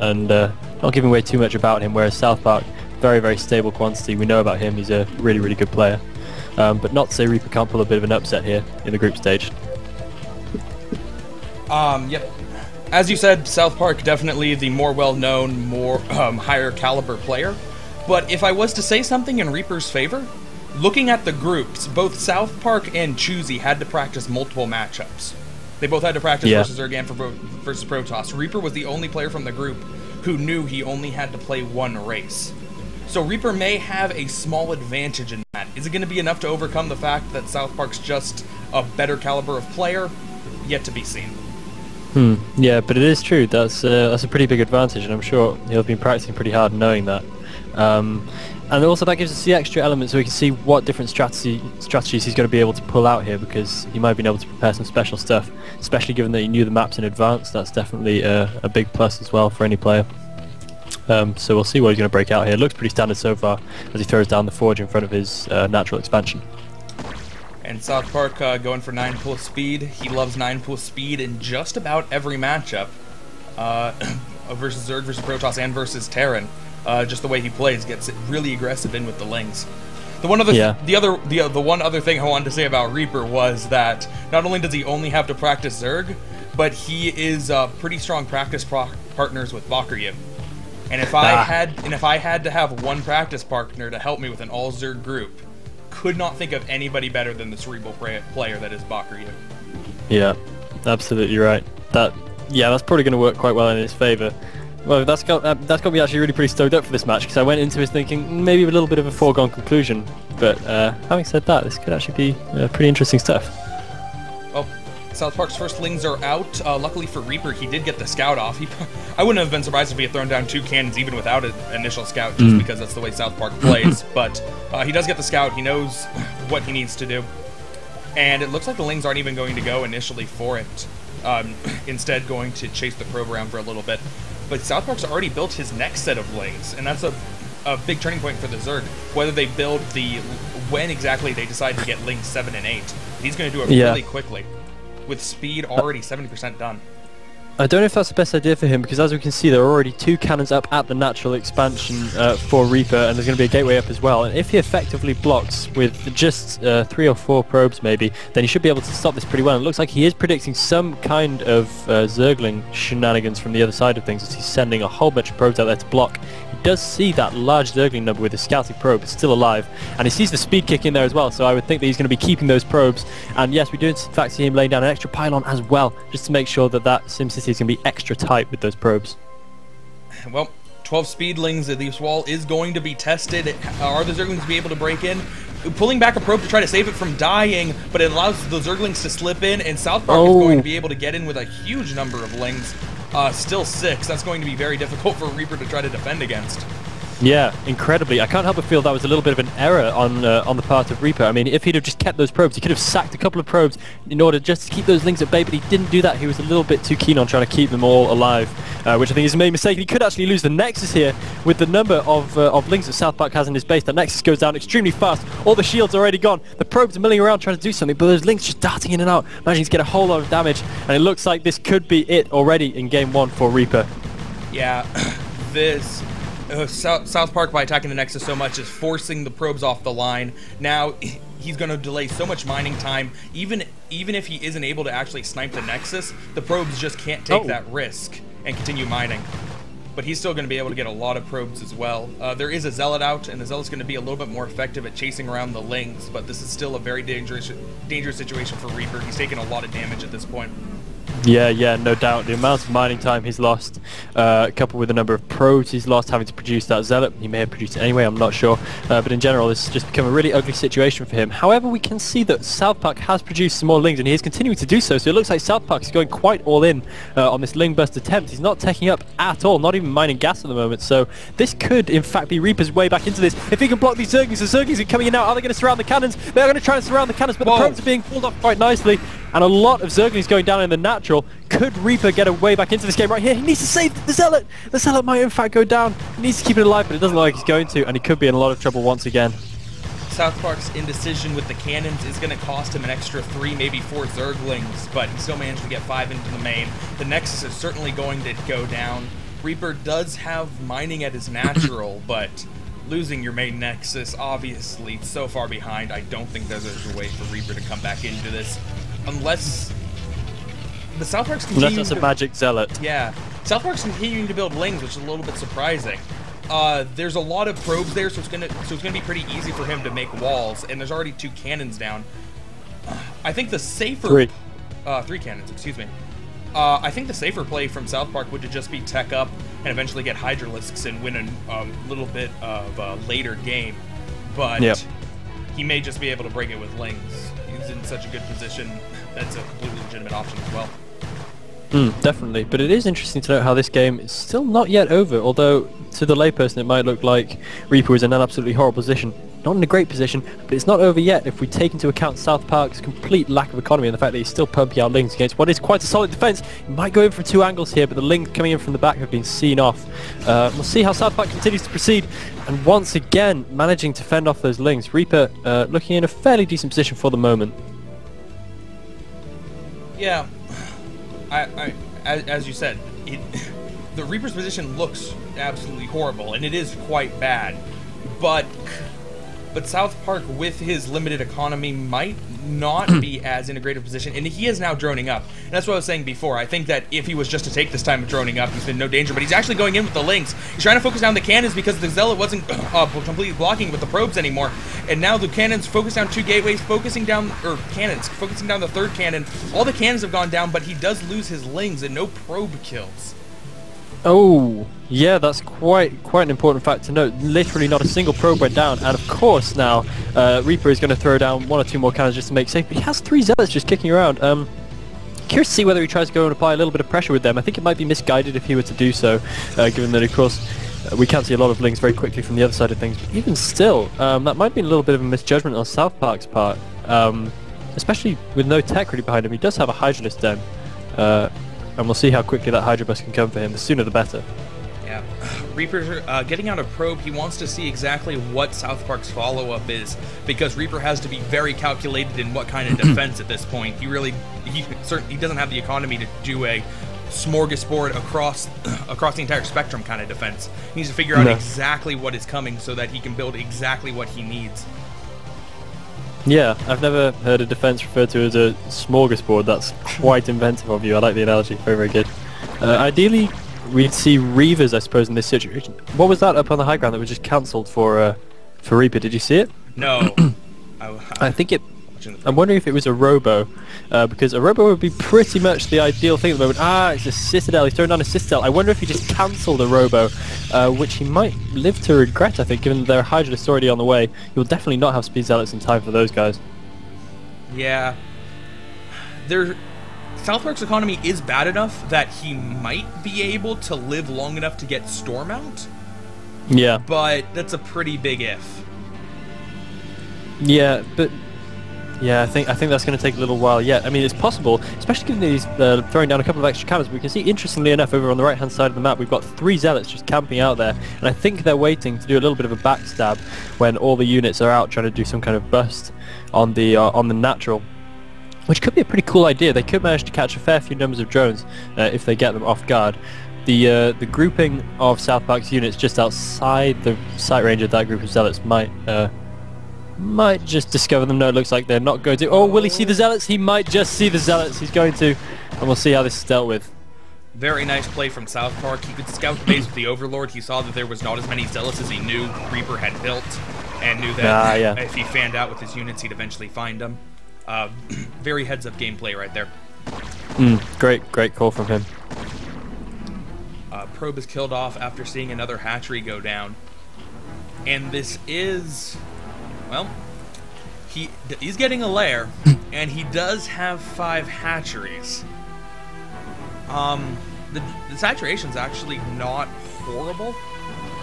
and not giving away too much about him, whereas South Park, very, very stable quantity. We know about him, he's a really, really good player. But not to say Reaper can't pull a bit of an upset here in the group stage. Yep. As you said, South Park definitely the more well-known, more higher caliber player. But if I was to say something in Reaper's favor, looking at the groups, both South Park and Choosy had to practice multiple matchups. They both had to practice versus Zerg and versus Protoss. Reaper was the only player from the group who knew he only had to play one race. So Reaper may have a small advantage in that. Is it going to be enough to overcome the fact that South Park's just a better caliber of player? Yet to be seen. Yeah, but it is true. That's a pretty big advantage, and I'm sure he'll have been practicing pretty hard knowing that. And also that gives us the extra element so we can see what different strategies he's going to be able to pull out here, because he might have been able to prepare some special stuff, especially given that he knew the maps in advance. That's definitely a big plus as well for any player. So we'll see what he's going to break out here. It looks pretty standard so far as he throws down the Forge in front of his natural expansion. And South Park going for 9+ speed. He loves 9+ speed in just about every matchup. Versus Zerg, versus Protoss, and versus Terran. Just the way he plays, gets really aggressive in with the Lings. The one other thing I wanted to say about Reaper was that not only does he only have to practice Zerg, but he is pretty strong practice partners with Bakuryu. And if I had to have one practice partner to help me with an all Zerg group, could not think of anybody better than the cerebral player that is Bakuryu. Yeah, absolutely right. That's probably going to work quite well in his favour. Well, that's got me actually really pretty stoked up for this match, because I went into it thinking maybe a little bit of a foregone conclusion. But having said that, this could actually be pretty interesting stuff. Well, South Park's first Lings are out. Luckily for Reaper, he did get the scout off. I wouldn't have been surprised if he had thrown down 2 cannons even without an initial scout, just because that's the way South Park plays. But he does get the scout. He knows what he needs to do. And it looks like the Lings aren't even going to go initially for it. Instead going to chase the probe around for a little bit. But South Park's already built his next set of Lings, and that's a big turning point for the Zerg. Whether they build when exactly they decide to get Lings 7 and 8. He's going to do it really quickly, with speed already 70% done. I don't know if that's the best idea for him, because as we can see there are already 2 cannons up at the natural expansion for Reaper, and there's going to be a gateway up as well. And if he effectively blocks with just 3 or 4 probes maybe, then he should be able to stop this pretty well. And it looks like he is predicting some kind of Zergling shenanigans from the other side of things, as he's sending a whole bunch of probes out there to block. He does see that large Zergling number with the scouting probe. It's still alive, and he sees the speed kick in there as well, so I would think that he's going to be keeping those probes. And yes, we do in fact see him laying down an extra pylon as well, just to make sure that SimCity is going to be extra tight with those probes. Well, 12 speedlings, this wall is going to be tested. Are the Zerglings to be able to break in? Pulling back a probe to try to save it from dying, but it allows the Zerglings to slip in, and South Park is going to be able to get in with a huge number of Lings. Still 6. That's going to be very difficult for Reaper to try to defend against. Yeah, incredibly. I can't help but feel that was a little bit of an error on the part of Reaper. I mean, if he'd have just kept those probes, he could have sacked a couple of probes in order just to keep those Lings at bay, but he didn't do that. He was a little bit too keen on trying to keep them all alive, which I think is a main mistake. He could actually lose the Nexus here with the number of Lings that South Park has in his base. That Nexus goes down extremely fast. All the shields are already gone. The probes are milling around trying to do something, but those Lings just darting in and out, managing to get a whole lot of damage, and it looks like this could be it already in Game 1 for Reaper. Yeah, this... South Park, by attacking the Nexus so much, is forcing the probes off the line. Now, he's going to delay so much mining time. Even if he isn't able to actually snipe the Nexus, the probes just can't take that risk and continue mining. But he's still going to be able to get a lot of probes as well. There is a Zealot out, and the Zealot's going to be a little bit more effective at chasing around the Lings, but this is still a very dangerous situation for Reaper. He's taking a lot of damage at this point. Yeah, no doubt. The amount of mining time he's lost, coupled with the number of probes he's lost having to produce that Zealot. He may have produced it anyway, I'm not sure. But in general, this has just become a really ugly situation for him. However, we can see that South Park has produced some more Lings, and he is continuing to do so. So it looks like South Park is going quite all in on this Ling Burst attempt. He's not taking up at all, not even mining gas at the moment. So this could, in fact, be Reaper's way back into this. If he can block these Zerglings, the Zerglings are coming in now. Are they going to surround the cannons? They're going to try and surround the cannons, but the probes are being pulled off quite nicely. And a lot of Zerglings going down in the natural. Could Reaper get a way back into this game right here? He needs to save the Zealot! The Zealot might in fact go down. He needs to keep it alive, but it doesn't look like he's going to, and he could be in a lot of trouble once again. South Park's indecision with the cannons is going to cost him an extra 3, maybe 4 Zerglings, but he still managed to get 5 into the main. The Nexus is certainly going to go down. Reaper does have mining at his natural, but losing your main nexus, obviously, so far behind, I don't think there's a way for Reaper to come back into this. Unless the South Park's continuing Unless that's a magic zealot. Yeah. South Park's continuing to build lings, which is a little bit surprising. There's a lot of probes there, so it's gonna be pretty easy for him to make walls, and there's already 2 cannons down. I think the safer... 3 cannons, excuse me. I think the safer play from South Park would just be tech up and eventually get Hydralisks and win a little bit of a later game. But he may just be able to break it with lings. He's in such a good position. That's a completely legitimate option as well. Definitely, but it is interesting to note how this game is still not yet over, although to the layperson it might look like Reaper is in an absolutely horrible position. Not in a great position, but it's not over yet if we take into account South Park's complete lack of economy and the fact that he's still pumping out lings against what is quite a solid defense. He might go in for 2 angles here, but the lings coming in from the back have been seen off. We'll see how South Park continues to proceed, and once again managing to fend off those lings. Reaper looking in a fairly decent position for the moment. Yeah. As you said, the Reaper's position looks absolutely horrible, and it is quite bad. But South Park, with his limited economy, might not be as in a greater position, and he is now droning up. And that's what I was saying before. I think that if he was just to take this time of droning up, he's in no danger, but he's actually going in with the lings. He's trying to focus down the cannons because the Zealot wasn't completely blocking with the probes anymore, and now the cannons focus down 2 gateways, focusing down the 3rd cannon. All the cannons have gone down, but he does lose his lings and no probe kills. Oh, yeah, that's quite an important fact to note. Literally not a single probe went down, and of course now Reaper is going to throw down 1 or 2 more cannons just to make safe, but he has 3 zealots just kicking around. Curious to see whether he tries to go and apply a little bit of pressure with them. I think it might be misguided if he were to do so, given that, of course, we can see a lot of lings very quickly from the other side of things, but even still, that might be a little bit of a misjudgment on South Park's part, especially with no tech really behind him. He does have a Hydralisk den, and we'll see how quickly that Hydra Bus can come for him. The sooner the better. Yeah. Reaper getting out of probe, he wants to see exactly what South Park's follow-up is, because Reaper has to be very calculated in what kind of defense at this point. He doesn't have the economy to do a smorgasbord across the entire spectrum kind of defense. He needs to figure out exactly what is coming so that he can build exactly what he needs. Yeah, I've never heard a defense referred to as a smorgasbord. That's quite inventive of you. I like the analogy. Very, very good. Ideally, we'd see Reavers, I suppose, in this situation. What was that up on the high ground that was just cancelled for Reaper? Did you see it? No. I think it... I'm wondering if it was a Robo, because a Robo would be pretty much the ideal thing at the moment. Ah, it's a Citadel. He's throwing down a Citadel. I wonder if he just cancelled a Robo, which he might live to regret, I think, given their Hydralisk already on the way. You'll definitely not have Speed Zealots in time for those guys. Yeah. South Park's economy is bad enough that he might be able to live long enough to get Storm out. Yeah. But that's a pretty big if. Yeah, but... Yeah, I think that's going to take a little while yet. I mean, it's possible, especially given that he's throwing down a couple of extra cannons. We can see, interestingly enough, over on the right-hand side of the map, we've got 3 Zealots just camping out there, and I think they're waiting to do a little bit of a backstab when all the units are out trying to do some kind of bust on the natural, which could be a pretty cool idea. They could manage to catch a fair few numbers of drones if they get them off guard. The grouping of South Park's units just outside the sight range of that group of Zealots might just discover them. No, it looks like they're not going to. Oh, will he see the Zealots? He might just see the Zealots. He's going to, and we'll see how this is dealt with. Very nice play from South Park. He could scout the base with the Overlord. He saw that there was not as many Zealots as he knew Reaper had built, and knew that if he fanned out with his units, he'd eventually find them. Very heads-up gameplay right there. Great call from him. Probe is killed off after seeing another hatchery go down. And this is... Well, he's getting a lair, and he does have 5 hatcheries. The saturation's actually not horrible.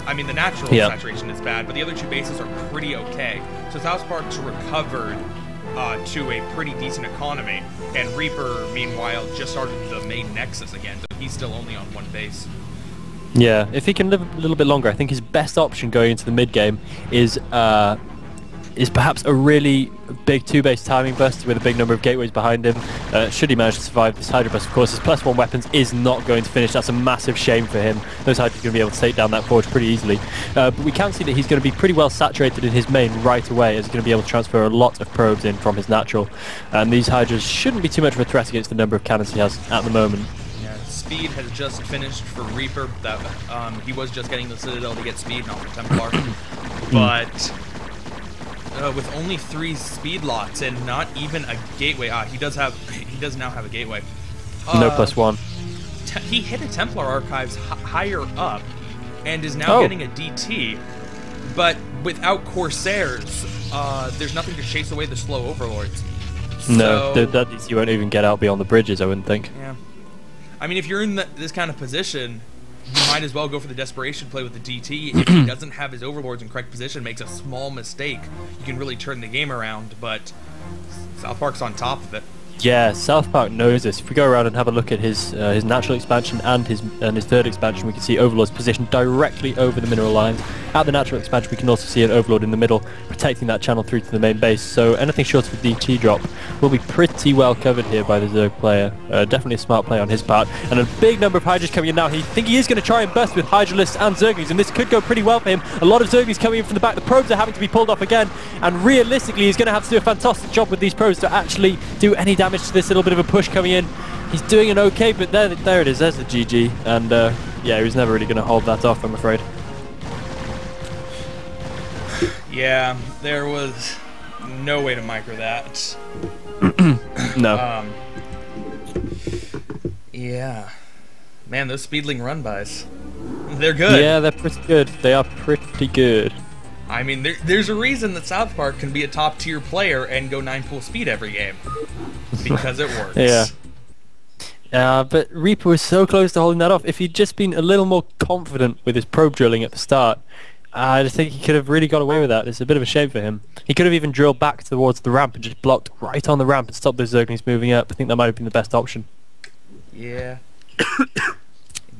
I mean, the natural saturation is bad, but the other 2 bases are pretty okay. So South Park's recovered to a pretty decent economy, and Reaper, meanwhile, just started the main nexus again, so he's still only on 1 base. Yeah, if he can live a little bit longer, I think his best option going into the mid-game is... is perhaps a really big 2-base timing burst with a big number of gateways behind him. Should he manage to survive this Hydra burst, of course, his +1 weapons is not going to finish. That's a massive shame for him. Those Hydras are going to be able to take down that forge pretty easily. But we can see that he's going to be pretty well saturated in his main right away, as he's going to be able to transfer a lot of probes in from his natural. And these Hydras shouldn't be too much of a threat against the number of cannons he has at the moment. Yeah, speed has just finished for Reaper. That he was just getting the Citadel to get speed, not the Templar. But with only 3 speed lots and not even a gateway. He does now have a gateway. No +1. He hit a Templar Archives higher up and is now getting a DT, but without Corsairs, there's nothing to chase away the slow Overlords. No, So, that DT won't even get out beyond the bridges, I wouldn't think. yeah. I mean, if you're in this kind of position, you might as well go for the desperation play with the DT. If he doesn't have his Overlords in correct position, makes a small mistake, you can really turn the game around, but South Park's on top of it. Yeah, South Park knows this. If we go around and have a look at his natural expansion and his third expansion, we can see Overlords positioned directly over the mineral lines. At the natural expansion, we can also see an Overlord in the middle, protecting that channel through to the main base. So anything short of a DT drop will be pretty well covered here by the Zerg player. Definitely a smart play on his part. And a big number of Hydras coming in now. I think he is going to try and burst with Hydralists and Zerglings, and this could go pretty well for him. A lot of Zerglings coming in from the back. The probes are having to be pulled off again, and realistically, he's going to have to do a fantastic job with these probes to actually do any damage to this little bit of a push coming in. He's doing an okay, but there it is. There's the GG, and yeah, he was never really going to hold that off, I'm afraid. Yeah, there was no way to micro that. No. Yeah. Man, those Speedling run-bys. They're good. Yeah, they're pretty good. They are pretty good. I mean, there's a reason that South Park can be a top-tier player and go 9 full speed every game. Because it works. Yeah. But Reaper was so close to holding that off. If he'd just been a little more confident with his probe drilling at the start, I just think he could have really got away with that. It's a bit of a shame for him. He could have even drilled back towards the ramp and just blocked right on the ramp and stopped those Zerglings moving up. I think that might have been the best option. Yeah.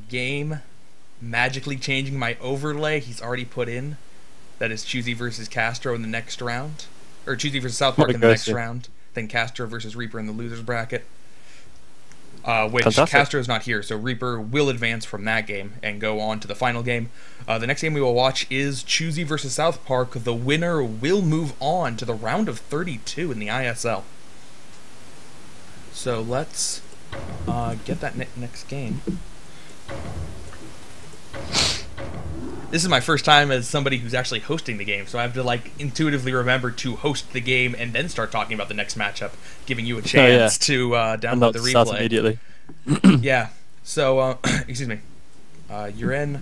Game magically changing my overlay he's already put in. That is Choosy versus Castro in the next round. Or Choosy versus South Park in the next round. Then Castro versus Reaper in the losers bracket. Which Fantastic. Castro's not here, so Reaper will advance from that game and go on to the final game. The next game we will watch is Choosy versus South Park. The winner will move on to the round of 32 in the ISL. So let's get that next game. This is my first time as somebody who's actually hosting the game, so I have to like intuitively remember to host the game and then start talking about the next matchup, giving you a chance to download the replay immediately. Yeah. So, excuse me. You're in.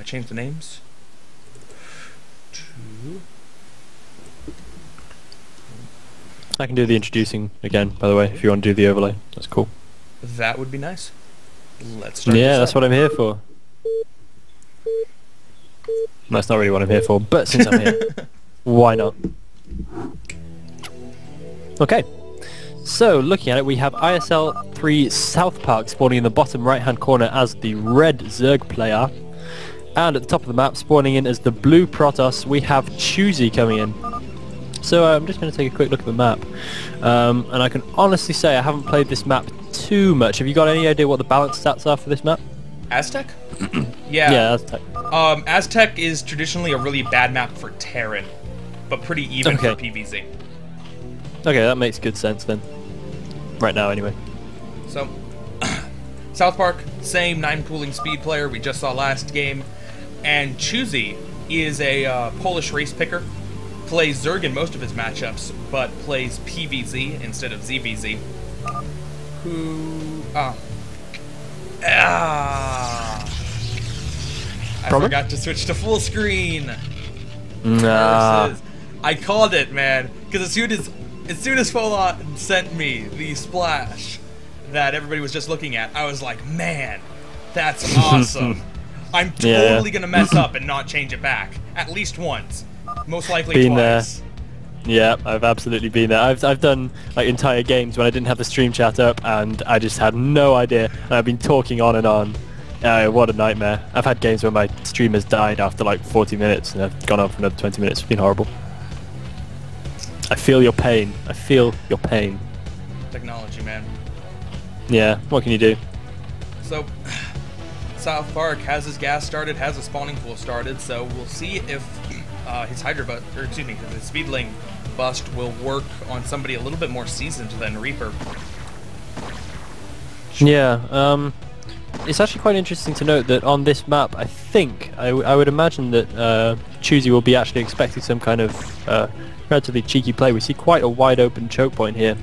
Change the names. I can do the introducing again, by the way, if you want to do the overlay. That's cool. That would be nice. Let's start. Yeah, that's what I'm here for. That's not really what I'm here for, but since I'm here, why not? Okay, so looking at it, we have ISL 3 South Park spawning in the bottom right-hand corner as the red Zerg player, and at the top of the map, spawning in as the blue Protoss, we have Choosy coming in. So I'm just going to take a quick look at the map, and I can honestly say I haven't played this map too much. Have you got any idea what the balance stats are for this map? Aztec? Yeah. Yeah, Aztec. Aztec is traditionally a really bad map for Terran, but pretty even for PvZ. Okay, that makes good sense then. Right now, anyway. So, South Park, same 9 pooling speed player we just saw last game, and Choosy is a Polish race picker. Plays Zerg in most of his matchups, but plays PvZ instead of ZVZ. I forgot to switch to full screen. Nah. I called it, man, because as soon as Fola sent me the splash that everybody was just looking at, I was like, man, that's awesome. I'm totally gonna mess up and not change it back at least once, most likely twice. Yeah, I've absolutely been there. I've done like entire games when I didn't have the stream chat up and I just had no idea, and I've been talking on and on. What a nightmare. I've had games where my stream has died after like 40 minutes and I've gone on for another 20 minutes. It's been horrible. I feel your pain. I feel your pain. Technology, man. Yeah, what can you do? So, South Park has his gas started, has a spawning pool started, so we'll see if his his Speedling bust will work on somebody a little bit more seasoned than Reaper. Yeah, it's actually quite interesting to note that on this map, I think, I would imagine that Choosy will be actually expecting some kind of relatively cheeky play. We see quite a wide open choke point here.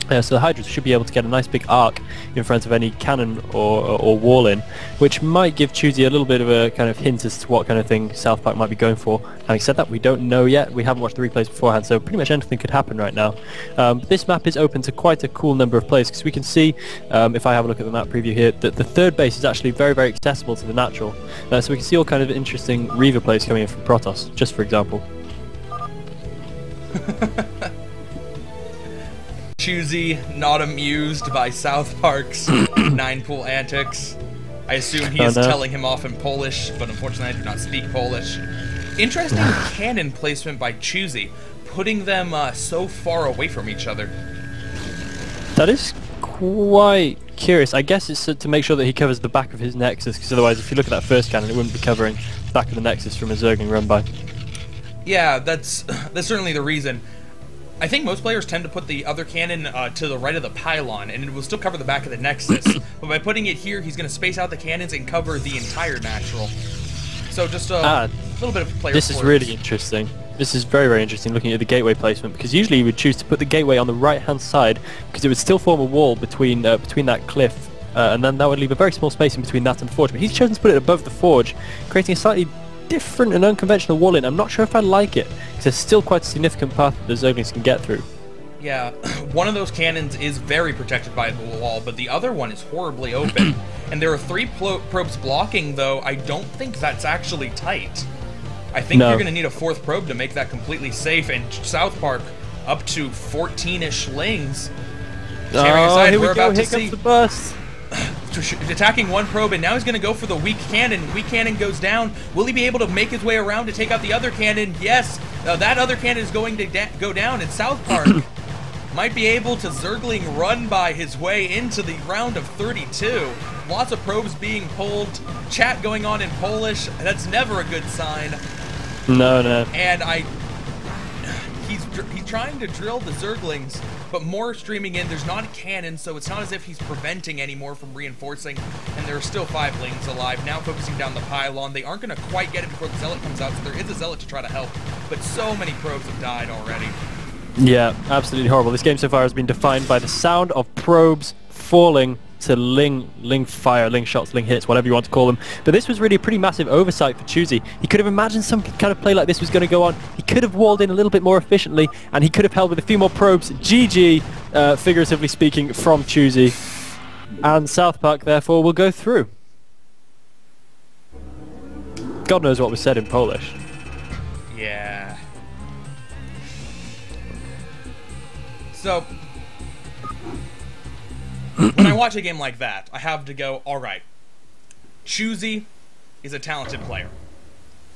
So the Hydras should be able to get a nice big arc in front of any cannon or wall in, which might give Choosy a little bit of a kind of hint as to what kind of thing South Park might be going for. Having said that, we don't know yet. We haven't watched the replays beforehand, so pretty much anything could happen right now. This map is open to quite a cool number of players, because we can see, if I have a look at the map preview here, that the third base is actually very, very accessible to the natural. So we can see all kind of interesting Reaver plays coming in from Protoss, just for example. Choosy, not amused by South Park's 9-pool antics. I assume he is telling him off in Polish, but unfortunately I do not speak Polish. Interesting cannon placement by Choosy, putting them so far away from each other. That is quite curious. I guess it's to make sure that he covers the back of his Nexus, because otherwise if you look at that first cannon, it wouldn't be covering the back of the Nexus from a Zergling run by. Yeah, that's certainly the reason. I think most players tend to put the other cannon to the right of the pylon, and it will still cover the back of the Nexus. But by putting it here, he's going to space out the cannons and cover the entire natural. So just a little bit of player This is really interesting. This is very, very interesting looking at the gateway placement, because usually you would choose to put the gateway on the right-hand side, because it would still form a wall between that cliff, and then that would leave a very small space in between that and the forge. But he's chosen to put it above the forge, creating a slightly different and unconventional wall in. I'm not sure if I like it, because there's still quite a significant path that the Zerglings can get through. Yeah, one of those cannons is very protected by the wall, but the other one is horribly open. And there are 3 probes blocking, though. I don't think that's actually tight. I think you're going to need a 4th probe to make that completely safe, and South Park up to 14-ish lings. Oh, here we go, here comes the burst. Attacking one probe, and now he's going to go for the weak cannon. Weak cannon goes down. Will he be able to make his way around to take out the other cannon? Yes, that other cannon is going to go down, and South Park might be able to Zergling run by his way into the round of 32. Lots of probes being pulled, chat going on in Polish. That's never a good sign. No, no. And he's trying to drill the Zerglings, but more streaming in. There's not a cannon, so it's not as if he's preventing any more from reinforcing, and there are still 5 lings alive. Now focusing down the pylon. They aren't going to quite get it before the Zealot comes out, so there is a Zealot to try to help, but so many probes have died already. Yeah, absolutely horrible. This game so far has been defined by the sound of probes falling to ling fire, ling shots, ling hits, whatever you want to call them. But this was really a pretty massive oversight for Choosy. He could have imagined some kind of play like this was going to go on. He could have walled in a little bit more efficiently, and he could have held with a few more probes. GG, figuratively speaking, from Choosy. And South Park, therefore, will go through. God knows what was said in Polish. Yeah. So, when I watch a game like that, I have to go, alright, Choosy is a talented player.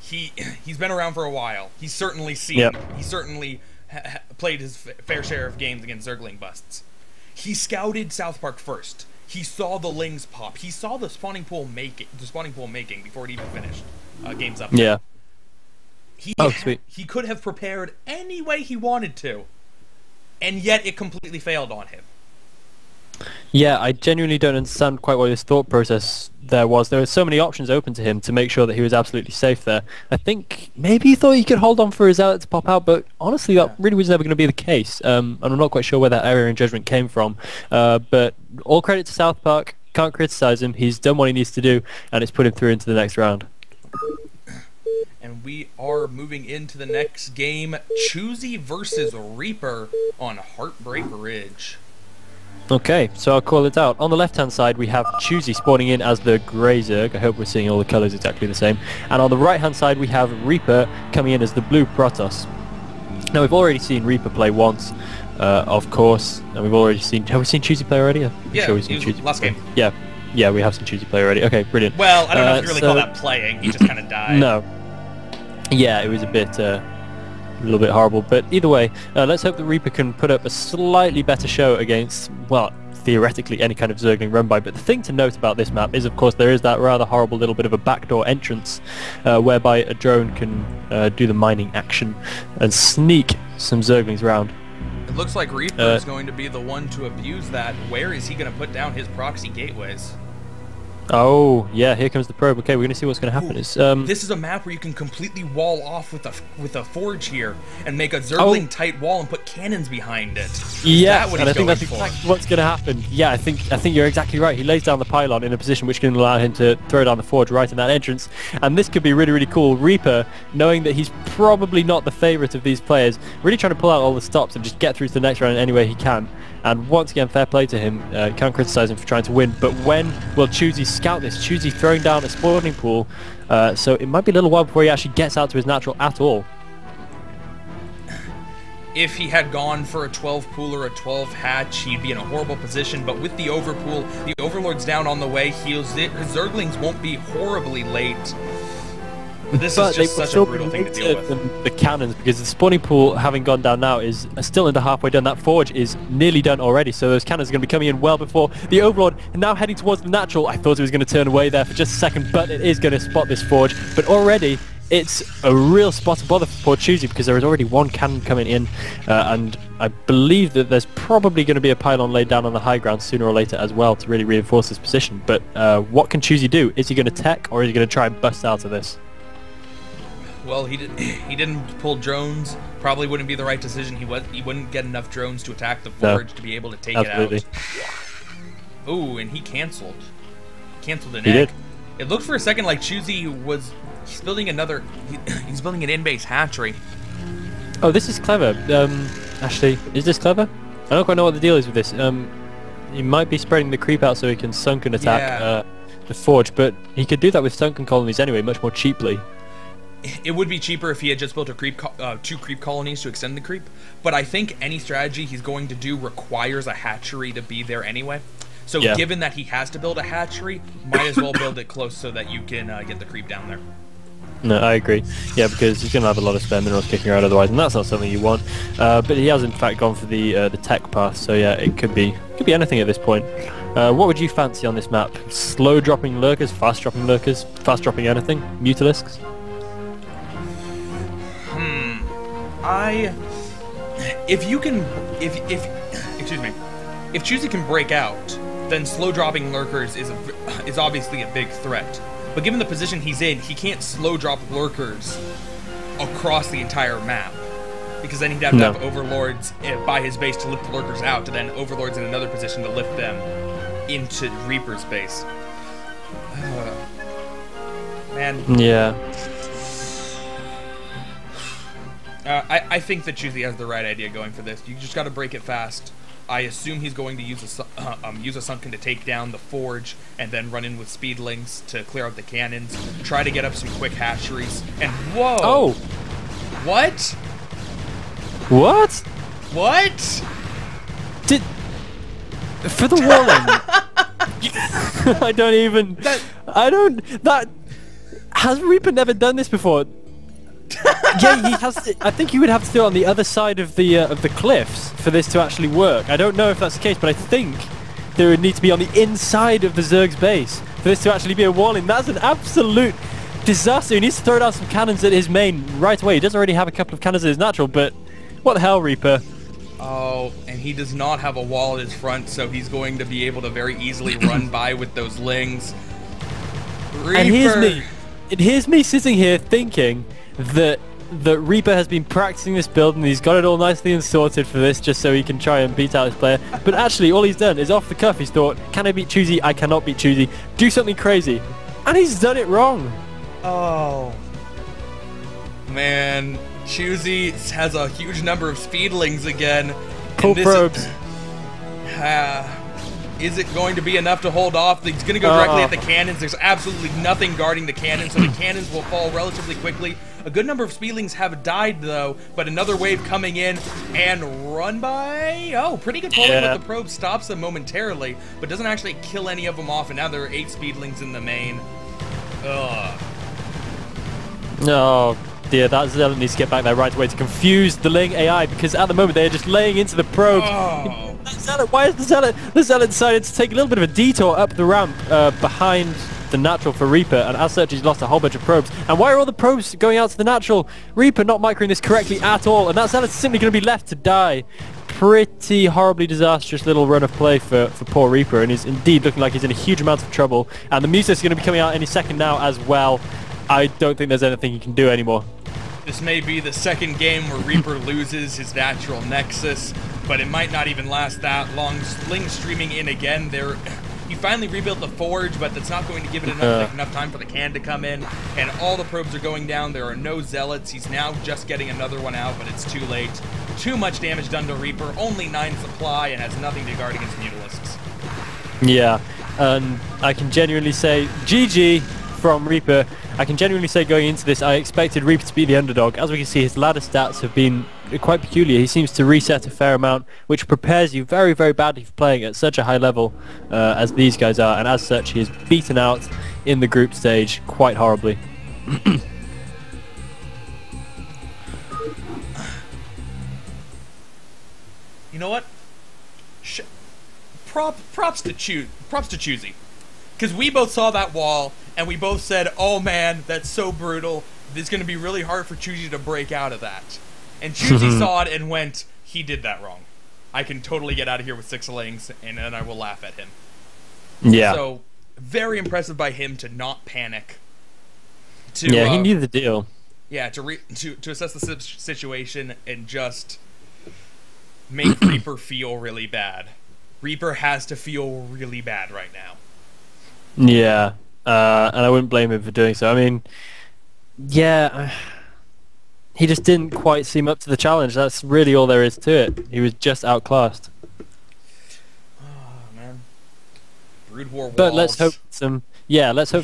He's been around for a while. He's certainly seen. Yep. He certainly played his fair share of games against Zergling busts. He scouted South Park first. He saw the lings pop. He saw the spawning pool making before it even finished. Game's up. Yeah. Sweet. He could have prepared any way he wanted to, and yet it completely failed on him. Yeah, I genuinely don't understand quite what his thought process there was. There were so many options open to him to make sure that he was absolutely safe there. I think maybe he thought he could hold on for his Zealot to pop out, but honestly that really was never going to be the case. And I'm not quite sure where that error in judgment came from. But all credit to South Park. Can't criticize him. He's done what he needs to do, and it's put him through into the next round. And we are moving into the next game. Choosy versus Reaper on Heartbreak Ridge. Okay, so I'll call it out. On the left-hand side, we have Choosy spawning in as the Grey Zerg. I hope we're seeing all the colours exactly the same. And on the right-hand side, we have Reaper coming in as the Blue Protoss. Now, we've already seen Reaper play once, of course, and we've already seen... Have we seen Choosy play already? I'm sure we've seen Choosy last game. Yeah, we have seen Choosy play already. Okay, brilliant. Well, I don't know if you really call that playing. He just kind of died. No. Yeah, it was a bit little bit horrible. But either way, let's hope that Reaper can put up a slightly better show against, well, theoretically any kind of Zergling run by. But the thing to note about this map is, of course, there is that rather horrible little bit of a backdoor entrance whereby a drone can do the mining action and sneak some Zerglings around. It looks like Reaper is going to be the one to abuse that. Where is he going to put down his proxy gateways? Oh, yeah, here comes the probe. Okay, we're going to see what's going to happen. This is a map where you can completely wall off with a forge here and make a Zergling tight wall and put cannons behind it. Yeah, and I think that's exactly what's going to happen. Yeah, I think you're exactly right. He lays down the pylon in a position which can allow him to throw down the forge right in that entrance, and this could be really, really cool. Reaper, knowing that he's probably not the favourite of these players, really trying to pull out all the stops and just get through to the next round in any way he can. And once again, fair play to him. Can't criticise him for trying to win. But when will Choosy scout this? Choosy throwing down a spawning pool, so it might be a little while before he actually gets out to his natural at all. If he had gone for a 12 pool or a 12 hatch, he'd be in a horrible position. But with the overpool, the Overlord's down on the way. His Zerglings won't be horribly late. But this is just such a brutal thing to deal with. The cannons, because the spawning pool, having gone down now, is still under halfway done. That forge is nearly done already, so those cannons are going to be coming in well before the Overlord. Now heading towards the natural. I thought he was going to turn away there for just a second, but it is going to spot this forge. But already, it's a real spot of bother for poor Choosy, because there is already one cannon coming in, and I believe that there's probably going to be a pylon laid down on the high ground sooner or later as well to really reinforce this position. But what can Choosy do? Is he going to tech, or is he going to try and bust out of this? Well, he didn't pull drones. Probably wouldn't be the right decision. He wouldn't get enough drones to attack the forge to be able to take it out. Oh, and he canceled. Canceled an egg. It looked for a second like Choosy he's building another. He's building an in-base hatchery. Oh, this is clever. Actually, is this clever? I don't quite know what the deal is with this. He might be spreading the creep out so he can sunken attack the forge, but he could do that with sunken colonies anyway, much more cheaply. It would be cheaper if he had just built a two creep colonies to extend the creep, but I think any strategy he's going to do requires a hatchery to be there anyway. So given that he has to build a hatchery, might as well build it close so that you can get the creep down there. No, I agree. Yeah, because he's going to have a lot of spare minerals kicking around otherwise, and that's not something you want. But he has in fact gone for the tech path, so yeah, it could be anything at this point. What would you fancy on this map? Slow dropping lurkers, fast dropping lurkers, fast dropping anything, mutalisks? If Choosy can break out, then slow dropping lurkers is obviously a big threat. But given the position he's in, he can't slow drop lurkers across the entire map, because then he'd have to have overlords by his base to lift the lurkers out, to then overlords in another position to lift them into Reaper's base. Man. Yeah. I think that Choosy has the right idea going for this. You just got to break it fast. I assume he's going to use a sunken to take down the forge, and then run in with speedlings to clear out the cannons. Try to get up some quick hatcheries. And whoa! Oh! What? What? What? For the walling? Has Reaper never done this before? Yeah, he has to, I think he would have to do it on the other side of the cliffs for this to actually work. I don't know if that's the case, but I think there would need to be on the inside of the Zerg's base for this to actually be a walling. That's an absolute disaster. He needs to throw down some cannons at his main right away. He does already have a couple of cannons at his natural, but what the hell, Reaper? Oh, and he does not have a wall at his front, so he's going to be able to very easily run by with those lings. Reaper. And here's me sitting here thinking that Reaper has been practicing this build and he's got it all nicely and sorted for this just so he can try and beat out his player. But actually all he's done is off the cuff he's thought, can I beat Choosy? I cannot beat Choosy. Do something crazy. And he's done it wrong. Oh. Man, Choosy has a huge number of speedlings again. Pull probes. Is it going to be enough to hold off? He's going to go directly at the cannons. There's absolutely nothing guarding the cannons, so the cannons will fall relatively quickly. A good number of speedlings have died, though, but another wave coming in and run by... Oh, pretty good pulling with the probe. Stops them momentarily, but doesn't actually kill any of them off, and now there are 8 speedlings in the main. Ugh. No, dear, that Zealot needs to get back there right away to confuse the Ling AI, because at the moment they are just laying into the probes. Oh. That Zealot, why is the Zealot? The Zealot decided to take a little bit of a detour up the ramp behind the natural for Reaper, and as such he's lost a whole bunch of probes. And why are all the probes going out to the natural? Reaper not microing this correctly at all, and that Zealot's simply going to be left to die. Pretty horribly disastrous little run of play for poor Reaper, and he's indeed looking like he's in a huge amount of trouble. And the Musa is going to be coming out any second now as well. I don't think there's anything he can do anymore. This may be the second game where Reaper loses his natural nexus, but it might not even last that long. Ling streaming in again. He finally rebuilt the forge, but that's not going to give it enough time for the can to come in. And all the probes are going down. There are no zealots. He's now just getting another one out, but it's too late. Too much damage done to Reaper. Only 9 supply and has nothing to guard against Mutalisks. Yeah, and I can genuinely say GG from Reaper. I can genuinely say going into this, I expected Reaper to be the underdog. As we can see, his ladder stats have been quite peculiar. He seems to reset a fair amount, which prepares you very, very badly for playing at such a high level as these guys are, and as such, he is beaten out in the group stage quite horribly. You know what? Props to Choosy. Because we both saw that wall, and we both said, oh man, that's so brutal. It's going to be really hard for Choosy to break out of that. And Choosy saw it and went, he did that wrong. I can totally get out of here with 6 Lings, and then I will laugh at him. Yeah. So, very impressive by him to not panic. Yeah, he knew the deal. Yeah, to assess the situation and just make Reaper feel really bad. Reaper has to feel really bad right now. Yeah, and I wouldn't blame him for doing so. I mean, yeah, he just didn't quite seem up to the challenge. That's really all there is to it. He was just outclassed. Oh man, Brood War walls. But let's hope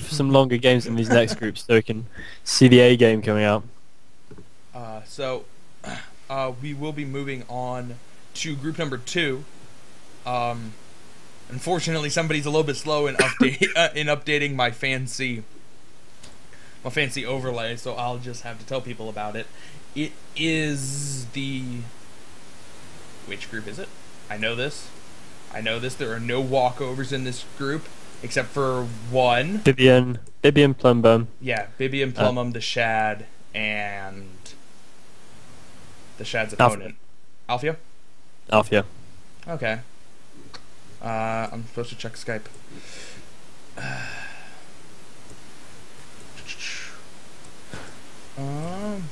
for some longer games in these next groups so we can see the A game coming out. So we will be moving on to group number 2. Unfortunately, somebody's a little bit slow in updating my fancy overlay, so I'll just have to tell people about it. It is the... Which group is it? I know this. There are no walkovers in this group, except for one. Bibian Plumbum. Yeah, Bibian Plumbum, the Shad, and the Shad's opponent. Alfio? Alfio. Okay. I'm supposed to check Skype.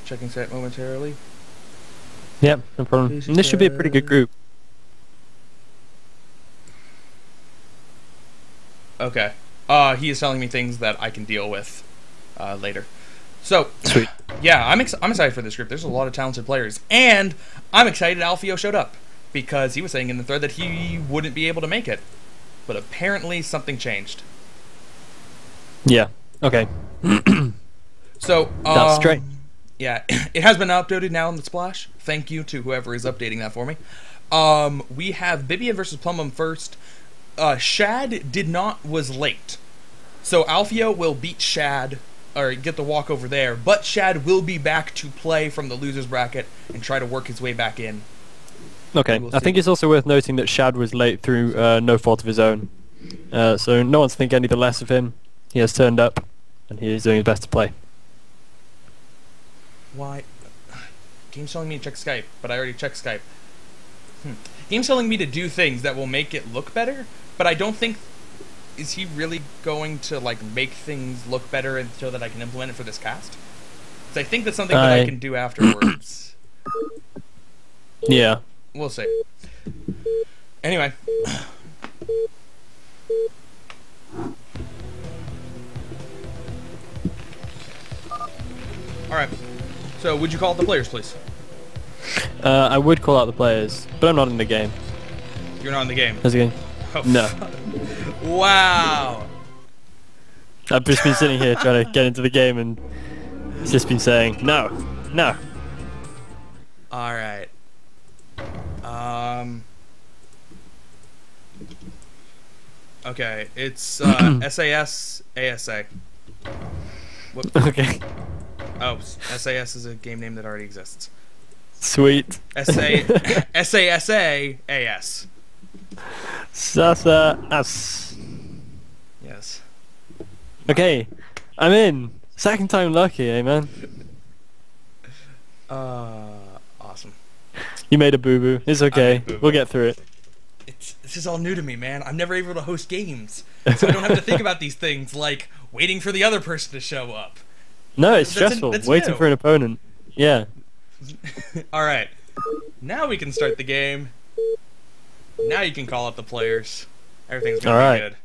Checking Skype momentarily. Yep, no problem. And this should be a pretty good group. Okay. He is telling me things that I can deal with later. So, sweet. Yeah, I'm excited for this group. There's a lot of talented players, and I'm excited Alfio showed up because he was saying in the thread that he wouldn't be able to make it, but apparently something changed. Yeah. Okay. So that's straight. Yeah, it has been updated now in the Splash. Thank you to whoever is updating that for me. We have Bibian versus Plumbum first. Shad was late, so Alfio will beat Shad or get the walk over there, but Shad will be back to play from the losers bracket and try to work his way back in. Okay, I think it's also worth noting that Shad was late through no fault of his own, so no one's think any the less of him. He has turned up, and he is doing his best to play. Why? Game's telling me to check Skype, but I already checked Skype. Game's telling me to do things that will make it look better, but I don't think... Is he really going to like make things look better and so that I can implement it for this cast? Because I think that's something that I can do afterwards. Yeah. We'll see. Anyway. Alright. So, would you call out the players, please? I would call out the players, but I'm not in the game. You're not in the game? How's it going? Oh, no. Wow. I've just been sitting here trying to get into the game and it's just been saying, no, no. Alright. Okay, it's SAS, ASA. Whoop. Okay. Oh, SAS is a game name that already exists. Sweet. S-A-S-A-A-S. Sasa-as. Yes. Okay, I'm in. Second time lucky, eh, man? Awesome. You made a boo-boo. It's okay. boo-boo. We'll get through it. This is all new to me, man. I'm never able to host games, so I don't have to think about these things like waiting for the other person to show up. No, it's stressful. Waiting for an opponent. Yeah. All right. Now we can start the game. Now you can call up the players. Everything's gonna be good.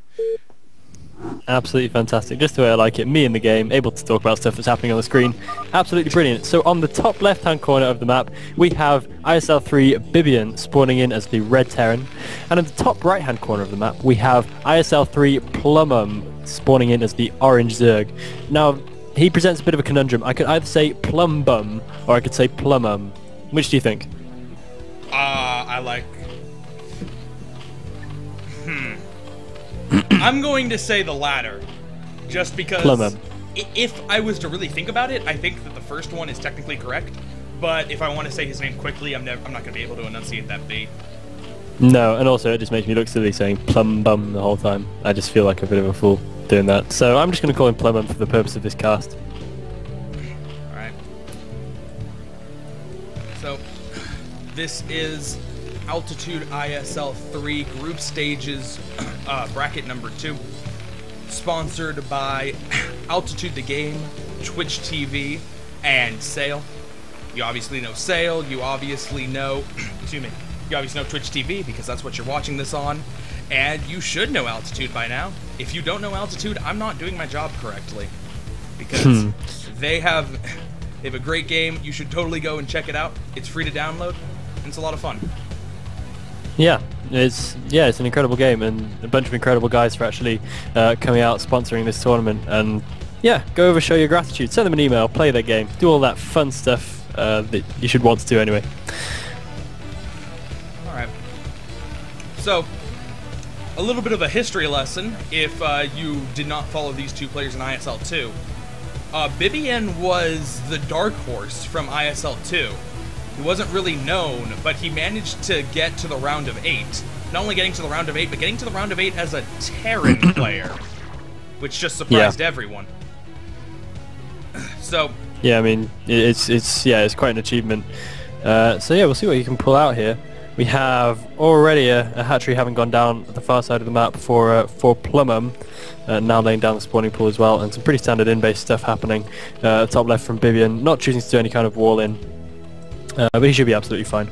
Absolutely fantastic. Just the way I like it. Me in the game, able to talk about stuff that's happening on the screen. Absolutely brilliant. So on the top left-hand corner of the map, we have ISL 3 Bibian spawning in as the Red Terran. And in the top right-hand corner of the map, we have ISL 3 Plumum spawning in as the Orange Zerg. Now, he presents a bit of a conundrum. I could either say Plumbum, or I could say Plumum. Which do you think? I like... I'm going to say the latter, just because Plumum. If I was to really think about it, I think that the first one is technically correct, but if I want to say his name quickly, I'm not going to be able to enunciate that B. No, and also it just makes me look silly saying Plumbum the whole time. I just feel like a bit of a fool doing that. So I'm just going to call him Plumum for the purpose of this cast. Alright. So, this is Altitude ISL 3 Group Stages bracket number 2, sponsored by Altitude the Game, Twitch TV, and Sail. You obviously know Sail, you obviously know, excuse me, you obviously know Twitch TV because that's what you're watching this on, and you should know Altitude by now. If you don't know Altitude, I'm not doing my job correctly, because they have a great game. You should totally go and check it out. It's free to download, and it's a lot of fun. Yeah, it's an incredible game, and a bunch of incredible guys for actually coming out sponsoring this tournament. And yeah, go over, show your gratitude, send them an email, play their game, do all that fun stuff that you should want to do anyway. All right. So, a little bit of a history lesson if you did not follow these two players in ISL 2. Bibian was the dark horse from ISL 2. He wasn't really known, but he managed to get to the round of 8. Not only getting to the round of 8, but getting to the round of 8 as a Terran player, which just surprised everyone. So yeah, I mean it's quite an achievement. So yeah, we'll see what you can pull out here. We have already a hatchery having gone down at the far side of the map for Plumum, now laying down the spawning pool as well, and some pretty standard in-base stuff happening. Top left from Bibian, not choosing to do any kind of wall in. But he should be absolutely fine.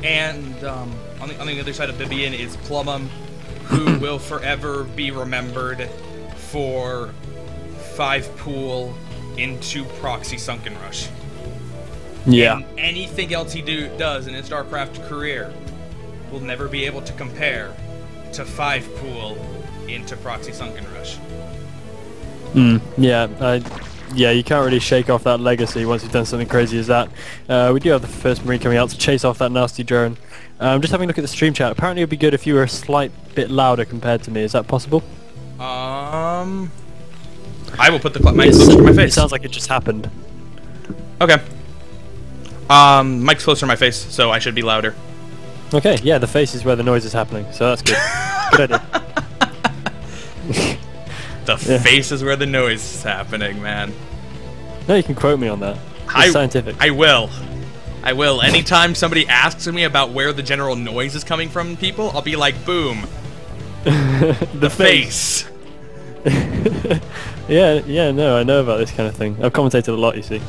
And on the other side of Bibian is Plumum, who will forever be remembered for 5 pool into Proxy Sunken Rush. Yeah. And anything else he does in his StarCraft career will never be able to compare to 5 pool into Proxy Sunken Rush. Yeah, you can't really shake off that legacy once you've done something crazy as that. We do have the first Marine coming out to chase off that nasty drone. Just having a look at the stream chat. Apparently it would be good if you were a slight bit louder compared to me. Is that possible? I will put the mic closer to my face. It sounds like it just happened. Okay. Mic's closer to my face, so I should be louder. Okay, yeah, the face is where the noise is happening, so that's good. Good idea. The face is where the noise is happening, man. No, you can quote me on that. It's scientific. I will. I will. Anytime somebody asks me about where the general noise is coming from people, I'll be like, boom. the face. yeah, no, I know about this kind of thing. I've commentated a lot, you see.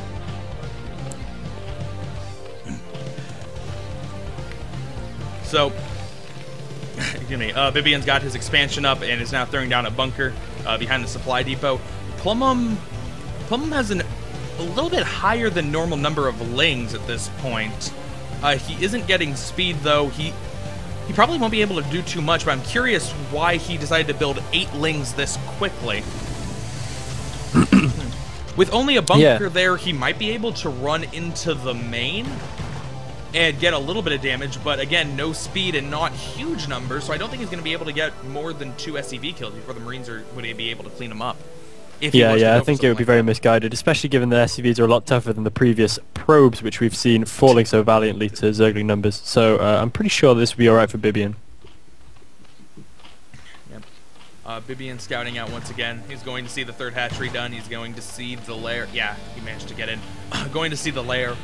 So, excuse me, Bibian's got his expansion up and is now throwing down a bunker behind the supply depot. Plumum has a little bit higher than normal number of lings at this point. He isn't getting speed, though. He probably won't be able to do too much, but I'm curious why he decided to build 8 lings this quickly. With only a bunker there, he might be able to run into the main and get a little bit of damage, but again, no speed and not huge numbers, so I don't think he's going to be able to get more than 2 SCV kills before the Marines would be able to clean him up. If he Yeah, was to yeah, go I for think it would be something very like misguided, especially given the SCVs are a lot tougher than the previous probes, which we've seen falling so valiantly to Zergling numbers. So I'm pretty sure this will be alright for Bibian. Bibian scouting out once again. He's going to see the third hatchery done. He's going to see the lair. Yeah, he managed to get in. Going to see the lair.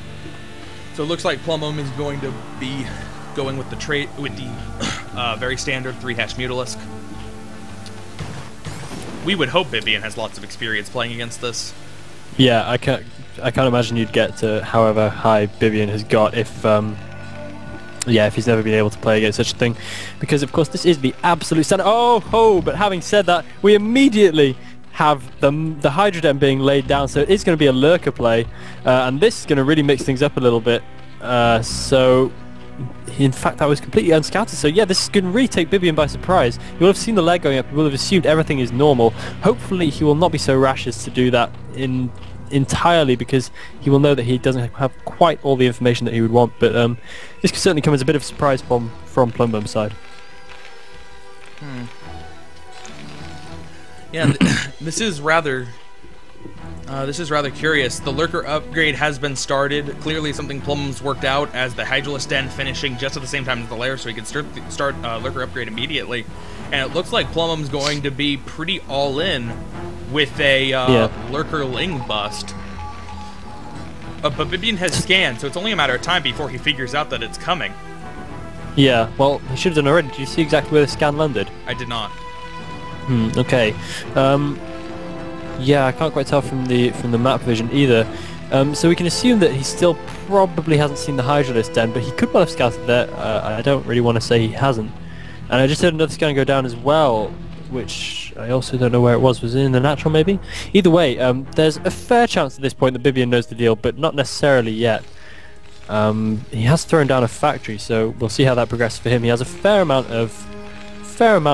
So it looks like Plumum is going to be going with the very standard 3-hatch Mutalisk. We would hope Bibian has lots of experience playing against this. Yeah, I can't imagine you'd get to however high Bibian has got if if he's never been able to play against such a thing, because of course this is the absolute standard. But having said that, we immediately have the Hydra Den being laid down, so it is going to be a lurker play, and this is going to really mix things up a little bit. So in fact that was completely unscouted, so yeah, this is going to really take Bibian by surprise. You will have seen the leg going up, you will have assumed everything is normal. Hopefully he will not be so rash as to do that entirely, because he will know that he doesn't have quite all the information that he would want, but this could certainly come as a bit of a surprise from Plumbum's side. Yeah, this is rather curious. The lurker upgrade has been started. Clearly something Plumum's worked out, as the Hydralisk Den finishing just at the same time as the lair, so he can start lurker upgrade immediately. And it looks like Plumum's going to be pretty all in with a lurker ling bust. But Bibian has scanned, so it's only a matter of time before he figures out that it's coming. Yeah, well, he should have done already. Did you see exactly where the scan landed? I did not. Okay. Yeah, I can't quite tell from the map vision either. So we can assume that he still probably hasn't seen the Hydralisk Den, but he could well have scouted there. I don't really want to say he hasn't. And I just heard another scan go down as well, which I also don't know where it was. Was it in the natural, maybe? Either way, there's a fair chance at this point that Bibian knows the deal, but not necessarily yet. He has thrown down a factory, so we'll see how that progresses for him. He has a fair amount of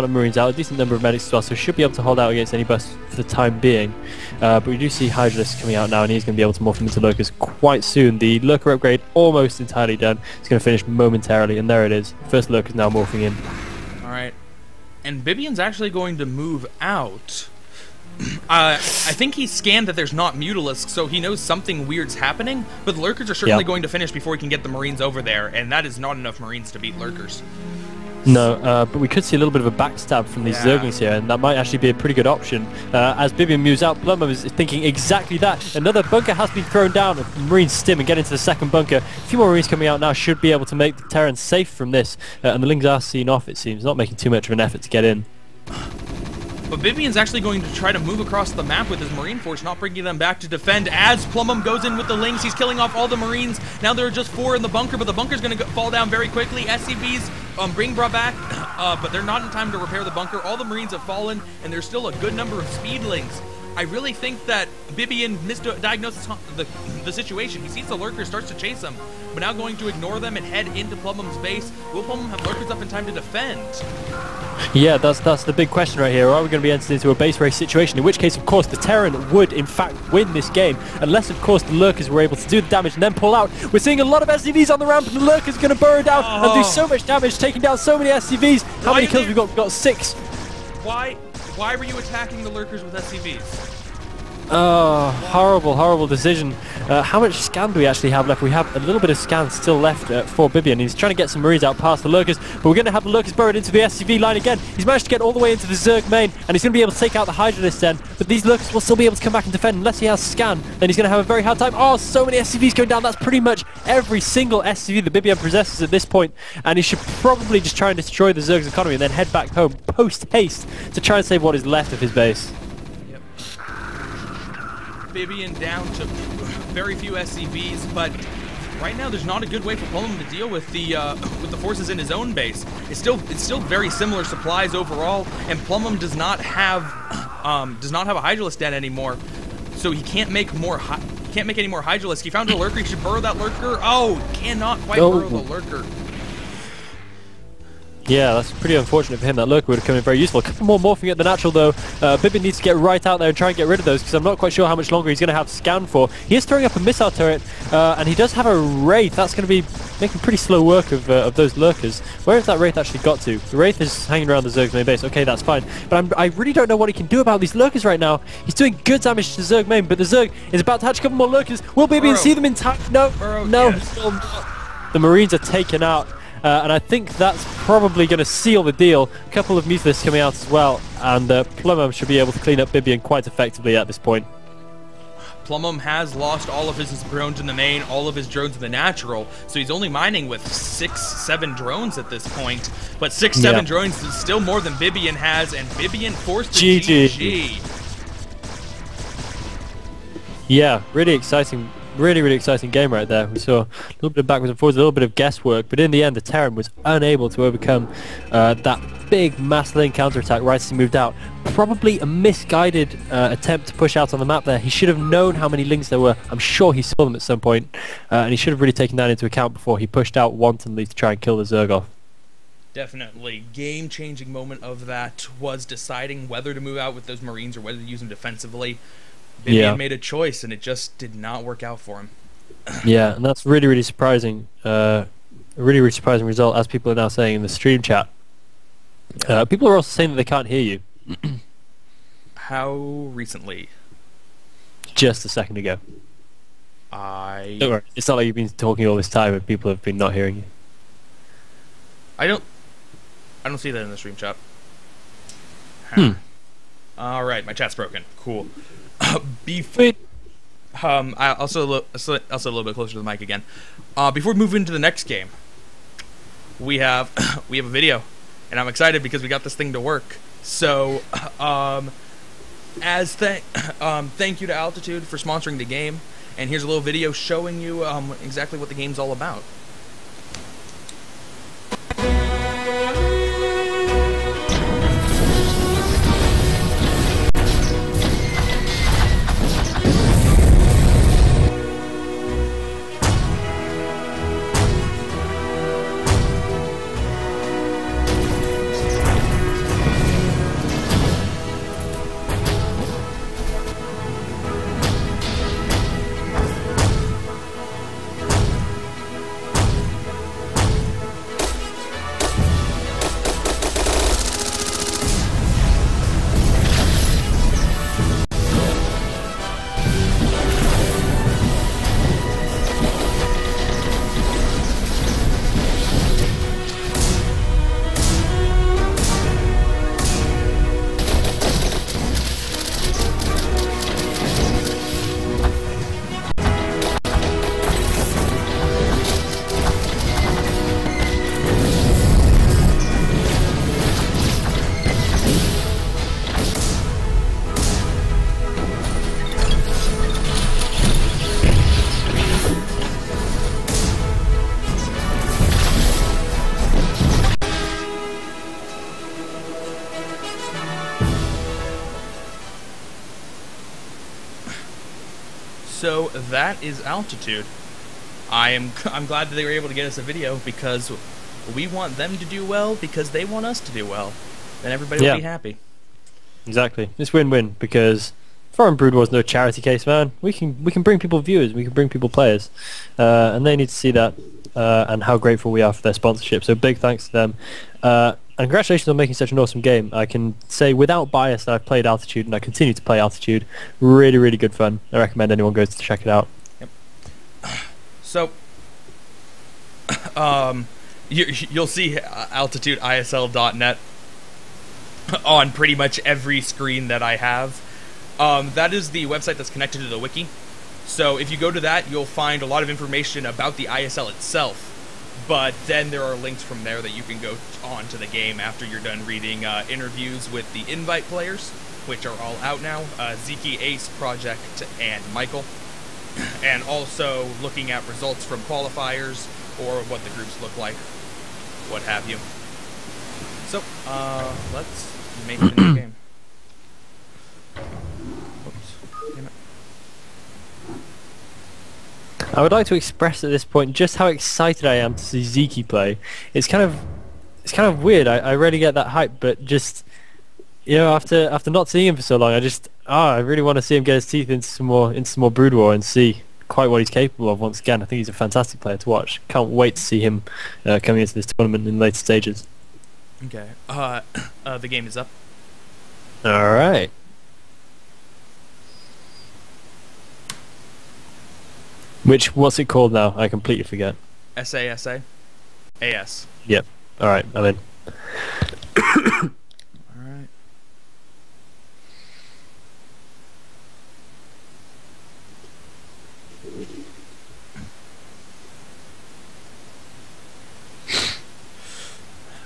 Marines out, a decent number of medics as well, so should be able to hold out against any bust for the time being. But we do see Hydralisk coming out now, and he's going to be able to morph them into lurkers quite soon. The lurker upgrade almost entirely done. It's going to finish momentarily, and there it is. First lurker's now morphing in. Alright. And Bibian's actually going to move out. I think he scanned that there's not Mutalisk, so he knows something weird's happening, but the lurkers are certainly going to finish before he can get the Marines over there, and that is not enough Marines to beat lurkers. No, but we could see a little bit of a backstab from these Zerglings here, and that might actually be a pretty good option. As Bibian moves out, Plumum is thinking exactly that. Another bunker has been thrown down. Marines stim and get into the second bunker. A few more Marines coming out now should be able to make the Terrans safe from this, and the Lings are seen off, it seems, not making too much of an effort to get in. But Bibian's actually going to try to move across the map with his Marine force, not bringing them back to defend. As Plumum goes in with the Lings, he's killing off all the Marines. Now there are just 4 in the bunker, but the bunker's going to fall down very quickly. SCVs being brought back, but they're not in time to repair the bunker. All the Marines have fallen, and there's still a good number of Speedlings. I really think that Bibian misdiagnosed the situation. He sees the lurkers, starts to chase them, but now going to ignore them and head into Plumum's base. Will Plumum have lurkers up in time to defend? Yeah, that's the big question right here. Are we going to be entered into a base race situation? In which case, of course, the Terran would, in fact, win this game. Unless, of course, the lurkers were able to do the damage and then pull out. We're seeing a lot of SCVs on the ramp, and the lurkers are going to burrow down and do so much damage, taking down so many SCVs. How many kills we've got? We've got 6. Why were you attacking the lurkers with SCVs? Oh, horrible decision. How much scan do we actually have left? We have a little bit of scan still left for Bibian. He's trying to get some Marines out past the lurkers, but we're going to have the lurkers burrowed into the SCV line again. He's managed to get all the way into the Zerg main, and he's going to be able to take out the Hydralisk Den, but these lurkers will still be able to come back and defend. Unless he has scan, then he's going to have a very hard time. Oh, so many SCVs going down. That's pretty much every single SCV that Bibian possesses at this point, and he should probably just try and destroy the Zerg's economy and then head back home post-haste to try and save what is left of his base. Bibian down to very few SCVs, but right now there's not a good way for Plumum to deal with the forces in his own base. It's still very similar supplies overall, and Plumum does not have a Hydralisk Den anymore, so he can't make any more Hydralisk. He found a lurker. He should burrow that lurker. Oh, cannot quite burrow the lurker. Yeah, that's pretty unfortunate for him. That lurker would have come in very useful. A couple more morphing at the natural though. Bibbin needs to get right out there and try and get rid of those because I'm not quite sure how much longer he's going to have scan for. He is throwing up a missile turret and he does have a Wraith. That's going to be making pretty slow work of those lurkers. Where has that Wraith actually got to? The Wraith is hanging around the Zerg's main base. Okay, that's fine. But I really don't know what he can do about these lurkers right now. He's doing good damage to Zerg main, but the Zerg is about to hatch a couple more lurkers. Will Bibbin see them in time? No, no. Yes. The Marines are taken out. And I think that's probably going to seal the deal. A couple of Mutalisks coming out as well, and Plumham should be able to clean up Bibian quite effectively at this point. Plumham has lost all of his drones in the main, all of his drones in the natural, so he's only mining with 6-7 drones at this point. But 6-7 drones is still more than Bibian has, and Bibian forced the GG. Yeah, really exciting. Really exciting game right there. We saw a little bit of backwards and forwards, a little bit of guesswork, but in the end the Terran was unable to overcome that big mass lane counterattack right as he moved out. Probably a misguided attempt to push out on the map there. He should have known how many links there were. I'm sure he saw them at some point, and he should have really taken that into account before he pushed out wantonly to try and kill the Zerg off. Definitely. Game-changing moment of that was deciding whether to move out with those Marines or whether to use them defensively. Bibian made a choice, and it just did not work out for him. Yeah, and that's really surprising. A really surprising result, as people are now saying in the stream chat. People are also saying that they can't hear you. How recently? Just a second ago. Don't worry, it's not like you've been talking all this time and people have been not hearing you. I don't see that in the stream chat. Alright, my chat's broken. Cool. I also a little bit closer to the mic again. Before we move into the next game, we have a video, and I'm excited because we got this thing to work. So, thank you to Altitude for sponsoring the game, and here's a little video showing you exactly what the game's all about. So that is Altitude. I'm glad that they were able to get us a video because we want them to do well because they want us to do well. Then everybody will be happy. Exactly. It's win-win because Foreign Brood was no charity case, man. We can bring people viewers, we can bring people players, and they need to see that and how grateful we are for their sponsorship. So big thanks to them. And congratulations on making such an awesome game. I can say without bias that I've played Altitude and I continue to play Altitude. Really good fun. I recommend anyone goes to check it out. Yep. So, you'll see altitudeisl.net on pretty much every screen that I have. That is the website that's connected to the wiki. So if you go to that, you'll find a lot of information about the ISL itself. But then there are links from there that you can go on to the game after you're done reading interviews with the invite players, which are all out now, Zeke, Ace, Project, and Michael. And also looking at results from qualifiers or what the groups look like, what have you. So, let's make the new game. I would like to express at this point just how excited I am to see Zeke play. It's kind of it's kind of weird. I rarely get that hype, but just after not seeing him for so long, I really want to see him get his teeth into some more Brood War and see quite what he's capable of once again. I think he's a fantastic player to watch. Can't wait to see him coming into this tournament in later stages. Okay. The game is up. All right. What's it called now? I completely forget. SASA? AS. Yep. All right, I'm in. All right.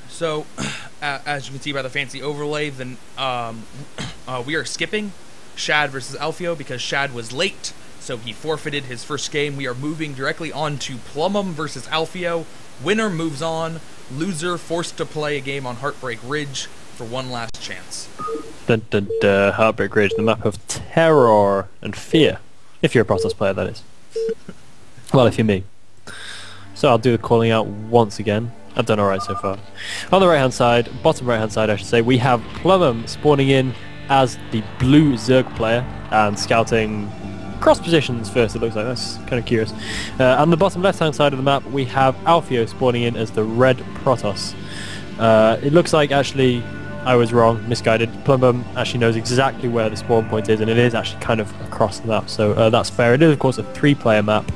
So, as you can see by the fancy overlay, then we are skipping Shad versus Alfio because Shad was late, so he forfeited his first game. We are moving directly on to Plumum versus Alfio. Winner moves on. Loser forced to play a game on Heartbreak Ridge for one last chance. Dun, dun, dun, Heartbreak Ridge, the map of terror and fear. If you're a Protoss player, that is. Well, if you're me. So I'll do the calling out once again. I've done alright so far. On the right-hand side, bottom right-hand side I should say, we have Plumum spawning in as the blue Zerg player and scouting cross positions first, it looks like. That's kind of curious. On the bottom left-hand side of the map, we have Alfio spawning in as the red Protoss. It looks like, actually, I was wrong, misguided. Plumum actually knows exactly where the spawn point is, and it is actually kind of across the map, so that's fair. It is, of course, a 3-player map.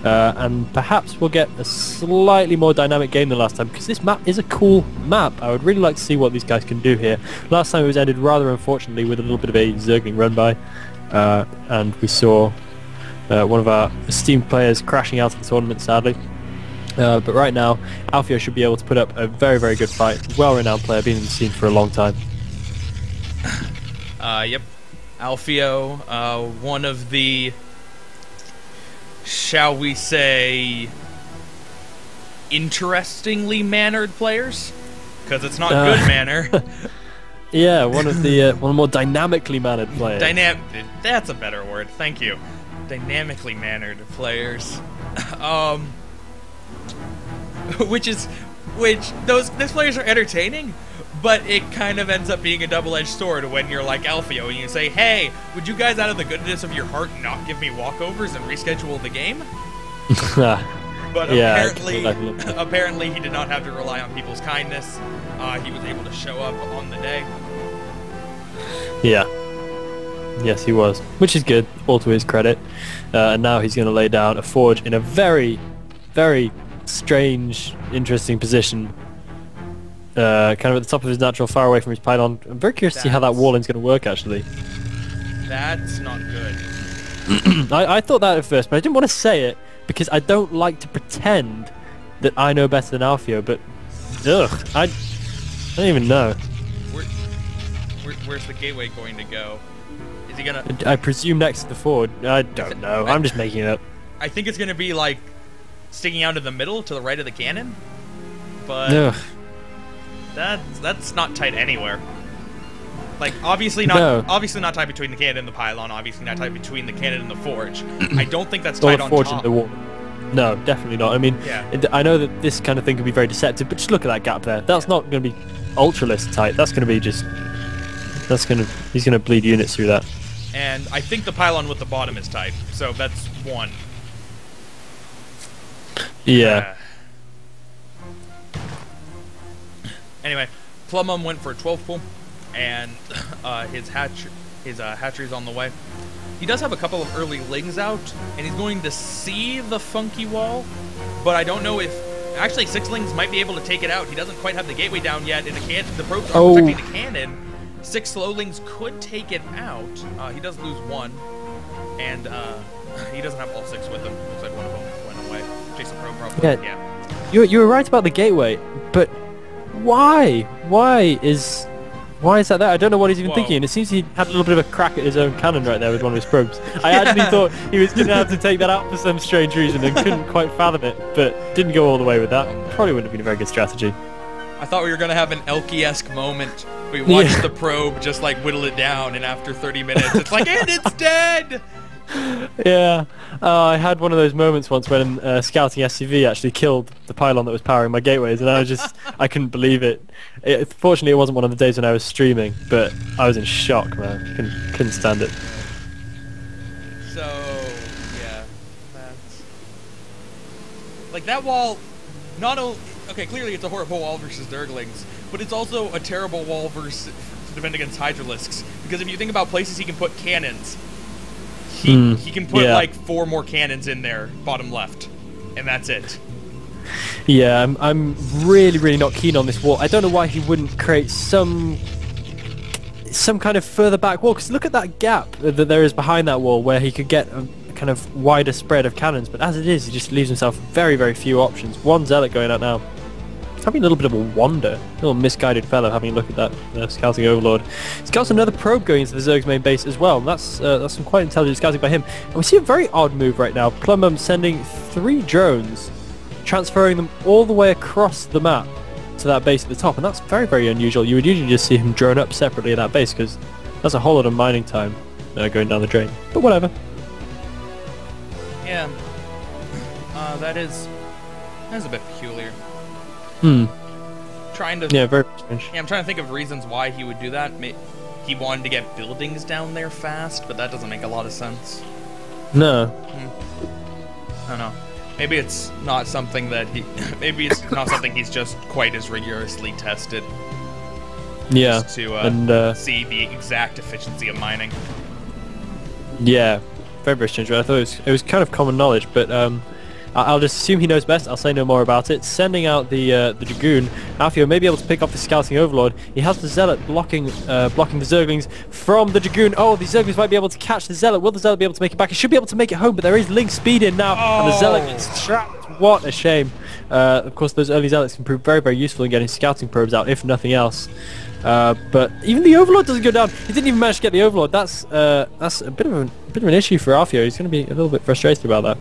And perhaps we'll get a slightly more dynamic game than last time, because this map is a cool map. I would really like to see what these guys can do here. Last time it was ended rather unfortunately with a little bit of a Zergling run by, and we saw one of our esteemed players crashing out of the tournament, sadly. But right now, Alfio should be able to put up a very, very good fight. Well-renowned player, been in the scene for a long time. Yep. Alfio, one of the, shall we say, interestingly mannered players, because it's not good manner. Yeah, one of the more dynamically mannered players. That's a better word. Thank you. Dynamically mannered players. Those players are entertaining, but it kind of ends up being a double-edged sword when you're like Alfio and you say, hey, would you guys out of the goodness of your heart not give me walkovers and reschedule the game? But yeah, apparently he did not have to rely on people's kindness. He was able to show up on the day. Yeah. Yes, he was. Which is good, all to his credit. And now he's going to lay down a forge in a very, very strange, interesting position. Kind of at the top of his natural, far away from his pylon. I'm very curious to see how that walling's going to work, actually. That's not good. I thought that at first, but I didn't want to say it, because I don't like to pretend that I know better than Alfio, but ugh, I don't even know. Where's the gateway going to go? Is he gonna... I presume next to the forge. I don't know. I'm just making it up. I think it's gonna be like sticking out of the middle to the right of the cannon, but ugh. that's not tight anywhere. Like obviously not tight between the cannon and the pylon. Obviously not tight between the cannon and the forge. I don't think that's tight on forge top. And the wall. No, definitely not. I mean, yeah. I know that this kind of thing can be very deceptive, but just look at that gap there. That's not going to be ultralist tight. That's going to be just. He's going to bleed units through that. And I think the pylon with the bottom is tight, so that's one. Yeah. Anyway, Plumum went for a 12 pull, and his hatchery's on the way. He does have a couple of early lings out, and he's going to see the funky wall, but I don't know if... Actually, 6 lings might be able to take it out. He doesn't quite have the gateway down yet, and the probes are protecting the cannon. 6 slowlings could take it out. He does lose 1, and he doesn't have all 6 with him. Looks like one of them went away. Jason Pro probably. Yeah. You were right about the gateway, but why? Why is that there? I don't know what he's even thinking. It seems he had a little bit of a crack at his own cannon right there with one of his probes. I actually thought he was going to have to take that out for some strange reason and couldn't quite fathom it, but didn't go all the way with that. Probably wouldn't have been a very good strategy. I thought we were going to have an Elky-esque moment. We watched the probe just like whittle it down, and after 30 minutes, it's like, and it's dead! Yeah, I had one of those moments once when scouting SCV actually killed the pylon that was powering my gateways, and I couldn't believe it. Fortunately, it wasn't one of the days when I was streaming, but I was in shock, man. Couldn't stand it. So, yeah, that's... Like, that wall, not only... Okay, clearly it's a horrible wall versus Zerglings, but it's also a terrible wall versus to defend against Hydralisks, because if you think about places he can put cannons, he can put, like, 4 more cannons in there, bottom left, and that's it. Yeah, I'm really, really not keen on this wall. I don't know why he wouldn't create some kind of further back wall, because look at that gap that there is behind that wall where he could get a kind of wider spread of cannons, but as it is, he just leaves himself very, very few options. One Zealot going out now. He's having a little bit of a wander. A little misguided fellow having a look at that scouting overlord. He's got another probe going into the Zerg's main base as well. That's some quite intelligent scouting by him. And we see a very odd move right now. Plumbum sending 3 drones, transferring them all the way across the map to that base at the top, and that's very, very unusual. You would usually just see him drone up separately at that base, because that's a whole lot of mining time going down the drain. But whatever. Yeah, that's a bit peculiar. Yeah, very strange. Yeah, I'm trying to think of reasons why he would do that. He wanted to get buildings down there fast, but that doesn't make a lot of sense. No. I don't know. Maybe it's not something that maybe it's not something he's just quite as rigorously tested. Yeah. Just to see the exact efficiency of mining. Yeah. Very, very strange. I thought it was kind of common knowledge, but I'll just assume he knows best. I'll say no more about it. Sending out the Dragoon, Alfio may be able to pick off the scouting overlord. He has the Zealot blocking the Zerglings from the Dragoon. Oh, the Zerglings might be able to catch the Zealot. Will the Zealot be able to make it back? He should be able to make it home, but there is Link speed in now, and the Zealot gets trapped. What a shame. Of course, those early Zealots can prove very, very useful in getting scouting probes out, if nothing else. But even the Overlord doesn't go down. He didn't even manage to get the Overlord. That's a bit of an issue for Alfio. He's going to be a little bit frustrated about that.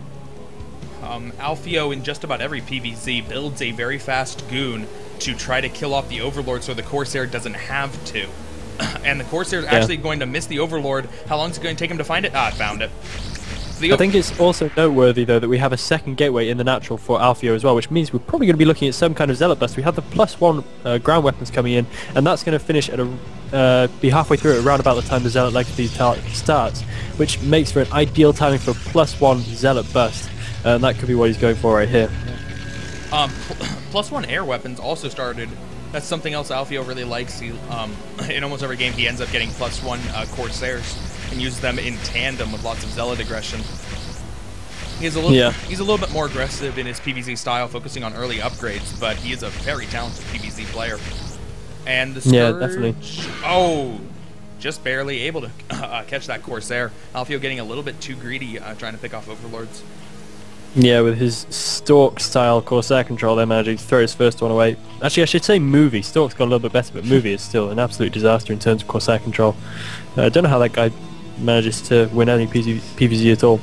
Alfio in just about every PvZ builds a very fast goon to try to kill off the Overlord so the Corsair doesn't have to. And the Corsair is actually going to miss the Overlord. How long is it going to take him to find it? I found it. I think it's also noteworthy, though, that we have a second gateway in the natural for Alfio as well, which means we're probably going to be looking at some kind of Zealot bust. We have the +1 ground weapons coming in, and that's going to finish at be halfway through it around about the time the Zealot Legacy starts, which makes for an ideal timing for +1 Zealot bust. And that could be what he's going for right here. +1 air weapons also started. That's something else Alfio really likes. He, in almost every game, he ends up getting +1 Corsairs and uses them in tandem with lots of Zealot aggression. He's a little bit more aggressive in his PvZ style, focusing on early upgrades, but he is a very talented PvZ player. And the Scourge, yeah, definitely. Oh, just barely able to catch that Corsair. Alfio getting a little bit too greedy, trying to pick off Overlords. Yeah, with his Stork-style Corsair control, they're managing to throw his first one away. Actually, I should say Movie. Stork's got a little bit better, but Movie is still an absolute disaster in terms of Corsair control. I don't know how that guy manages to win any PvZ at all.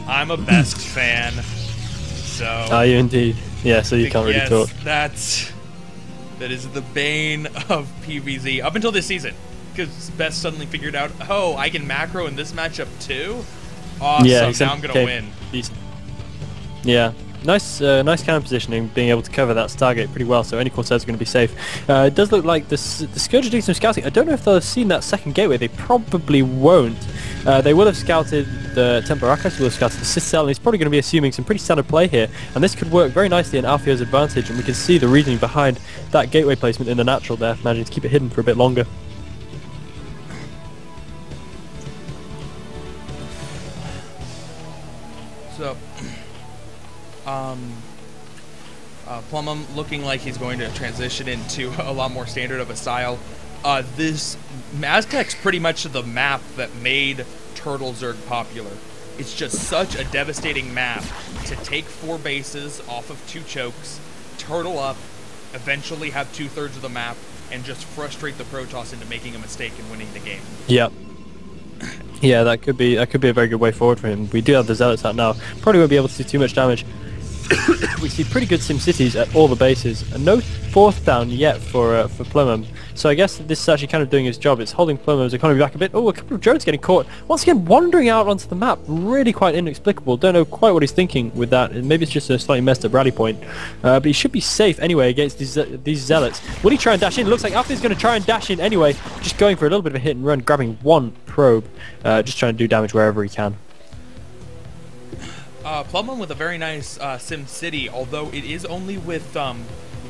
I'm a Best fan, so... Are you indeed? Yeah, so you can't really talk. That is the bane of PvZ, up until this season. Because Best suddenly figured out, oh, I can macro in this matchup too? Awesome, yeah, now I'm going to win. Decent. Yeah, nice counter positioning, being able to cover that Stargate pretty well, so any Corsairs are going to be safe. It does look like the Scourge are doing some scouting. I don't know if they'll have seen that second gateway. They probably won't. They will have scouted the Templar Archives, will have scouted the Citadel, and he's probably going to be assuming some pretty standard play here. And this could work very nicely in Alfio's advantage, and we can see the reasoning behind that gateway placement in the natural there, managing to keep it hidden for a bit longer. So, Plumbum looking like he's going to transition into a lot more standard of a style. This Maztek's pretty much the map that made Turtle Zerg popular. It's just such a devastating map to take 4 bases off of 2 chokes, turtle up, eventually have 2/3 of the map, and just frustrate the Protoss into making a mistake and winning the game. Yep. Yeah, that could be a very good way forward for him. We do have the Zealots out now. Probably won't be able to do too much damage we see pretty good SimCities at all the bases, and no fourth down yet for Plumham. So I guess this is actually kind of doing its job. It's holding Plumham's economy back a bit. Oh, a couple of drones getting caught. Once again, wandering out onto the map. Really quite inexplicable. Don't know quite what he's thinking with that. Maybe it's just a slightly messed up rally point. But he should be safe anyway against these Zealots. Will he try and dash in? Looks like Alfio's going to try and dash in anyway. Just going for a little bit of a hit and run, grabbing one probe. Just trying to do damage wherever he can. Plumham with a very nice SimCity, although it is only with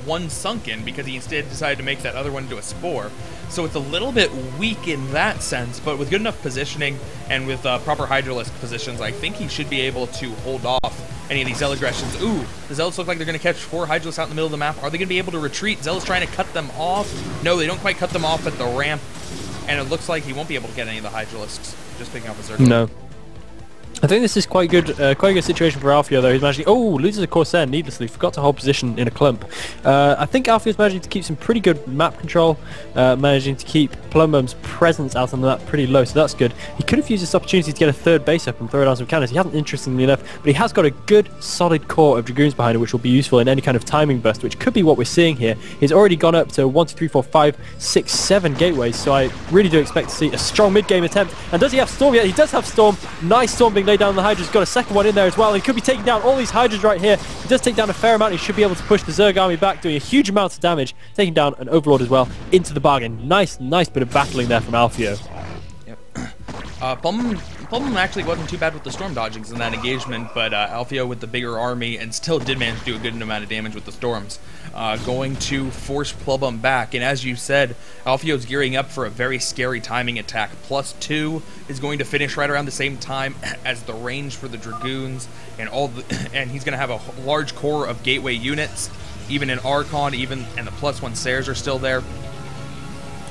one sunken because he instead decided to make that other one into a spore. So it's a little bit weak in that sense, but with good enough positioning and with proper Hydralisk positions, I think he should be able to hold off any of these Zealot aggressions. Ooh, the Zealots look like they're going to catch 4 Hydralisks out in the middle of the map. Are they going to be able to retreat? Zealots trying to cut them off. No, they don't quite cut them off at the ramp, and it looks like he won't be able to get any of the Hydralisks. Just picking up a circle. No. I think this is quite good situation for Alfio though. He's managing. Oh, loses a Corsair needlessly. Forgot to hold position in a clump. I think Alfio's managing to keep some pretty good map control, managing to keep Plumham's presence out on the map pretty low, so that's good. He could have used this opportunity to get a third base up and throw down some cannons. He hasn't, interestingly enough, but he has got a good solid core of Dragoons behind him, which will be useful in any kind of timing burst, which could be what we're seeing here. He's already gone up to 1, 2, 3, 4, 5, 6, 7 gateways, so I really do expect to see a strong mid-game attempt. And does he have Storm yet? He does have Storm. Nice Storm being laid down on the Hydra's. Got a second one in there as well. He could be taking down all these Hydras right here. He does take down a fair amount. He should be able to push the Zerg army back, doing a huge amount of damage, taking down an Overlord as well into the bargain. Nice bit of battling there from Alfio. Yep. Plumham actually wasn't too bad with the storm dodgings in that engagement, but Alfio with the bigger army and still did manage to do a good amount of damage with the storms. Going to force Plumham back, and as you said, Alfio's gearing up for a very scary timing attack. +2 is going to finish right around the same time as the range for the Dragoons, and and he's going to have a large core of gateway units, even in Archon, and the +1 Sayers are still there.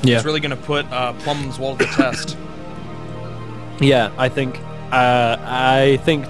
Yeah. It's really going to put Plumham's wall to the test. Yeah, I think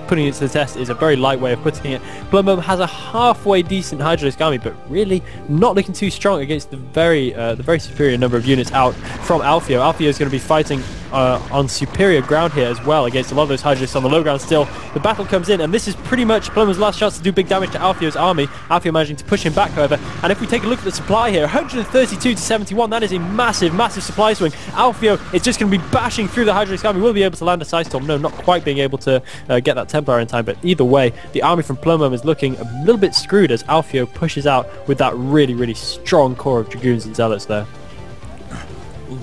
putting it to the test is a very light way of putting it. Plumham has a halfway decent Hydralisk army, but really not looking too strong against the very superior number of units out from Alfio. Alfio is going to be fighting on superior ground here as well against a lot of those Hydralisks on the low ground still. The battle comes in, and this is pretty much Plumham's last chance to do big damage to Alfio's army. Alfio managing to push him back, however, and if we take a look at the supply here, 132 to 71, that is a massive supply swing. Alfio is just going to be bashing through the Hydralisk army. Will be able to land a Side Storm. No, not quite being able to get that Templar in time, but either way, the army from Plumham is looking a little bit screwed as Alfio pushes out with that really strong core of Dragoons and Zealots there.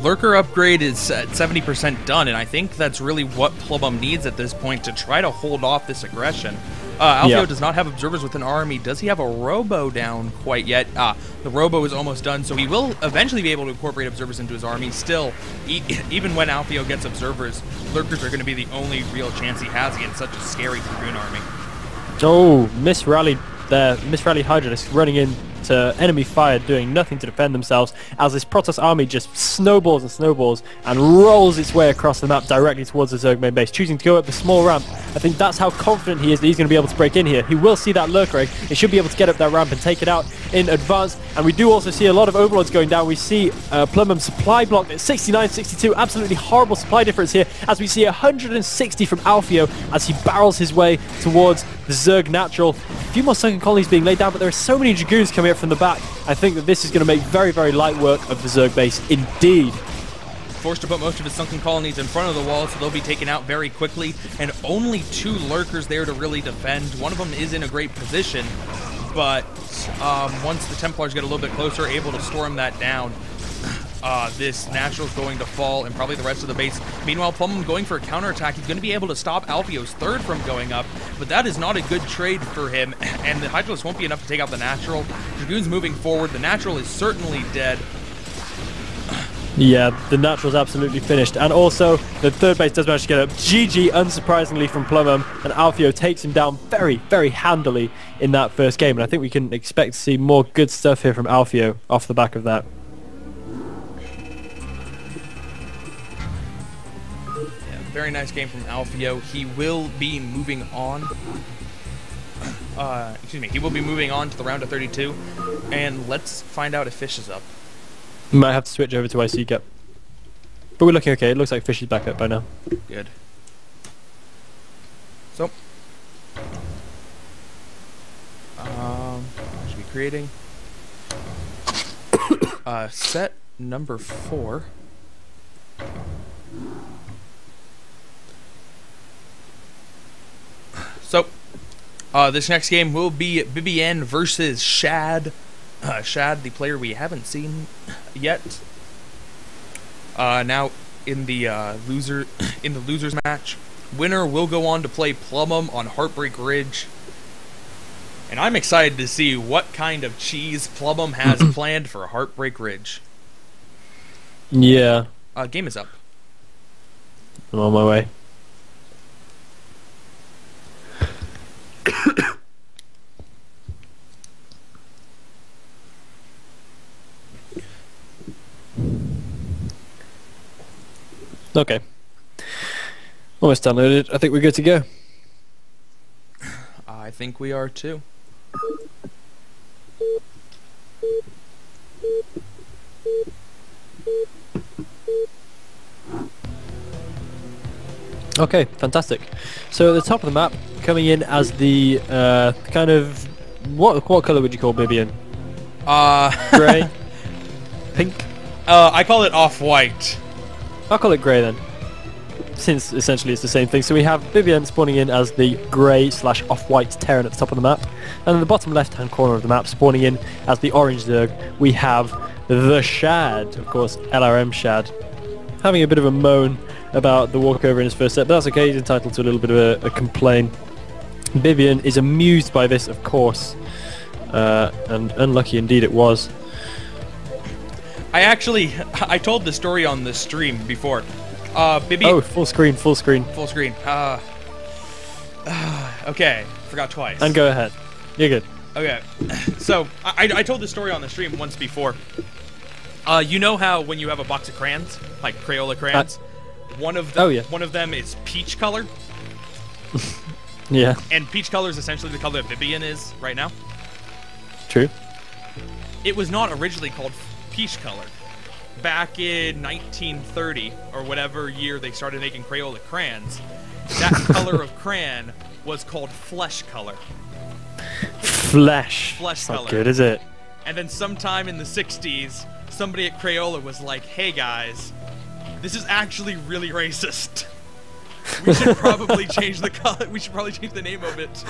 Lurker upgrade is at 70% done, and I think that's really what Plumham needs at this point to try to hold off this aggression. Alfio does not have observers with an army. Does he have a Robo down quite yet? The Robo is almost done, so he will eventually be able to incorporate observers into his army. Still, even when Alfio gets observers, Lurkers are going to be the only real chance he has against such a scary Dragoon army. Oh, misrallied there. Misrallied Hydralisk running in to enemy fire, doing nothing to defend themselves as this Protoss army just snowballs and rolls its way across the map directly towards the Zerg main base, choosing to go up the small ramp. I think that's how confident he is that he's going to be able to break in here. He will see that Lurker egg. He should be able to get up that ramp and take it out in advance, and we do also see a lot of Overlords going down. We see Plumham supply blocked at 69-62, absolutely horrible supply difference here, as we see 160 from Alfio as he barrels his way towards the Zerg natural. A few more sunken colonies being laid down, but there are so many Dragoons coming up from the back. I think that this is going to make very light work of the Zerg base indeed. Forced to put most of his sunken colonies in front of the wall, so they'll be taken out very quickly, and only 2 Lurkers there to really defend. One of them is in a great position, but once the Templars get a little bit closer, able to storm that down, this Natural's going to fall, and probably the rest of the base. Meanwhile, Plumham going for a counterattack. He's going to be able to stop Alfio's 3rd from going up, but that is not a good trade for him, and the Hydralisk won't be enough to take out the Natural. Dragoon's moving forward. The Natural is certainly dead. Yeah, the Natural's absolutely finished, and also the 3rd base does manage to get up. GG, unsurprisingly, from Plumham, and Alfio takes him down very handily in that first game, and I think we can expect to see more good stuff here from Alfio off the back of that. Very nice game from Alfio. He will be moving on. He will be moving on to the round of 32, and let's find out if Fish is up. Might have to switch over to IC Cap, but we're looking okay. It looks like Fish is back up by now. Good. So, creating set number 4. So, this next game will be Bibian versus Shad. Shad, the player we haven't seen yet. Now, in the losers match, winner will go on to play Plumum on Heartbreak Ridge. And I'm excited to see what kind of cheese Plumum has planned for Heartbreak Ridge. Yeah. Game is up. I'm on my way. Okay. Almost downloaded. I think we're good to go. I think we are too. Okay, fantastic. So at the top of the map, coming in as the kind of what color would you call Bibian? Grey, pink. I call it off-white. I'll call it grey then, since essentially it's the same thing. So we have Bibian spawning in as the grey / off-white Terran at the top of the map, and in the bottom left-hand corner of the map, spawning in as the orange Zerg, we have the Shad, of course, LRM Shad, having a bit of a moan about the walkover in his first set, but that's okay. He's entitled to a little bit of a complaint. Bibian is amused by this, of course, and unlucky indeed it was. I told the story on the stream before. Bibian. Oh, full screen. Full screen. Okay, forgot twice. And go ahead. You're good. Okay, so I told the story on the stream once before. You know how when you have a box of crayons, like Crayola crayons, one of them is peach color. Yeah. And peach color is essentially the color that Bibian is right now. True. It was not originally called peach color. Back in 1930, or whatever year they started making Crayola crayons, that color of crayon was called flesh color. Flesh color. Not good, is it? And then sometime in the 60s, somebody at Crayola was like, hey guys, this is actually really racist. We should probably change the color. We should probably change the name of it.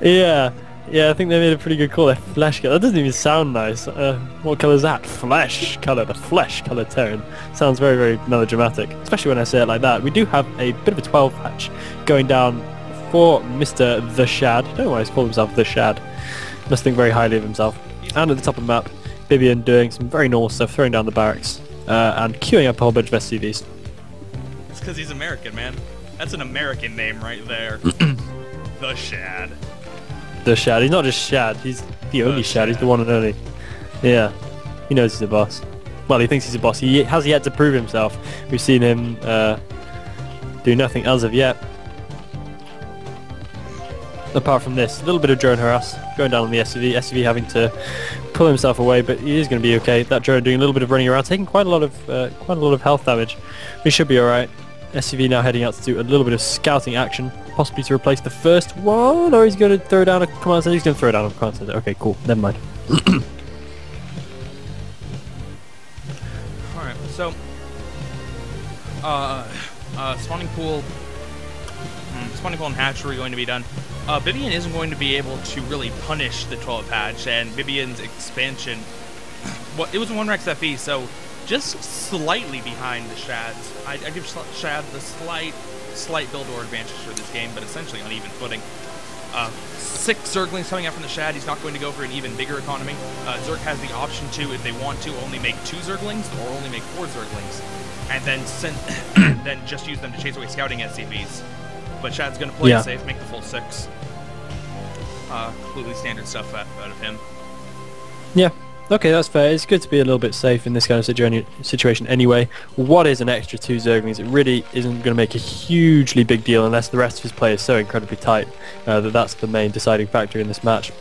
Yeah, I think they made a pretty good call there. Flesh color. That doesn't even sound nice. What color is that? Flesh color. The flesh color Terran. Sounds very, very melodramatic, especially when I say it like that. We do have a bit of a 12 patch going down for Mr. The Shad. I don't know why he's called himself The Shad. Must think very highly of himself. And at the top of the map, Bibian doing some very normal stuff, throwing down the barracks and queuing up a whole bunch of SCVs. It's because he's American, man. That's an American name right there. The Shad. The Shad. He's not just Shad. He's the only Shad. He's the one and only. Yeah. He knows he's a boss. Well, he thinks he's a boss. He has yet to prove himself. We've seen him do nothing as of yet. Apart from this, a little bit of drone harass going down on the SCV. SCV having to pull himself away, but he is going to be okay. That drone doing a little bit of running around, taking quite a lot of health damage. He should be all right. SCV now heading out to do a little bit of scouting action, possibly to replace the first one, or he's going to throw down a command center. He's going to throw down a command center. Okay, cool. Never mind. Alright, so spawning pool and hatchery going to be done. Bibian isn't going to be able to really punish the 12 hatch, and Bibian's expansion, well, it was 1 Rex FE, so just slightly behind the Shads. I give Shad the slight build or advantage for this game, but essentially on even footing. 6 Zerglings coming out from the Shad. He's not going to go for an even bigger economy. Zerg has the option to, if they want to, only make 2 Zerglings or only make 4 Zerglings, and then then just use them to chase away scouting SCVs. But Shad's going to play it safe, make the full 6. Completely standard stuff out of him. Yeah. Okay, that's fair. It's good to be a little bit safe in this kind of situation anyway. What is an extra 2 Zerglings? It really isn't going to make a hugely big deal unless the rest of his play is so incredibly tight that's the main deciding factor in this match.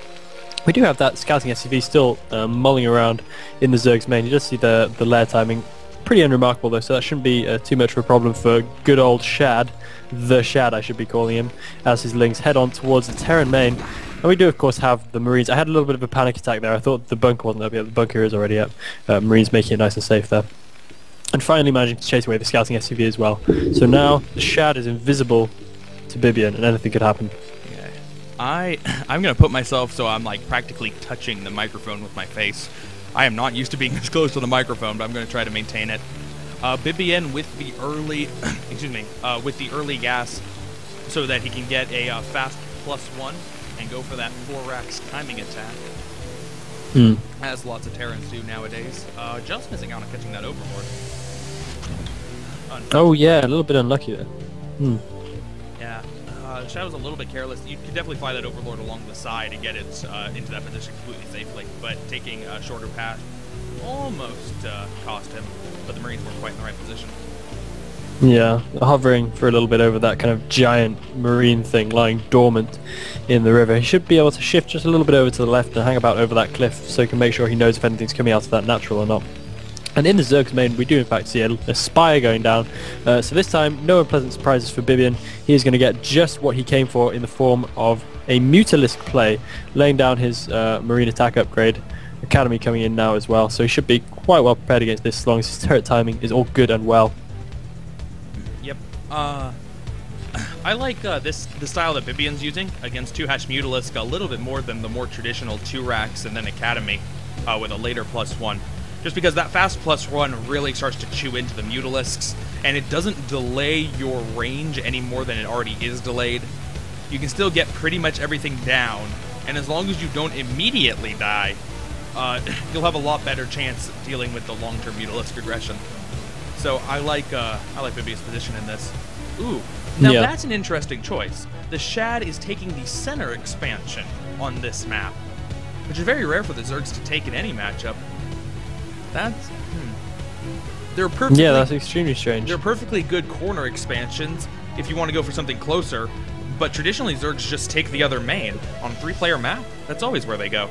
We do have that scouting SCV still mulling around in the Zerg's main. You just see the lair timing. Pretty unremarkable though, so that shouldn't be too much of a problem for good old Shad. The Shad, I should be calling him, as his lings head on towards the Terran main. And we do, of course, have the Marines. I had a little bit of a panic attack there. I thought the bunker wasn't up yet. The bunker is already up. Marines making it nice and safe there. And finally managing to chase away the scouting SUV as well. So now the Shad is invisible to Bibian, and anything could happen. Yeah. I'm going to put myself so I'm like practically touching the microphone with my face. I am not used to being this close to the microphone, but I'm going to try to maintain it. Bibian with the early, with the early gas, so that he can get a fast +1 and go for that 4-racks timing attack. As lots of Terrans do nowadays. Just missing out on catching that Overlord. Oh yeah, a little bit unlucky there. Yeah, Shadow's a little bit careless. You could definitely fly that Overlord along the side and get it into that position completely safely, but taking a shorter path almost cost him, but the Marines weren't quite in the right position. Yeah, hovering for a little bit over that kind of giant marine thing lying dormant in the river. He should be able to shift just a little bit over to the left and hang about over that cliff so he can make sure he knows if anything's coming out of that natural or not. And in the Zerg's main, we do in fact see a spire going down. So this time, no unpleasant surprises for Bibian. He is going to get just what he came for in the form of a Mutalisk play, laying down his marine attack upgrade. Academy coming in now as well, so he should be quite well prepared against this as long as his turret timing is all good and well. Yep. I like the style that Bibian's using against 2-hatch Mutalisk a little bit more than the more traditional 2-racks and then Academy with a later +1. Just because that fast +1 really starts to chew into the Mutalisks, and it doesn't delay your range any more than it already is delayed. You can still get pretty much everything down, and as long as you don't immediately die, you'll have a lot better chance of dealing with the long-term Mutalisk aggression. So I like Bibian's position in this. Ooh, now that's an interesting choice. The Shad is taking the center expansion on this map, which is very rare for the Zergs to take in any matchup. That's they're perfectly, yeah, that's extremely strange. They're perfectly good corner expansions if you want to go for something closer, but traditionally Zergs just take the other main on a 3-player map. That's always where they go.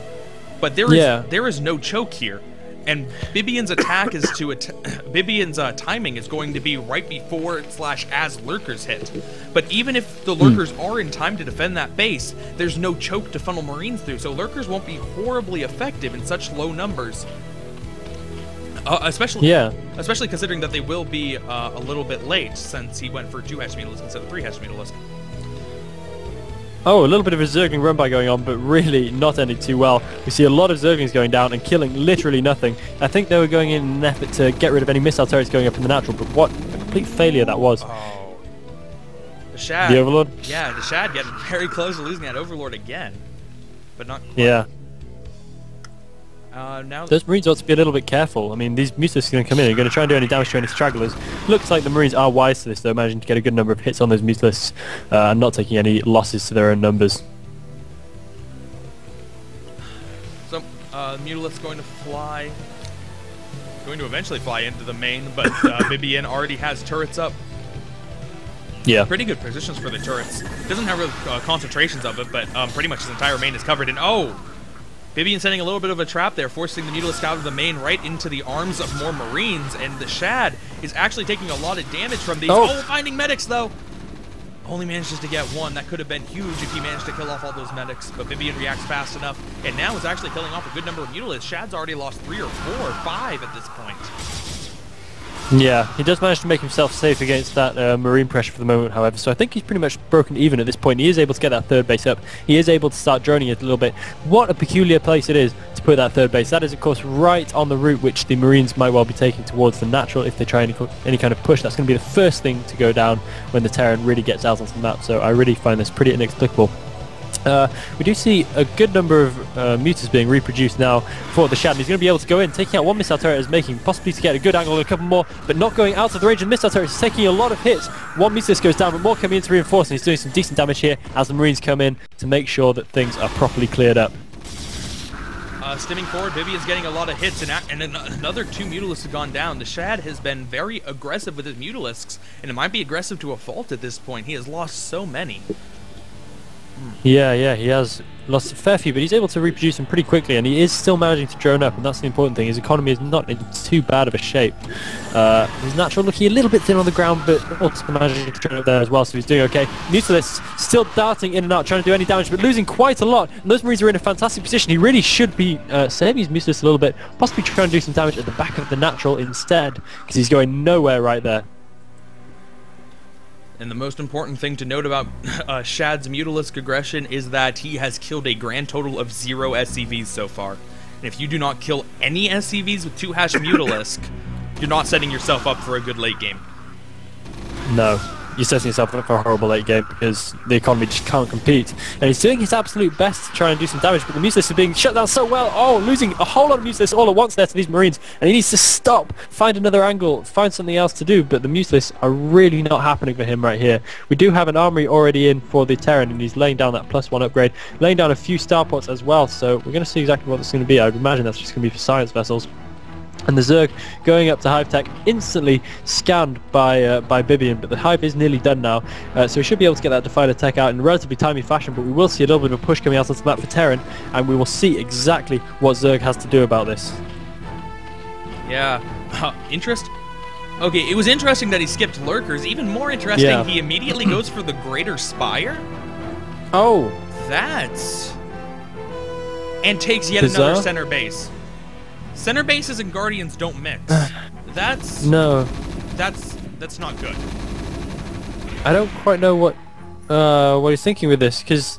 But there is no choke here, and Bibian's attack is to Bibian's timing is going to be right before / as lurkers hit. But even if the lurkers are in time to defend that base, there's no choke to funnel Marines through, so lurkers won't be horribly effective in such low numbers. Especially considering that they will be a little bit late, since he went for 2-hatch Mutalisk instead of 3-hatch Mutalisk. Oh, a little bit of a Zergling run by going on, but really not ending too well. We see a lot of Zerglings going down and killing literally nothing. I think they were going in an effort to get rid of any missile turrets going up in the natural, but what a complete failure that was. Oh. The Shad. The Overlord? Yeah, the Shad getting very close to losing that Overlord again. But not quite. Yeah. Now those Marines ought to be a little bit careful. I mean, these Mutalisks are going to come in and are going to try and do any damage to any stragglers. Looks like the Marines are wise to this, though, managing to get a good number of hits on those Mutalisks and not taking any losses to their own numbers. So, Mutalisk going to eventually fly into the main, but Bibian already has turrets up. Yeah. Pretty good positions for the turrets. Doesn't have real concentrations of it, but pretty much his entire main is covered in. Oh! Bibian setting a little bit of a trap there, forcing the Mutalisk out of the main right into the arms of more Marines, and the Shad is actually taking a lot of damage from these. Oh, finding medics, though! Only manages to get one. That could have been huge if he managed to kill off all those medics, but Bibian reacts fast enough, and now is actually killing off a good number of Mutalisks. Shad's already lost 3 or 4 or 5 at this point. Yeah, he does manage to make himself safe against that Marine pressure for the moment, however, so I think he's pretty much broken even at this point. He is able to get that third base up. He is able to start droning it a little bit. What a peculiar place it is to put that third base. That is, of course, right on the route which the Marines might well be taking towards the natural if they try any kind of push. That's going to be the first thing to go down when the Terran really gets out onto the map, so I really find this pretty inexplicable. We do see a good number of Mutas being reproduced now for the Shad. He's going to be able to go in, taking out one missile turret is making, possibly to get a good angle on a couple more, but not going out of the range of missile turrets. He's taking a lot of hits. One Mutalisk goes down, but more coming in to reinforce, and he's doing some decent damage here as the Marines come in to make sure that things are properly cleared up. Stimming forward, Bibian's getting a lot of hits, and another 2 Mutalisks have gone down. The Shad has been very aggressive with his Mutalisks, and it might be aggressive to a fault at this point. He has lost so many. Yeah, he has lost a fair few, but he's able to reproduce them pretty quickly, and he is still managing to drone up, and that's the important thing. His economy is not in too bad of a shape. His natural looking a little bit thin on the ground, but also managing to drone up there as well, so he's doing okay. Mutalisk still darting in and out, trying to do any damage, but losing quite a lot, and those Marines are in a fantastic position. He really should be saving his Mutalisk a little bit, possibly trying to do some damage at the back of the natural instead, because he's going nowhere right there. And the most important thing to note about Shad's Mutalisk aggression is that he has killed a grand total of 0 SCVs so far. And if you do not kill any SCVs with 2 hash Mutalisk, you're not setting yourself up for a good late game. No. You're setting yourself up for a horrible late game because the economy just can't compete. And he's doing his absolute best to try and do some damage, but the Mutalisk are being shut down so well. Oh, losing a whole lot of Mutalisk all at once there to these Marines. And he needs to stop, find another angle, find something else to do. But the Mutalisk are really not happening for him right here. We do have an armory already in for the Terran, and he's laying down that +1 upgrade, laying down a few starports as well. So we're going to see exactly what it's going to be. I would imagine that's just going to be for science vessels. And the Zerg going up to Hive Tech, instantly scanned by Bibian, but the Hive is nearly done now, so we should be able to get that Defiler Tech out in a relatively timely fashion, but we will see a little bit of a push coming out onto the map for Terran, and we will see exactly what Zerg has to do about this. Yeah, Okay, it was interesting that he skipped Lurkers. Even more interesting, he immediately goes for the Greater Spire? Oh! That's... And takes yet another center base. Center bases and Guardians don't mix. That's not good. I don't quite know what he's thinking with this, because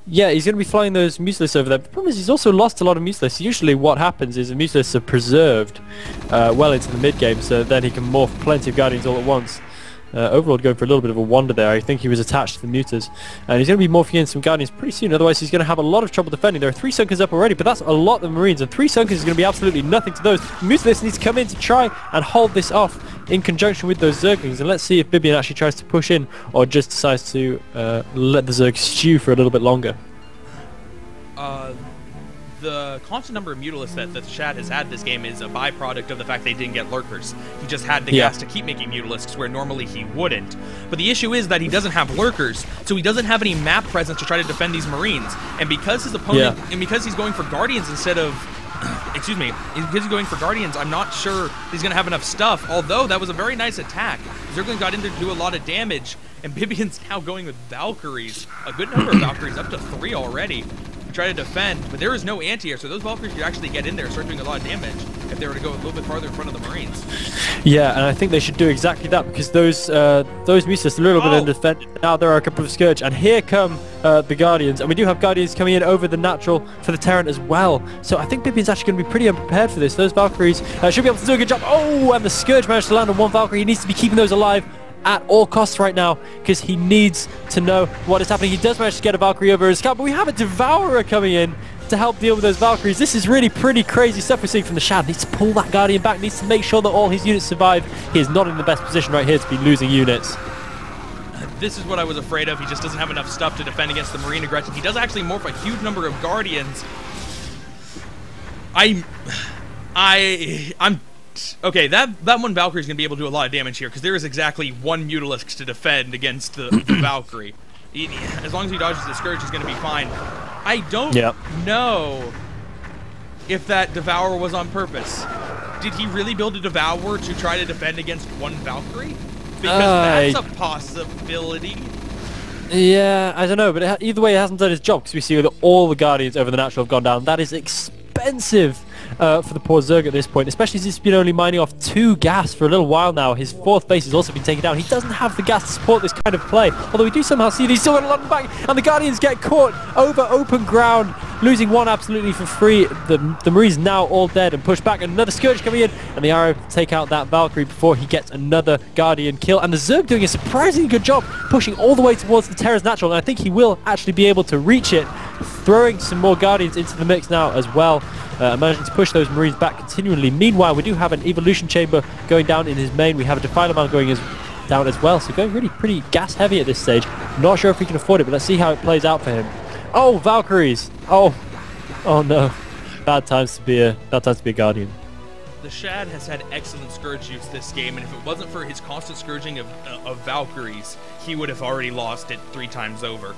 yeah, he's going to be flying those Mutalisks over there. The problem is he's also lost a lot of Mutalisks. Usually what happens is the Mutalisks are preserved well into the mid game, so then he can morph plenty of Guardians all at once. Overlord going for a little bit of a wander there. I think he was attached to the Mutas, and he's going to be morphing in some Guardians pretty soon, otherwise he's going to have a lot of trouble defending. There are 3 Sunkers up already, but that's a lot of Marines, and 3 Sunkers is going to be absolutely nothing to those. Mutalisk needs to come in to try and hold this off in conjunction with those Zerglings, and let's see if Bibian actually tries to push in or just decides to let the Zerg stew for a little bit longer. The constant number of Mutalisks that Shad has had this game is a byproduct of the fact they didn't get Lurkers. He just had the gas to keep making Mutalisks where normally he wouldn't. But the issue is that he doesn't have Lurkers, so he doesn't have any map presence to try to defend these Marines. And because his opponent, and because he's going for Guardians instead of... excuse me, because he's going for Guardians, I'm not sure he's going to have enough stuff, although that was a very nice attack. Zerglings got in there to do a lot of damage, and Bibian's now going with Valkyries. A good number of Valkyries, up to 3 already, to try to defend, but there is no anti-air, so those Valkyries could actually get in there and start doing a lot of damage if they were to go a little bit farther in front of the Marines. Yeah, and I think they should do exactly that, because those Mutalisks are a little bit undefended. Now there are a couple of Scourge, and here come the Guardians, and we do have Guardians coming in over the natural for the Terran as well. So I think Bibian's actually going to be pretty unprepared for this. Those Valkyries should be able to do a good job. Oh, and the Scourge managed to land on 1 Valkyrie. He needs to be keeping those alive at all costs right now, because he needs to know what is happening. He does manage to get a Valkyrie over his scout, but we have a Devourer coming in to help deal with those Valkyries. This is really pretty crazy stuff we're seeing from the Shad. Needs to pull that Guardian back, needs to make sure that all his units survive. He is not in the best position right here to be losing units. This is what I was afraid of. He just doesn't have enough stuff to defend against the Marine aggression. He does actually morph a huge number of Guardians. Okay, that one Valkyrie is going to be able to do a lot of damage here, because there is exactly 1 Mutalisk to defend against the Valkyrie. As long as he dodges the Scourge, he's going to be fine. I don't know if that Devourer was on purpose. Did he really build a Devourer to try to defend against 1 Valkyrie? Because that's a possibility. Yeah, I don't know, but either way, it hasn't done his job, because we see that all the Guardians over the natural have gone down. That is expensive for the poor Zerg at this point, especially since he's been only mining off 2 gas for a little while now. His 4th base has also been taken down. He doesn't have the gas to support this kind of play, although we do somehow see that he's still got a lot back, and the Guardians get caught over open ground, losing 1 absolutely for free. The Marines now all dead and pushed back, and another Scourge coming in, and the Arrow take out that Valkyrie before he gets another Guardian kill, and the Zerg doing a surprisingly good job pushing all the way towards the Terra's natural, and I think he will actually be able to reach it, throwing some more Guardians into the mix now as well, managing to push those Marines back continually. Meanwhile, we do have an Evolution Chamber going down in his main. We have a Defiler Man going down as well, so going really pretty gas heavy at this stage. Not sure if he can afford it, but let's see how it plays out for him. Oh, Valkyries! Oh no, bad times to be a Guardian. The Shad has had excellent Scourge use this game, and if it wasn't for his constant scourging of Valkyries, he would have already lost it 3 times over.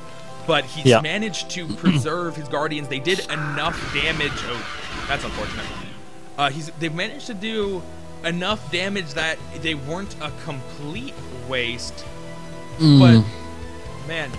but he's managed to preserve his Guardians. They did enough damage. Oh, that's unfortunate. They've managed to do enough damage that they weren't a complete waste. But, man,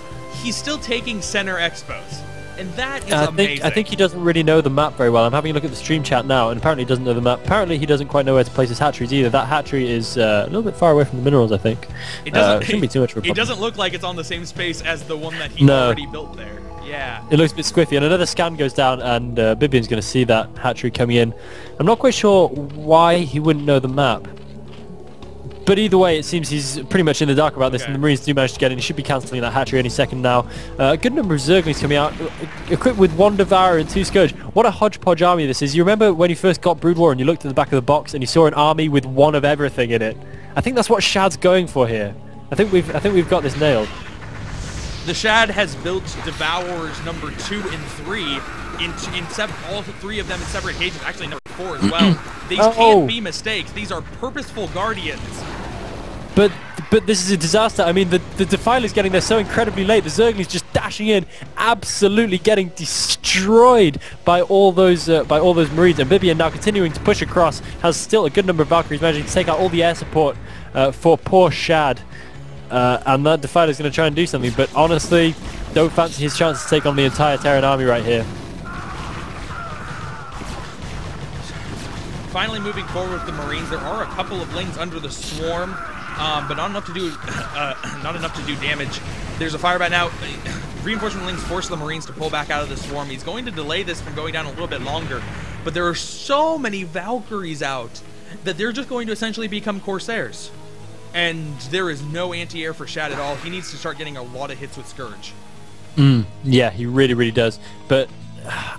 he's still taking center expos. And that is amazing. I think he doesn't really know the map very well. I'm having a look at the stream chat now, and apparently he doesn't know the map. Apparently he doesn't quite know where to place his hatcheries either. That hatchery is a little bit far away from the minerals, I think. It doesn't, shouldn't be too much of a problem. It doesn't look like it's on the same space as the one that he already built there. Yeah. It looks a bit squiffy, and another scan goes down, and Bibian's going to see that hatchery coming in. I'm not quite sure why he wouldn't know the map. But either way, it seems he's pretty much in the dark about this, and the Marines do manage to get in. He should be cancelling that hatchery any second now. A good number of Zerglings coming out, equipped with 1 Devourer and 2 Scourge. What a hodgepodge army this is. You remember when you first got Brood War and you looked at the back of the box and you saw an army with 1 of everything in it? I think that's what Shad's going for here. I think we've got this nailed. The Shad has built Devourers number 2 and 3 all 3 of them in separate cages. Actually, number 4 as well. These can't be mistakes. These are purposeful Guardians. But this is a disaster. I mean, the Defiler's getting there so incredibly late. The Zergling's just dashing in, absolutely getting destroyed by all those Marines. And Bibian now continuing to push across, has still a good number of Valkyries managing to take out all the air support for poor Shad. And that Defiler's going to try and do something, but honestly, don't fancy his chance to take on the entire Terran army right here. Finally moving forward with the Marines, there are a couple of Lings under the swarm, but not enough to do damage. There's a Firebat now. Reinforcement Lings force the Marines to pull back out of the swarm. He's going to delay this from going down a little bit longer, but there are so many Valkyries out that they're just going to essentially become Corsairs. And there is no anti-air for Shad at all. He needs to start getting a lot of hits with Scourge. Yeah, he really, really does. But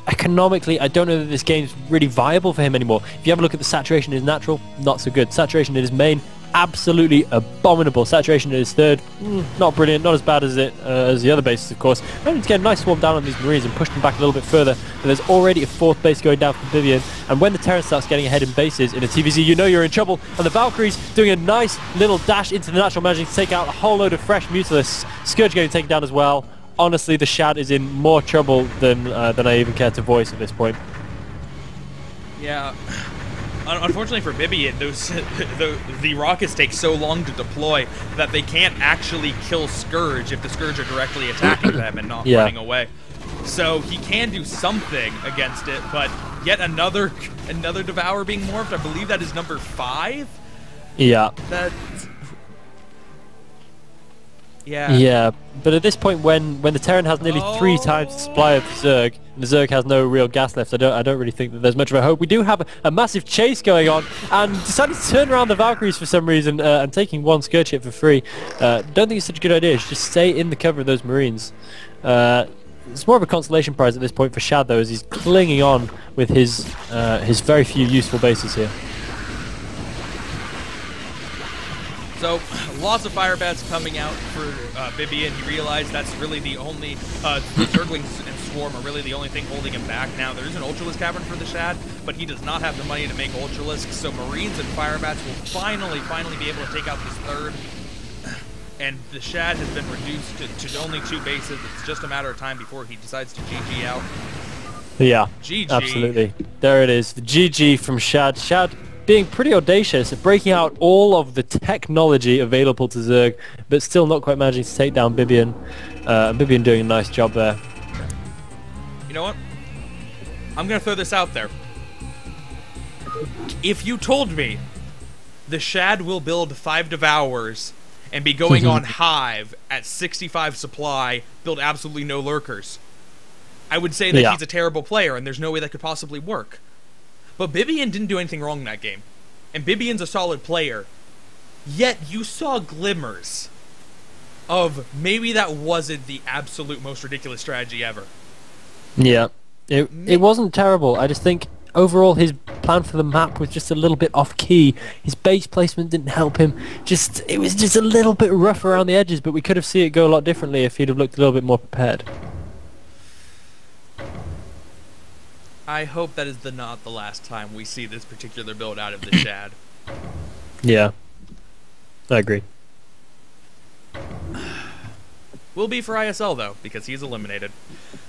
economically, I don't know that this game's really viable for him anymore. If you have a look at the saturation in his natural, not so good. Saturation in his main, absolutely abominable. Saturation in his third, not brilliant, not as bad as the other bases, of course. I need to get a nice swarm down on these Marines and push them back a little bit further. But there's already a 4th base going down from Bibian, and when the Terran starts getting ahead in bases in a TVZ, you know you're in trouble. And the Valkyries doing a nice little dash into the natural, managing to take out a whole load of fresh Mutalisks. Scourge getting taken down as well. Honestly, the Shad is in more trouble than I even care to voice at this point. Yeah. Unfortunately for Bibian, the rockets take so long to deploy that they can't actually kill Scourge if the Scourge are directly attacking them and not running away. So he can do something against it, but yet another Devourer being morphed. I believe that is number 5. Yeah. Yeah, but at this point, when the Terran has nearly 3 times the supply of Zerg, and the Zerg has no real gas left, I don't really think that there's much of a hope. We do have a massive chase going on, and decided to turn around the Valkyries for some reason, and taking 1 Scourge hit for free. Don't think it's such a good idea. Just stay in the cover of those Marines. It's more of a consolation prize at this point for Shad, though, as he's clinging on with his very few useful bases here. So, lots of Firebats coming out for Bibian. He realized that's really the only, the Zerglings and Swarm are really the only thing holding him back now. There is an Ultralisk Cavern for the Shad, but he does not have the money to make Ultralisks, so Marines and Firebats will finally be able to take out this 3rd. And the Shad has been reduced to only 2 bases. It's just a matter of time before he decides to GG out. Yeah, GG. Absolutely. There it is, the GG from Shad. Shad being pretty audacious, breaking out all of the technology available to Zerg, but still not quite managing to take down Bibian. Bibian doing a nice job there. You know what? I'm going to throw this out there. If you told me the Shad will build 5 Devourers and be going on Hive at 65 supply, build absolutely no Lurkers, I would say that he's a terrible player and there's no way that could possibly work. But Bibian didn't do anything wrong in that game. And Bibian's a solid player. Yet you saw glimmers of maybe that wasn't the absolute most ridiculous strategy ever. Yeah. It wasn't terrible. I just think overall his plan for the map was just a little bit off key. His base placement didn't help him. It was just a little bit rough around the edges, but we could have seen it go a lot differently if he'd have looked a little bit more prepared. I hope that is not the last time we see this particular build out of the Shad. Yeah, I agree. Will be for ISL though, because he's eliminated.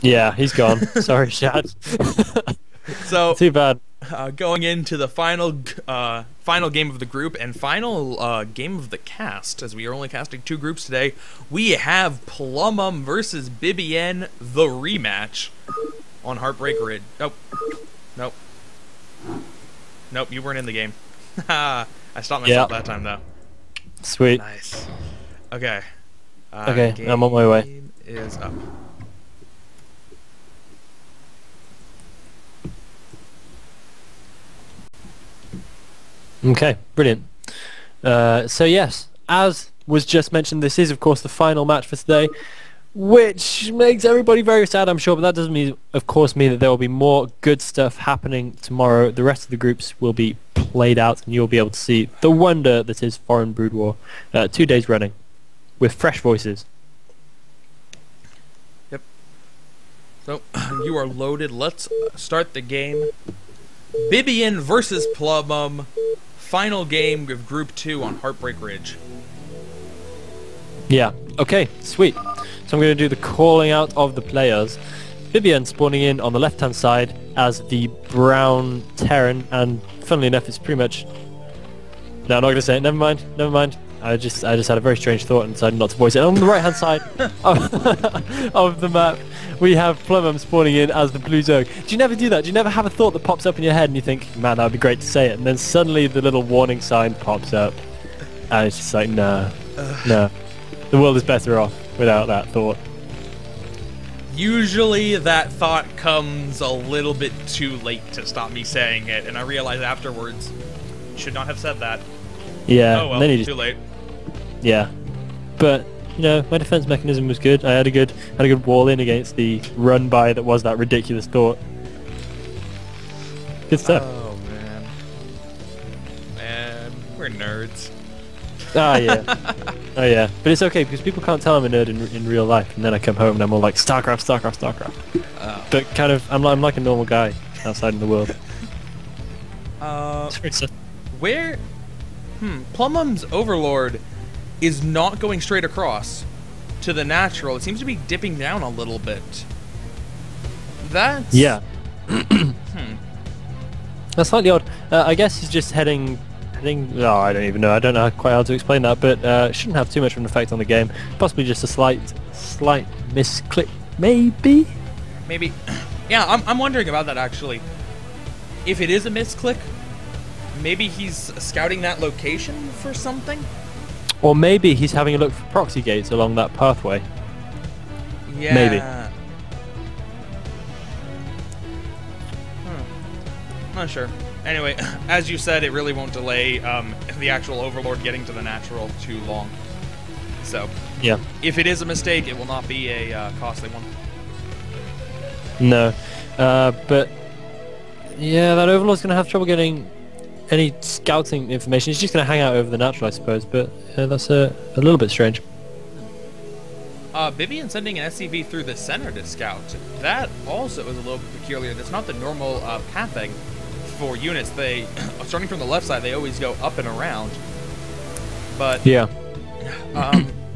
Yeah, he's gone. Sorry, Shad. So too bad. Going into the final game of the group and final game of the cast, as we are only casting 2 groups today, we have Plumum versus Bibian, the rematch on Heartbreak Ridge. Nope, you weren't in the game. I stopped myself that time though. Sweet. Nice. Okay. Okay, I'm on my way. Is up. Okay, brilliant. So yes, as was just mentioned, this is of course the final match for today, which makes everybody very sad, I'm sure, but that doesn't mean, of course, mean that there will be more good stuff happening tomorrow. The rest of the groups will be played out, and you'll be able to see the wonder that is Foreign Brood War 2 days running, with fresh voices. Yep. So, you are loaded. Let's start the game. Bibian versus Plumum. Final game of Group 2 on Heartbreak Ridge. Yeah, okay, sweet. So I'm going to do the calling out of the players. Bibian spawning in on the left-hand side as the brown Terran, and funnily enough, it's pretty much... No, I'm not going to say it. Never mind. I just had a very strange thought and decided not to voice it. On the right-hand side of the map, we have Plumum spawning in as the blue Zerg. Do you never do that? Do you never have a thought that pops up in your head and you think, man, that would be great to say it, and then suddenly the little warning sign pops up, and it's just like, no. The world is better off without that thought. Usually that thought comes a little bit too late to stop me saying it, and I realize afterwards, should not have said that. Yeah. Oh well, then you too late. Yeah. But, you know, my defense mechanism was good. I had a good wall in against the run by that was that ridiculous thought. Good stuff. Oh man. Man, we're nerds. Ah, yeah. Oh, yeah. But it's okay, because people can't tell I'm a nerd in real life, and then I come home and I'm all like, StarCraft. Oh. But kind of, I'm like a normal guy outside in the world. Where... Plumum's Overlord is not going straight across to the natural. It seems to be dipping down a little bit. That's... Yeah. That's slightly odd. I guess he's just heading... Oh, I don't even know. I don't know quite how to explain that, but shouldn't have too much of an effect on the game. Possibly just a slight misclick, maybe? Maybe. Yeah, I'm wondering about that, actually. If it is a misclick, maybe he's scouting that location for something? Or maybe he's having a look for proxy gates along that pathway. Yeah. Maybe. Not sure. Anyway, as you said, it really won't delay the actual Overlord getting to the natural too long. So, yeah. If it is a mistake, it will not be a costly one. No. But, yeah, that Overlord's going to have trouble getting any scouting information. He's just going to hang out over the natural, I suppose, but that's a little bit strange. Bibian sending an SCV through the center to scout. That also is a little bit peculiar. That's not the normal pathing for units. They, starting from the left side, they always go up and around. But yeah.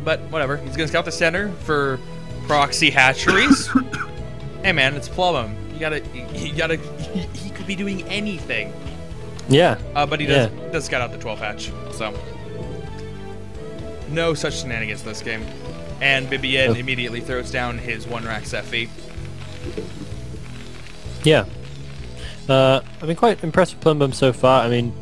But whatever. He's gonna scout the center for proxy hatcheries. Hey man, it's Plumum. You gotta. He could be doing anything. Yeah. But he does scout out the 12 hatch. So no such shenanigans this game. And Bibian immediately throws down his 1-rack Sephi. Yeah. I've been quite impressed with Plumum so far. I mean,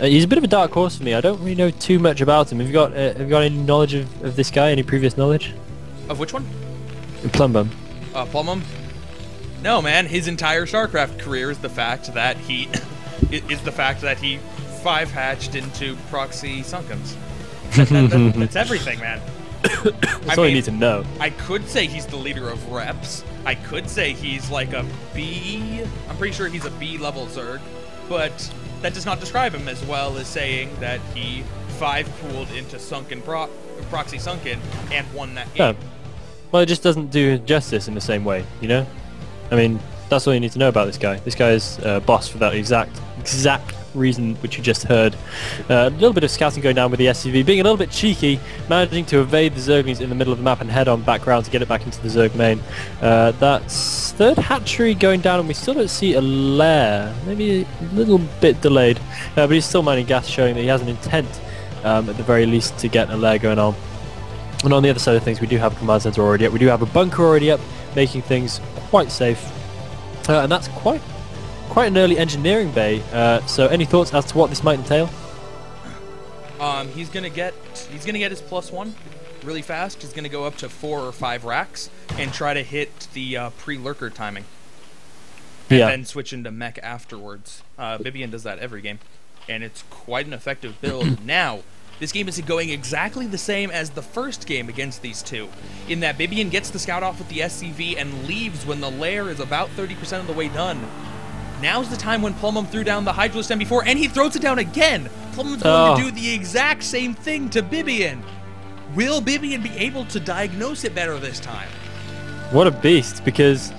he's a bit of a dark horse for me. I don't really know too much about him. Have you got any knowledge of this guy? Any previous knowledge? Of which one? Plumum. Plumum? No, man. His entire StarCraft career is the fact that he 5-hatched into proxy Sunkens. That's everything, man. That's all you need to know. I could say he's the leader of reps. I could say he's like a B. I'm pretty sure he's a B level Zerg, but that does not describe him as well as saying that he 5-pooled into Sunken proxy Sunken and won that game. Yeah. Well, it just doesn't do justice in the same way, you know? I mean, that's all you need to know about this guy. This guy is boss for that exact reason which you just heard. A little bit of scouting going down with the SCV, being a little bit cheeky, managing to evade the Zerglings in the middle of the map and head on back round to get it back into the Zerg main. That's third hatchery going down, and we still don't see a lair. Maybe a little bit delayed, but he's still mining gas, showing that he has an intent, at the very least, to get a lair going on. And on the other side of things, we do have a command center already up. We do have a bunker already up, making things quite safe. And that's quite an early engineering bay. So any thoughts as to what this might entail? He's gonna get his +1 really fast. He's gonna go up to 4 or 5 racks and try to hit the pre-lurker timing. And then switch into mech afterwards. Bibian does that every game, and it's quite an effective build. Now, this game is going exactly the same as the first game against these two, in that Bibian gets the scout off with the SCV and leaves when the lair is about 30% of the way done. Now's the time when Plumum threw down the Hydralisk M4, and he throws it down again! Plumum's going to do the exact same thing to Bibian! Will Bibian be able to diagnose it better this time? What a beast, because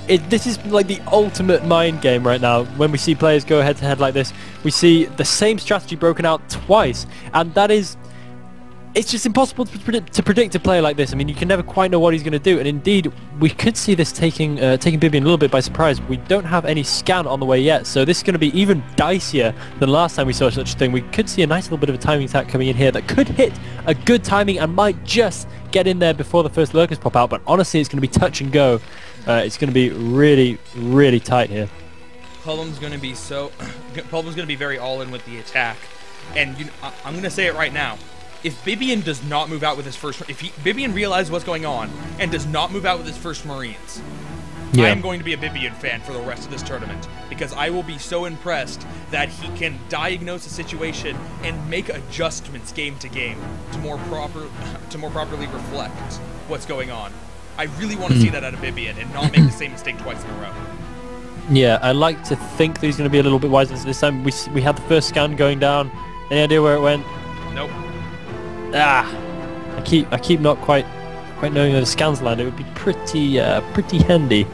this is like the ultimate mind game right now. When we see players go head to head like this, we see the same strategy broken out twice, and it's just impossible to predict a player like this. I mean, you can never quite know what he's going to do, and indeed, we could see this taking Bibian a little bit by surprise. We don't have any scan on the way yet, so this is going to be even dicier than last time we saw such a thing. We could see a nice little bit of a timing attack coming in here that could hit a good timing and might just get in there before the first lurkers pop out, but honestly, it's going to be touch and go. It's going to be really, really tight here. Plumum's going to be Plumum's going to be very all-in with the attack, and I'm going to say it right now. If Bibian does not move out with his first... Bibian realizes what's going on and does not move out with his first Marines, I am going to be a Bibian fan for the rest of this tournament, because I will be so impressed that he can diagnose a situation and make adjustments game to game to more properly reflect what's going on. I really want to see that out of Bibian and not make the same mistake twice in a row. Yeah, I like to think that he's going to be a little bit wiser this time. We had the first scan going down. Any idea where it went? Nope. I keep not quite knowing where the scans land. It would be pretty handy.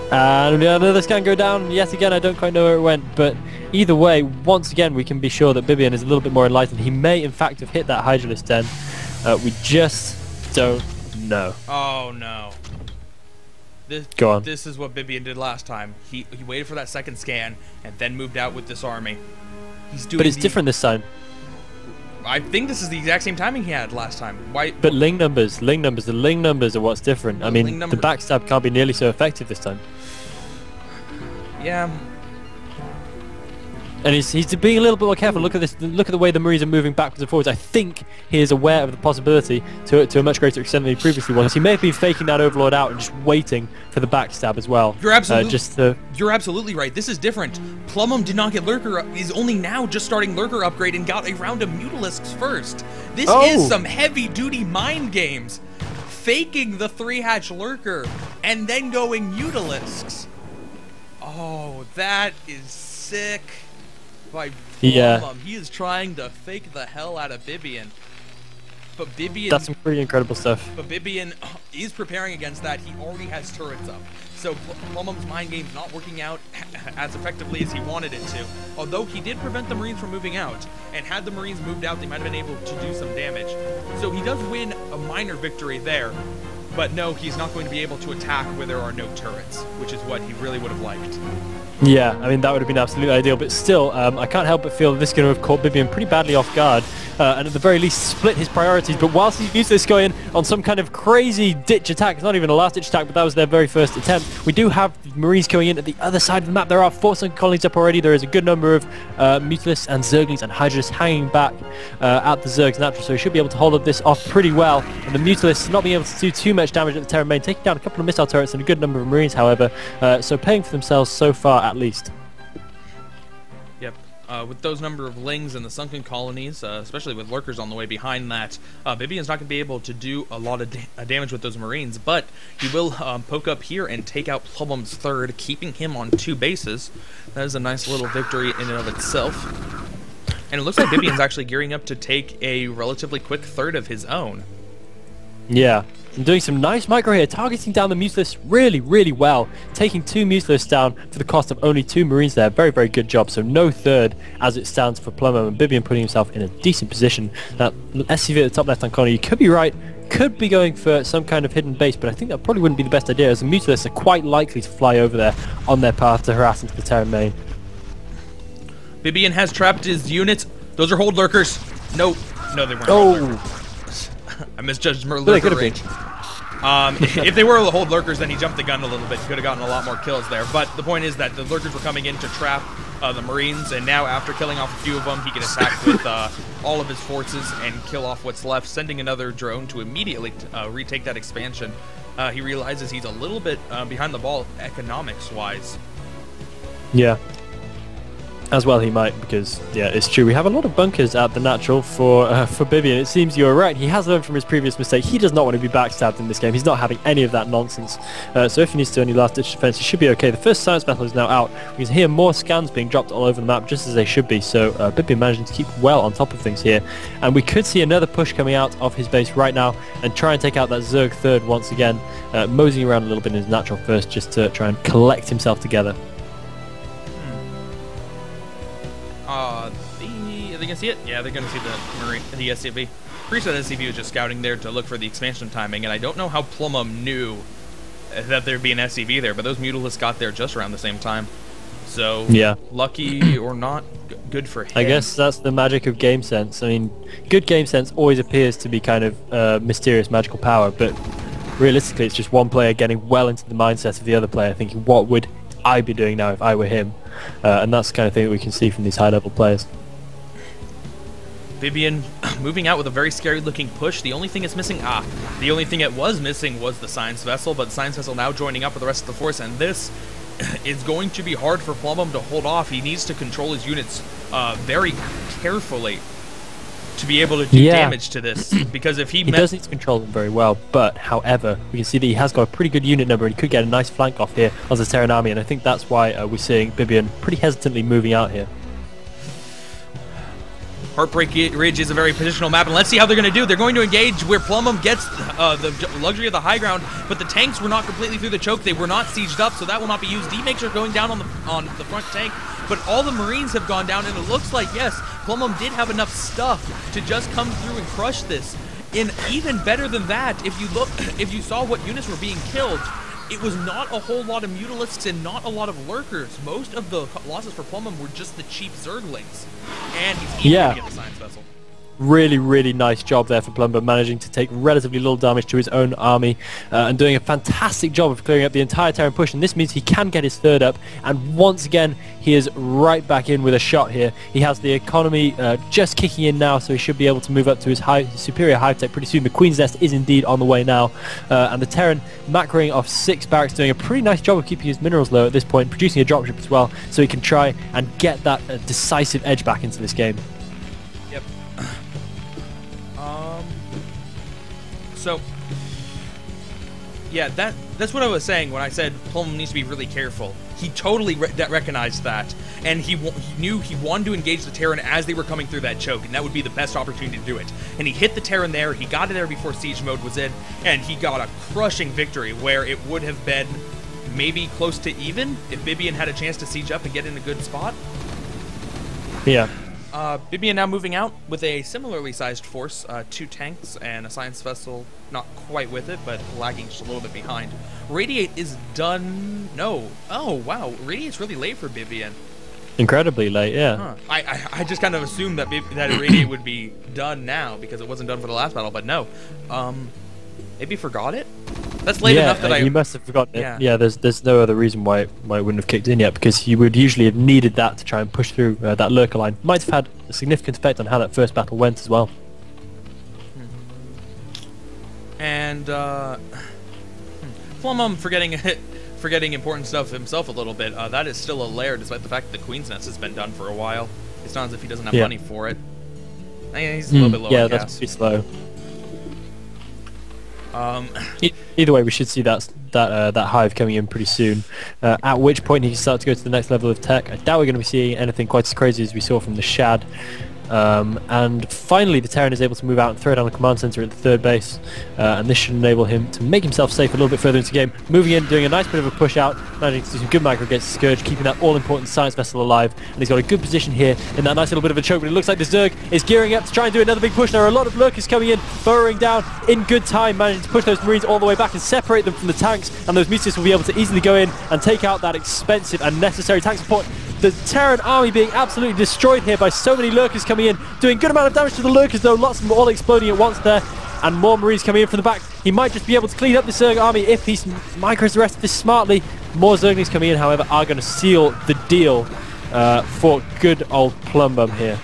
And another scan go down. Yet again, I don't quite know where it went. But either way, once again, we can be sure that Bibian is a little bit more enlightened. He may, in fact, have hit that Hydralisk den. We just don't know. Oh no. Go on. This is what Bibian did last time. He waited for that second scan and then moved out with this army. But it's different this time. I think this is the exact same timing he had last time. Why? But the Ling numbers are what's different. I mean, the backstab can't be nearly so effective this time. Yeah. And he's being a little bit more careful. Look at this. Look at the way the Marines are moving backwards and forwards. I think he is aware of the possibility to a much greater extent than he previously was. He may have been faking that Overlord out and just waiting for the backstab as well. You're absolutely you're absolutely right. This is different. Plumum did not get Lurker. He's only now just starting Lurker upgrade and got a round of Mutalisks first. This is some heavy-duty mind games. Faking the 3-hatch Lurker and then going Mutalisks. Oh, that is sick. By Plumum. He is trying to fake the hell out of Bibian. But Bibian... That's some pretty incredible stuff. But Bibian is preparing against that. He already has turrets up. So Plumum's mind game's not working out as effectively as he wanted it to. Although he did prevent the Marines from moving out. And had the Marines moved out, they might have been able to do some damage. So he does win a minor victory there. But no, he's not going to be able to attack where there are no turrets, which is what he really would have liked. Yeah, I mean, that would have been absolutely ideal, but still, I can't help but feel this is going to have caught Bibian pretty badly off guard, and at the very least split his priorities. But whilst he's used this going on some kind of crazy ditch attack, it's not even a last ditch attack, but that was their very first attempt, we do have Marines going in at the other side of the map. There are 4 Sunken Colonies up already. There is a good number of Mutalisks and Zerglings and Hydralisks hanging back at the Zergs natural, so he should be able to hold this off pretty well. And the Mutalisks not being able to do too much damage at the Terran main, taking down a couple of missile turrets and a good number of Marines, however, so paying for themselves so far at least. Yep. With those number of Lings and the Sunken Colonies, especially with Lurkers on the way behind that, Bibian's not going to be able to do a lot of damage with those Marines, but he will poke up here and take out Plumum's third, keeping him on 2 bases. That is a nice little victory in and of itself. And it looks like Bibian's actually gearing up to take a relatively quick third of his own. Yeah, And doing some nice micro here, targeting down the Mutalisks really, really well. Taking 2 Mutalisks down for the cost of only 2 Marines there. Very, very good job. So no third as it stands for Plummo, and Bibian putting himself in a decent position. That SCV at the top left-hand corner, you could be right, could be going for some kind of hidden base, but I think that probably wouldn't be the best idea, as the Mutalisks are quite likely to fly over there on their path to harass into the Terran main. Bibian has trapped his units. Those are hold lurkers. No, they weren't. Oh! I misjudged They lurker could have range. been. If they were the hold lurkers, then he jumped the gun a little bit. He could have gotten a lot more kills there. But the point is that the lurkers were coming in to trap the Marines, and now after killing off a few of them, he can attack with all of his forces and kill off what's left, sending another drone to immediately retake that expansion. He realizes he's a little bit behind the ball economics-wise. Yeah. As well he might, because, yeah, it's true. We have a lot of bunkers at the natural for Bibian. It seems you were right. He has learned from his previous mistake. He does not want to be backstabbed in this game. He's not having any of that nonsense. So if he needs to do any last-ditch defense, he should be okay. The first science battle is now out. We can hear more scans being dropped all over the map, just as they should be. So Bibian managing to keep well on top of things here. And we could see another push coming out of his base right now and try and take out that Zerg third once again, moseying around a little bit in his natural first, just to try and collect himself together. Are they gonna see it? Yeah, they're gonna see the SCV. Pretty sure the SCV was just scouting there to look for the expansion timing, and I don't know how Plumum knew that there'd be an SCV there, but those Mutalisks got there just around the same time. So, yeah, lucky or not, good for him. I guess that's the magic of game sense. I mean, good game sense always appears to be kind of mysterious magical power, but realistically it's just one player getting well into the mindset of the other player, thinking, what would I be doing now if I were him? And that's the kind of thing that we can see from these high-level players. Bibian moving out with a very scary-looking push. The only thing it's missing, the only thing it was missing was the Science Vessel, but the Science Vessel now joining up with the rest of the force, and this is going to be hard for Plumum to hold off. He needs to control his units very carefully to be able to do damage to this, because if he does need to control them very well, but however, we can see that he has got a pretty good unit number and he could get a nice flank off here as a Terran army, and I think that's why we're seeing Bibian pretty hesitantly moving out here. Heartbreak Ridge is a very positional map, and let's see how they're going to do. They're going to engage where Plumum gets the luxury of the high ground, but the tanks were not completely through the choke. They were not sieged up, so that will not be used. D-Makes are going down on the front tank, but all the Marines have gone down, and it looks like, yes, Plumum did have enough stuff to just come through and crush this. And even better than that, if you saw what units were being killed, it was not a whole lot of Mutalisks and not a lot of Lurkers. Most of the losses for Plumum were just the cheap Zerglings. And he's eager to get the Science Vessel. Really, really nice job there for Plumber, managing to take relatively little damage to his own army and doing a fantastic job of clearing up the entire Terran push, and this means he can get his third up, and once again he is right back in with a shot here. He has the economy just kicking in now, so he should be able to move up to his superior hive tech pretty soon. The Queen's Nest is indeed on the way now, and the Terran macroing off 6 barracks, doing a pretty nice job of keeping his minerals low at this point, producing a dropship as well, so he can try and get that decisive edge back into this game. Yep. So, yeah, that's what I was saying when I said Plumum needs to be really careful. He totally recognized that, and he knew he wanted to engage the Terran as they were coming through that choke, and that would be the best opportunity to do it. And he hit the Terran there, he got it there before siege mode was in, and he got a crushing victory where it would have been maybe close to even if Bibian had a chance to siege up and get in a good spot. Yeah. Bibian now moving out with a similarly sized force, 2 tanks and a Science Vessel, not quite with it, but lagging just a little bit behind. Radiate is done. No. Oh, wow. Radiate's really late for Bibian. Incredibly late, yeah. Huh. I just kind of assumed that Radiate would be done now because it wasn't done for the last battle, but no. Maybe forgot it? That's late enough that you must have forgotten it. Yeah, there's no other reason why it wouldn't have kicked in yet, because he would usually have needed that to try and push through that lurker line. Might have had a significant effect on how that first battle went as well. And Plumum forgetting important stuff himself a little bit. That is still a lair, despite the fact that the Queen's Nest has been done for a while. It's not as if he doesn't have money for it. He's a little bit low on gas. That's pretty slow. Either way, we should see that hive coming in pretty soon, at which point he can start to go to the next level of tech. I doubt we're going to be seeing anything quite as crazy as we saw from the Shad, And finally the Terran is able to move out and throw down the command center at the third base, and this should enable him to make himself safe a little bit further into the game, moving in, doing a nice bit of a push out, managing to do some good micro against Scourge, keeping that all-important science vessel alive, and he's got a good position here in that nice little bit of a choke, but it looks like the Zerg is gearing up to try and do another big push. There are a lot of lurkers coming in, burrowing down in good time, managing to push those Marines all the way back and separate them from the tanks, and those Mutas will be able to easily go in and take out that expensive and necessary tank support. The Terran army being absolutely destroyed here by so many lurkers coming in, doing a good amount of damage to the lurkers though, lots of them all exploding at once there, and more Marines coming in from the back. He might just be able to clean up the Zerg army if he micros the rest of this smartly. More Zerglings coming in, however, are going to seal the deal for good old Plumbum here.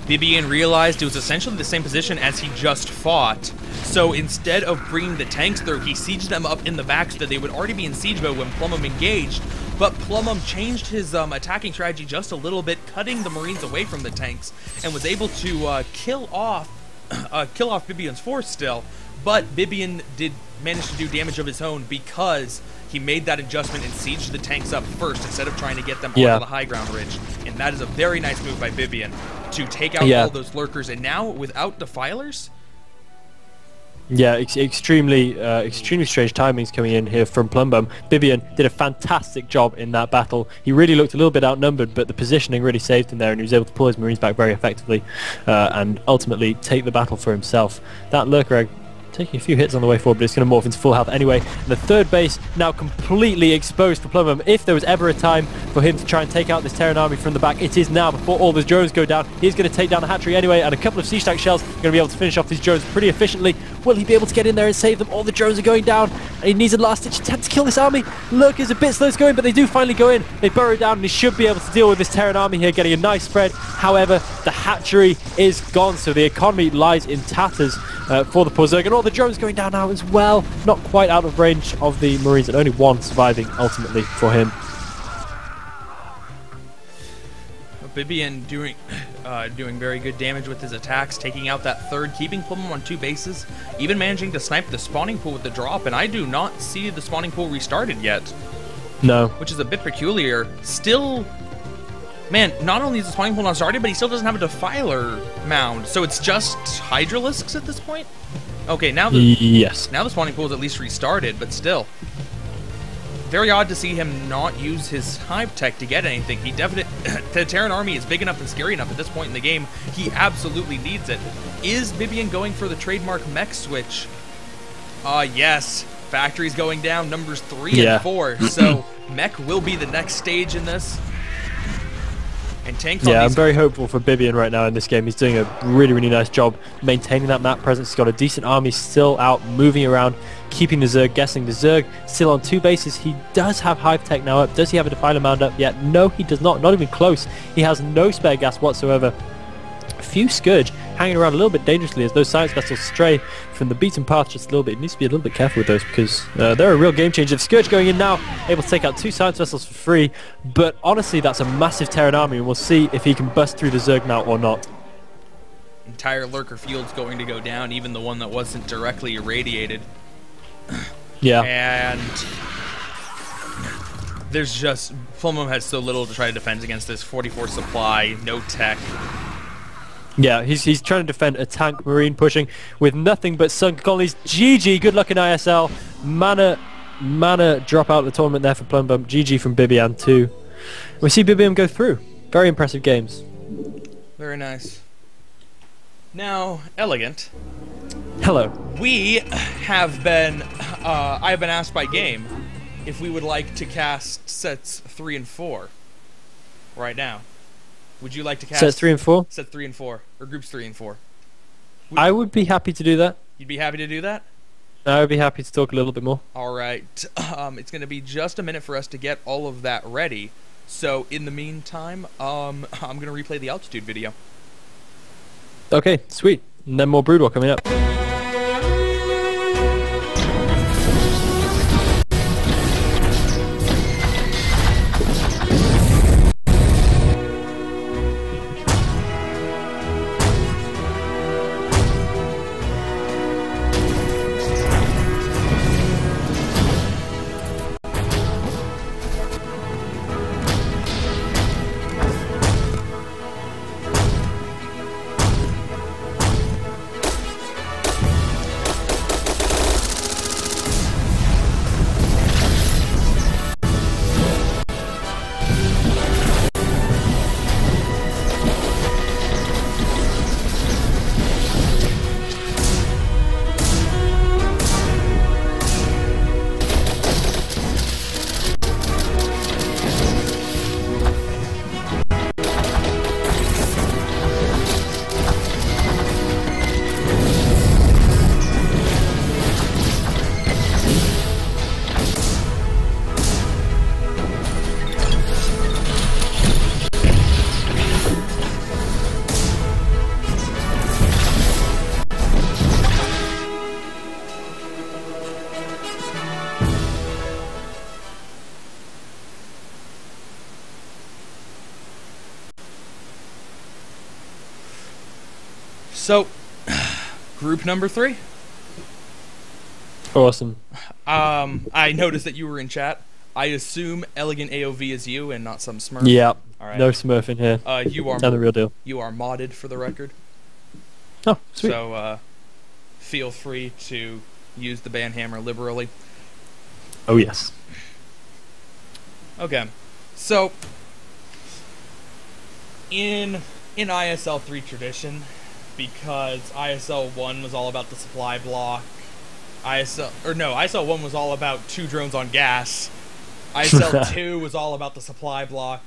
Bibian realized it was essentially the same position as he just fought, so instead of bringing the tanks through, he sieged them up in the back so that they would already be in siege mode when Plumbum engaged. But Plumbum changed his attacking strategy just a little bit, cutting the Marines away from the tanks, and was able to kill off Bibian's force still. But Bibian did manage to do damage of his own because he made that adjustment and sieged the tanks up first instead of trying to get them onto the high ground ridge. And that is a very nice move by Bibian to take out all those lurkers. And now, without defilers... Yeah, extremely strange timings coming in here from Plumbum. Bibian did a fantastic job in that battle. He really looked a little bit outnumbered, but the positioning really saved him there, and he was able to pull his Marines back very effectively and ultimately take the battle for himself. That lurker egg taking a few hits on the way forward, but it's going to morph into full health anyway. And the third base now completely exposed for Plumbum. If there was ever a time for him to try and take out this Terran army from the back, it is now, before all those drones go down. He's going to take down the hatchery anyway, and a couple of siege tank shells are going to be able to finish off these drones pretty efficiently. Will he be able to get in there and save them? All the drones are going down, and he needs a last-ditch attempt to kill this army. Lurker's a bit slow to go in, but they do finally go in. They burrow down, and he should be able to deal with this Terran army here, getting a nice spread. However, the hatchery is gone, so the economy lies in tatters for the poor Zerg, and all the drones going down now as well. Not quite out of range of the Marines, and only one surviving ultimately for him. Bibian doing very good damage with his attacks, taking out that third, keeping Plumbum on 2 bases, even managing to snipe the spawning pool with the drop, and I do not see the spawning pool restarted yet. No. Which is a bit peculiar. Still, man, not only is the spawning pool not started, but he still doesn't have a defiler mound, so it's just Hydralisks at this point? Okay, now the spawning pool is at least restarted, but still. Very odd to see him not use his hive tech to get anything. He definitely, the Terran army is big enough and scary enough at this point in the game. He absolutely needs it. Is Bibian going for the trademark mech switch? Yes. Factory's going down, numbers 3 and 4. So mech will be the next stage in this. And tanks I'm very hopeful for Bibian right now in this game. He's doing a really nice job maintaining that map presence. He's got a decent army still out, moving around, keeping the Zerg guessing. The Zerg still on 2 bases. He does have hive tech now up. Does he have a defiler mound up yet? No, he does not. Not even close. He has no spare gas whatsoever. A few Scourge hanging around a little bit dangerously as those science vessels stray from the beaten path just a little bit. He needs to be a little bit careful with those because they're a real game changer. Scourge going in now, able to take out 2 science vessels for free, but honestly that's a massive Terran army, and we'll see if he can bust through the Zerg now or not. Entire lurker field's going to go down, even the one that wasn't directly irradiated. Yeah. And there's just, Plumbum has so little to try to defend against this. 44 supply, no tech. Yeah, he's trying to defend a tank Marine pushing with nothing but sunk colonies. GG, good luck in ISL. Mana drop out of the tournament there for Plumbum. GG from Bibian too. We see Bibian go through. Very impressive games. Very nice. Now, Elegant. Hello. We have been, I've been asked by Game if we would like to cast sets 3 and 4 right now. Would you like to cast sets 3 and 4? Sets 3 and 4, or groups 3 and 4. I would be happy to do that. You'd be happy to do that? I would be happy to talk a little bit more. All right. It's going to be just a minute for us to get all of that ready. So in the meantime, I'm going to replay the altitude video. Okay, sweet. And then more Brood War coming up. So, group number 3. Awesome. I noticed that you were in chat. I assume Elegant AOV is you and not some Smurf. Yeah. All right. No Smurf in here. You are the real deal. You are modded for the record. Oh, sweet. So, feel free to use the banhammer liberally. Oh yes. Okay. So, in ISL 3 tradition, because ISL 1 was all about the supply block, ISL 1 was all about 2 drones on gas. ISL 2 was all about the supply block.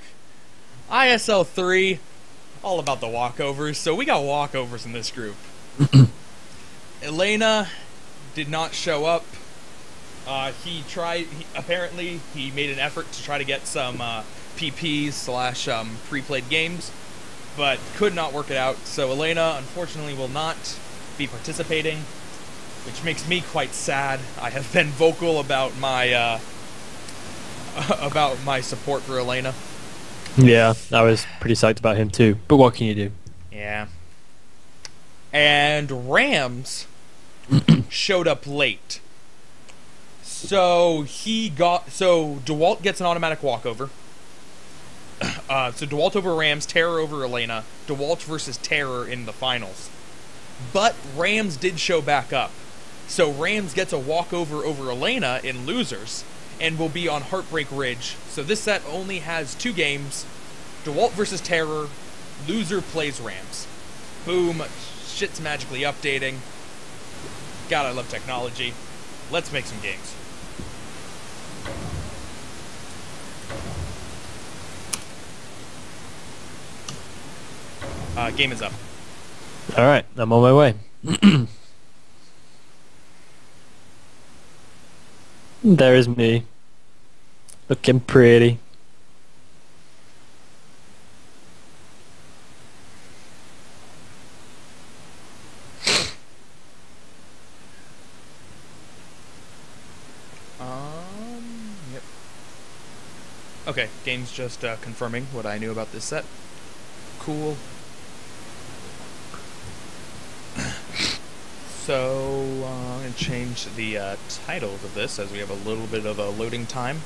ISL 3, all about the walkovers. So we got walkovers in this group. Elena did not show up. Apparently he made an effort to try to get some PPs / pre-played games, but could not work it out. So Elena, unfortunately, will not be participating, which makes me quite sad. I have been vocal about my support for Elena. Yeah, I was pretty psyched about him too. But what can you do? Yeah. And Rams showed up late. So DeWalt gets an automatic walkover. So DeWalt over Rams, Terror over Elena, DeWalt versus Terror in the finals. But Rams did show back up. So Rams gets a walkover over Elena in losers and will be on Heartbreak Ridge. So this set only has 2 games. DeWalt versus Terror, loser plays Rams. Boom, shit's magically updating. God, I love technology. Let's make some games. Game is up. Alright, I'm on my way. There is me. Looking pretty. Yep. Okay, game's just confirming what I knew about this set. Cool. So, I'm going to change the titles of this as we have a little bit of a loading time.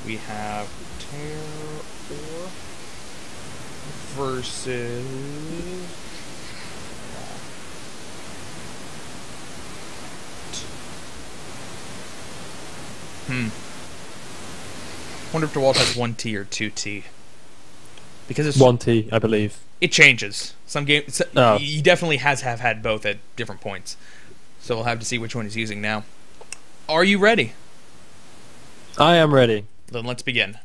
We have Terror versus... Wonder if DeWalt has 1T or 2T. Because it's 1T, I believe. It changes. Some games he definitely have had both at different points. So we'll have to see which one he's using now. Are you ready? I am ready. Then let's begin.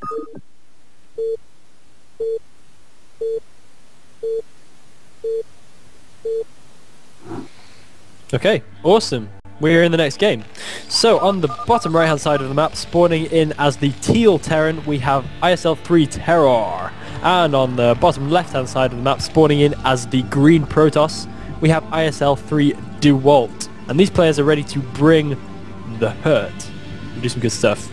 Okay, awesome. We're in the next game. So on the bottom right hand side of the map, spawning in as the teal Terran, we have ISL 3 Terror. And on the bottom left hand side of the map, spawning in as the green Protoss, we have ISL 3 DeWalt. And these players are ready to bring the hurt. We'll do some good stuff.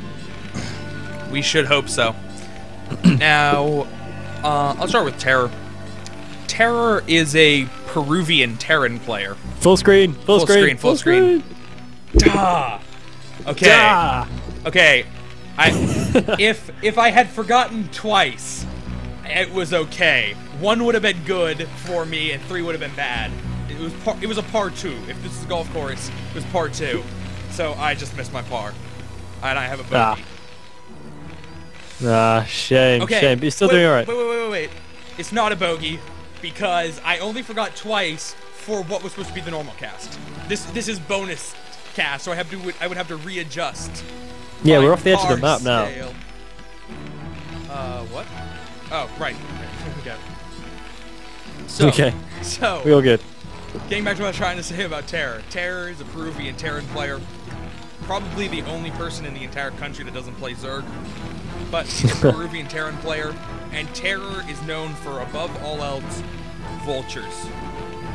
We should hope so. Now, I'll start with Terror. Terror is a Peruvian Terran player. Full screen, full screen, full screen. Duh. Okay. Duh. Okay. If I had forgotten twice, it was okay. 1 would have been good for me, and 3 would have been bad. It was a par 2. If this is a golf course, it was par 2. So I just missed my par, and I have a bogey. Shame, okay. Shame. But you're still doing alright. Wait. It's not a bogey because I only forgot twice for what was supposed to be the normal cast. This is bonus cast, so I would have to readjust. Yeah, we're off the edge of the map now. What? Oh, right. Okay. So we all good. Getting back to what I was trying to say about Terror. Terror is a Peruvian Terran player. Probably the only person in the entire country that doesn't play Zerg. But he's a Peruvian Terran player. And Terror is known for, above all else, vultures.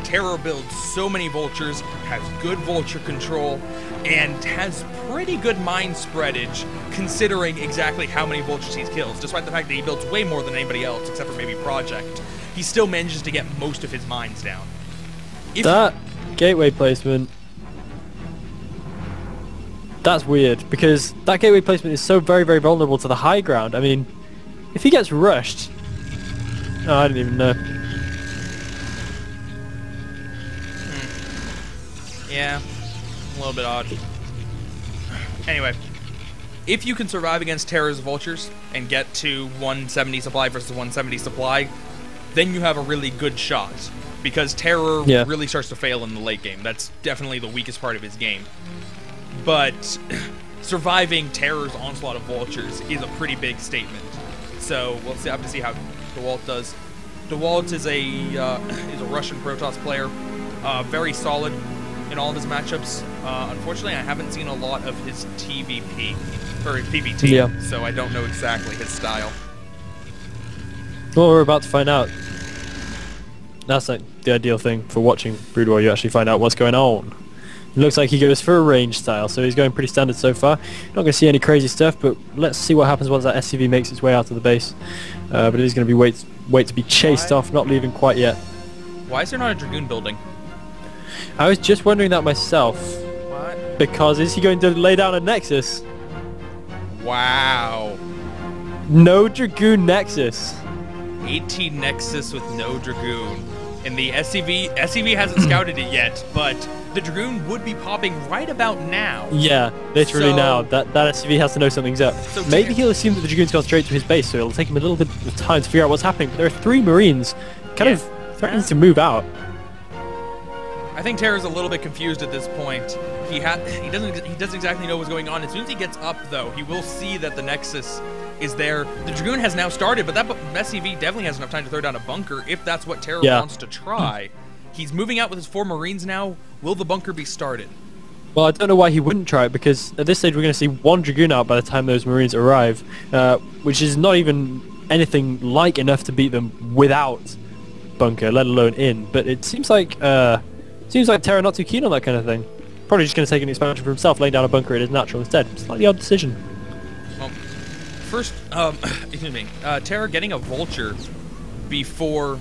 Terror builds so many vultures, has good vulture control, and has pretty good mine spreadage, considering exactly how many vultures he kills. Despite the fact that he builds way more than anybody else, except for maybe Project, he still manages to get most of his mines down. That gateway placement, that's weird, because that gateway placement is so very, very vulnerable to the high ground. I mean, if he gets rushed... Oh, I didn't even know. Yeah, a little bit odd. Anyway, if you can survive against Terra's Vultures and get to 170 supply versus 170 supply, then you have a really good shot. Because Terror really starts to fail in the late game. That's definitely the weakest part of his game. But surviving Terror's onslaught of Vultures is a pretty big statement. So we'll have to see how DeWalt does. DeWalt is a Russian Protoss player, very solid in all of his matchups. Unfortunately, I haven't seen a lot of his TVP or PvT, so I don't know exactly his style. Well, we're about to find out. That's like the ideal thing for watching Brood War. You actually find out what's going on. It looks like he goes for a range style, so he's going pretty standard so far. Not going to see any crazy stuff, but let's see what happens once that SCV makes its way out of the base. But it is going to be wait to be chased off, not leaving quite yet. Why is there not a Dragoon building? I was just wondering that myself. What? Because is he going to lay down a Nexus? Wow. No Dragoon Nexus. 18 Nexus with no Dragoon. And the SCV hasn't scouted it yet, but the Dragoon would be popping right about now. Yeah, literally now. That SCV has to know something's up. So maybe he'll assume that the Dragoon's gone straight to his base, so it'll take him a little bit of time to figure out what's happening. But there are 3 Marines kind of threatening to move out. I think Terra's a little bit confused at this point. He doesn't exactly know what's going on. As soon as he gets up, though, he will see that the Nexus is there. The Dragoon has now started, but that SCV definitely has enough time to throw down a bunker if that's what Terra wants to try. He's moving out with his 4 Marines now. Will the bunker be started? Well, I don't know why he wouldn't try it, because at this stage we're going to see 1 Dragoon out by the time those Marines arrive, which is not even anything like enough to beat them without bunker, let alone in. But it seems like Terra not too keen on that kind of thing. Probably just going to take an expansion for himself, laying down a bunker at his natural instead. Slightly odd decision. Well, first, excuse me, Terra getting a Vulture before,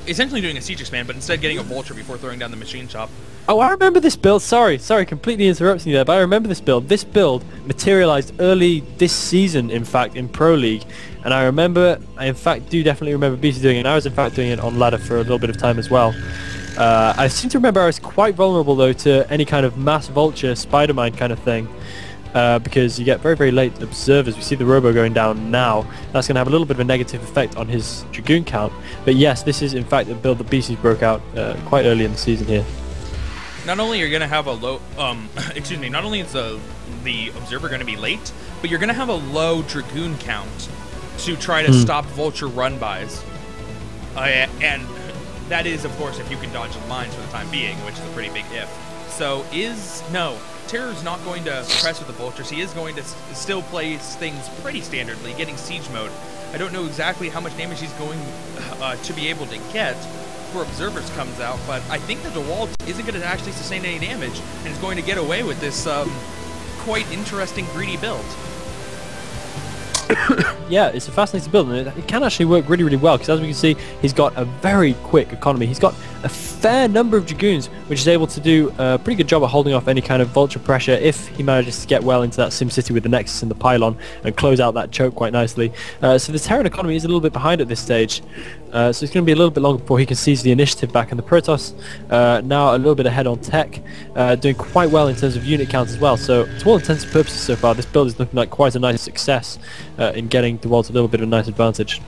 essentially doing a siege expand, but instead getting a Vulture before throwing down the machine shop. Oh, I remember this build. Sorry, completely interrupting you there, but I remember this build. This build materialized early this season, in fact, in Pro League. And I in fact, do definitely remember BC doing it. And I was, in fact, doing it on ladder for a little bit of time as well. I seem to remember I was quite vulnerable, though, to any kind of mass Vulture, Spider-Mine kind of thing. Because you get very, very late observers. We see the Robo going down now. That's going to have a little bit of a negative effect on his Dragoon count. But yes, this is, in fact, a build that BC's broke out quite early in the season here. Not only are you going to have a low, excuse me, not only is the observer going to be late, but you're going to have a low Dragoon count to try to stop Vulture run-bys. And that is, of course, if you can dodge the mines for the time being, which is a pretty big if. So no, Terror's not going to press with the Vultures. He is going to still play things pretty standardly, getting siege mode. I don't know exactly how much damage he's going to be able to get before observers comes out, but I think that DeWalt isn't going to actually sustain any damage and is going to get away with this quite interesting greedy build. Yeah, it's a fascinating build, and it can actually work really, really well, because as we can see, he's got a very quick economy. He's got a fair number of Dragoons, which is able to do a pretty good job at holding off any kind of Vulture pressure if he manages to get well into that SimCity with the Nexus and the Pylon and close out that choke quite nicely. So the Terran economy is a little bit behind at this stage, so it's going to be a little bit longer before he can seize the initiative back in the Protoss. Now a little bit ahead on tech, doing quite well in terms of unit count as well, so to all intents and purposes so far, this build is looking like quite a nice success in getting DeWalt a little bit of a nice advantage.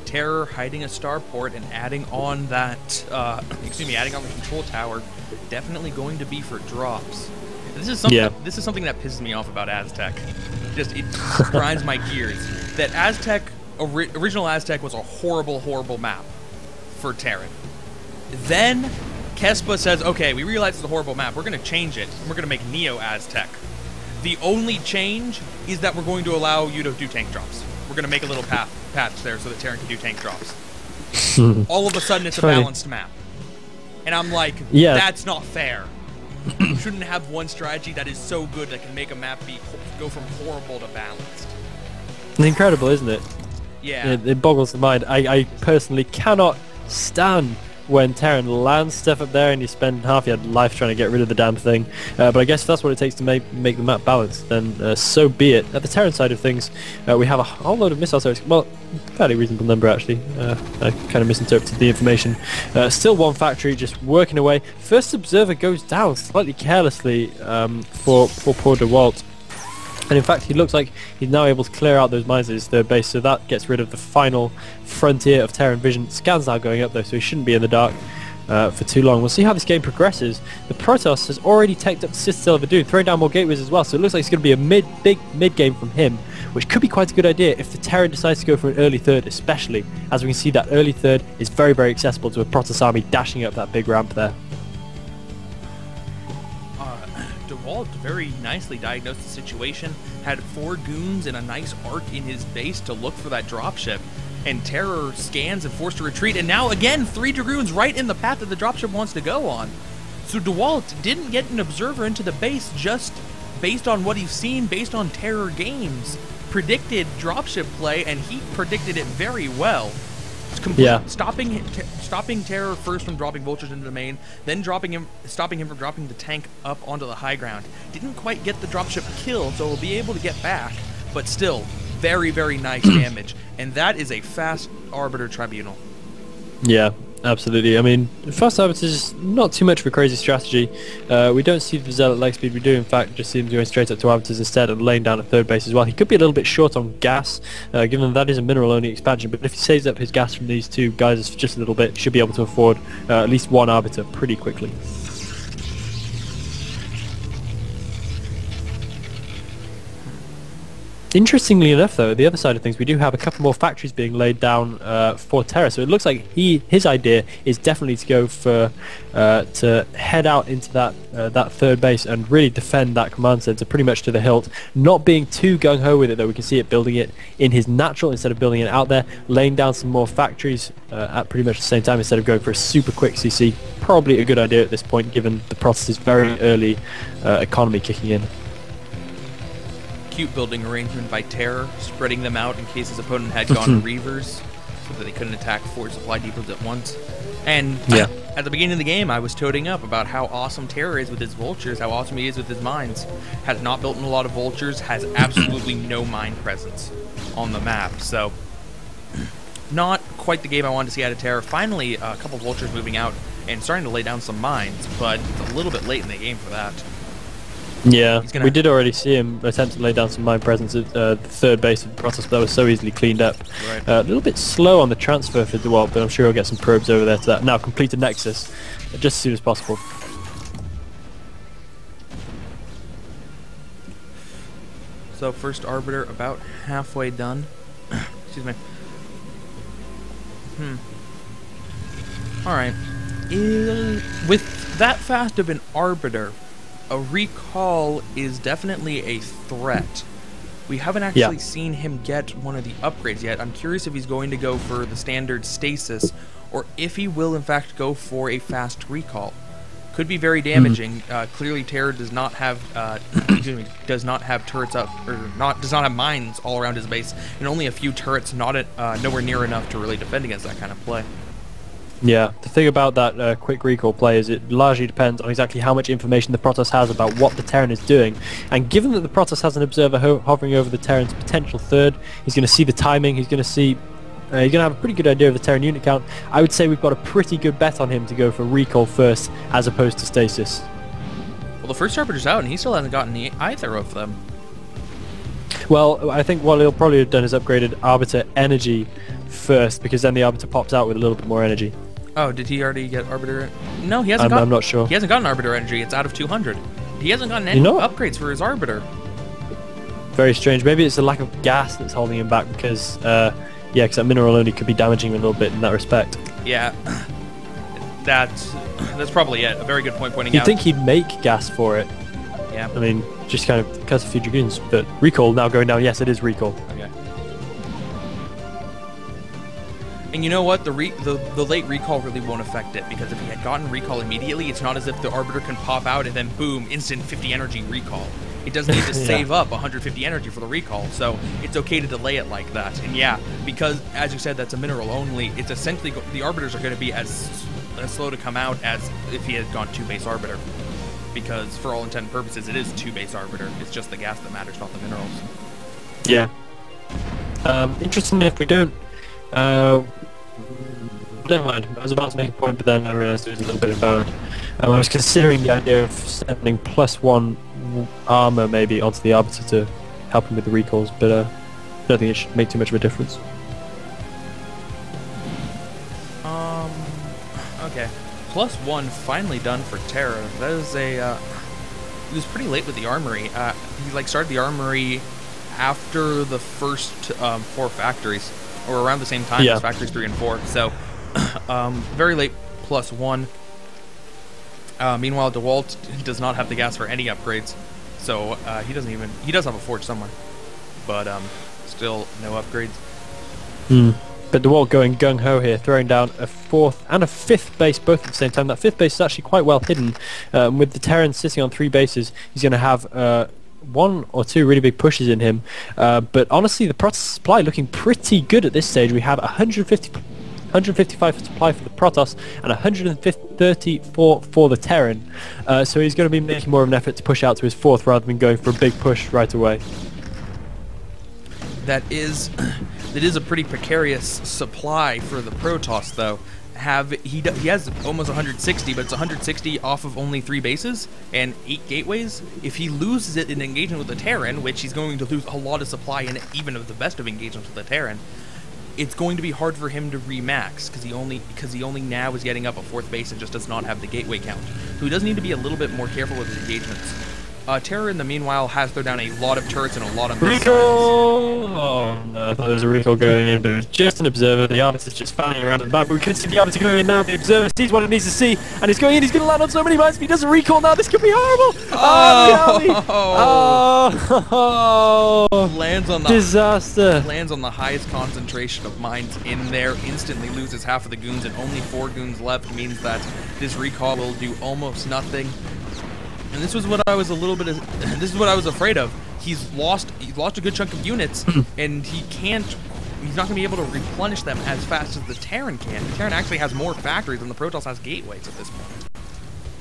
Terror hiding a starport and adding on that, adding on the control tower, definitely going to be for drops. This is something that pisses me off about Aztec. It grinds my gears. That Aztec, original Aztec was a horrible, horrible map for Terran. Then Kespa says, okay, we realize it's a horrible map. We're going to change it, and we're going to make Neo Aztec. The only change is that we're going to allow you to do tank drops. We're going to make a little patch there so that Terran can do tank drops. All of a sudden, it's a balanced map. And I'm like, that's not fair. You shouldn't have one strategy that is so good that can make a map go from horrible to balanced. Incredible, isn't it? Yeah. It boggles the mind. I personally cannot stand when Terran lands stuff up there and you spend half your life trying to get rid of the damn thing. But I guess if that's what it takes to make the map balanced, then so be it. At the Terran side of things, we have a whole load of missile turrets. Well, fairly reasonable number actually. I kind of misinterpreted the information. Still one factory just working away. First observer goes down slightly carelessly for poor DeWalt. And in fact, he looks like he's now able to clear out those mines at his third base, so that gets rid of the final frontier of Terran vision. Scan's now going up though, so he shouldn't be in the dark for too long. We'll see how this game progresses. The Protoss has already taken up the Citadel of Adun, throwing down more gateways as well, so it looks like it's going to be a big mid game from him, which could be quite a good idea if the Terran decides to go for an early third, especially as we can see that early third is very accessible to a Protoss army dashing up that big ramp there. DeWalt very nicely diagnosed the situation, had 4 goons and a nice arc in his base to look for that dropship, and Terror scans and forced to retreat, and now again 3 Dragoons right in the path that the dropship wants to go on. So DeWalt didn't get an observer into the base just based on what he's seen, based on Terror games, predicted dropship play, and he predicted it very well. Yeah. Stopping Terror first from dropping vultures into the main, then stopping him from dropping the tank up onto the high ground. Didn't quite get the dropship killed, so he'll be able to get back, but still, very nice damage. And that is a fast Arbiter Tribunal. Yeah, absolutely. I mean, fast Arbiter is not too much of a crazy strategy. We don't see the Zealot leg speed. We do, in fact, just see him going straight up to Arbiters instead and laying down a third base as well. He could be a little bit short on gas, given that is a mineral-only expansion, but if he saves up his gas from these 2 guys for just a little bit, he should be able to afford at least 1 Arbiter pretty quickly. Interestingly enough, though, the other side of things, we do have a couple more factories being laid down for Terra. So it looks like his idea is definitely to go for to head out into that third base and really defend that command center pretty much to the hilt. Not being too gung ho with it, though. We can see it building it in his natural instead of building it out there, laying down some more factories at pretty much the same time instead of going for a super quick CC. Probably a good idea at this point, given the Protoss' very early economy kicking in. Cute building arrangement by Terror, spreading them out in case his opponent had gone Reavers, so that they couldn't attack 4 supply depots at once. And yeah, at the beginning of the game, I was toting up about how awesome Terror is with his vultures, how awesome he is with his mines. Has not built in a lot of vultures, has absolutely no mine presence on the map, so not quite the game I wanted to see out of Terror. Finally, a couple vultures moving out and starting to lay down some mines, but it's a little bit late in the game for that. Yeah, we did already see him attempt to lay down some mine presence at the third base of the Protoss, but that was so easily cleaned up. Right. A little bit slow on the transfer for DeWalt, but I'm sure he'll get some probes over there to that. Now complete a Nexus just as soon as possible. So first Arbiter about halfway done. Excuse me. Alright. With that fast of an Arbiter, a recall is definitely a threat. We haven't actually seen him get one of the upgrades yet. I'm curious if he's going to go for the standard stasis, or if he will in fact go for a fast recall. Could be very damaging. Clearly, Terror does not have does not have turrets up, or does not have mines all around his base, and only a few turrets, nowhere near enough to really defend against that kind of play. Yeah, the thing about that quick recall play is it largely depends on exactly how much information the Protoss has about what the Terran is doing. And given that the Protoss has an observer hovering over the Terran's potential third, he's going to see the timing, he's going to have a pretty good idea of the Terran unit count. I would say we've got a pretty good bet on him to go for recall first, as opposed to stasis. Well, the first Arbiter's out, and he still hasn't gotten either of them. Well, I think what he'll probably have done is upgraded Arbiter energy first, because then the Arbiter pops out with a little bit more energy. Oh, did he already get Arbiter? No, he hasn't. I'm not sure. He hasn't gotten Arbiter energy. It's out of 200. He hasn't gotten any upgrades for his Arbiter. Very strange. Maybe it's the lack of gas that's holding him back, because because that mineral only could be damaging him a little bit in that respect. Yeah, that's probably it. A very good point pointing out. You'd think he'd make gas for it. Yeah. I mean, just kind of cuts a few Dragoons, but recall now going down. Yes, it is recall. Okay. And you know what? The late recall really won't affect it, because if he had gotten recall immediately, it's not as if the Arbiter can pop out and then boom, instant 50 energy recall. It does need to save up 150 energy for the recall, so it's okay to delay it like that. And yeah, because as you said, that's a mineral only. It's essentially the Arbiters are going to be as as slow to come out as if he had gone 2 base Arbiter. Because for all intent and purposes, it is 2 base Arbiter. It's just the gas that matters, not the minerals. Yeah. Interestingly, if we don't... never mind. I was about to make a point, but then I realised it was a little bit invalid. I was considering the idea of sending +1 armor maybe onto the Arbiter to help him with the recalls, but I don't think it should make too much of a difference. Okay. +1 finally done for Terra. That is a, he was pretty late with the armory. He, like, started the armory after the first 4 factories, or around the same time as factories 3 and 4, so very late +1. Meanwhile, DeWalt does not have the gas for any upgrades, so he does have a forge somewhere, but still no upgrades. But DeWalt going gung-ho here, throwing down a 4th and a 5th base both at the same time. That 5th base is actually quite well hidden. With the Terran sitting on 3 bases, he's going to have 1 or 2 really big pushes in him. But honestly, the Protoss supply looking pretty good at this stage. We have 155 supply for the Protoss and 134 for the Terran. So he's going to be making more of an effort to push out to his 4th rather than going for a big push right away. That is a pretty precarious supply for the Protoss, though. He has almost 160, but it's 160 off of only 3 bases and 8 gateways. If he loses it in engagement with the Terran, which he's going to lose a lot of supply in even of the best of engagements with the Terran, it's going to be hard for him to remax because he only now is getting up a 4th base and just does not have the gateway count. So he does need to be a little bit more careful with his engagements. Terra, in the meanwhile, has thrown down a lot of turrets and a lot of missiles. Recall! Oh no, I thought there was a recall going in, but it was just an observer. The Arbiter's just fanning around at the back, but we could see the Arbiter going in now. The observer sees what it needs to see, and he's going in. He's going to land on so many mines. If he doesn't recall now, this could be horrible! Oh! Lands on the disaster! Lands on the highest concentration of mines in there. Instantly loses half of the goons, and only 4 goons left means that this recall will do almost nothing. And this was what I was this is what I was afraid of. He's lost a good chunk of units, and he's not going to be able to replenish them as fast as the Terran can. The Terran actually has more factories than the Protoss has gateways at this point.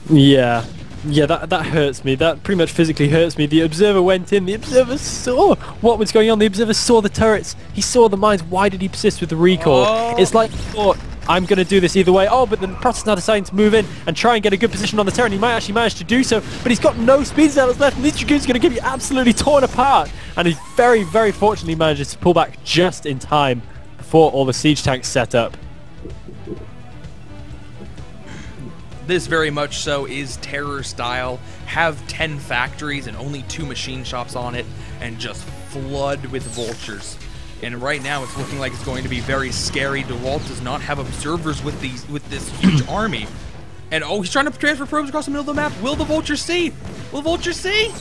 Yeah, that hurts me. That pretty much physically hurts me. The Observer went in. The Observer saw what was going on. The Observer saw the turrets. He saw the mines. Why did he persist with the recall? Oh. It's like he thought, I'm going to do this either way. Oh, but the Protoss now deciding to move in and try and get a good position on the Terran. He might actually manage to do so, but he's got no speed zealots left, and these Dragoons are going to get you absolutely torn apart. And he very, very fortunately manages to pull back just in time before all the siege tanks set up. This very much so is Terror style. Have 10 factories and only 2 machine shops on it, and just flood with vultures. And right now it's looking like it's going to be very scary. DeWalt does not have observers with this huge army. And oh, he's trying to transfer probes across the middle of the map. Will the vultures see? Will the vultures see?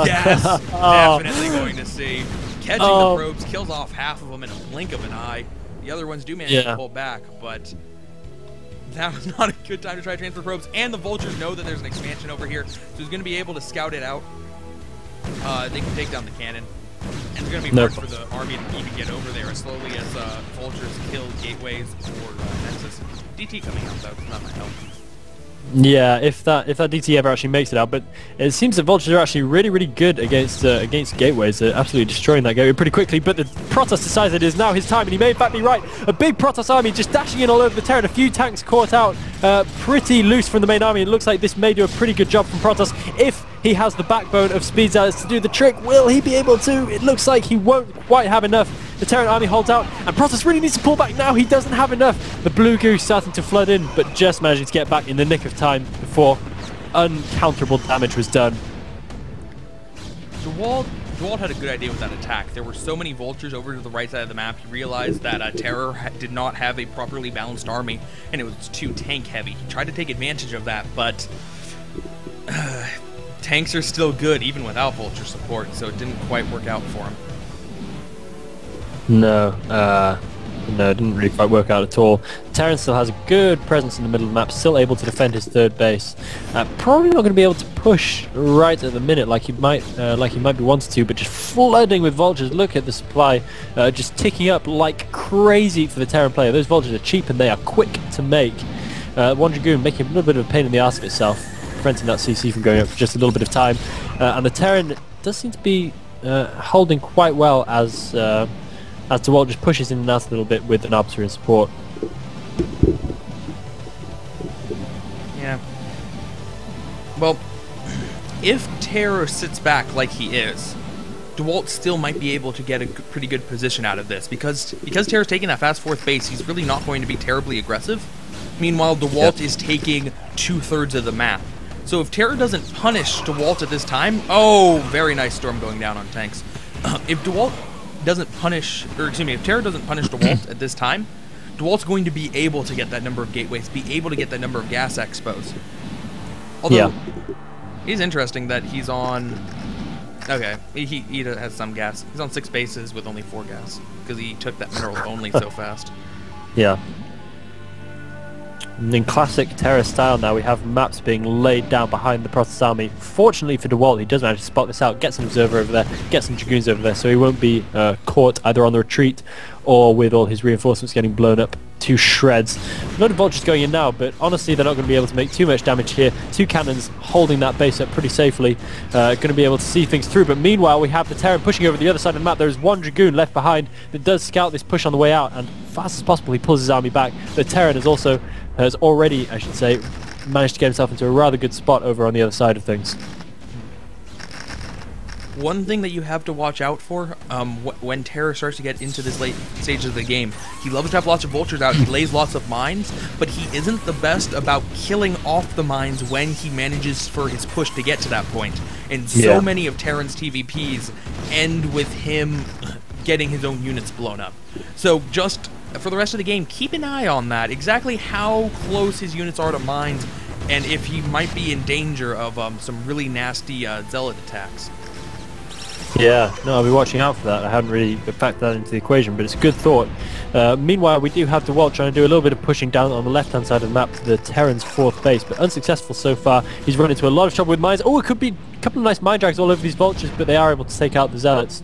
Yes, definitely going to see. Catching the probes, kills off half of them in a blink of an eye. The other ones do manage to pull back, but that was not a good time to try to transfer probes. And the vultures know that there's an expansion over here, so he's going to be able to scout it out. They can take down the cannon. And it's going to be hard for the army to even get over there as slowly as vultures kill gateways or Nexus. DT coming out, though, because that might help. Yeah, if that DT ever actually makes it out, but it seems that vultures are actually really, really good against gateways. They're absolutely destroying that gateway pretty quickly. But the Protoss decides it is now his time, and he may in fact be right. A big Protoss army just dashing in all over the Terran. A few tanks caught out pretty loose from the main army. It looks like this may do a pretty good job from Protoss if he has the backbone of speed zealots to do the trick. Will he be able to? It looks like he won't quite have enough. The Terran army holds out, and Protoss really needs to pull back now. He doesn't have enough. The blue goo starting to flood in, but just managing to get back in the nick of time before uncounterable damage was done. DeWalt had a good idea with that attack. There were so many vultures over to the right side of the map, he realized that Terror did not have a properly balanced army, and it was too tank heavy. He tried to take advantage of that, but tanks are still good even without vulture support, so it didn't quite work out for him. No, No, it didn't really quite work out at all. Terran still has a good presence in the middle of the map, still able to defend his third base. Probably not going to be able to push right at the minute like he might be wanted to, but just flooding with vultures. Look at the supply, just ticking up like crazy for the Terran player. Those vultures are cheap and they are quick to make. One Dragoon making a little bit of a pain in the ass of itself, preventing that CC from going up for just a little bit of time. And the Terran does seem to be holding quite well as DeWalt just pushes in and out a little bit with an Arbiter in support. Yeah. Well, if Terror sits back like he is, DeWalt still might be able to get a pretty good position out of this, because Terror's taking that fast fourth base, he's really not going to be terribly aggressive. Meanwhile, DeWalt is taking 2/3 of the map. So if Terror doesn't punish DeWalt at this time, oh, very nice storm going down on tanks. If DeWalt doesn't punish, or excuse me, if Terror doesn't punish DeWalt at this time, DeWalt's going to be able to get that number of gateways, be able to get that number of gas expos. Although, it is interesting that he's on, okay, he has some gas. He's on 6 bases with only 4 gas, because he took that mineral only so fast. Yeah. And in classic Terror style now, we have maps being laid down behind the Protoss army. Fortunately for DeWalt, he does manage to spot this out, get some Observer over there, get some Dragoons over there, so he won't be caught either on the retreat or with all his reinforcements getting blown up to shreds. A lot of vultures going in now, but honestly they're not going to be able to make too much damage here. 2 cannons holding that base up pretty safely, going to be able to see things through, but meanwhile we have the Terran pushing over the other side of the map. There is 1 Dragoon left behind that does scout this push on the way out, and fast as possible he pulls his army back. The Terran has already, I should say, managed to get himself into a rather good spot over on the other side of things. One thing that you have to watch out for when Terror starts to get into this late stage of the game, he loves to have lots of vultures out, he lays lots of mines, but he isn't the best about killing off the mines when he manages for his push to get to that point. And so many of Terran's TVPs end with him getting his own units blown up. So just for the rest of the game, keep an eye on that, exactly how close his units are to mines, and if he might be in danger of some really nasty Zealot attacks. Yeah, no, I'll be watching out for that. I hadn't really factored that into the equation, but it's a good thought. Meanwhile, we do have DeWalt trying to do a little bit of pushing down on the left-hand side of the map to the Terran's 4th base, but unsuccessful so far. He's run into a lot of trouble with mines. Oh, it could be a couple of nice mine drags all over these vultures, but they are able to take out the Zealots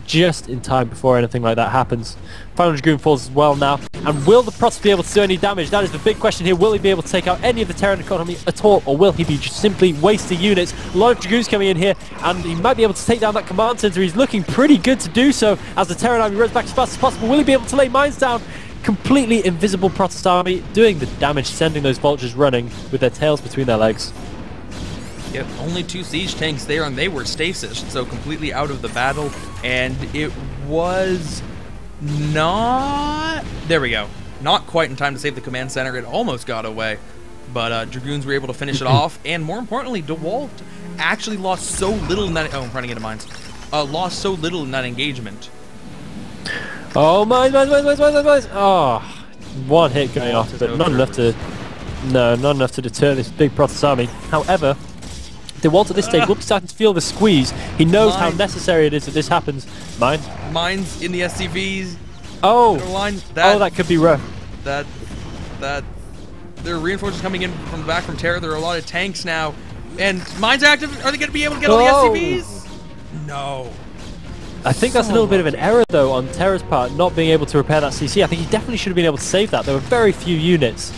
just in time before anything like that happens. Final Dragoon falls as well now, and will the Protoss be able to do any damage? That is the big question here. Will he be able to take out any of the Terran economy at all, or will he be just simply wasting units? A lot of Dragoons coming in here, and he might be able to take down that command center. He's looking pretty good to do so as the Terran army runs back as fast as possible. Will he be able to lay mines down? Completely invisible Protoss army doing the damage, sending those vultures running with their tails between their legs. Yep, only 2 siege tanks there, and they were stasis, so completely out of the battle, and it was not... There we go. Not quite in time to save the command center. It almost got away, but Dragoons were able to finish it off, and more importantly, DeWalt actually lost so little in that... Oh, I'm running into mines. Lost so little in that engagement. Oh, mines! Oh, 1 hit going off, but not enough to... No, not enough to deter this big Protoss army. However, DeWalt at this stage will be starting to feel the squeeze. He knows how necessary it is that this happens. Mines in the SCVs. Oh! That could be rough. There are reinforcements coming in from the back from Terror. There are a lot of tanks now. And mines active. Are they going to be able to get all the SCVs? No. I think that's a little bit of an error, though, on Terror's part, not being able to repair that CC. I think he definitely should have been able to save that. There were very few units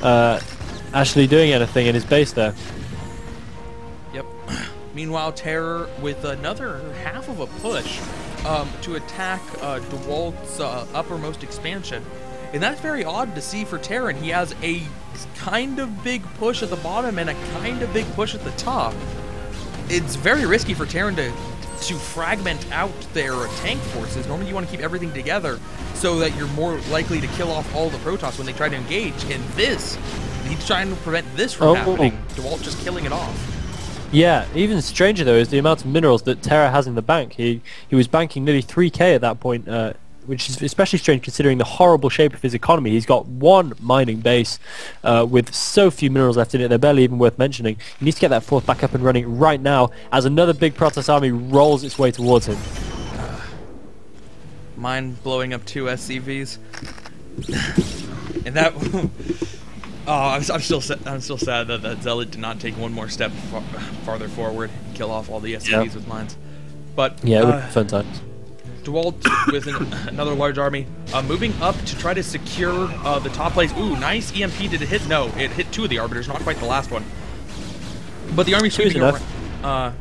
actually doing anything in his base there. Yep. Meanwhile, Terror with another half of a push to attack DeWalt's uppermost expansion. And that's very odd to see for Terran. He has a kind of big push at the bottom and a kind of big push at the top. It's very risky for Terran to fragment out their tank forces. Normally you want to keep everything together so that you're more likely to kill off all the Protoss when they try to engage. And this, he's trying to prevent this from happening. DeWalt just killing it off. Yeah, even stranger though is the amount of minerals that Terra has in the bank. He was banking nearly 3k at that point, which is especially strange considering the horrible shape of his economy. He's got 1 mining base with so few minerals left in it, they're barely even worth mentioning. He needs to get that 4th back up and running right now as another big Protoss army rolls its way towards him. Mine blowing up 2 SCVs. And that... Oh, I'm still sad that Zealot did not take one more step farther forward and kill off all the SCVs with mines. But yeah, it would be fun times. DeWalt with another large army, moving up to try to secure the top place. Ooh, nice EMP. Did it hit? No, it hit 2 of the Arbiters, not quite the last one. But the army sweeping around.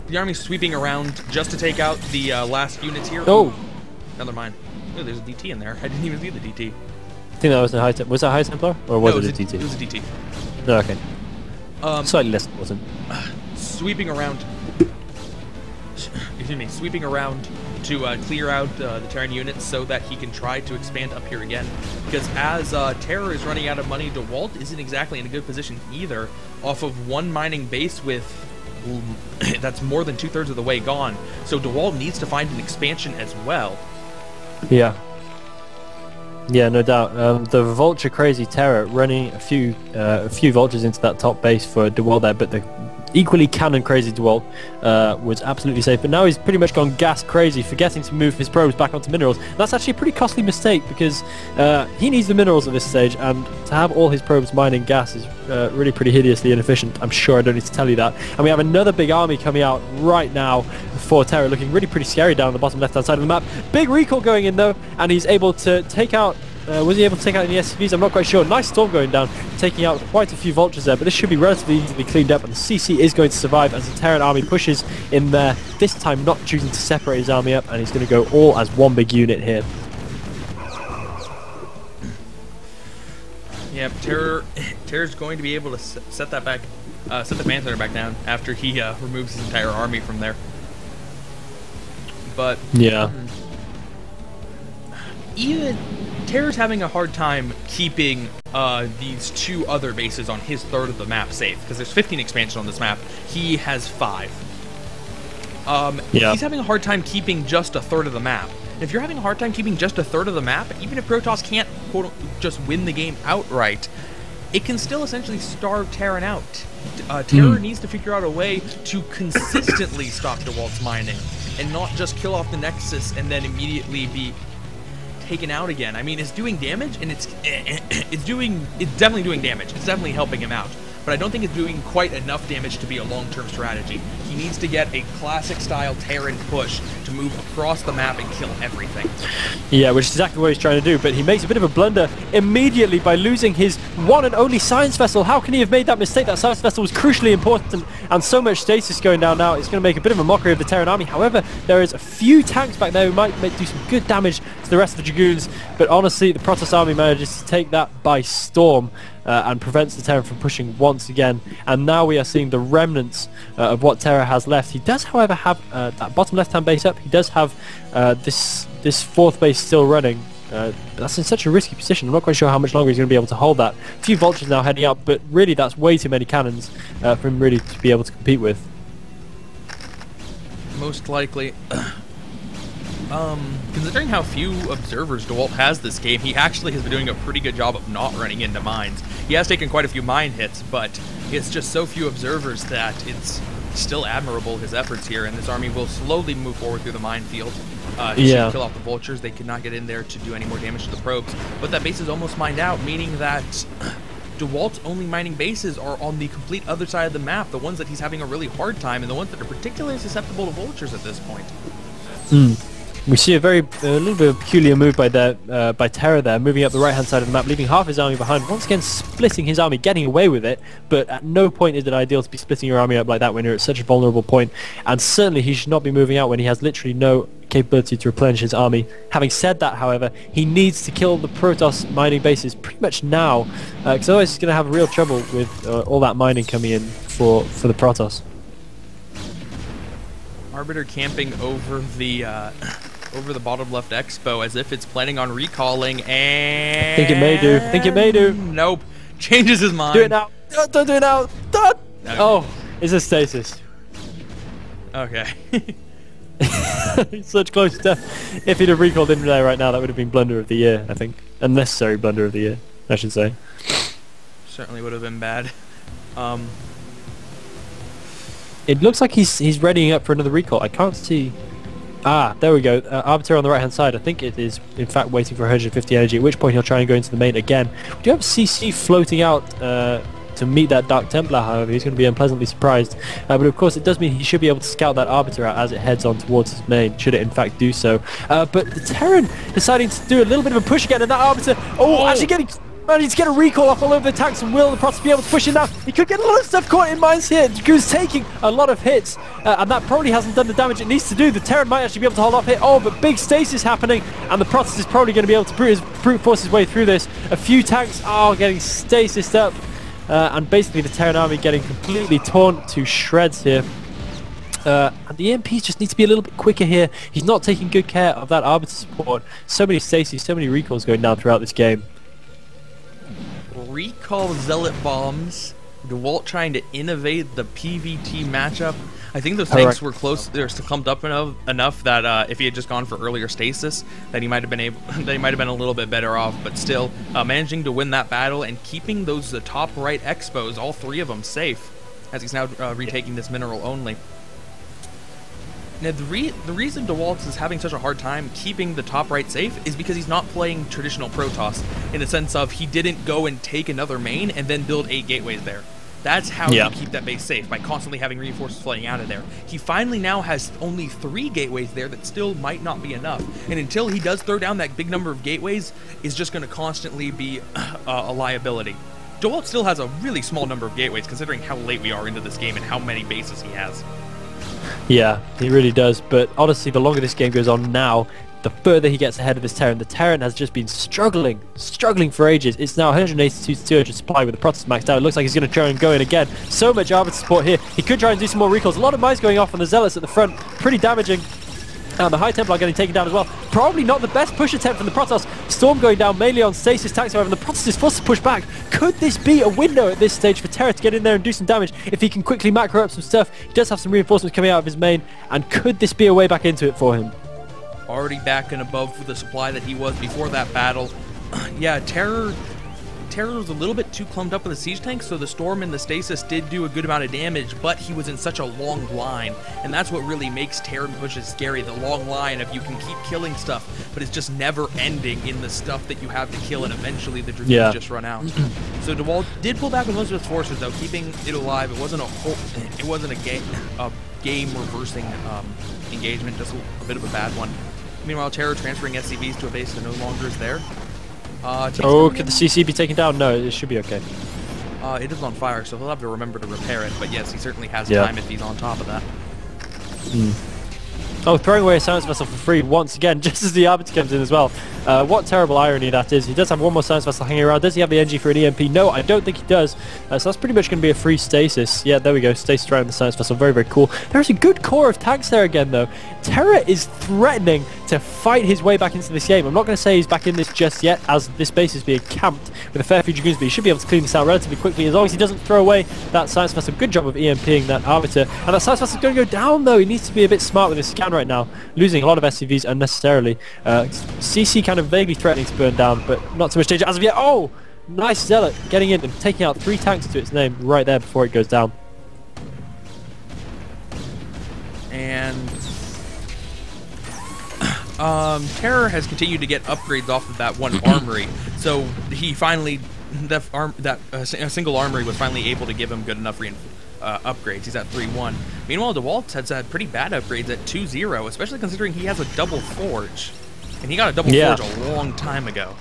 The army's sweeping around just to take out the last units here. Oh, another mine. Oh, there's a DT in there. I didn't even see the DT. I think that was a high. Was that High Templar or was it a DT? It was a DT. No, okay. Slightly less, wasn't. Sweeping around. Excuse me. Sweeping around to clear out the Terran units so that he can try to expand up here again. Because as Terror is running out of money, DeWalt isn't exactly in a good position either. Off of one mining base with that's more than 2/3 of the way gone. So DeWalt needs to find an expansion as well. Yeah. Yeah, no doubt. The Vulture Crazy Terror running a few Vultures into that top base for DeWalt there, but the equally cannon crazy DeWalt was absolutely safe. But now he's pretty much gone gas crazy, forgetting to move his probes back onto minerals. That's actually a pretty costly mistake because he needs the minerals at this stage, and to have all his probes mining gas is really pretty hideously inefficient. I'm sure I don't need to tell you that. And we have another big army coming out right now for Terror, looking really pretty scary down the bottom left-hand side of the map. Big recall going in though, and he's able to take out... was he able to take out any SCVs? I'm not quite sure. Nice storm going down, taking out quite a few Vultures there, but this should be relatively easily cleaned up, and the CC is going to survive as the Terran army pushes in there, this time not choosing to separate his army up, and he's going to go all as one big unit here. Yep, Terror's going to be able to set that back, set the Panther back down after he removes his entire army from there. But yeah, even Terror's having a hard time keeping these 2 other bases on his 1/3 of the map safe, because there's 15 expansions on this map. He has 5. Yeah. He's having a hard time keeping just 1/3 of the map. And if you're having a hard time keeping just 1/3 of the map, even if Protoss can't quote just win the game outright, it can still essentially starve Terran out. Terror needs to figure out a way to consistently stop DeWalt's mining, and not just kill off the Nexus and then immediately be taken out again. I mean, it's doing damage, and it's definitely doing damage. It's definitely helping him out. But I don't think it's doing quite enough damage to be a long-term strategy. He needs to get a classic-style Terran push to move across the map and kill everything. Yeah, which is exactly what he's trying to do, but he makes a bit of a blunder immediately by losing his one and only science vessel. How can he have made that mistake? That science vessel was crucially important, and so much stasis going down now, it's going to make a bit of a mockery of the Terran army. However, there is a few tanks back there who might do some good damage to the rest of the Dragoons, but honestly, the Protoss army manages to take that by storm. And prevents the Terran from pushing once again. And now we are seeing the remnants of what Terra has left. He does, however, have that bottom left-hand base up. He does have this 4th base still running. But that's in such a risky position. I'm not quite sure how much longer he's going to be able to hold that. A few Vultures now heading up, but really that's way too many cannons for him really to be able to compete with. Most likely. Considering how few observers DeWalt has this game, he actually has been doing a pretty good job of not running into mines. He has taken quite a few mine hits, but it's just so few observers that it's still admirable, his efforts here, and this army will slowly move forward through the minefield. He should kill off the Vultures. They could not get in there to do any more damage to the probes, but that base is almost mined out, meaning that DeWalt's only mining bases are on the complete other side of the map, the ones that he's having a really hard time, and the ones that are particularly susceptible to Vultures at this point. We see a little bit of a peculiar move by Terra there, moving up the right-hand side of the map, leaving half his army behind, once again splitting his army, getting away with it, but at no point is it ideal to be splitting your army up like that when you're at such a vulnerable point, and certainly he should not be moving out when he has literally no capability to replenish his army. Having said that, however, he needs to kill the Protoss mining bases pretty much now, because otherwise he's going to have real trouble with all that mining coming in for the Protoss. Arbiter camping over the bottom left expo as if it's planning on recalling, and I think it may do. I think it may do. Nope. Changes his mind. Do it now. Don't do it now. Don't. Okay. Oh, it's a stasis. Okay. Such close to death. If he'd have recalled in there right now, that would have been blunder of the year, I think. Unnecessary blunder of the year, I should say. Certainly would have been bad. It looks like he's readying up for another recall. I can't see Ah, there we go. Arbiter on the right-hand side. I think it is, in fact, waiting for 150 energy, at which point he'll try and go into the main again. We do have CC floating out to meet that Dark Templar, however. He's going to be unpleasantly surprised. But of course, it does mean he should be able to scout that Arbiter out as it heads on towards his main, should it in fact do so. But the Terran deciding to do a little bit of a push again, and that Arbiter, actually managing to get a recall off all over the tanks, and will the Protoss be able to push in now? He could get a lot of stuff caught in mines here. Dragoo's taking a lot of hits, and that probably hasn't done the damage it needs to do. The Terran might actually be able to hold off here. Oh, but big stasis happening, and the Protoss is probably going to be able to brute force his way through this. A few tanks are getting stasised up, and basically the Terran army getting completely torn to shreds here. And the EMPs just need to be a little bit quicker here. He's not taking good care of that Arbiter support. So many stasis, so many recalls going down throughout this game. Recall Zealot bombs. DeWalt trying to innovate the PvT matchup. I think those tanks were close. They're clumped up enough that if he had just gone for earlier stasis, that he might have been a little bit better off. But still, managing to win that battle and keeping those top right expos, all three of them, safe, as he's now retaking this mineral only. Now, the reason DeWalt is having such a hard time keeping the top right safe is because he's not playing traditional Protoss, in the sense of he didn't go and take another main and then build 8 gateways there. That's how you keep that base safe, by constantly having reinforcements flooding out of there. He finally now has only 3 gateways there that still might not be enough. And until he does throw down that big number of gateways, is just going to constantly be a liability. DeWalt still has a really small number of gateways, considering how late we are into this game and how many bases he has. Yeah, he really does. But honestly, the longer this game goes on now, the further he gets ahead of this Terran. The Terran has just been struggling for ages. It's now 182 to 200 supply with the Protoss maxed out. It looks like he's going to try and go in again. So much Arbiter support here. He could try and do some more recalls. A lot of mines going off on the Zealots at the front. Pretty damaging. And the High Templar getting taken down as well. Probably not the best push attempt from the Protoss. Storm going down mainly on stasis tanks, however, and the Protoss is forced to push back. Could this be a window at this stage for Terra to get in there and do some damage if he can quickly macro up some stuff? He does have some reinforcements coming out of his main, and could this be a way back into it for him? Already back and above the supply that he was before that battle. Yeah, Terror was a little bit too clumped up with the siege tank, so the Storm and the Stasis did do a good amount of damage, but he was in such a long line, and that's what really makes Terran pushes scary, the long line of you can keep killing stuff, but it's just never ending in the stuff that you have to kill, and eventually the Dragoons just run out. So DeWalt did pull back with most of his forces, though, keeping it alive. It wasn't a game reversing engagement, just a bit of a bad one. Meanwhile, Terror transferring SCVs to a base that no longer is there. Could the CC be taken down? No, it should be okay. It is on fire, so he'll have to remember to repair it. But yes, he certainly has time if he's on top of that. Oh, throwing away a science vessel for free once again, just as the Arbiter comes in as well. What terrible irony that is. He does have one more science vessel hanging around. Does he have the NG for an EMP? No, I don't think he does. So that's pretty much going to be a free stasis. Yeah, there we go. Stasis around the science vessel. Very, very cool. There's a good core of tanks there again, though. Terra is threatening to fight his way back into this game. I'm not going to say he's back in this just yet, as this base is being camped with a fair few Dragoons, but he should be able to clean this out relatively quickly, as long as he doesn't throw away that science vessel. Good job of EMPing that Arbiter. And that science vessel is going to go down, though. He needs to be a bit smart with his scan right now, losing a lot of SCVs unnecessarily. CC kind of vaguely threatening to burn down, but not too much danger as of yet. Oh! Nice Zealot getting in and taking out 3 tanks to its name right there before it goes down. And Terror has continued to get upgrades off of that one armory, so he finally a single armory was finally able to give him good enough upgrades. He's at 3-1. Meanwhile, DeWalt has had pretty bad upgrades at 2-0, especially considering he has a double forge, and he got a double forge a long time ago.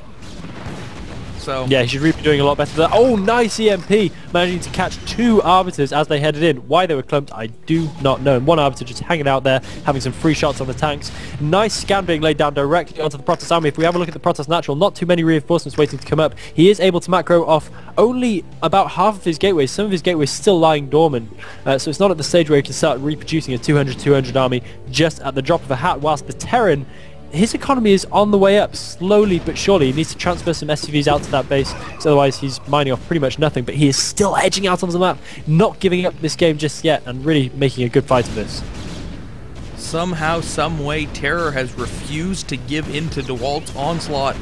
So yeah, he should really be doing a lot better than that. Oh, nice EMP, managing to catch 2 Arbiters as they headed in. Why they were clumped, I do not know. And one Arbiter just hanging out there, having some free shots on the tanks. Nice scan being laid down directly onto the Protoss army. If we have a look at the Protoss Natural, not too many reinforcements waiting to come up. He is able to macro off only about half of his gateways. Some of his gateways still lying dormant. So it's not at the stage where he can start reproducing a 200-200 army just at the drop of a hat, whilst the Terran, his economy is on the way up, slowly but surely. He needs to transfer some SCVs out to that base, because otherwise he's mining off pretty much nothing. But he is still edging out on the map, not giving up this game just yet, and really making a good fight of this. Somehow, someway, Terror has refused to give in to DeWalt's onslaught,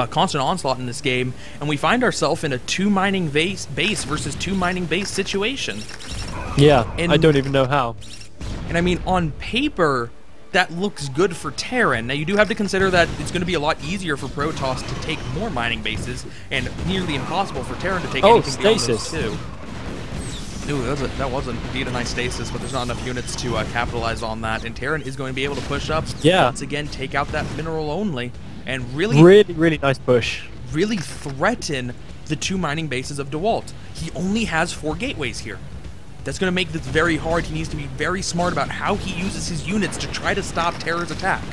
constant onslaught in this game, and we find ourselves in a 2 mining base versus 2 mining base situation. Yeah, and I don't even know how. And I mean, on paper, that looks good for Terran. Now, you do have to consider that it's going to be a lot easier for Protoss to take more mining bases, and nearly impossible for Terran to take anything beyond those two. Ooh, that was indeed a nice stasis, but there's not enough units to capitalize on that, and Terran is going to be able to push up, once again, take out that mineral only, and really nice push. Really threaten the 2 mining bases of DeWalt. He only has 4 gateways here. That's going to make this very hard. He needs to be very smart about how he uses his units to try to stop Terror's attack.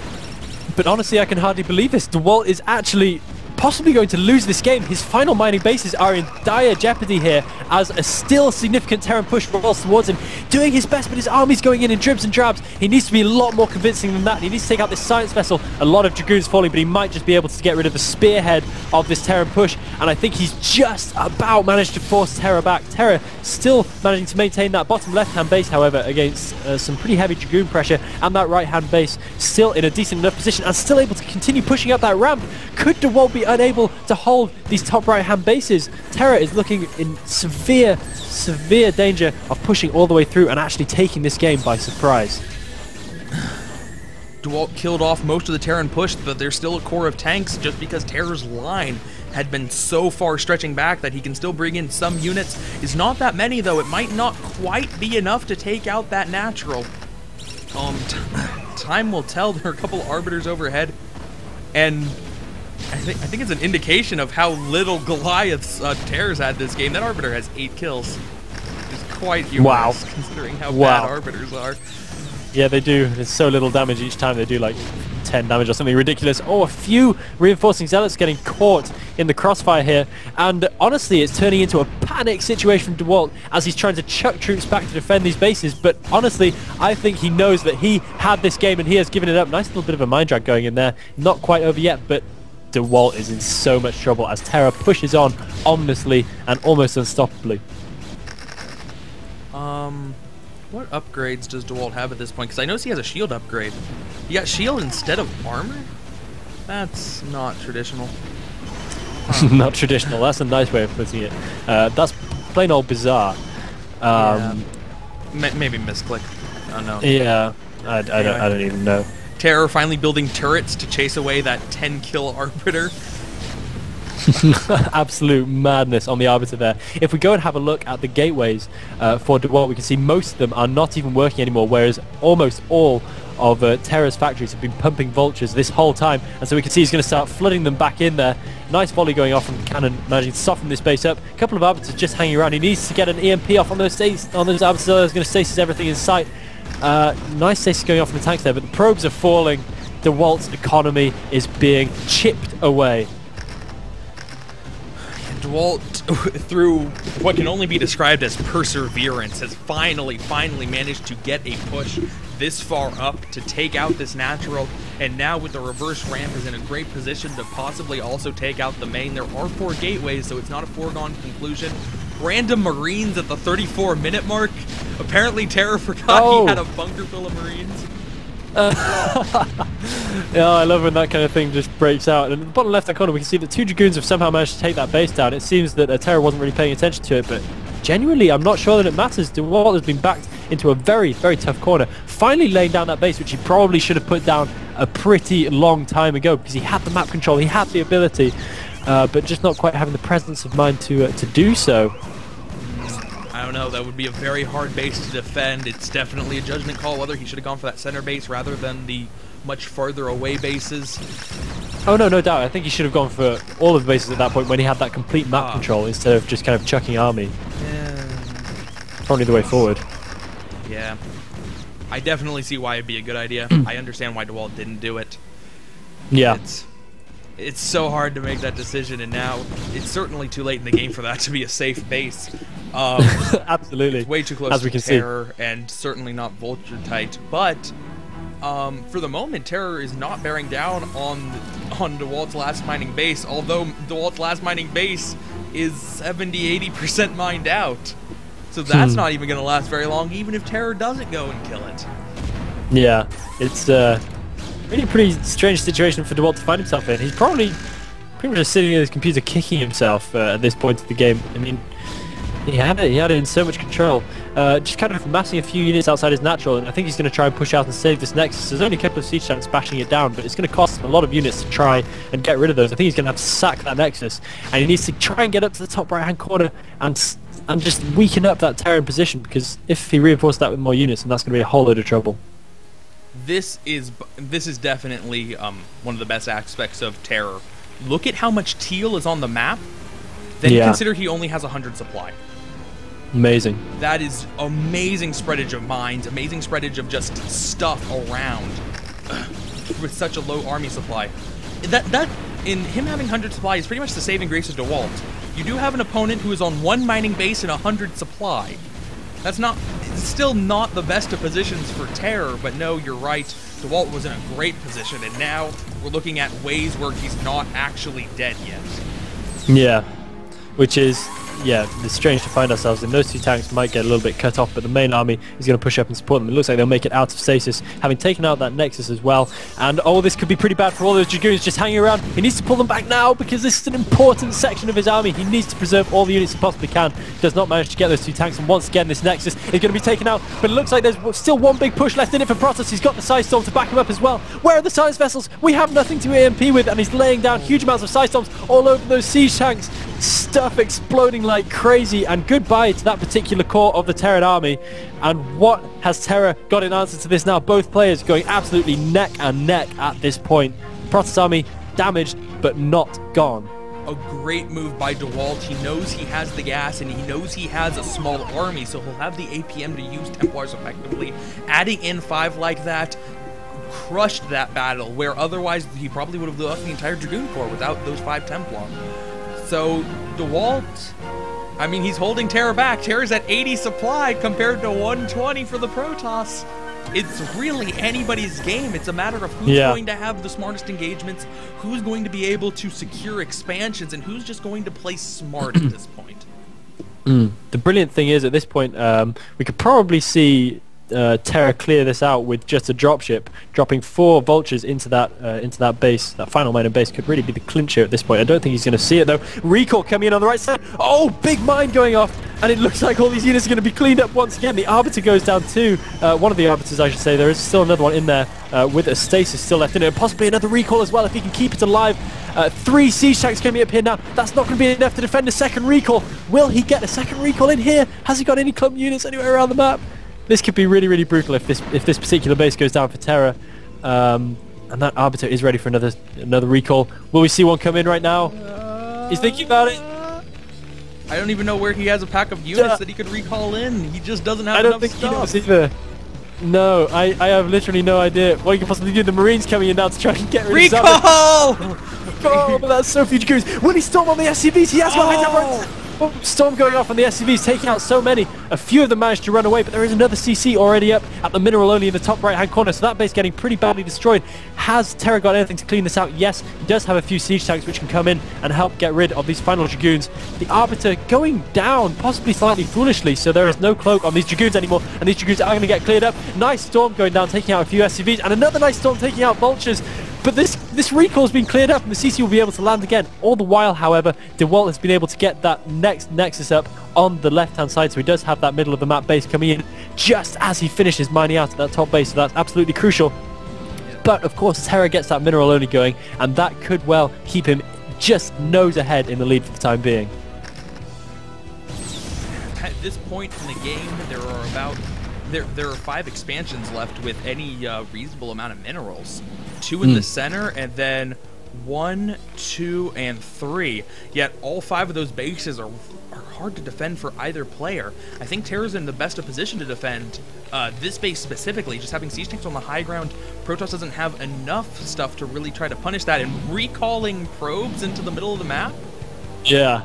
But honestly, I can hardly believe this. DeWalt is actually possibly going to lose this game. His final mining bases are in dire jeopardy here as a still significant Terran push rolls towards him, doing his best, but his army's going in dribs and drabs. He needs to be a lot more convincing than that. He needs to take out this science vessel. A lot of Dragoons falling, but he might just be able to get rid of the spearhead of this Terran push, and I think he's just about managed to force Terra back. Terra still managing to maintain that bottom left-hand base, however, against some pretty heavy Dragoon pressure, and that right-hand base still in a decent enough position and still able to continue pushing up that ramp. Could DeWalt be unable to hold these top right-hand bases? Terra is looking in severe danger of pushing all the way through and actually taking this game by surprise. DeWalt killed off most of the Terran push, but there's still a core of tanks just because Terra's line had been so far stretching back that he can still bring in some units. It's not that many, though. It might not quite be enough to take out that natural. Time will tell. There are a couple arbiters overhead, and I think it's an indication of how little Goliaths Terra's had this game. That arbiter has 8 kills. It's quite humorous, considering how bad arbiters are. Yeah, they do. There's so little damage each time. They do like 10 damage or something ridiculous. Oh, a few reinforcing zealots getting caught in the crossfire here, and honestly it's turning into a panic situation from DeWalt as he's trying to chuck troops back to defend these bases. But honestly, I think he knows that he had this game and he has given it up. Nice little bit of a mind drag going in there. Not quite over yet, but DeWalt is in so much trouble as Terra pushes on ominously and almost unstoppably. What upgrades does DeWalt have at this point? Because I notice he has a shield upgrade. He got shield instead of armor? That's not traditional. Not traditional. That's a nice way of putting it. That's plain old bizarre. Yeah. Maybe misclick. I don't know. Yeah, I don't even know. Terror finally building turrets to chase away that 10-kill arbiter. Absolute madness on the arbiter there. If we go and have a look at the gateways for DeWalt, we can see most of them are not even working anymore, whereas almost all of Terra's factories have been pumping vultures this whole time, and so we can see he's going to start flooding them back in there. Nice volley going off from the cannon, managing to soften this base up. A couple of arbiters just hanging around. He needs to get an EMP off on those arbiters. He's going to stasis everything in sight. Nice stasis going off from the tanks there, but the probes are falling. DeWalt's economy is being chipped away. DeWalt, through what can only be described as perseverance, has finally managed to get a push this far up to take out this natural, and now with the reverse ramp is in a great position to possibly also take out the main. There are 4 gateways, so it's not a foregone conclusion. Random Marines at the 34-minute mark. Apparently Terra forgot he had a bunker full of Marines. Yeah, I love when that kind of thing just breaks out. And in the bottom left-hand corner, we can see that 2 Dragoons have somehow managed to take that base down. It seems that Terra wasn't really paying attention to it, but genuinely, I'm not sure that it matters. DeWalt has been backed into a very tough corner, finally laying down that base, which he probably should have put down a pretty long time ago, because he had the map control, he had the ability, but just not quite having the presence of mind to do so. I don't know, that would be a very hard base to defend. It's definitely a judgment call whether he should have gone for that center base rather than the much farther away bases. Oh no doubt. I think he should have gone for all of the bases at that point when he had that complete map control instead of just kind of chucking army. Yeah. Probably the way forward. Yeah. I definitely see why it'd be a good idea. I understand why DeWalt didn't do it. Yeah. It's so hard to make that decision, and now it's certainly too late in the game for that to be a safe base. Absolutely. It's way too close as we to can Terror, and certainly not Vulture tight. But for the moment, Terror is not bearing down on DeWalt's last mining base, although DeWalt's last mining base is 70–80% mined out. So that's not even going to last very long, even if Terror doesn't go and kill it. Yeah, it's really pretty strange situation for DeWalt to find himself in. He's probably pretty much just sitting at his computer kicking himself at this point of the game. I mean, he had it in so much control. just kind of massing a few units outside his natural, and I think he's going to try and push out and save this Nexus. There's only a couple of siege tanks bashing it down, but it's going to cost him a lot of units to try and get rid of those. I think he's going to have to sack that Nexus, and he needs to try and get up to the top right-hand corner and just weaken up that Terran position, because if he reinforces that with more units, then that's going to be a whole load of trouble. This is definitely one of the best aspects of Terror. Look at how much teal is on the map. Then consider he only has 100 supply. Amazing. That is amazing spreadage of mines, amazing spreadage of just stuff around with such a low army supply. That in him having 100 supply is pretty much the saving grace of DeWalt. You do have an opponent who is on 1 mining base and 100 supply. It's still not the best of positions for Terror, but no, you're right. DeWalt was in a great position, and now we're looking at ways where he's not actually dead yet. Yeah, which is, it's strange to find ourselves in. Those 2 tanks might get a little bit cut off, but the main army is going to push up and support them. It looks like they'll make it out of stasis, having taken out that Nexus as well. And this could be pretty bad for all those Dragoons just hanging around. He needs to pull them back now, because this is an important section of his army. He needs to preserve all the units he possibly can. He does not manage to get those 2 tanks, and once again this Nexus is going to be taken out. But it looks like there's still one big push left in it for Protoss. He's got the Psy Storm to back him up as well. Where are the Science Vessels? We have nothing to EMP with, and he's laying down huge amounts of Psy Storms all over those siege tanks. Stuff exploding like crazy, and goodbye to that particular core of the Terran army. And what has Terra got in answer to this now? Both players going absolutely neck and neck at this point. Protoss army damaged but not gone. A great move by DeWalt. He knows he has the gas, and he knows he has a small army, so he'll have the APM to use Templars effectively. Adding in 5 like that crushed that battle, where otherwise he probably would have lost the entire Dragoon Corps without those 5 Templar. So DeWalt, I mean, he's holding Terra back. Terra's at 80 supply compared to 120 for the Protoss. It's really anybody's game. It's a matter of who's going to have the smartest engagements, who's going to be able to secure expansions, and who's just going to play smart at this point. The brilliant thing is, at this point, we could probably see Terra clear this out with just a dropship. Dropping 4 vultures into that base, that final miner base, could really be the clincher at this point. I don't think he's going to see it though. Recall coming in on the right side. Oh, big mine going off, and it looks like all these units are going to be cleaned up once again. The Arbiter goes down too. One of the Arbiters, I should say. There is still another one in there with a stasis still left in it, and possibly another recall as well if he can keep it alive. 3 siege tanks coming up here now. That's not going to be enough to defend a second recall. Will he get a second recall in here? Has he got any clump units anywhere around the map? This could be really, really brutal if this particular base goes down for Terra. And that Arbiter is ready for another recall. Will we see one come in right now? He's thinking about it. I don't even know where he has a pack of units that he could recall in. He just doesn't have enough stuff. I don't think he knows either. No, I have literally no idea what he could possibly do. The Marines coming in now to try and get rid of recall! Oh, but that's so few Dragoons. Will he storm on the SCVs? He has got Storm going off on the SCVs, taking out so many. A few of them managed to run away, but there is another CC already up at the mineral only in the top right hand corner, so that base getting pretty badly destroyed. Has Terra got anything to clean this out? Yes, he does have a few siege tanks which can come in and help get rid of these final Dragoons. The Arbiter going down, possibly slightly foolishly, so there is no cloak on these Dragoons anymore, and these Dragoons are going to get cleared up. Nice Storm going down, taking out a few SCVs, and another nice Storm taking out Vultures. But this recall has been cleared up, and the CC will be able to land again. All the while, however, DeWalt has been able to get that next Nexus up on the left-hand side, so he does have that middle of the map base coming in just as he finishes mining out at that top base, so that's absolutely crucial. But, of course, Terra gets that mineral only going, and that could well keep him just nose ahead in the lead for the time being. At this point in the game, there are 5 expansions left with any reasonable amount of minerals. 2 in the center, and then 1, 2, and 3. Yet all 5 of those bases are hard to defend for either player. I think Terra's in the best of position to defend this base specifically. Just having siege tanks on the high ground, Protoss doesn't have enough stuff to really try to punish that. And recalling probes into the middle of the map? Yeah.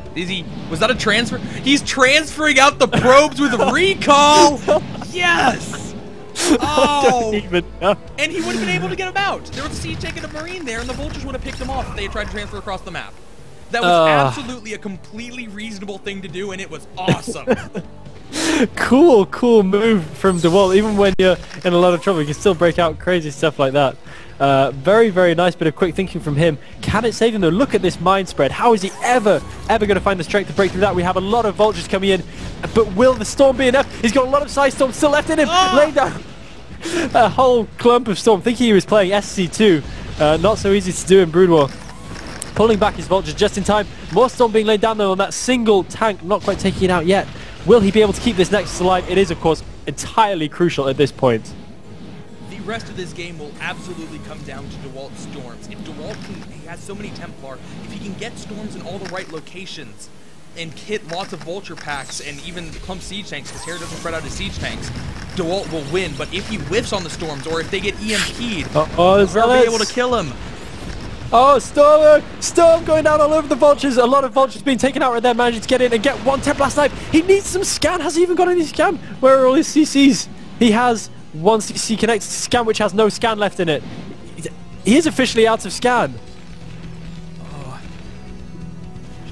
Was that a transfer? He's transferring out the probes with recall! Yes! Oh! And he would have been able to get him out. There was a siege tank and a Marine there, and the Vultures would have picked him off if they had tried to transfer across the map. That was absolutely a completely reasonable thing to do, and it was awesome. Cool move from DeWalt. Even when you're in a lot of trouble, you can still break out crazy stuff like that. Very nice bit of quick thinking from him. Can it save him though? Look at this mind spread. How is he ever going to find the strength to break through that? We have a lot of vultures coming in, but will the storm be enough? He's got a lot of side storms still left in him. Laying down a whole clump of storm, thinking he was playing SC2. Not so easy to do in Brood War. Pulling back his vultures just in time. More storm being laid down though on that single tank, not quite taking it out yet. Will he be able to keep this Nexus alive? It is, of course, entirely crucial at this point. The rest of this game will absolutely come down to DeWalt's storms. If DeWalt he has so many Templar, if he can get storms in all the right locations and hit lots of vulture packs and even clump siege tanks, because Terror doesn't spread out his siege tanks, DeWalt will win. But if he whiffs on the storms or if they get EMP'd, they'll be able to kill him. Oh, Storm going down all over the vultures. A lot of vultures being taken out right there, managing to get in and get one Templar snipe. He needs some scan. Has he even got any scan? Where are all his CCs? He has one CC connected to scan, which has no scan left in it. He is officially out of scan. Oh.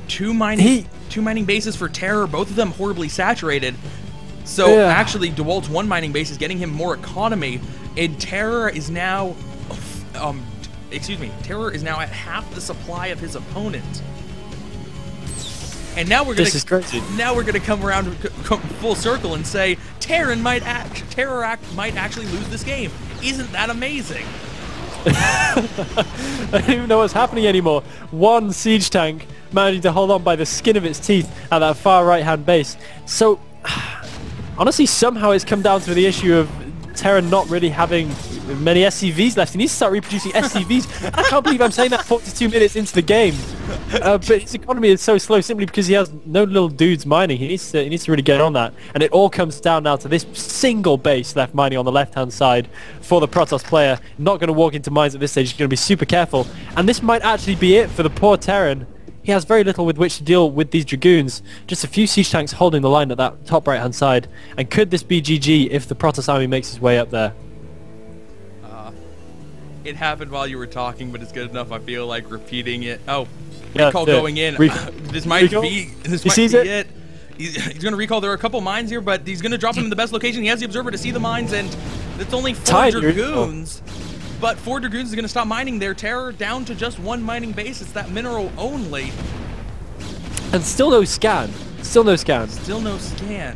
Two mining bases for Terror, both of them horribly saturated. So actually, DeWalt's one mining base is getting him more economy, and Terror is now, Terror is now at half the supply of his opponent. And now we're gonna come around full circle and say Terror might actually lose this game. Isn't that amazing? I don't even know what's happening anymore. One siege tank managing to hold on by the skin of its teeth at that far right hand base. So honestly, somehow it's come down to the issue of Terra not really having many SCVs left. He needs to start reproducing SCVs. I can't believe I'm saying that 42 minutes into the game. But his economy is so slow simply because he has no little dudes mining. He needs to really get on that. And it all comes down now to this single base left mining on the left-hand side for the Protoss player. Not going to walk into mines at this stage. He's going to be super careful. And this might actually be it for the poor Terran. He has very little with which to deal with these Dragoons. Just a few siege tanks holding the line at that top right-hand side. And could this be GG if the Protoss army makes its way up there? It happened while you were talking, but it's good enough. I feel like repeating it. Oh, recall going in. This might be it. He's going to recall. There are a couple mines here, but he's going to drop him in the best location. He has the observer to see the mines, and it's only 4 Dragoons. But 4 Dragoons is going to stop mining their Terror down to just one mining base. It's that mineral only. And still no scan. Still no scan. Still no scan.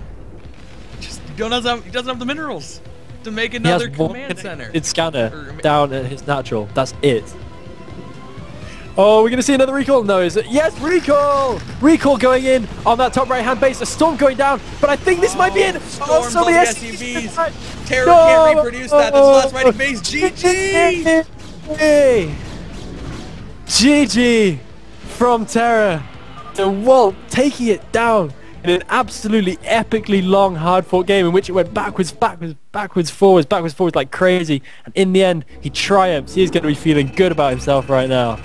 Just he doesn't have the minerals to make another command center. It's scanner down at his natural. That's it. Oh, we're going to see another recall? No, is it? Yes, recall! Recall going in on that top right-hand base. A storm going down, but I think this might be it. Oh, so many SCVs. Terror can't reproduce that. That's the last mining base. GG! GG from Terra. DeWalt taking it down in an absolutely epically long, hard-fought game in which it went backwards, forwards like crazy. And in the end, he triumphs. He's going to be feeling good about himself right now.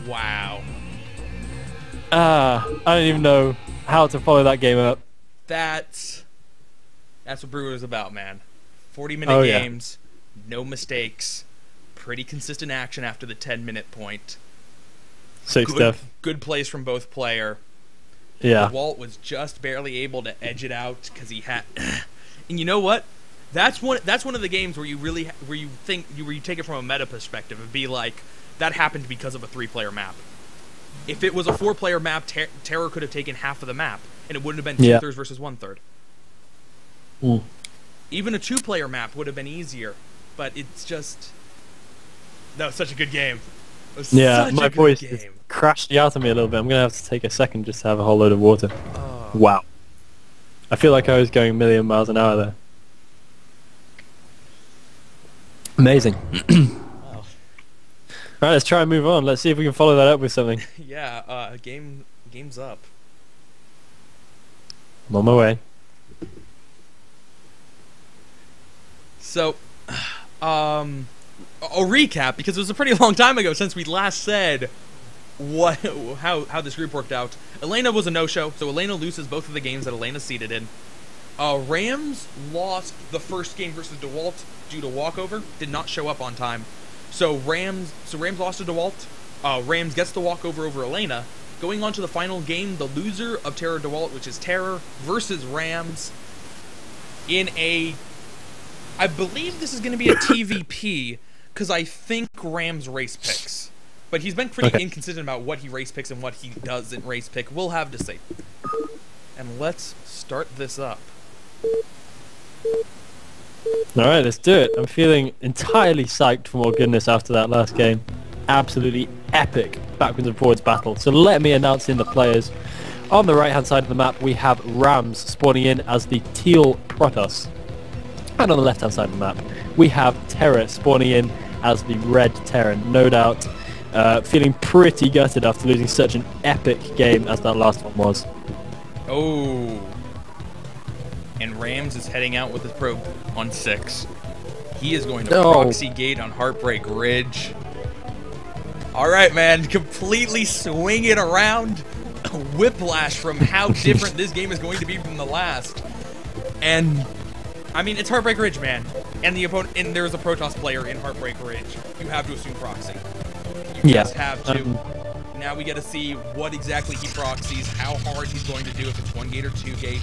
Wow. I don't even know how to follow that game up. That's what Brew is about, man. 40-minute games, no mistakes, pretty consistent action after the 10-minute point. Sick stuff. Good plays from both player. Yeah. DeWalt was just barely able to edge it out because he had. And you know what? That's one of the games where you take it from a meta perspective and be like, that happened because of a 3-player map. If it was a 4-player map, Terror could have taken half of the map, and it wouldn't have been 2/3 versus 1/3. Even a 2-player map would have been easier, but it's just that was such a good game. Yeah, my voice just crashed out of me a little bit. I'm gonna have to take a second just to have a whole load of water. Wow. I feel like I was going a million miles an hour there. Amazing. Alright, let's try and move on. Let's see if we can follow that up with something. Yeah, game's up. I'm on my way. So, I'll recap because it was a pretty long time ago since we last said how this group worked out. Elena was a no-show, so Elena loses both of the games that Elena seeded in. Rams lost the first game versus DeWalt due to walkover, did not show up on time. So Rams lost to DeWalt. Rams gets the walkover over Elena, Going on to the final game, the loser of Terror DeWalt, which is Terror, versus Rams in a... I believe this is going to be a TVP, because I think Rams race picks. But he's been pretty inconsistent about what he race picks and what he doesn't race pick. We'll have to see. And let's start this up. Alright, let's do it. I'm feeling entirely psyched for more goodness after that last game. Absolutely epic backwards and forwards battle. So let me announce in the players. On the right hand side of the map we have Rams spawning in as the teal Protoss. And on the left hand side of the map we have Terror spawning in as the red Terran. No doubt feeling pretty gutted after losing such an epic game as that last one was. Oh. And Rams is heading out with his probe on 6. He is going to proxy gate on Heartbreak Ridge. Alright, man. Completely swing it around. Whiplash from how different this game is going to be from the last. And, I mean, it's Heartbreak Ridge, man. And the opponent, and there's a Protoss player in Heartbreak Ridge. You have to assume proxy. You just have to. Now we get to see what exactly he proxies, how hard he's going to do, if it's 1 gate or 2 gate.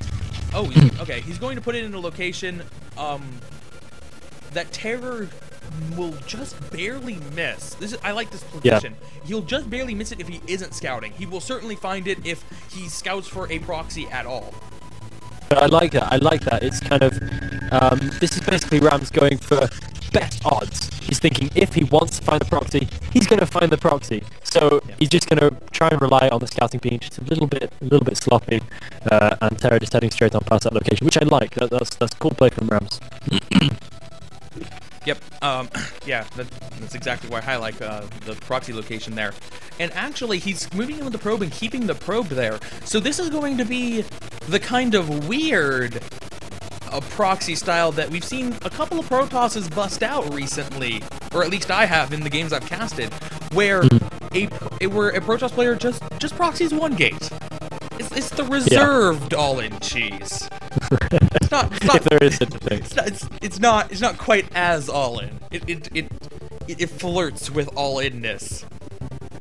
Oh, okay. He's going to put it in a location that Terror will just barely miss. I like this position. Yeah. He'll just barely miss it if he isn't scouting. He will certainly find it if he scouts for a proxy at all. I like that. I like that. It's kind of this is basically Rams going for best odds. He's thinking if he wants to find the proxy, he's going to find the proxy. So he's just going to try and rely on the scouting being just a little bit sloppy, and Terror just heading straight on past that location, which I like. That's a cool play from Rams. Yep. Yeah, that's exactly why I like the proxy location there. And actually, he's moving in with the probe and keeping the probe there. So this is going to be the kind of weird proxy style that we've seen a couple of Protosses bust out recently, or at least I have in the games I've casted, where a Protoss player just proxies 1 gate. It's the reserved all-in cheese. It's not if there is such a thing. It's not quite as all-in. It flirts with all-inness.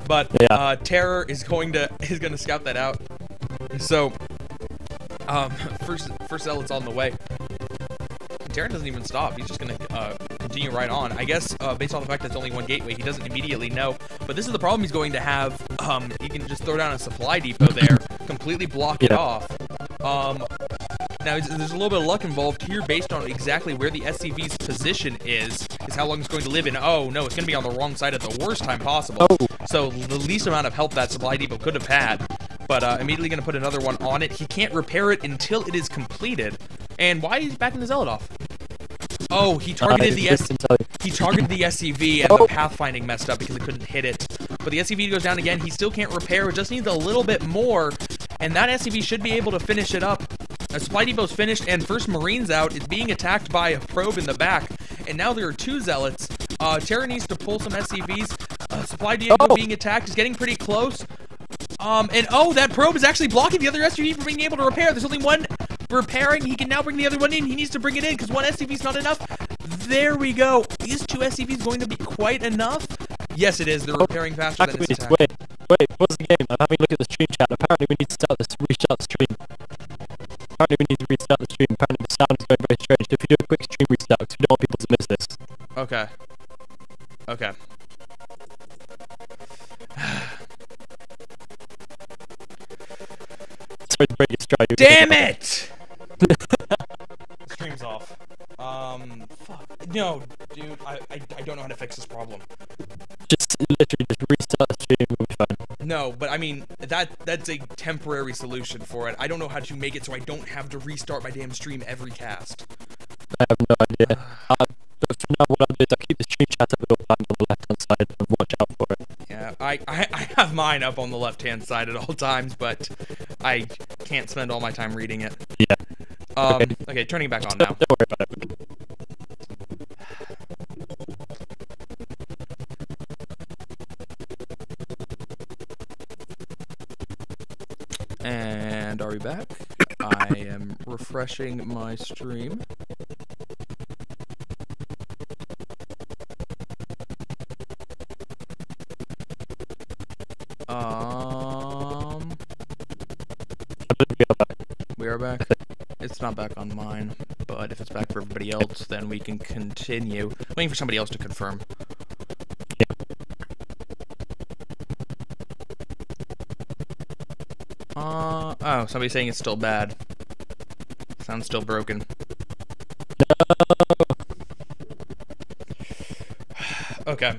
But Terror is going to scout that out. So first zealot's on the way. Terror doesn't even stop. He's just going to continue right on. I guess based on the fact that it's only 1 gateway, he doesn't immediately know. But this is the problem he's going to have. He can just throw down a supply depot there, completely block it off. Now, there's a little bit of luck involved here based on exactly where the SCV's position is how long it's going to live in. Oh, no, it's going to be on the wrong side at the worst time possible. So the least amount of help that supply depot could have had. But immediately going to put another one on it. He can't repair it until it is completed. And why is he backing the Zealot off? Oh, he targeted the SCV, and the pathfinding messed up because it couldn't hit it. But the SCV goes down again. He still can't repair. It just needs a little bit more. And that SCV should be able to finish it up. A supply depot's finished, and first Marine's out. It's being attacked by a probe in the back. And now there are 2 Zealots. Terror needs to pull some SCVs. Supply depot being attacked is getting pretty close. And that probe is actually blocking the other SCV from being able to repair. There's only 1 repairing. He can now bring the other one in. He needs to bring it in because 1 SCV is not enough. There we go. Is 2 SCVs going to be quite enough? Yes, it is. They're repairing faster than its attack. Wait, what's the game? I'm having a look at the stream chat. Apparently we need to restart the stream. Apparently we need to restart the stream. Apparently the sound is going very strange. If you do a quick stream restart, because we don't want people to miss this. Okay. Okay. Sorry to break your stride. Damn it! Stream's off. Fuck. No, dude, I don't know how to fix this problem. Just literally just restart the stream, we'll be fine. No, but I mean, that's a temporary solution for it. I don't know how to make it so I don't have to restart my damn stream every cast. I have no idea. But for now, what I'll do is I'll keep the stream chat up at all times on the left-hand side and watch out for it. Yeah, I have mine up on the left-hand side at all times, but I can't spend all my time reading it. Yeah. Okay, turning it back on now. Don't worry about it. And are we back? I am refreshing my stream. back? It's not back on mine, but if it's back for everybody else, then we can continue. Waiting for somebody else to confirm. Oh, somebody's saying it's still bad. Sounds still broken. Okay.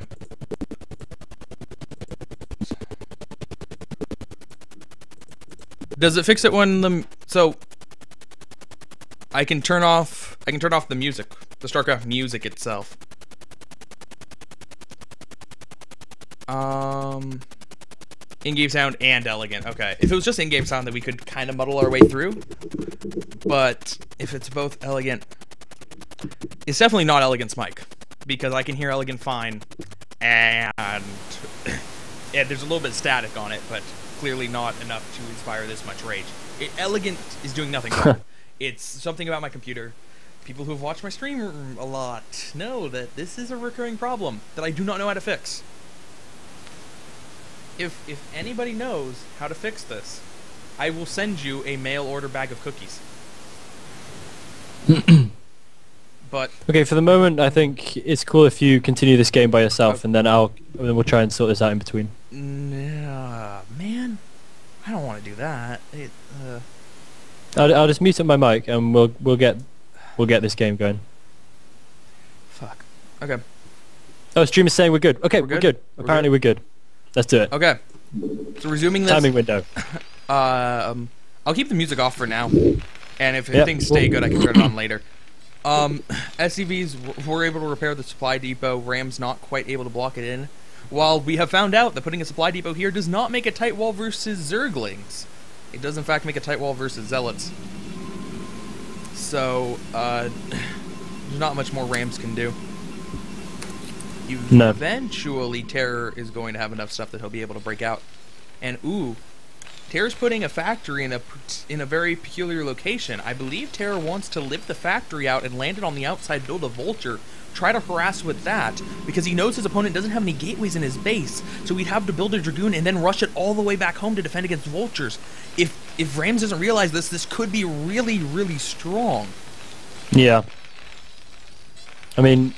Does it fix it when the so I can turn off the music, the StarCraft music itself. In-game sound and elegant. Okay. If it was just in-game sound, then we could kind of muddle our way through. But if it's both elegant, it's definitely not Elegant's mic, because I can hear Elegant fine, and yeah, there's a little bit of static on it, but clearly not enough to inspire this much rage. Elegant is doing nothing wrong. It's something about my computer. People who have watched my stream a lot know that this is a recurring problem that I do not know how to fix. If anybody knows how to fix this, I will send you a mail order bag of cookies. But okay, for the moment, I think it's cool if you continue this game by yourself, and then we'll try and sort this out in between. Nah, man, I don't want to do that. I'll just mute up my mic, and we'll get this game going. Fuck. Okay. Oh, streamer's saying we're good. Okay, we're good. Apparently we're good. Let's do it. Okay. So resuming this. Timing window. I'll keep the music off for now, and if things stay good, I can turn it on later. SCVs were able to repair the supply depot. Ram's not quite able to block it in. While we have found out that putting a supply depot here does not make a tight wall versus Zerglings. It does in fact make a tight wall versus Zealots. So, there's not much more Rams can do. Eventually, Terror is going to have enough stuff that he'll be able to break out. And ooh, Terror's putting a factory in a very peculiar location. I believe Terror wants to lift the factory out and land it on the outside, build a vulture, try to harass with that, because he knows his opponent doesn't have any gateways in his base, so he'd have to build a Dragoon and then rush it all the way back home to defend against vultures. If Rams doesn't realize this could be really, really strong. Yeah. I mean,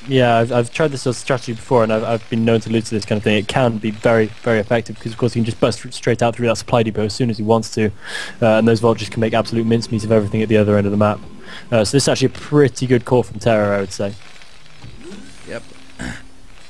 yeah, I've tried this sort of strategy before, and I've been known to lose to this kind of thing. It can be very, very effective, because of course he can just bust straight out through that supply depot as soon as he wants to, and those vultures can make absolute mincemeat of everything at the other end of the map. So this is actually a pretty good call from Terror, I would say. Yep.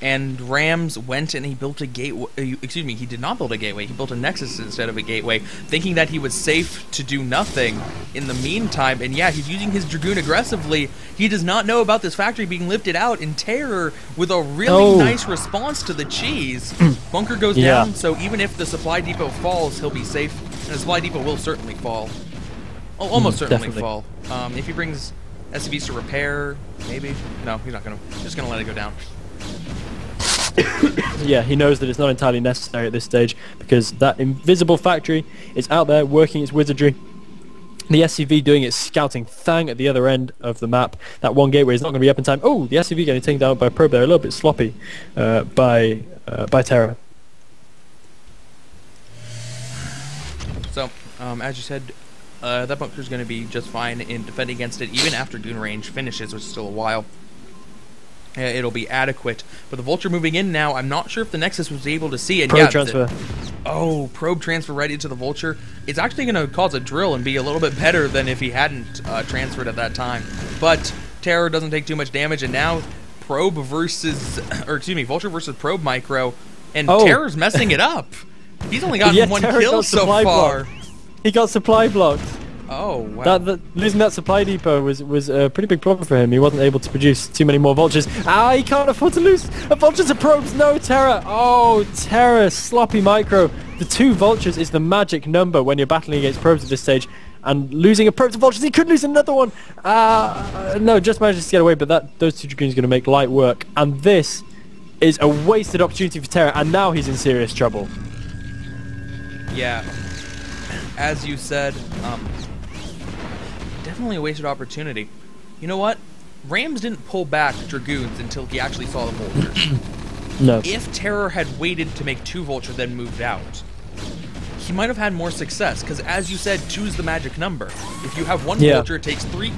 And Rams went and he built a gateway. Excuse me, he did not build a gateway. He built a nexus instead of a gateway, thinking that he was safe to do nothing in the meantime. And yeah, he's using his Dragoon aggressively. He does not know about this factory being lifted out in Terror with a really nice response to the cheese. Bunker goes down, so even if the supply depot falls, he'll be safe. And the supply depot will certainly fall. Oh, almost certainly fall. If he brings SCVs to repair, maybe. No, he's not gonna. Just gonna let it go down. Yeah, he knows that it's not entirely necessary at this stage, because that invisible factory is out there working its wizardry. The SCV doing its scouting thing at the other end of the map. That one gateway is not going to be up in time. Oh, the SCV getting taken down by Probe there, a little bit sloppy by Terror. So, as you said, that bunker is going to be just fine in defending against it, even after Goon range finishes, which is still a while. It'll be adequate. But the Vulture moving in now, I'm not sure if the Nexus was able to see it. Probe transfer. Probe transfer right into the Vulture. It's actually going to cause a drill and be a little bit better than if he hadn't transferred at that time. But Terror doesn't take too much damage, and now Probe versus, Vulture versus Probe Micro, and Terror's messing it up. He's only gotten one kill so far. He got supply blocked. Oh, wow. Losing that supply depot was a pretty big problem for him. He wasn't able to produce too many more vultures. He can't afford to lose a vulture to probes. No, Terror. Oh, Terror, sloppy micro. The 2 vultures is the magic number when you're battling against probes at this stage. And losing a probe to vultures, he could lose another one. No, just manages to get away, but those 2 Dragoons are going to make light work. And this is a wasted opportunity for Terror, and now he's in serious trouble. Yeah. As you said, definitely a wasted opportunity. You know what? Rams didn't pull back Dragoons until he actually saw the Vultures. No. If Terror had waited to make 2 Vulture, then moved out, he might have had more success, because as you said, 2 is the magic number. If you have 1 Yeah. vulture, it takes 3.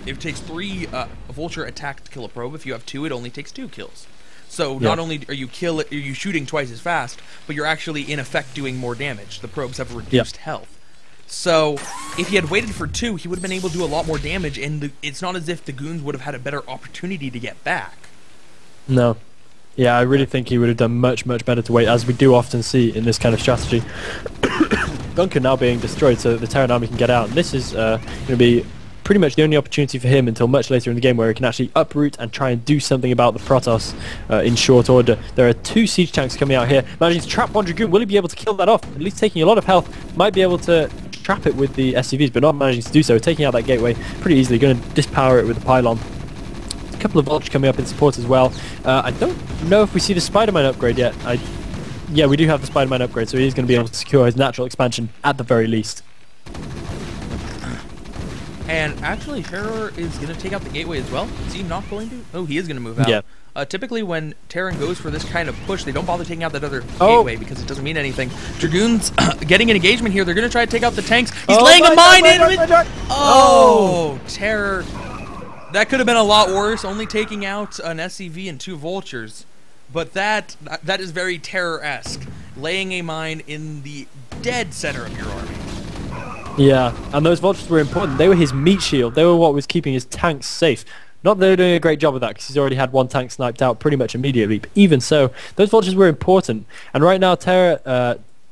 It takes 3 vulture attack to kill a probe. If you have 2, it only takes 2 kills. So not only are you shooting twice as fast, but you're actually in effect doing more damage. The probes have reduced health. So if he had waited for 2, he would have been able to do a lot more damage, and it's not as if the goons would have had a better opportunity to get back. No. Yeah, I really think he would have done much, much better to wait, as we do often see in this kind of strategy. Bunker now being destroyed so that the Terran army can get out. And this is going to be pretty much the only opportunity for him until much later in the game, where he can actually uproot and try and do something about the Protoss in short order. There are 2 siege tanks coming out here. Managing to trap 1 Dragoon. Will he be able to kill that off? At least taking a lot of health. Might be able to trap it with the SCVs, but not managing to do so. Taking out that gateway pretty easily. Going to dispower it with the pylon. A couple of vultures coming up in support as well. I don't know if we see the Spider-Man upgrade yet. Yeah, we do have the Spider-Man upgrade, so he's going to be able to secure his natural expansion at the very least. And actually, Terror is going to take out the gateway as well. Is he not going to? Oh, he is going to move out. Yeah. Typically, when Terran goes for this kind of push, they don't bother taking out that other gateway because it doesn't mean anything. Dragoons getting an engagement here. They're going to try to take out the tanks. He's laying a mine in. Oh, Terror. That could have been a lot worse, only taking out an SCV and 2 vultures. But that is very Terror-esque. Laying a mine in the dead center of your army. Yeah, and those vultures were important. They were his meat shield. They were what was keeping his tanks safe. Not that they were doing a great job of that, because he's already had 1 tank sniped out pretty much immediately. But even so, those vultures were important. And right now,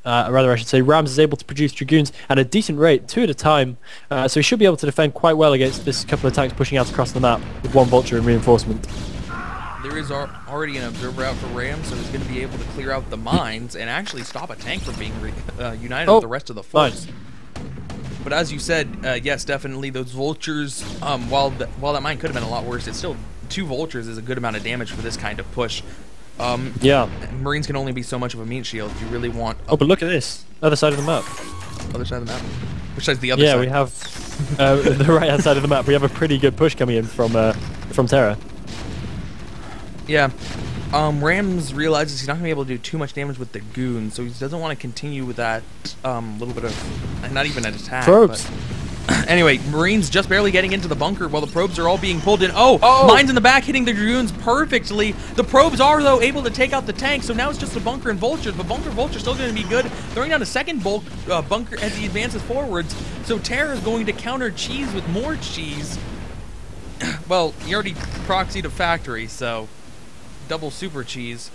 rather I should say, Rams is able to produce Dragoons at a decent rate, 2 at a time. So he should be able to defend quite well against this couple of tanks pushing out across the map with 1 vulture in reinforcement. There is already an observer out for Ram, so he's going to be able to clear out the mines and actually stop a tank from being united with the rest of the force. Nice. But as you said, yes, definitely those vultures. While that mine could have been a lot worse, it's still 2 vultures is a good amount of damage for this kind of push. Yeah. Marines can only be so much of a meat shield. You really want. Oh, but look at this other side of the map. Other side of the map. Which side's the other side? Yeah, we have the right-hand side of the map. We have a pretty good push coming in from Terra. Yeah. Rams realizes he's not going to be able to do too much damage with the goons, so he doesn't want to continue with that little bit of, not even an attack. Probes. But anyway, Marines just barely getting into the bunker while the probes are all being pulled in. Oh, mines in the back hitting the dragoons perfectly. The probes are, though, able to take out the tank, so now it's just the bunker and vultures, but bunker and vulture still going to be good. Throwing down a second bunker as he advances forwards, so Terror is going to counter cheese with more cheese. Well, he already proxied a factory, so double super cheese,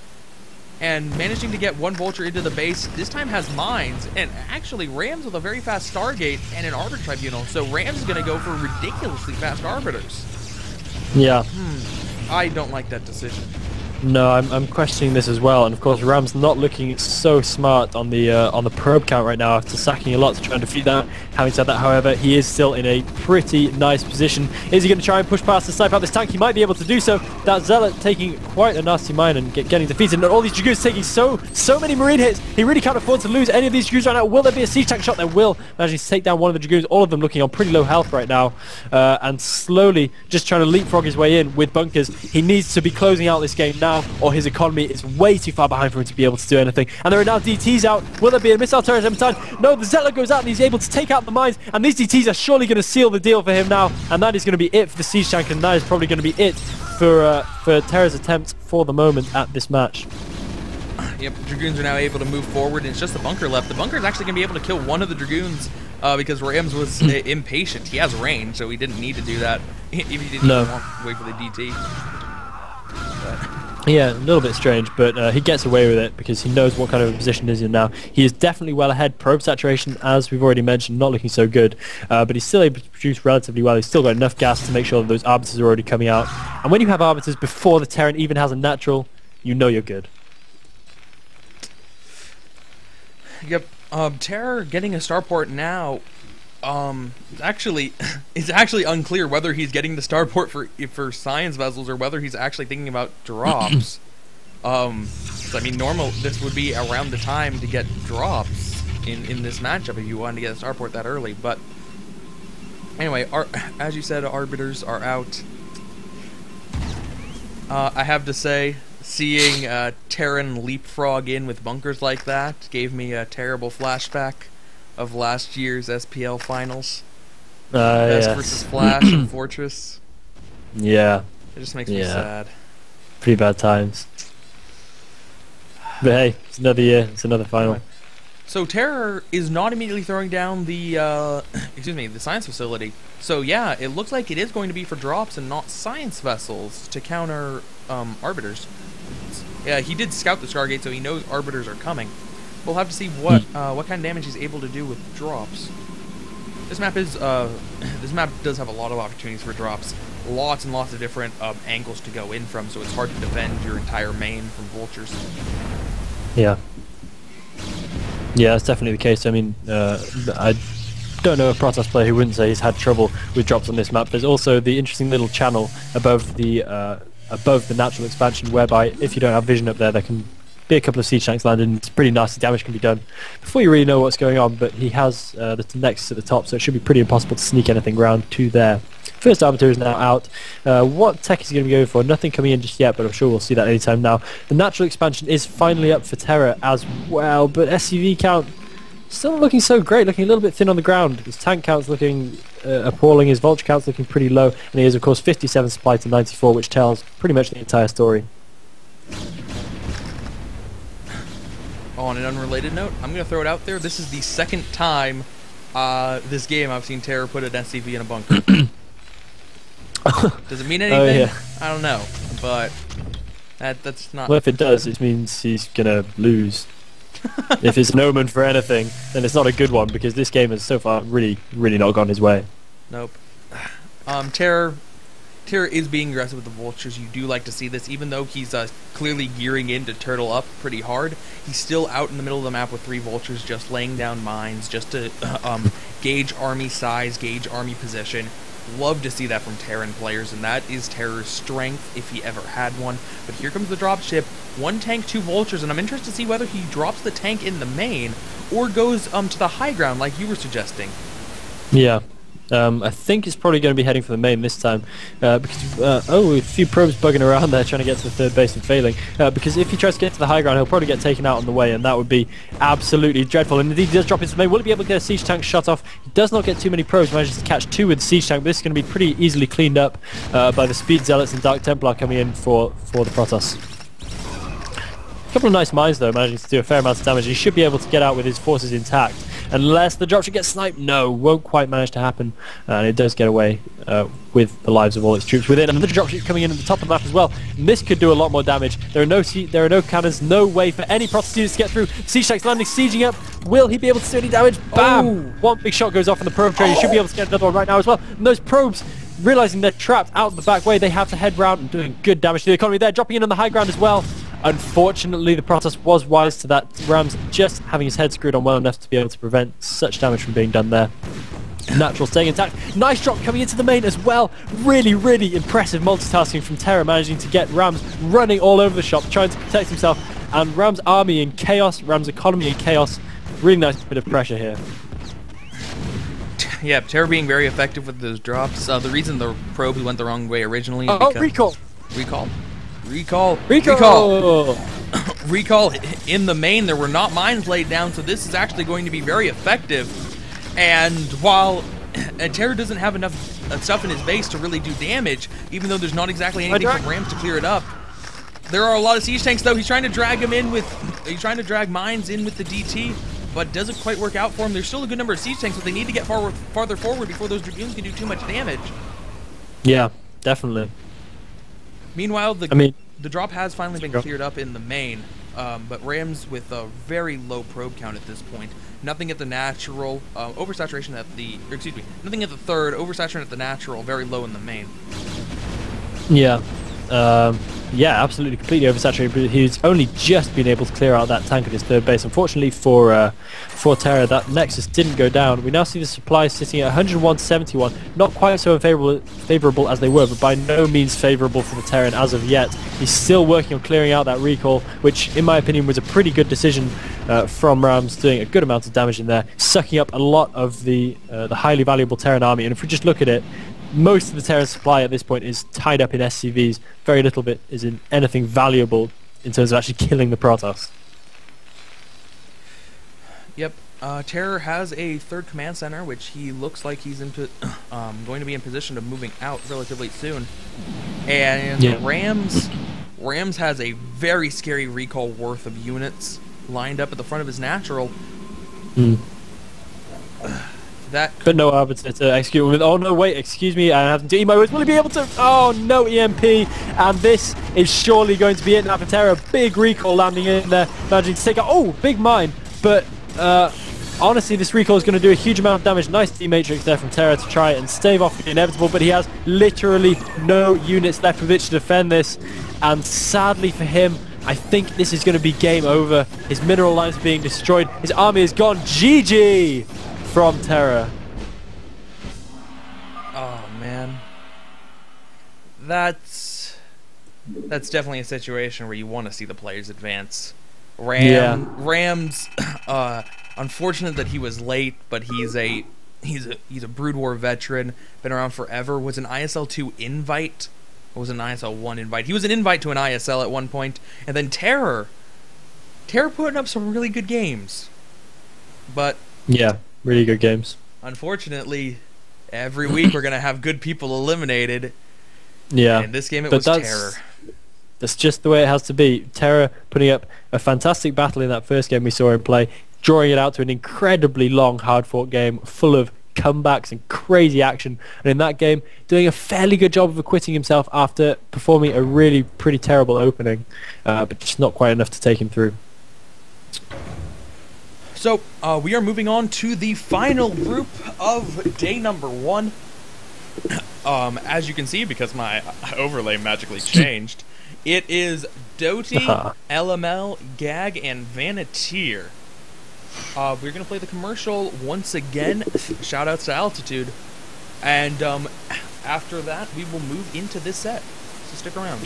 and managing to get 1 vulture into the base. This time has mines, and actually Rams with a very fast Stargate and an Arbiter Tribunal, so Rams is going to go for ridiculously fast Arbiters. Yeah. I don't like that decision. No, I'm questioning this as well, and of course Ram's not looking so smart on the probe count right now after sacking a lot to try and defeat that. Having said that, however, he is still in a pretty nice position. Is he going to try and push past and snipe out this tank? He might be able to do so. That Zealot taking quite a nasty mine and getting defeated, and all these Dragoons taking so many Marine hits. He really can't afford to lose any of these Dragoons right now. Will there be a siege tank shot? There will. Managing to take down one of the Dragoons, all of them looking on pretty low health right now, and slowly just trying to leapfrog his way in with bunkers. He needs to be closing out this game now, or his economy is way too far behind for him to be able to do anything. And there are now DTs out. Will there be a missile turret every time? No, the Zealot goes out and he's able to take out the mines, and these DTs are surely going to seal the deal for him now, and that is going to be it for the siege tank, and that is probably going to be it for Terra's attempt for the moment at this match. Yep, Dragoons are now able to move forward, and it's just the bunker left. The bunker is actually going to be able to kill one of the Dragoons because Rams was impatient. He has range, so he didn't need to do that if he didn't even want to wait for the DT. Yeah, a little bit strange, but he gets away with it because he knows what kind of a position he's in now. He is definitely well ahead. Probe saturation, as we've already mentioned, not looking so good, but he's still able to produce relatively well. He's still got enough gas to make sure that those Arbiters are already coming out. And when you have Arbiters before the Terran even has a natural, you know you're good. Yep, Terror getting a starport now. It's actually unclear whether he's getting the starport for science vessels or whether he's actually thinking about drops. So I mean, this would be around the time to get drops in this matchup if you wanted to get a starport that early. But anyway, as you said, Arbiters are out. I have to say, Seeing Terran leapfrog in with bunkers like that gave me a terrible flashback of last year's SPL finals. Best Yes. versus Flash and Fortress. Yeah, It just makes me sad. pretty bad times. But hey, it's another year, it's another final. So Terror is not immediately throwing down the excuse me, the science facility. So yeah, it looks like it is going to be for drops and not science vessels to counter arbiters. Yeah, he did scout the Stargate, so he knows arbiters are coming. We'll have to see what kind of damage he's able to do with drops. This map is this map does have a lot of opportunities for drops. Lots and lots of different angles to go in from, so it's hard to defend your entire main from vultures. Yeah. Yeah, that's definitely the case. I mean, I don't know a Protoss player who wouldn't say he's had trouble with drops on this map. There's also the interesting little channel above the natural expansion, whereby if you don't have vision up there, there can be a couple of siege tanks landed, and it's pretty nasty damage can be done before you really know what's going on. But he has the nexus at the top, so it should be pretty impossible to sneak anything round to there. First arbiter is now out. What tech is he going to be going for? Nothing coming in just yet, but I'm sure we'll see that anytime now. The natural expansion is finally up for Terra as well, but SCV count still not looking so great, looking a little bit thin on the ground. His tank count's looking appalling, his vulture count's looking pretty low, and he is of course 57 supply to 94, which tells pretty much the entire story. On an unrelated note, I'm going to throw it out there. This is the second time this game I've seen Terror put an SCV in a bunker. Does it mean anything? Oh, yeah. I don't know, but that's not... Well, if it does, it means he's gonna lose. If it's an omen for anything, then it's not a good one, because this game has so far really not gone his way. Nope. Terror is being aggressive with the vultures. You do like to see this, even though he's clearly gearing in to turtle up pretty hard. He's still out in the middle of the map with 3 vultures, just laying down mines, just to gauge army size, gauge army position. Love to see that from Terran players, and that is Terror's strength if he ever had one. But here comes the dropship. 1 tank, 2 vultures, and I'm interested to see whether he drops the tank in the main or goes to the high ground like you were suggesting. Yeah. I think he's probably going to be heading for the main this time, because a few probes bugging around there trying to get to the third base and failing, because if he tries to get to the high ground, he'll probably get taken out on the way, and that would be absolutely dreadful. And indeed he does drop into the main. Will he be able to get a siege tank shut off? He does not get too many probes, manages to catch 2 with the siege tank, but this is going to be pretty easily cleaned up by the Speed Zealots and Dark Templar coming in for the Protoss. A couple of nice mines though, managing to do a fair amount of damage. He should be able to get out with his forces intact, unless the dropship gets sniped. No, won't quite manage to happen, and it does get away with the lives of all its troops within. And the dropship coming in at the top of the map as well, and this could do a lot more damage. There are no cannons, no way for any Protoss units to get through. Siege tanks landing, sieging up. Will he be able to do any damage? Bam! Oh. One big shot goes off on the probe train. He should be able to get another one right now as well. And those probes, realizing they're trapped out the back way, they have to head round and doing good damage to the economy there, dropping in on the high ground as well. Unfortunately, the Protoss was wise to that. Rams just having his head screwed on well enough to be able to prevent such damage from being done there. Natural staying intact. Nice drop coming into the main as well. Really impressive multitasking from Terra, managing to get Rams running all over the shop, trying to protect himself. And Rams' army in chaos, Rams' economy in chaos. Really nice bit of pressure here. Yeah, Terror being very effective with those drops. The reason the probes went the wrong way originally is because... recall! Recall! Recall in the main, there were not mines laid down, so this is actually going to be very effective. And while Terror doesn't have enough stuff in his base to really do damage, even though there's not exactly anything from Rams to clear it up, there are a lot of siege tanks though. He's trying to drag them in with, mines in with the DT, but doesn't quite work out for him. There's still a good number of siege tanks, but they need to get farther forward before those Dragoons can do too much damage. Yeah, definitely. Meanwhile, the drop has finally been cleared up in the main, but Rams with a very low probe count at this point. Nothing at the natural, oversaturation at the, nothing at the third, oversaturation at the natural, very low in the main. Yeah. Yeah, absolutely, completely oversaturated, but he's only just been able to clear out that tank at his third base. Unfortunately for Terra, that Nexus didn't go down. We now see the supplies sitting at 101 to 71, not quite so favourable as they were, but by no means favourable for the Terran as of yet. He's still working on clearing out that recall, which in my opinion was a pretty good decision from Rams, doing a good amount of damage in there, sucking up a lot of the highly valuable Terran army. And if we just look at it, most of the Terran supply at this point is tied up in SCVs. Very little bit is in anything valuable in terms of actually killing the Protoss. Yep. Terror has a third command center, which he looks like he's going to be in position of moving out relatively soon. And yeah. Rams has a very scary recall worth of units lined up at the front of his natural. But no arbiter to execute with. Oh no, wait, excuse me, I have to eat my words. Will he be able to? Oh no, EMP, and this is surely going to be it now for Terra. Big recall landing in there, managing to take out. Oh, big mine, but honestly, this recall is going to do a huge amount of damage. Nice D-Matrix there from Terra to try and stave off the inevitable, but he has literally no units left with which to defend this, and sadly for him, I think this is going to be game over. His mineral lines are being destroyed. His army is gone. GG from Terra. Oh man, that's definitely a situation where you want to see the players advance. Rams, unfortunate that he was late, but he's a Brood War veteran, been around forever. Was an ISL 2 invite. Or was an ISL 1 invite. He was an invite to an ISL at one point, and then Terror putting up some really good games, but yeah, really good games. Unfortunately, every week we're gonna have good people eliminated. Yeah, and this game it was Terror. That's just the way it has to be. Terra putting up a fantastic battle in that first game we saw him play, drawing it out to an incredibly long, hard-fought game full of comebacks and crazy action, and in that game doing a fairly good job of acquitting himself after performing a really pretty terrible opening, but just not quite enough to take him through. So we are moving on to the final group of day number 1. As you can see, because my overlay magically changed, it is Doty, LML, Gag, and Vanateer. We're going to play the commercial once again. Shoutouts to Altitude. And after that, we will move into this set. So stick around.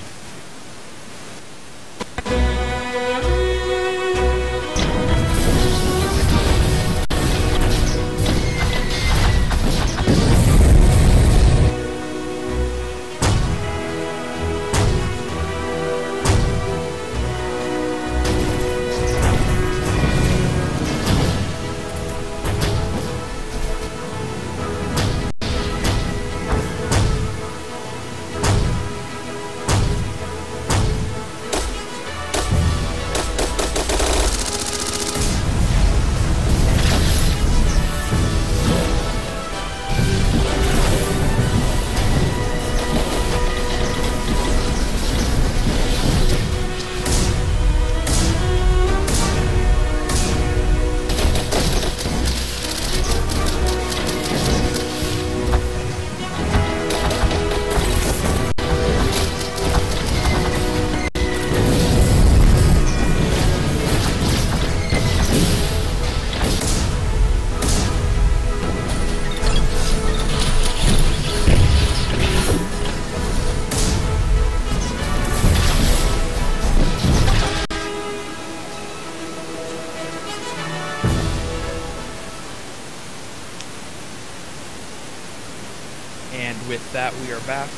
With that, we are back.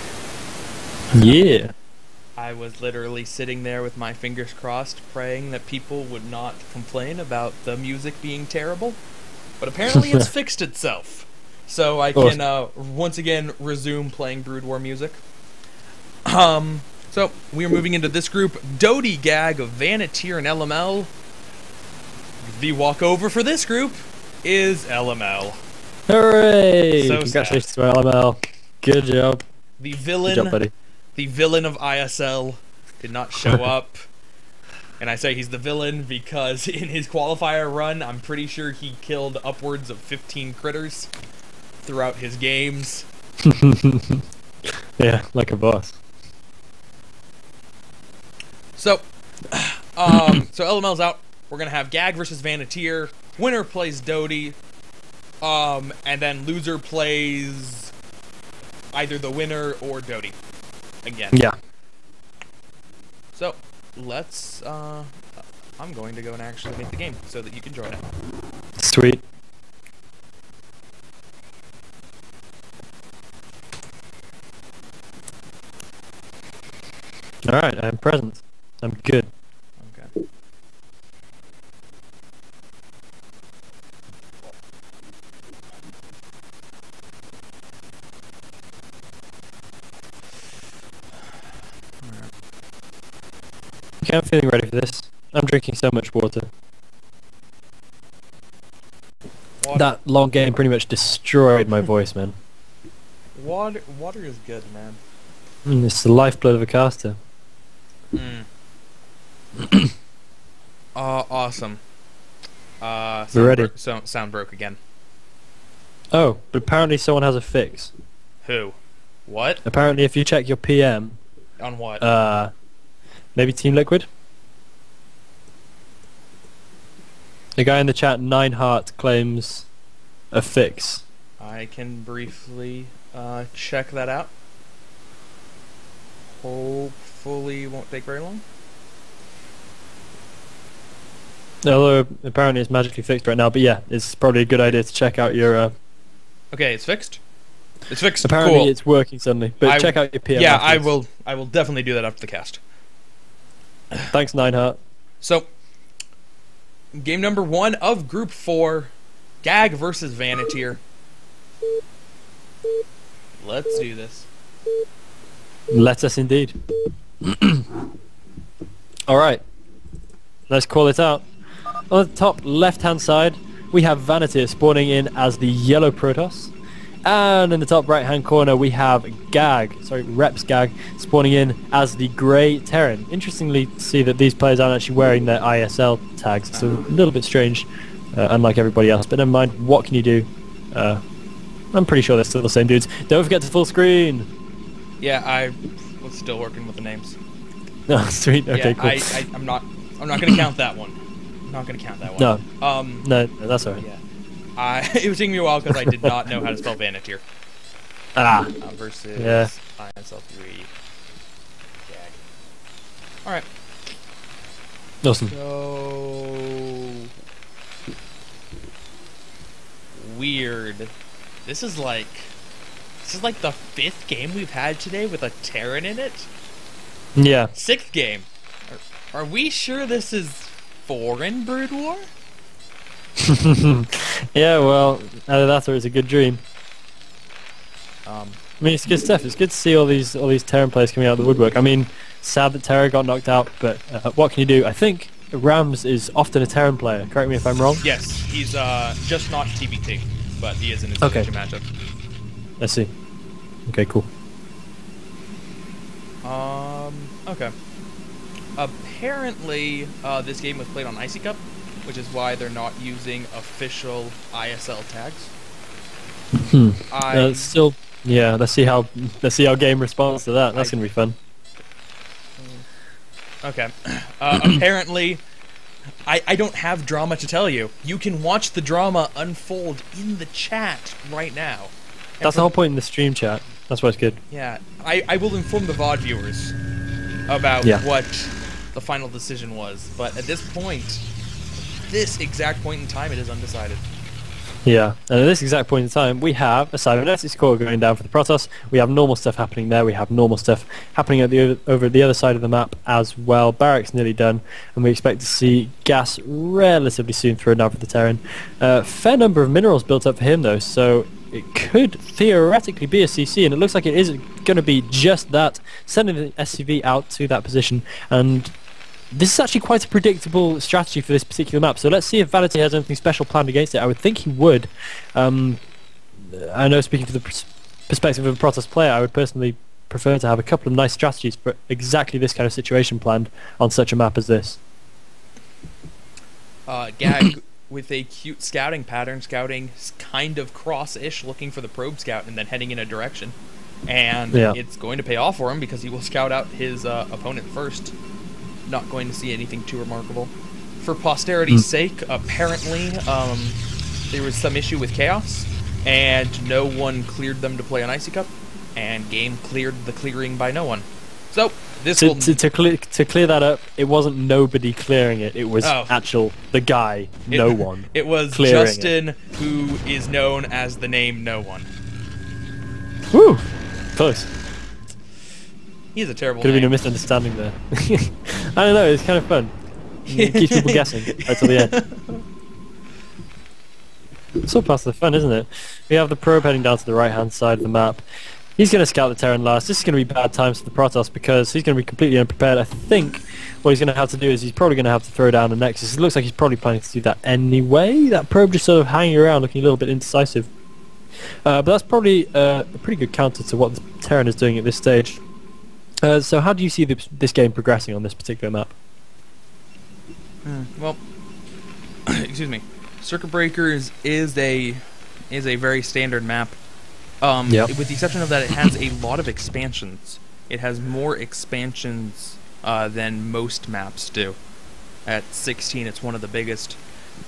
Yeah. I was literally sitting there with my fingers crossed, praying that people would not complain about the music being terrible. But apparently it's fixed itself. So I can once again resume playing Brood War music. So we are moving into this group. Doty, Gag, Vanateer, and LML. The walkover for this group is LML. Hooray! So congratulations to LML. Good job. The villain, Good job, buddy. The villain of ISL did not show up. And I say he's the villain because in his qualifier run, I'm pretty sure he killed upwards of 15 critters throughout his games. Yeah, like a boss. So LML's out. We're gonna have Gag versus Vanateer. Winner plays Doty. And then loser plays either the winner or Doty again. Yeah. So let's I'm going to go and actually make the game so that you can join it. Sweet. Alright, I'm present. I'm good. Okay. Okay, I'm feeling ready for this. I'm drinking so much water. Water, That long game pretty much destroyed my voice, man. water is good, man. It's the lifeblood of a caster. Awesome. Sound We're ready. Sound broke again. Oh, but apparently someone has a fix. Who? What? Apparently if you check your PM, On what? maybe Team Liquid? The guy in the chat, 9heart, claims a fix. I can briefly check that out. Hopefully won't take very long. Although apparently it's magically fixed right now, but yeah, it's probably a good idea to check out your... Okay, it's fixed? It's fixed. Apparently Cool. it's working suddenly, but check out your PM. Yeah, afterwards. I will definitely do that after the cast. Thanks, 9heart. So, game number 1 of Group 4, Gag versus Vanityr. Let's do this. Let us indeed. Alright, let's call it out. On the top left-hand side, we have Vanityr spawning in as the yellow Protoss. And in the top right-hand corner, we have Reps Gag, spawning in as the grey Terran. Interestingly to see that these players aren't actually wearing their ISL tags. It's a little bit strange, unlike everybody else. But never mind, what can you do? I'm pretty sure they're still the same dudes. Don't forget to full screen! Yeah, I was still working with the names. Oh, sweet. Okay, Yeah, cool. I'm not gonna count that one. I'm not gonna count that one. No. No, that's alright. Yeah. It was taking me a while because I did not know how to spell Vanityr. Ah. Versus Yeah. ISL3 Gag. Alright. Awesome. So weird. This is like the 5th game we've had today with a Terran in it. Yeah. 6th game. Are we sure this is foreign Brood War? Yeah, well, either that or it's a good dream. Um, I mean, it's good stuff. It's good to see all these Terran players coming out of the woodwork. I mean, sad that Terra got knocked out, but what can you do? I think Rams is often a Terran player. Correct me if I'm wrong. yes, he's just not TBT, but he is in his Okay. position matchup. Let's see. Okay, cool. Okay. Apparently, this game was played on Icy Cup, which is why they're not using official ISL tags. Still, yeah. Let's see how game responds to that. That's gonna be fun. Okay. Apparently, I don't have drama to tell you. You can watch the drama unfold in the chat right now. And That's the whole point in the stream chat. That's why it's good. Yeah, I will inform the VOD viewers about what the final decision was, but at this exact point in time, it is undecided. Yeah, and at this exact point in time, we have a cybernetics core going down for the Protoss. We have normal stuff happening there. We have normal stuff happening over the other side of the map as well. Barracks nearly done, and we expect to see gas relatively soon through now for the Terran. Fair number of minerals built up for him though, so it could theoretically be a CC, and it looks like it is going to be just that, sending the SCV out to that position. And this is actually quite a predictable strategy for this particular map, so let's see if Vanityr has anything special planned against it. I would think he would. I know, speaking from the perspective of a Protoss player, I would personally prefer to have a couple of nice strategies for exactly this kind of situation planned on such a map as this. Gag with a cute scouting pattern, scouting kind of cross-ish, looking for the probe scout and then heading in a direction. And it's going to pay off for him because he will scout out his opponent first. Not going to see anything too remarkable. For posterity's sake, apparently there was some issue with Chaos, and no one cleared them to play on Icy Cup, and game cleared the clearing by no one. So this to clear that up, it wasn't nobody clearing it. It was the guy, no one. It was Justin, who is known as the name No One. Woo! Close. He's a terrible Could have been a name. misunderstanding there. I don't know, it's kind of fun. It keeps people guessing right till the end. It's all part of the fun, isn't it? We have the probe heading down to the right-hand side of the map. He's going to scout the Terran last. This is going to be bad times for the Protoss because he's going to be completely unprepared. I think what he's going to have to do is he's probably going to have to throw down a Nexus. It looks like he's probably planning to do that anyway. That probe just sort of hanging around looking a little bit indecisive. But that's probably a pretty good counter to what the Terran is doing at this stage. So how do you see this game progressing on this particular map? Well, excuse me. Circuit Breakers is a very standard map. Yep. With the exception of that, it has a lot of expansions. It has more expansions than most maps do. At 16, it's one of the biggest.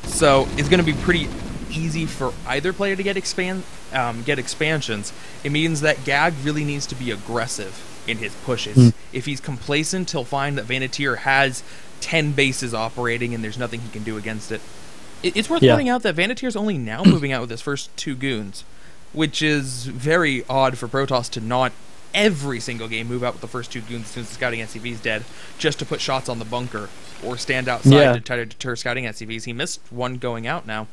So it's going to be pretty easy for either player to get expansions. It means that Gag really needs to be aggressive in his pushes. If he's complacent, he'll find that Vanetier has 10 bases operating and there's nothing he can do against it. It's worth pointing out that Vanetier's only now moving out with his first 2 goons, which is very odd for Protoss to not every single game move out with the first 2 goons as soon as the scouting SCV's dead, just to put shots on the bunker or stand outside to try to deter scouting SCVs. He missed one going out now.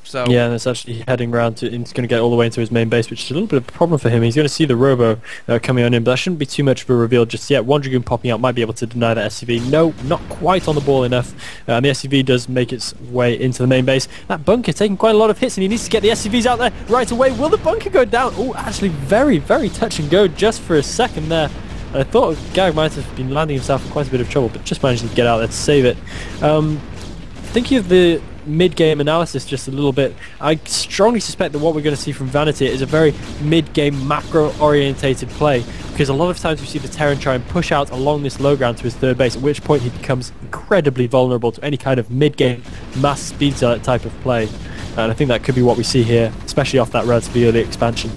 So yeah, and it's actually heading round to, it's going to get all the way into his main base, which is a little bit of a problem for him. He's going to see the Robo coming on in, but that shouldn't be too much of a reveal just yet. One Dragoon popping out might be able to deny that SCV. No, not quite on the ball enough. And the SCV does make its way into the main base. That bunker taking quite a lot of hits, and he needs to get the SCVs out there right away. Will the bunker go down? Oh, actually very, very touch and go just for a second there. I thought Gag might have been landing himself in quite a bit of trouble, but just managed to get out there to save it. Thinking of the mid-game analysis just a little bit, I strongly suspect that what we're going to see from Vanity is a very mid-game macro-orientated play, because a lot of times we see the Terran try and push out along this low ground to his third base, at which point he becomes incredibly vulnerable to any kind of mid-game mass speed type of play. And I think that could be what we see here, especially off that relatively early expansion.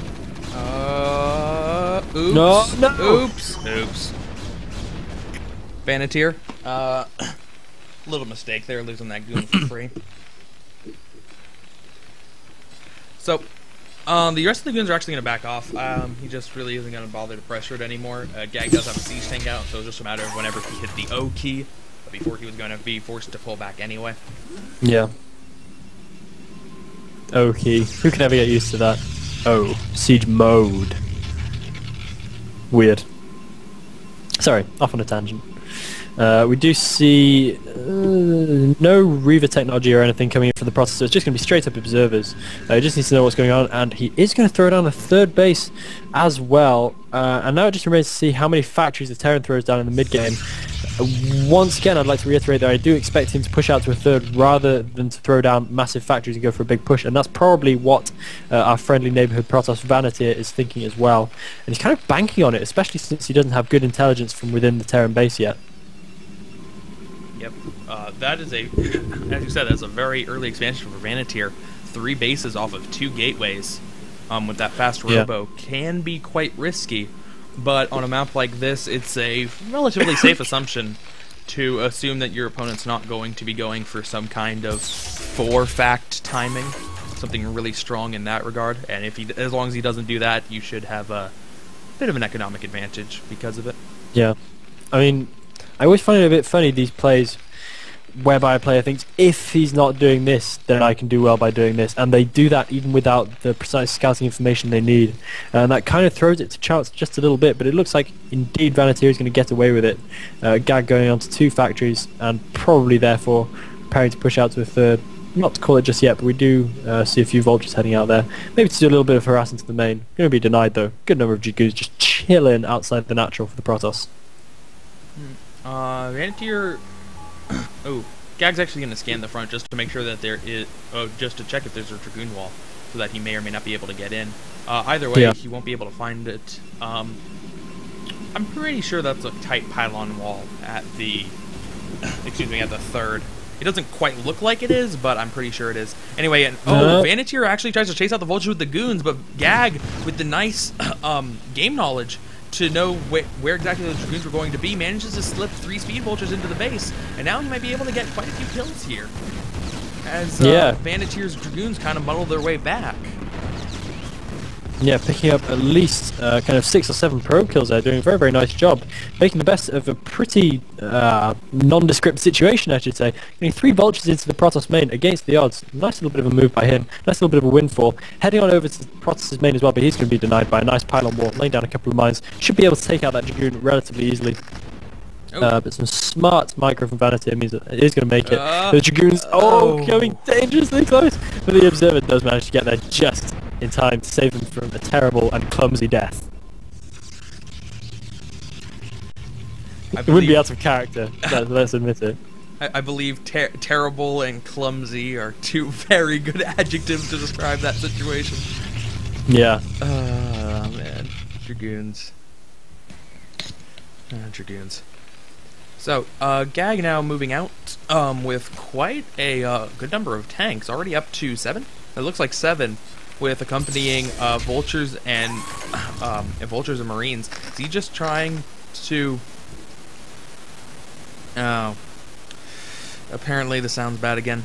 Oops. No. Oops. Vanetier. Little mistake there, losing that goon for free. So, the rest of the goons are actually going to back off. He just really isn't going to bother to pressure it anymore. Gag does have a siege tank out, so it's just a matter of whenever he hit the O key, before he was going to be forced to pull back anyway. Yeah. O key. Who can ever get used to that? Oh, siege mode. Weird. Sorry, off on a tangent. We do see no Reaver technology or anything coming in for the Protoss, so it's just going to be straight up observers. He just needs to know what's going on, and he is going to throw down a third base as well. And now it just remains to see how many factories the Terran throws down in the mid-game. Once again, I'd like to reiterate that I do expect him to push out to a third rather than to throw down massive factories and go for a big push, and that's probably what our friendly neighbourhood Protoss Vanity is thinking as well. And he's kind of banking on it, especially since he doesn't have good intelligence from within the Terran base yet. Yep, that is as you said, that's a very early expansion for Vanetier. 3 bases off of 2 gateways with that fast robo can be quite risky, but on a map like this, it's a relatively safe assumption to assume that your opponent's not going to be going for some kind of 4-fact timing, something really strong in that regard, and if he, as long as he doesn't do that, you should have a bit of an economic advantage because of it. Yeah, I mean, I always find it a bit funny, these plays whereby a player thinks, if he's not doing this, then I can do well by doing this, and they do that even without the precise scouting information they need, and that kind of throws it to chance just a little bit, but it looks like indeed Vanetier is going to get away with it. Gag going on to 2 factories, and probably therefore preparing to push out to a third. Not to call it just yet, but we do see a few vultures heading out there, maybe to do a little bit of harassing to the main. Going to be denied though. Good number of Dragoons just chilling outside the natural for the Protoss. Vanetier. Oh, Gag's actually going to scan the front just to make sure that there is, just to check if there's a Dragoon wall, so that he may or may not be able to get in. Either way, he won't be able to find it. I'm pretty sure that's a tight pylon wall at the, excuse me, at the third. It doesn't quite look like it is, but I'm pretty sure it is. Anyway, and Vanetier actually tries to chase out the vultures with the goons, but Gag, with the nice game knowledge to know where exactly the Dragoons were going to be, manages to slip 3 speed vultures into the base, and now he might be able to get quite a few kills here, as Vanetier's Dragoons kind of muddle their way back. Yeah, picking up at least kind of 6 or 7 probe kills there, doing a very, very nice job. Making the best of a pretty nondescript situation, I should say. Getting 3 vultures into the Protoss main against the odds. Nice little bit of a move by him. Nice little bit of a windfall. Heading on over to Protoss' main as well, but he's going to be denied by a nice pylon wall, laying down a couple of mines. Should be able to take out that Dragoon relatively easily. But some smart micro from Vanity means that it is going to make it. The Dragoons, coming dangerously close. But the Observer does manage to get there just in time to save them from a terrible and clumsy death. It wouldn't be out of character, let's admit it. I believe terrible and clumsy are 2 very good adjectives to describe that situation. Yeah. Oh, man. Dragoons. Dragoons. So, Gag now moving out with quite a good number of tanks, already up to 7? It looks like 7, with accompanying vultures and marines. Is he just trying to... Oh. Apparently the sound's bad again,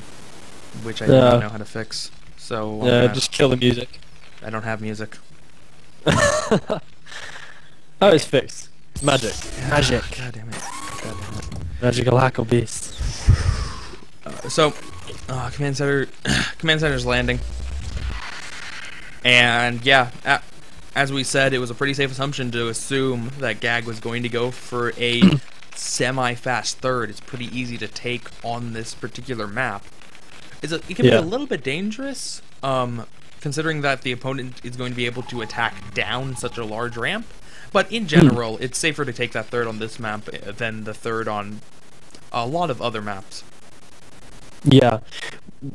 which I don't know how to fix. So just kill the music. I don't have music. Oh, it's fixed. Magic. Magic. God damn it. Magical hackle beast. Command center's landing, and yeah, as we said, it was a pretty safe assumption to assume that Gag was going to go for a semi-fast third. It's pretty easy to take on this particular map. It can be a little bit dangerous, considering that the opponent is going to be able to attack down such a large ramp. But in general, it's safer to take that third on this map than the third on a lot of other maps. Yeah.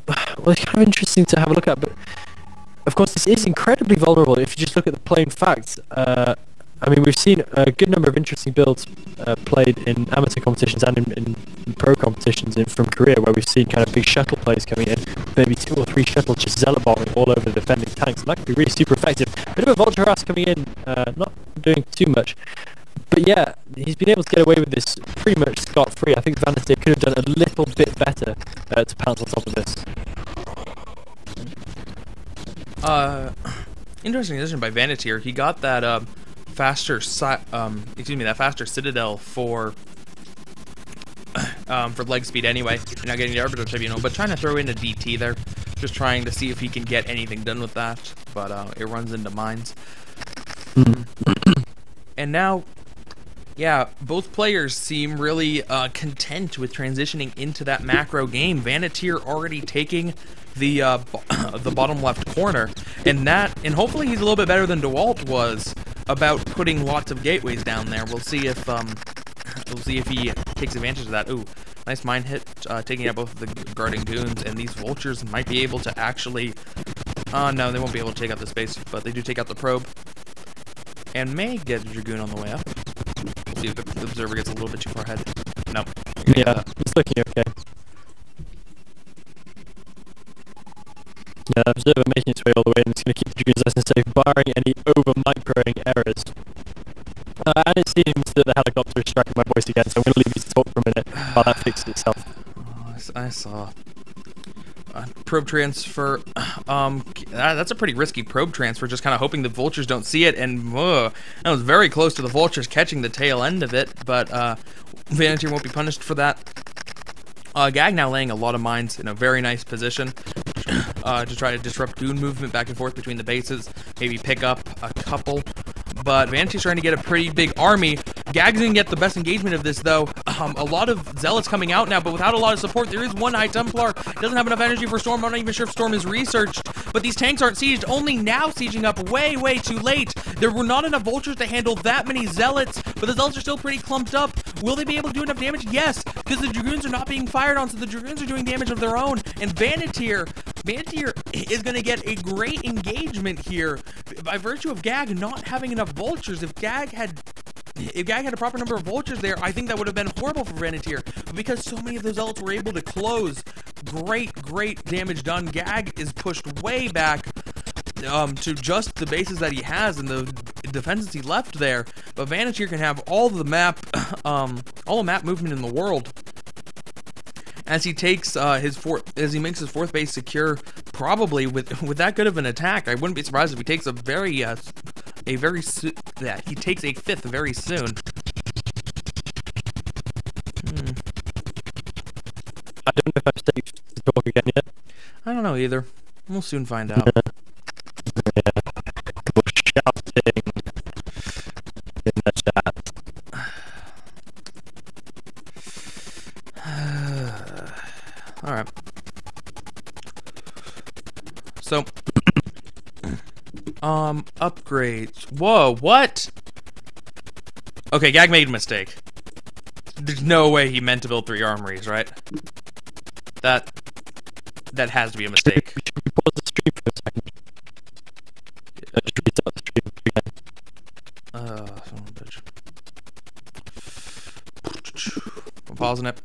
Well, it's kind of interesting to have a look at, but of course this is incredibly vulnerable if you just look at the plain facts. I mean, we've seen a good number of interesting builds played in amateur competitions and in pro competitions from Korea, where we've seen kind of big shuttle plays coming in, maybe 2 or 3 shuttles just zealot bombing all over the defending tanks, and that could be really super effective. Bit of a vulture harass coming in, not doing too much. But yeah, he's been able to get away with this pretty much scot-free. I think Vanity could have done a little bit better to pounce on top of this. Interesting decision by Vanity. He got that faster citadel for leg speed anyway. You're not getting the arbiter tribunal, but trying to throw in a DT there, just trying to see if he can get anything done with that. But it runs into mines. And now, yeah, both players seem really content with transitioning into that macro game. Vanatier already taking the bottom left corner, and hopefully he's a little bit better than DeWalt was about putting lots of gateways down there. We'll see if he takes advantage of that. Ooh, nice mine hit, taking out both of the guarding goons, and these vultures might be able to actually. No, they won't be able to take out the space, but they do take out the probe, and may get a Dragoon on the way up. We'll see if the observer gets a little bit too far ahead. No. Yeah, it's looking okay. Yeah, observer making its way all the way, and it's going to keep the Dragoons nice and safe, barring any over-microing errors. And it seems that the helicopter is striking my voice again, so I'm going to leave you to talk for a minute while that fixes itself. I saw probe transfer. That's a pretty risky probe transfer, just kind of hoping the vultures don't see it, and that was very close to the vultures catching the tail end of it, but Vanatier won't be punished for that. Gag now laying a lot of mines in a very nice position to try to disrupt goon movement back and forth between the bases, maybe pick up a couple. But Vanati's trying to get a pretty big army. Gag's gonna get the best engagement of this, though. A lot of Zealots coming out now, but without a lot of support. There is one High Templar. Doesn't have enough energy for Storm. I'm not even sure if Storm is researched. But these tanks aren't sieged. Only now sieging up way, way too late. There were not enough Vultures to handle that many Zealots, but the Zealots are still pretty clumped up. Will they be able to do enough damage? Yes, because the Dragoons are not being fired on, so the Dragoons are doing damage of their own. And Vanatier is going to get a great engagement here by virtue of Gag not having enough Vultures. If Gag had a proper number of Vultures there, I think that would have been horrible for Vanatier. But because so many of those Zealots were able to close, great damage done. Gag is pushed way back to just the bases that he has and the defenses he left there. But Vanatier can have all the map movement in the world. As he takes as he makes his fourth base secure, Probably with that good of an attack, I wouldn't be surprised if he takes he takes a 5th very soon. I don't know if I'm safe to talk again yet. I don't know either. We'll soon find out. Shouting in the chat. Alright. So, upgrades. Whoa, what? Okay, Gag made a mistake. There's no way he meant to build 3 armories, right? That has to be a mistake. Should we pause the stream for a second? Just restart the stream again. Son of a bitch. I'm pausing it.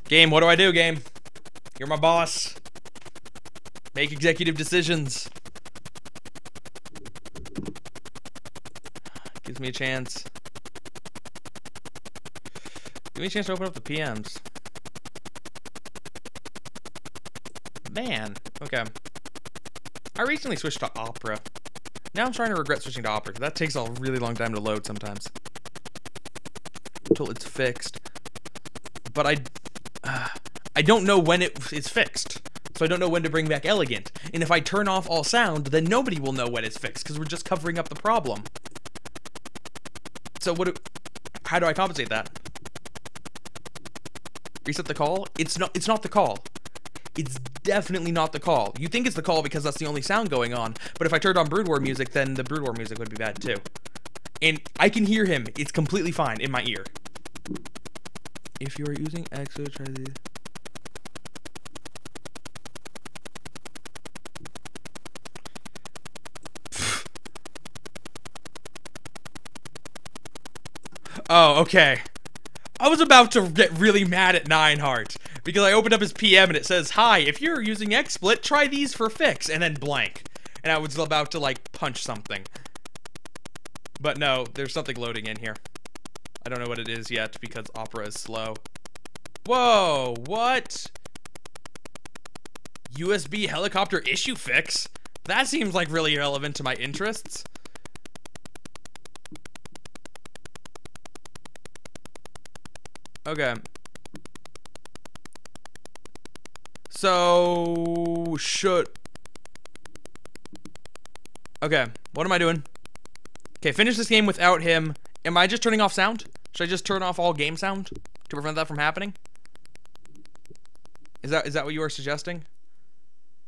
Game, what do I do, game? You're my boss. Make executive decisions. Gives me a chance. Give me a chance to open up the PMs. Man, okay. I recently switched to Opera. Now I'm starting to regret switching to Opera, because that takes a really long time to load sometimes. Until it's fixed. But I don't know when it is fixed. So I don't know when to bring back Elegant. And if I turn off all sound, then nobody will know when it's fixed, because we're just covering up the problem. So how do I compensate that? Reset the call? It's not the call. It's definitely not the call. You think it's the call because that's the only sound going on, but if I turned on Brood War music, then the Brood War music would be bad too. And I can hear him. It's completely fine in my ear. If you are using EXO, try the... Oh, okay. I was about to get really mad at Nineheart because I opened up his PM and it says, "Hi, if you're using XSplit, try these for fix," and then blank. And I was about to, like, punch something. But no, there's something loading in here. I don't know what it is yet because Opera is slow. Whoa, what? USB helicopter issue fix? That seems like really relevant to my interests. Okay. So, okay, what am I doing? Okay, finish this game without him. Am I just turning off sound? Should I just turn off all game sound to prevent that from happening? Is that what you are suggesting?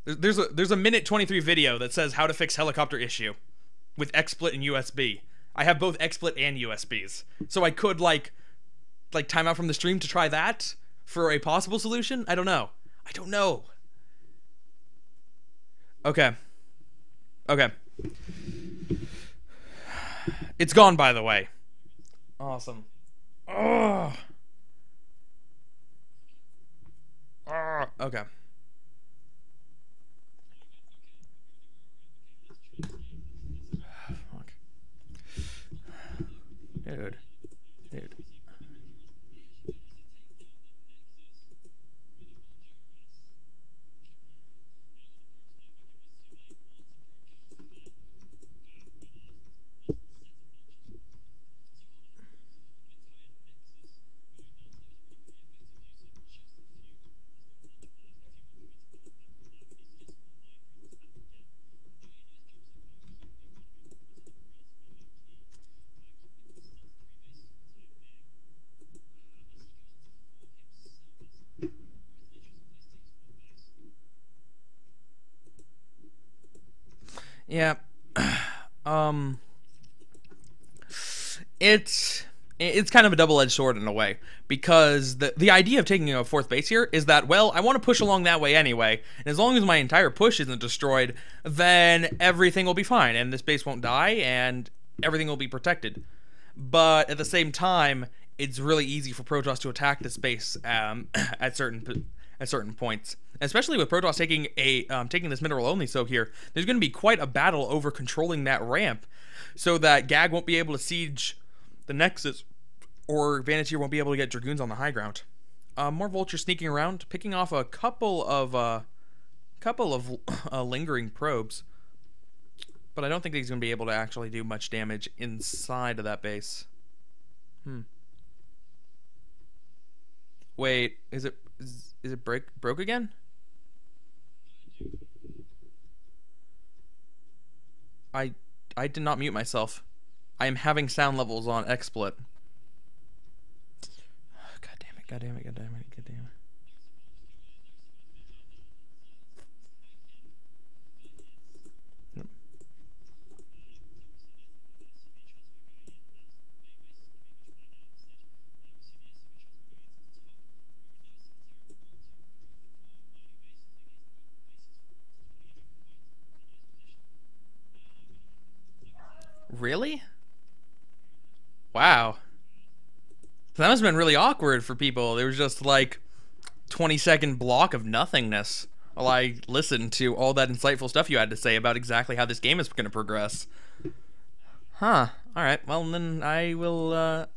There's a minute 23 video that says how to fix helicopter issue with XSplit and USB. I have both XSplit and USBs. So I could, like time out from the stream to try that for a possible solution? I don't know. Okay. Okay. It's gone, by the way. Awesome. Oh. Okay. Fuck. Dude. Yeah, it's kind of a double-edged sword in a way, because the idea of taking a 4th base here is that, well, I want to push along that way anyway, and as long as my entire push isn't destroyed, then everything will be fine, and this base won't die, and everything will be protected. But at the same time, it's really easy for Protoss to attack this base at certain points. Especially with Protoss taking this mineral only soak here, there's going to be quite a battle over controlling that ramp, so that Gag won't be able to siege the Nexus, or Vanetier won't be able to get Dragoons on the high ground. More Vultures sneaking around, picking off a couple of couple of lingering probes, but I don't think he's going to be able to actually do much damage inside of that base. Wait, is it broke again? I did not mute myself. I am having sound levels on XSplit. God damn it, god damn it, god damn it, god damn it. Really? Wow. So that must have been really awkward for people. There was just like 20-second block of nothingness while I listened to all that insightful stuff you had to say about exactly how this game is going to progress. Huh. Alright, well then I will,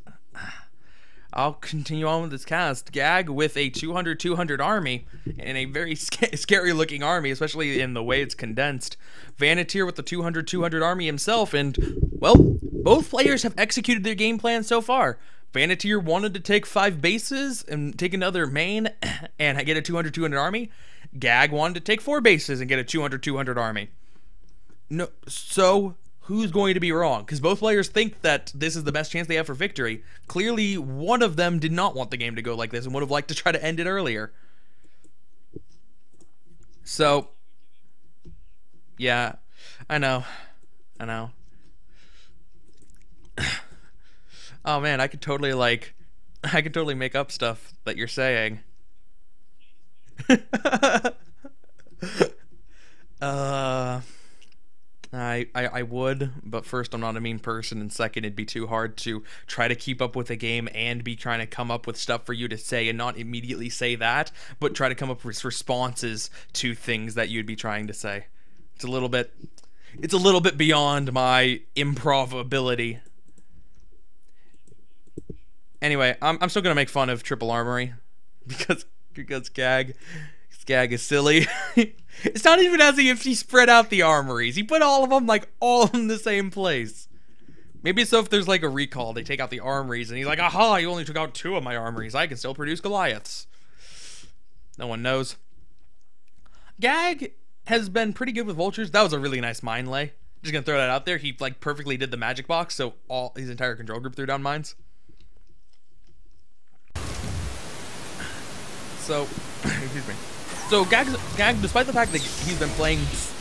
I'll continue on with this cast. Gag with a 200-200 army, and a very scary looking army, especially in the way it's condensed. Vanetier with the 200-200 army himself, and, well, both players have executed their game plan so far. Vanetier wanted to take 5 bases and take another main and get a 200-200 army. Gag wanted to take 4 bases and get a 200-200 army. No, so who's going to be wrong? Because both players think that this is the best chance they have for victory. Clearly, one of them did not want the game to go like this and would have liked to try to end it earlier. So, yeah, I know. Oh man, I could totally make up stuff that you're saying. I would, but first, I'm not a mean person, and second, it'd be too hard to try to keep up with the game and be trying to come up with stuff for you to say and not immediately say that, but try to come up with responses to things that you'd be trying to say. It's a little bit beyond my improv ability. Anyway, I'm still gonna make fun of Triple Armory because Gag is silly. It's not even as if he spread out the armories. He put all of them like all in the same place. Maybe so if there's like a recall, they take out the armories and he's like, aha, you only took out 2 of my armories. I can still produce Goliaths. No one knows. Gag has been pretty good with vultures. That was a really nice mine lay. Just gonna throw that out there. He like perfectly did the magic box, so his entire control group threw down mines. So, excuse me. So Gag, despite the fact that he's been playing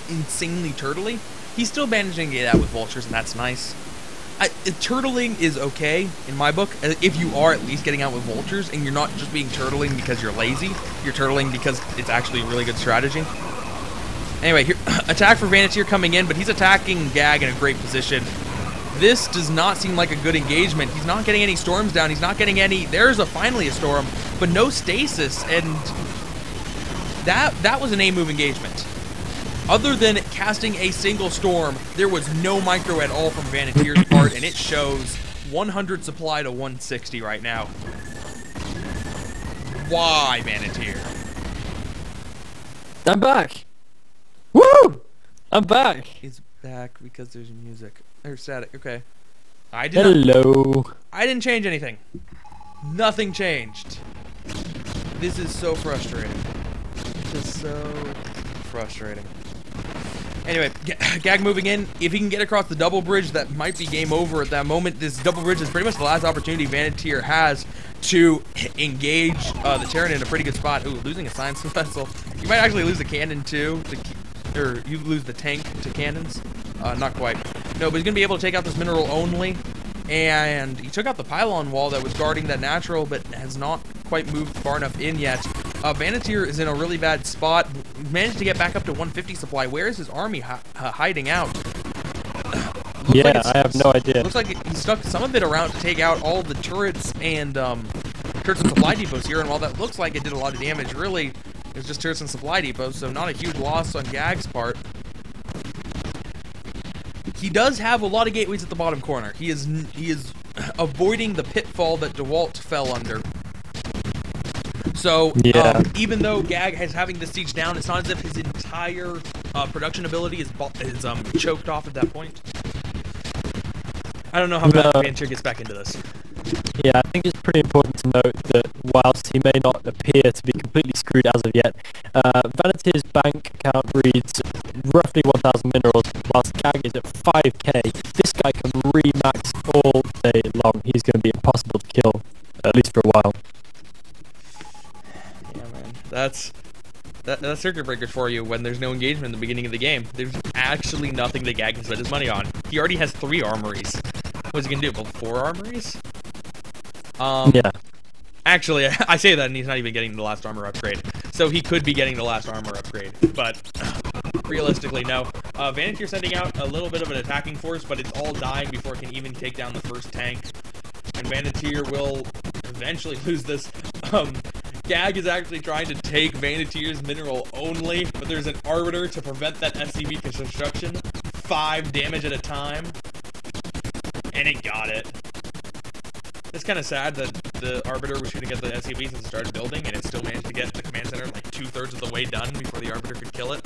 insanely turtly, he's still managing to get out with vultures, and that's nice. Turtling is okay in my book if you are at least getting out with vultures, and you're not just being turtling because you're lazy. You're turtling because it's actually a really good strategy. Anyway, here, attack for Vanetier coming in, but he's attacking Gag in a great position. This does not seem like a good engagement. He's not getting any storms down. He's not getting any... There's finally a storm, but no stasis, and that was an A-move engagement. Other than casting a single storm, there was no micro at all from Vanetier's part, and it shows 100 supply to 160 right now. Why, Vanetier? I'm back! Woo! I'm back! He's back because there's music. There's static, okay. I didn't change anything. Nothing changed. This is so frustrating. This is so frustrating. Anyway, Gag moving in. If he can get across the double bridge, that might be game over at that moment. This double bridge is pretty much the last opportunity Vanetier has to engage the Terran in a pretty good spot. Ooh, losing a science vessel. You might actually lose the cannon too, or you lose the tank to cannons. Not quite. No, but he's gonna be able to take out this mineral only. And he took out the pylon wall that was guarding that natural, but has not quite moved far enough in yet. Vanetier is in a really bad spot. Managed to get back up to 150 supply. Where is his army hiding out? Yeah, I have no idea. Looks like he stuck some of it around to take out all the turrets and turrets and supply depots here. And while that looks like it did a lot of damage, really, it was just turrets and supply depots, so not a huge loss on Gag's part. He does have a lot of gateways at the bottom corner. He is avoiding the pitfall that DeWalt fell under. So, Yeah. even though Gag is having the siege down, it's not as if his entire production ability is choked off at that point. I don't know how Vantier gets back into this. Yeah, I think it's pretty important to note that whilst he may not appear to be completely screwed as of yet, Vanitier's bank account reads roughly 1,000 minerals, whilst Gag is at 5k. This guy can remax all day long. He's going to be impossible to kill, at least for a while. Yeah, man. That's circuit breakers for you when there's no engagement in the beginning of the game. There's actually nothing that Gag can spend his money on. He already has 3 armories. What's he going to do? Build 4 armories? Yeah. Actually, I say that and he's not even getting the last armor upgrade. So he could be getting the last armor upgrade, but realistically, no. Vantier sending out a little bit of an attacking force, but it's all dying before it can even take down the first tank. And Vantier will eventually lose this. Gag is actually trying to take Vanitier's mineral only, but there's an Arbiter to prevent that SCV construction. 5 damage at a time. And it got it. It's kind of sad that the Arbiter was shooting at the SCVs as it started building, and it still managed to get the command center like 2/3 of the way done before the Arbiter could kill it.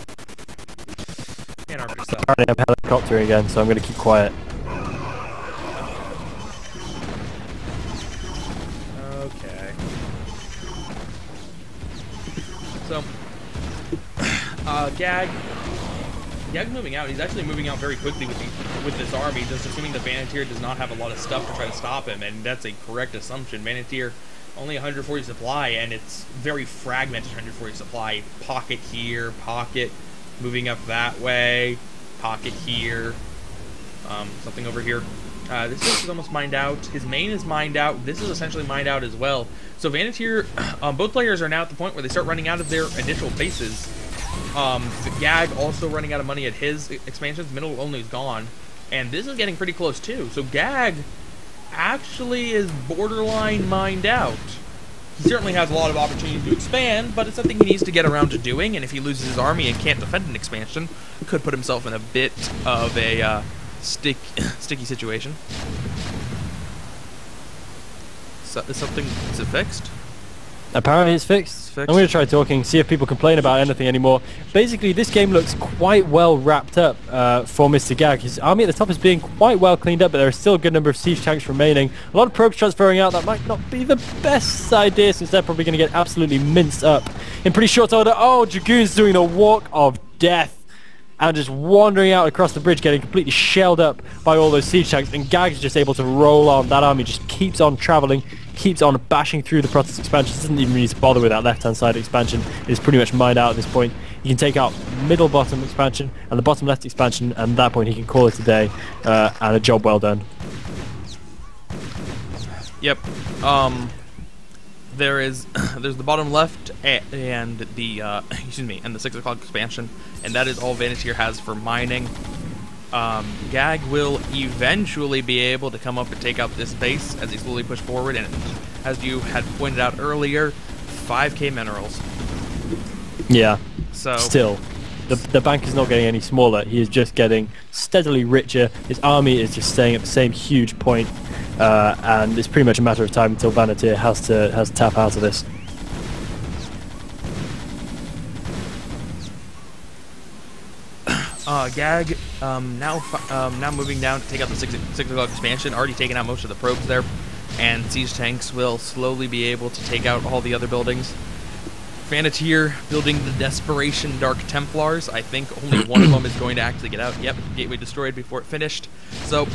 Man, Arbiter stuff. Apparently I'm helicoptering again, so I'm going to keep quiet. Okay. So, Gag's moving out. He's actually moving out very quickly with this army, just assuming that Vantier does not have a lot of stuff to try to stop him, and that's a correct assumption. Vantier only 140 supply, and it's very fragmented 140 supply. Pocket here, pocket, moving up that way, pocket here, something over here. This is almost mined out. His main is mined out. This is essentially mined out as well. So Vantier, both players are now at the point where they start running out of their initial bases. The Gag also running out of money at his expansions. Middle only is gone. And this is getting pretty close too. So Gag actually is borderline mined out. He certainly has a lot of opportunity to expand, but it's something he needs to get around to doing. And if he loses his army and can't defend an expansion, could put himself in a bit of a sticky situation. So, is it fixed? Apparently it's fixed. I'm going to try talking, see if people complain about anything anymore. Basically, this game looks quite well wrapped up for Mr. Gag. His army at the top is being quite well cleaned up, but there are still a good number of siege tanks remaining. A lot of probes transferring out. That might not be the best idea, since they're probably going to get absolutely minced up in pretty short order. Oh, Dragoon's doing the walk of death and just wandering out across the bridge, getting completely shelled up by all those siege tanks, and Gag's just able to roll on. That army just keeps on traveling, keeps on bashing through the Protoss expansion. Doesn't even need to bother with that left-hand side expansion. It's pretty much mined out at this point. He can take out middle-bottom expansion and the bottom-left expansion, and at that point he can call it a day, and a job well done. Yep. There's the bottom left and the excuse me, and the 6 o'clock expansion, and that is all Vantier has for mining. Gag will eventually be able to come up and take out this base as he slowly pushes forward, and as you had pointed out earlier, 5k minerals. Yeah. So still, the bank is not getting any smaller. He is just getting steadily richer. His army is just staying at the same huge point, and it's pretty much a matter of time until Vantier has to tap out of this. Gag now moving down to take out the 6 o'clock expansion, already taken out most of the probes there, and siege tanks will slowly be able to take out all the other buildings. Vantier building the Desperation Dark Templars. I think only one of them is going to actually get out. Yep, gateway destroyed before it finished. So,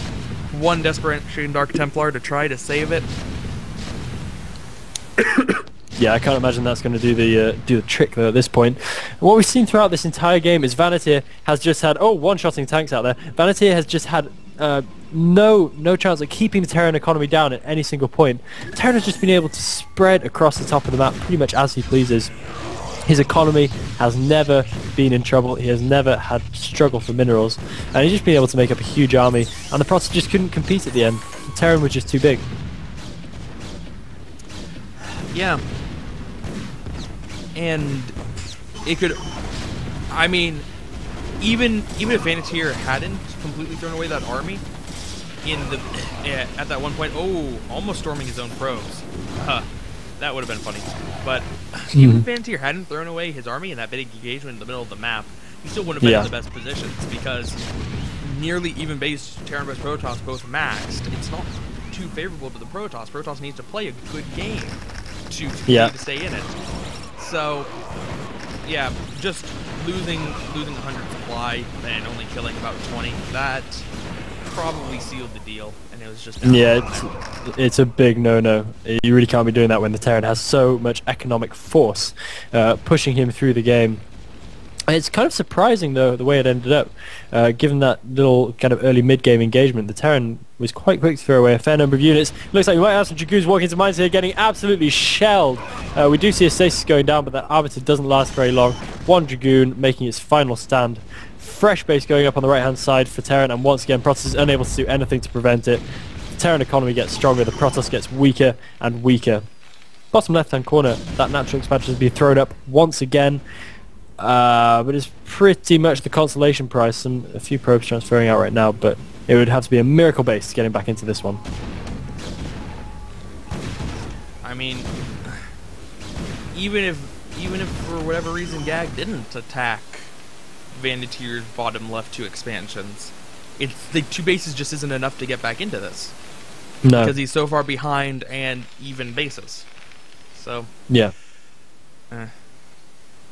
one Desperation Dark Templar to try to save it. Yeah, I can't imagine that's going to do the trick though at this point. What we've seen throughout this entire game is Vantier has just had one-shotting tanks out there. Vantier has just had no chance of keeping the Terran economy down at any single point. Terran has just been able to spread across the top of the map pretty much as he pleases. His economy has never been in trouble. He has never had struggle for minerals, and he's just been able to make up a huge army. And the Protoss just couldn't compete at the end. The Terran was just too big. Yeah. And it could, I mean, even if Vantier hadn't completely thrown away that army, at that one point, almost storming his own probes. That would have been funny. But even if Vantier hadn't thrown away his army in that big engagement in the middle of the map, he still wouldn't have been in the best positions, because nearly even base Terran vs Protoss both maxed. It's not too favorable to the Protoss. Protoss needs to play a good game to stay in it. So, yeah, just losing 100 supply and only killing about 20, that probably sealed the deal, and it was just it's a big no-no. You really can't be doing that when the Terran has so much economic force pushing him through the game. It's kind of surprising, though, the way it ended up. Given that little kind of early mid-game engagement, the Terran was quite quick to throw away a fair number of units. Looks like we might have some Dragoons walking into mines here, getting absolutely shelled. We do see a stasis going down, but that Arbiter doesn't last very long. One Dragoon making its final stand. Fresh base going up on the right-hand side for Terran, and once again, Protoss is unable to do anything to prevent it. The Terran economy gets stronger, the Protoss gets weaker and weaker. Bottom left-hand corner, that natural expansion has been thrown up once again. But it's pretty much the consolation price. A few probes transferring out right now, but it would have to be a miracle base getting back into this one. I mean, even if for whatever reason Gag didn't attack Vanitier's bottom left 2 expansions, the 2 bases just isn't enough to get back into this. No, because he's so far behind and even bases. So yeah.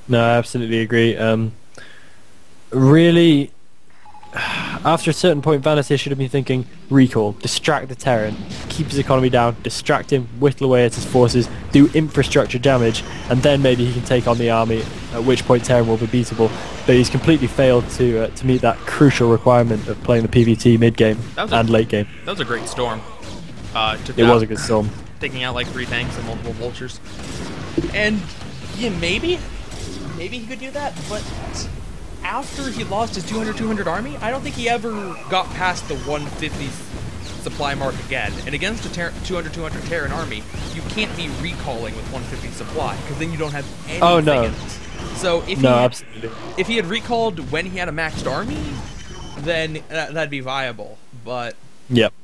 No, I absolutely agree. Really, after a certain point, Vanity should have been thinking, recall, distract the Terran, keep his economy down, distract him, whittle away at his forces, do infrastructure damage, and then maybe he can take on the army, at which point Terran will be beatable. But he's completely failed to meet that crucial requirement of playing the PvT mid-game and late game. That was a great storm. It was a good storm. Taking out like 3 tanks and multiple vultures. And, yeah, maybe he could do that, but after he lost his 200-200 army, I don't think he ever got past the 150 supply mark again. And against a 200-200 Terran army, you can't be recalling with 150 supply, because then you don't have anything in it. So if he had recalled when he had a maxed army, then that'd be viable. But yep.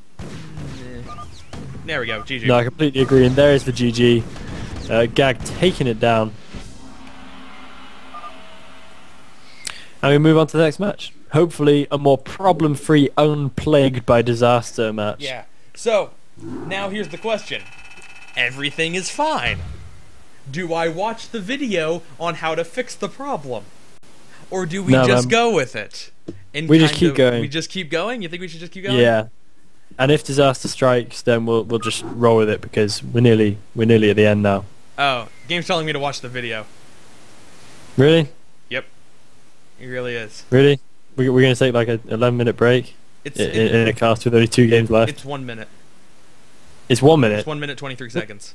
There we go, GG. No, I completely agree, and there is the GG. Gag taking it down. And we move on to the next match. Hopefully a more problem-free, unplagued by disaster match. Yeah. So, now here's the question. Everything is fine. Do I watch the video on how to fix the problem? Or do we just go with it? And we just keep going. We just keep going? You think we should just keep going? Yeah. And if disaster strikes, then we'll just roll with it, because we're nearly at the end now. Oh, game's telling me to watch the video. Really? Yep. It really is. Really? We're going to take like a 11-minute break in a cast with only 2 games left? It's 1 minute. It's 1 minute? It's 1 minute, 23 seconds.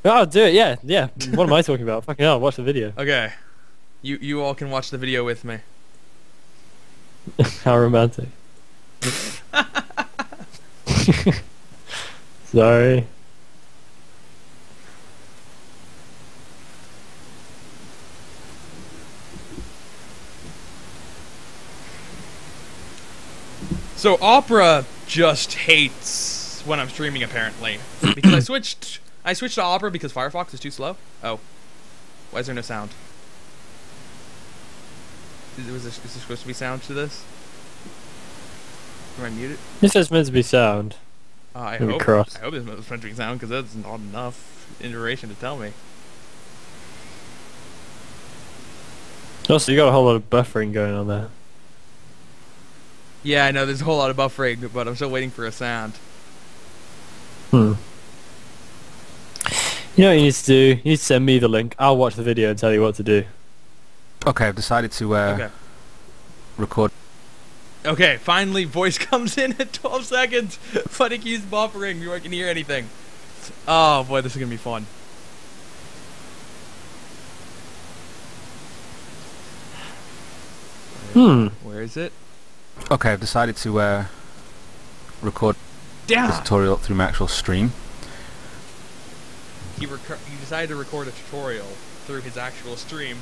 Oh, do it, yeah. What am I talking about? Fucking hell, watch the video. Okay. You all can watch the video with me. How romantic. Sorry. So Opera just hates when I'm streaming, apparently, because I switched to Opera because Firefox is too slow. Oh, why is there no sound? Is there supposed to be sound to this? Am I muted? This is meant to be sound. I hope there's meant to be sound, because that's not enough iteration to tell me. Also, you got a whole lot of buffering going on there. Yeah, I know, there's a whole lot of buffering, but I'm still waiting for a sound. You know what you need to do? You need to send me the link. I'll watch the video and tell you what to do. Okay, I've decided to record. Okay, finally voice comes in at 12 seconds, but it keeps buffering before I can hear anything. Oh boy, this is gonna be fun. Where is it? Okay, I've decided to record this tutorial through my actual stream. He decided to record a tutorial through his actual stream.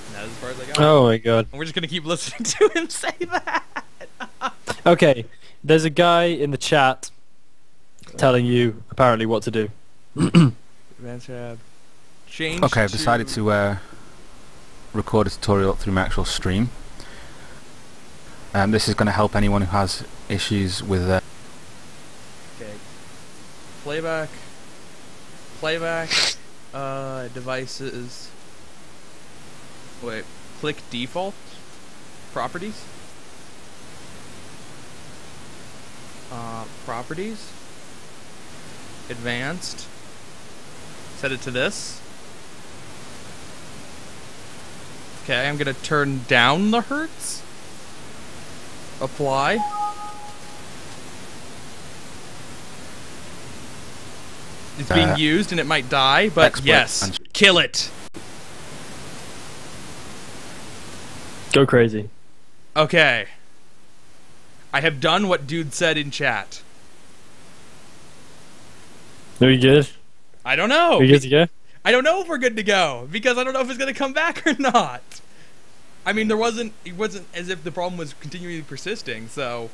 And that is as far as I got. Oh my god. And we're just gonna keep listening to him say that. Okay, there's a guy in the chat telling you apparently what to do. Advanced tab. Change. Okay, I've decided to record a tutorial through my actual stream. This is going to help anyone who has issues with Okay. Playback. Playback. Devices. Wait. Click default. Properties. Properties. Advanced. Set it to this. Okay, I'm gonna turn down the hertz. Apply. It's being used and it might die, but yes, kill it. Go crazy. Okay. I have done what dude said in chat. Are we good? I don't know. Are we good to go? I don't know if we're good to go because I don't know if it's gonna come back or not. I mean, it wasn't as if the problem was continually persisting, so.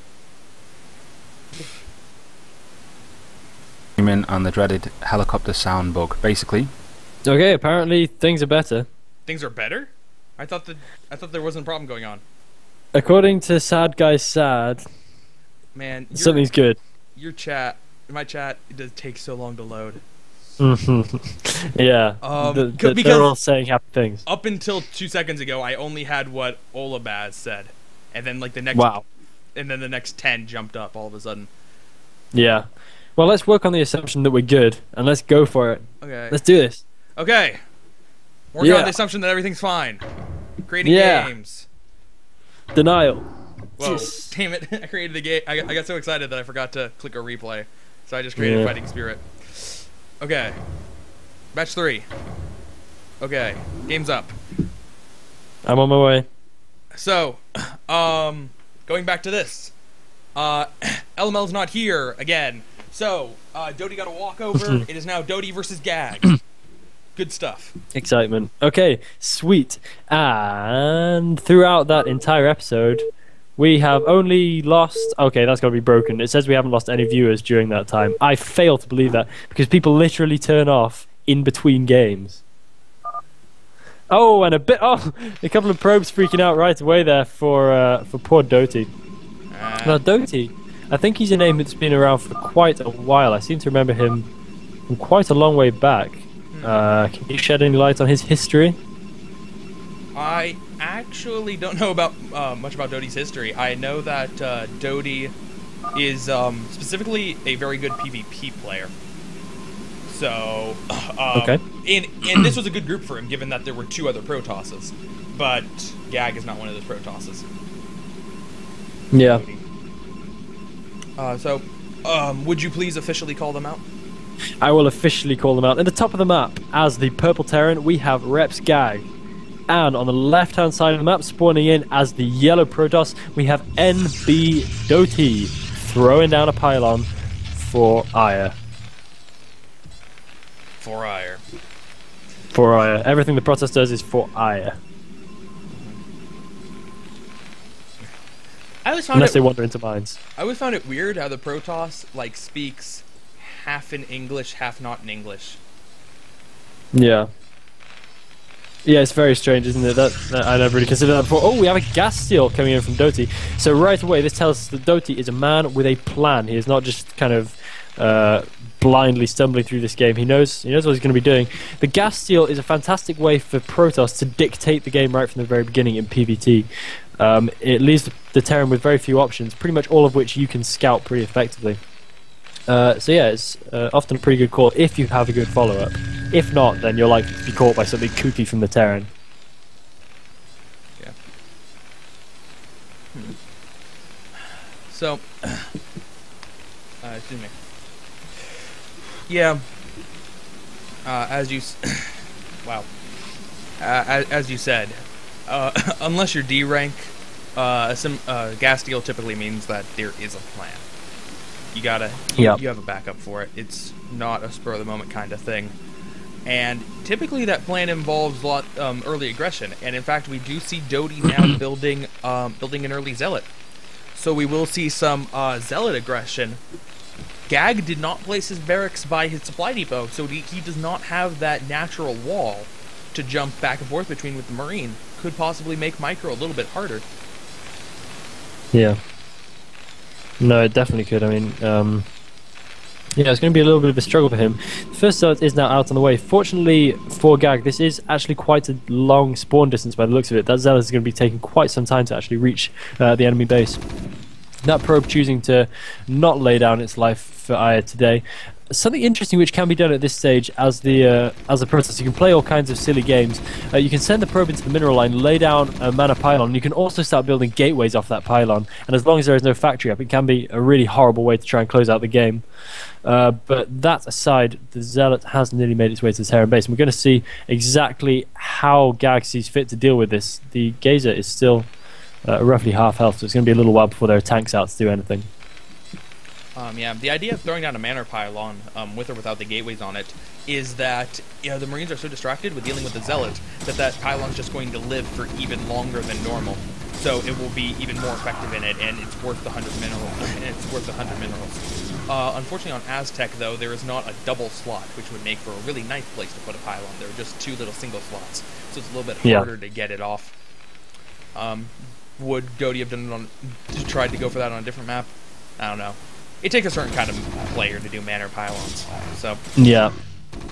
on the dreaded helicopter sound bug. Basically. Okay, apparently things are better. Things are better? I thought there wasn't a problem going on. According to Sad Guy Sad, man, something's good. Your chat, my chat, it does take so long to load. Yeah, they're all saying happy things. Up until 2 seconds ago, I only had what Olabaz said, and then like the next and then the next 10 jumped up all of a sudden. Yeah, well, let's work on the assumption that we're good, and let's go for it. Okay, let's do this. Okay, working on the assumption that everything's fine. Creating games. Denial. Whoa, damn it! I created the game. I got so excited that I forgot to click a replay, so I just created Fighting Spirit. Okay. Batch 3. Okay. Game's up. I'm on my way. So, going back to this. LML's not here again. So, Doty got a walkover. It is now Doty versus Gag. Good stuff. Excitement. Okay, sweet. And throughout that entire episode, we have only lost... Okay, that's got to be broken. It says we haven't lost any viewers during that time. I fail to believe that, because people literally turn off in between games. Oh, and a couple of probes freaking out right away there for poor Doty. Now, Doty, I think he's a name that's been around for quite a while. I seem to remember him from quite a long way back. Can you shed any light on his history? I actually don't know about much about Doty's history. I know that Doty is specifically a very good PvP player. So, okay. And this was a good group for him, given that there were 2 other Protosses. But Gag is not one of those Protosses. Yeah. So, would you please officially call them out? I will officially call them out. At the top of the map, as the Purple Terran, we have Reps Gag. And on the left-hand side of the map, spawning in as the yellow Protoss, we have NB Doty throwing down a pylon for Ire. For Ire. For Ire. Everything the Protoss does is for Ire. Unless they wander into mines. I always found it weird how the Protoss like speaks half in English, half not in English. Yeah. Yeah, it's very strange, isn't it? That I never really considered that before. Oh, we have a gas steal coming in from Doty. So right away, this tells us that Doty is a man with a plan. He is not just kind of blindly stumbling through this game. He knows what he's going to be doing. The gas steal is a fantastic way for Protoss to dictate the game right from the very beginning in PvT. It leaves the Terran with very few options, pretty much all of which you can scout pretty effectively. So yeah, it's often a pretty good call if you have a good follow-up. If not, then you're likely to be caught by something kooky from the Terran. Yeah. So, excuse me. Yeah. As you as you said, unless you're D rank, gas steal typically means that there is a plan. You have a backup for it. It's not a spur of the moment kind of thing. And typically that plan involves a lot early aggression. And in fact, we do see Doty now building an early zealot. So we will see some zealot aggression Gag did not place his barracks by his supply depot, so he does not have that natural wall to jump back and forth between with the Marine. Could possibly make Micro a little bit harder. Yeah. No, it definitely could. I mean, yeah, it's going to be a little bit of a struggle for him. The first Zealot is now out on the way. Fortunately for Gag, this is actually quite a long spawn distance by the looks of it. That Zealot is going to be taking quite some time to actually reach the enemy base. That probe choosing to not lay down its life for Aya today. Something interesting which can be done at this stage as the Protoss. You can play all kinds of silly games. You can send the probe into the mineral line, lay down a mana pylon. You can also start building gateways off that pylon. And as long as there is no factory up, it can be a really horrible way to try and close out the game. But that aside, the Zealot has nearly made its way to the Terran base. And we're going to see exactly how Gag sees fit to deal with this. The Gazer is still roughly half health, so it's going to be a little while before there are tanks out to do anything. Yeah, the idea of throwing down a manor pylon, with or without the gateways on it, is that the Marines are so distracted with dealing with the Zealot that pylon's just going to live for even longer than normal. So it will be even more effective in it, and it's worth the 100 minerals. Unfortunately, on Aztec though, there is not a double slot, which would make for a really nice place to put a pylon. There are just two little single slots, so it's a little bit harder to get it off. Would Doty have done it tried to go for that on a different map? I don't know. It takes a certain kind of player to do manor pylons, so... Yeah.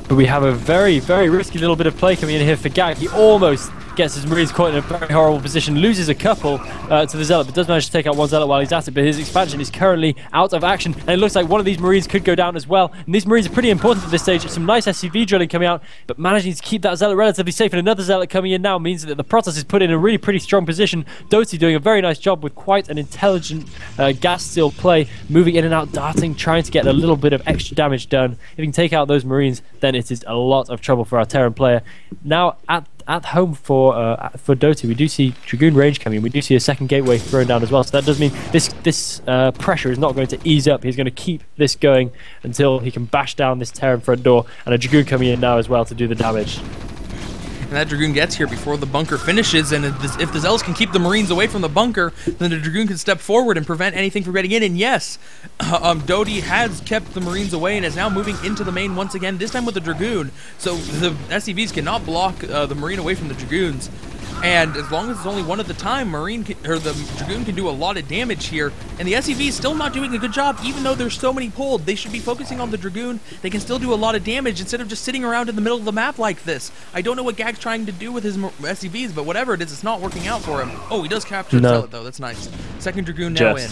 But we have a very, very risky little bit of play coming in here for Gag. He almost gets his Marines caught in a very horrible position, loses a couple to the Zealot, but does manage to take out one Zealot while he's at it. But his expansion is currently out of action, and it looks like one of these Marines could go down as well. And these Marines are pretty important at this stage. Some nice SCV drilling coming out, but managing to keep that Zealot relatively safe. And another Zealot coming in now means that the Protoss is put in a really pretty strong position. Doty doing a very nice job with quite an intelligent gas steel play, moving in and out, darting, trying to get a little bit of extra damage done. If he can take out those Marines, then it is a lot of trouble for our Terran player. Now at home for Doty, we do see Dragoon range coming. We do see a second gateway thrown down as well. So that does mean this pressure is not going to ease up. He's going to keep this going until he can bash down this Terran front door, and a Dragoon coming in now as well to do the damage. And that Dragoon gets here before the bunker finishes, and if the Zealots can keep the Marines away from the bunker, then the Dragoon can step forward and prevent anything from getting in. And yes, Doty has kept the Marines away and is now moving into the main once again, this time with the Dragoon. So the SCVs cannot block the Marine away from the Dragoons. And as long as it's only one at a time, the Dragoon can do a lot of damage here. And the SCV is still not doing a good job, even though there's so many pulled. They should be focusing on the Dragoon. They can still do a lot of damage instead of just sitting around in the middle of the map like this. I don't know what Gag's trying to do with his SCVs, but whatever it is, it's not working out for him. Oh, he does capture the Zealot, though. That's nice. Second Dragoon now in.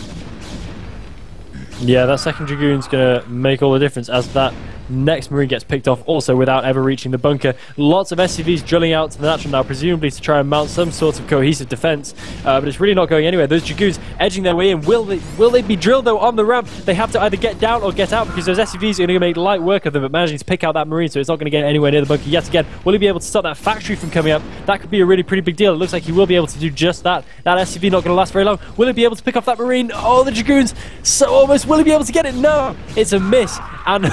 Yeah, that second Dragoon's going to make all the difference as that next Marine gets picked off also without ever reaching the bunker. Lots of SCVs drilling out to the natural now, presumably to try and mount some sort of cohesive defense, but it's really not going anywhere. Those Dragoons edging their way in. Will they be drilled though on the ramp? They have to either get down or get out because those SCVs are going to make light work of them at managing to pick out that Marine, so it's not going to get anywhere near the bunker yet again. Will he be able to stop that factory from coming up? That could be a really pretty big deal. It looks like he will be able to do just that. That SCV not going to last very long. Will he be able to pick off that Marine? Oh, the Dragoons so almost. Will he be able to get it? No, it's a miss. And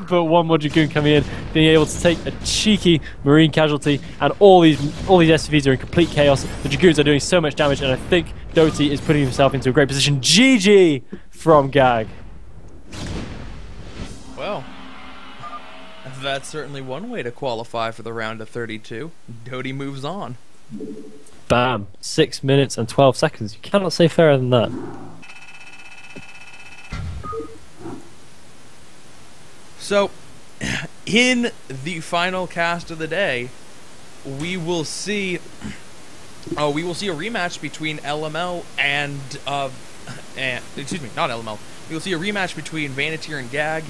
but one more Dragoon coming in, being able to take a cheeky Marine casualty, and all these SCVs are in complete chaos. The Dragoons are doing so much damage, and I think Doty is putting himself into a great position. GG from Gag. Well, that's certainly one way to qualify for the round of 32. Doty moves on. Bam. 6 minutes and 12 seconds. You cannot say fairer than that. So, in the final cast of the day, we will see a rematch between LML and excuse me, not LML. We will see a rematch between Vanatyr and Gag,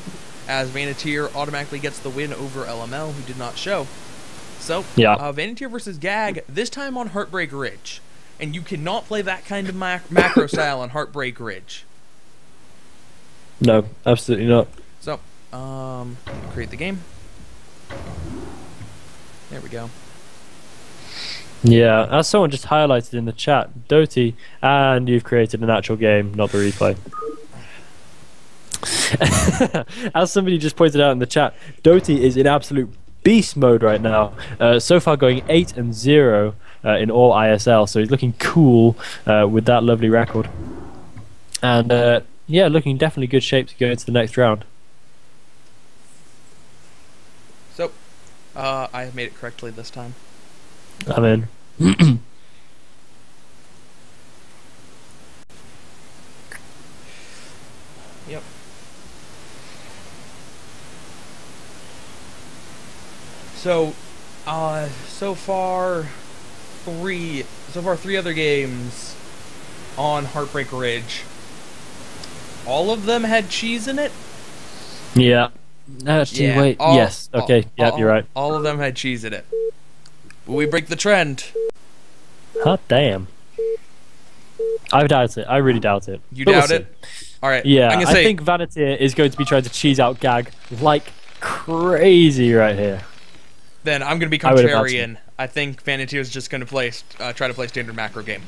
as Vanatyr automatically gets the win over LML, who did not show. So, yeah. Vanatyr versus Gag, this time on Heartbreak Ridge, and you cannot play that kind of macro style on Heartbreak Ridge. No, absolutely not. So, create the game. There we go. Yeah, as someone just highlighted in the chat, Doty, and you've created an actual game, not the replay. As somebody just pointed out in the chat, Doty is in absolute beast mode right now. So far going 8-0 in all ISL, so he's looking cool with that lovely record. And yeah, looking definitely good shape to go into the next round. So, I have made it correctly this time. I'm in. Yep. So, so far three other games on Heartbreak Ridge. All of them had cheese in it? Yeah. Actually, Yeah, wait. Yes. Okay. Yep, you're right. All of them had cheese in it. Will we break the trend? Hot damn. I doubt it. I really doubt it. You But we'll doubt see. it? Alright, Yeah, I'm gonna I say, think Vanatier is going to be trying to cheese out Gag like crazy right here. then I'm gonna be I would contrarian. I think Vanatier is just gonna play, try to play standard macro game.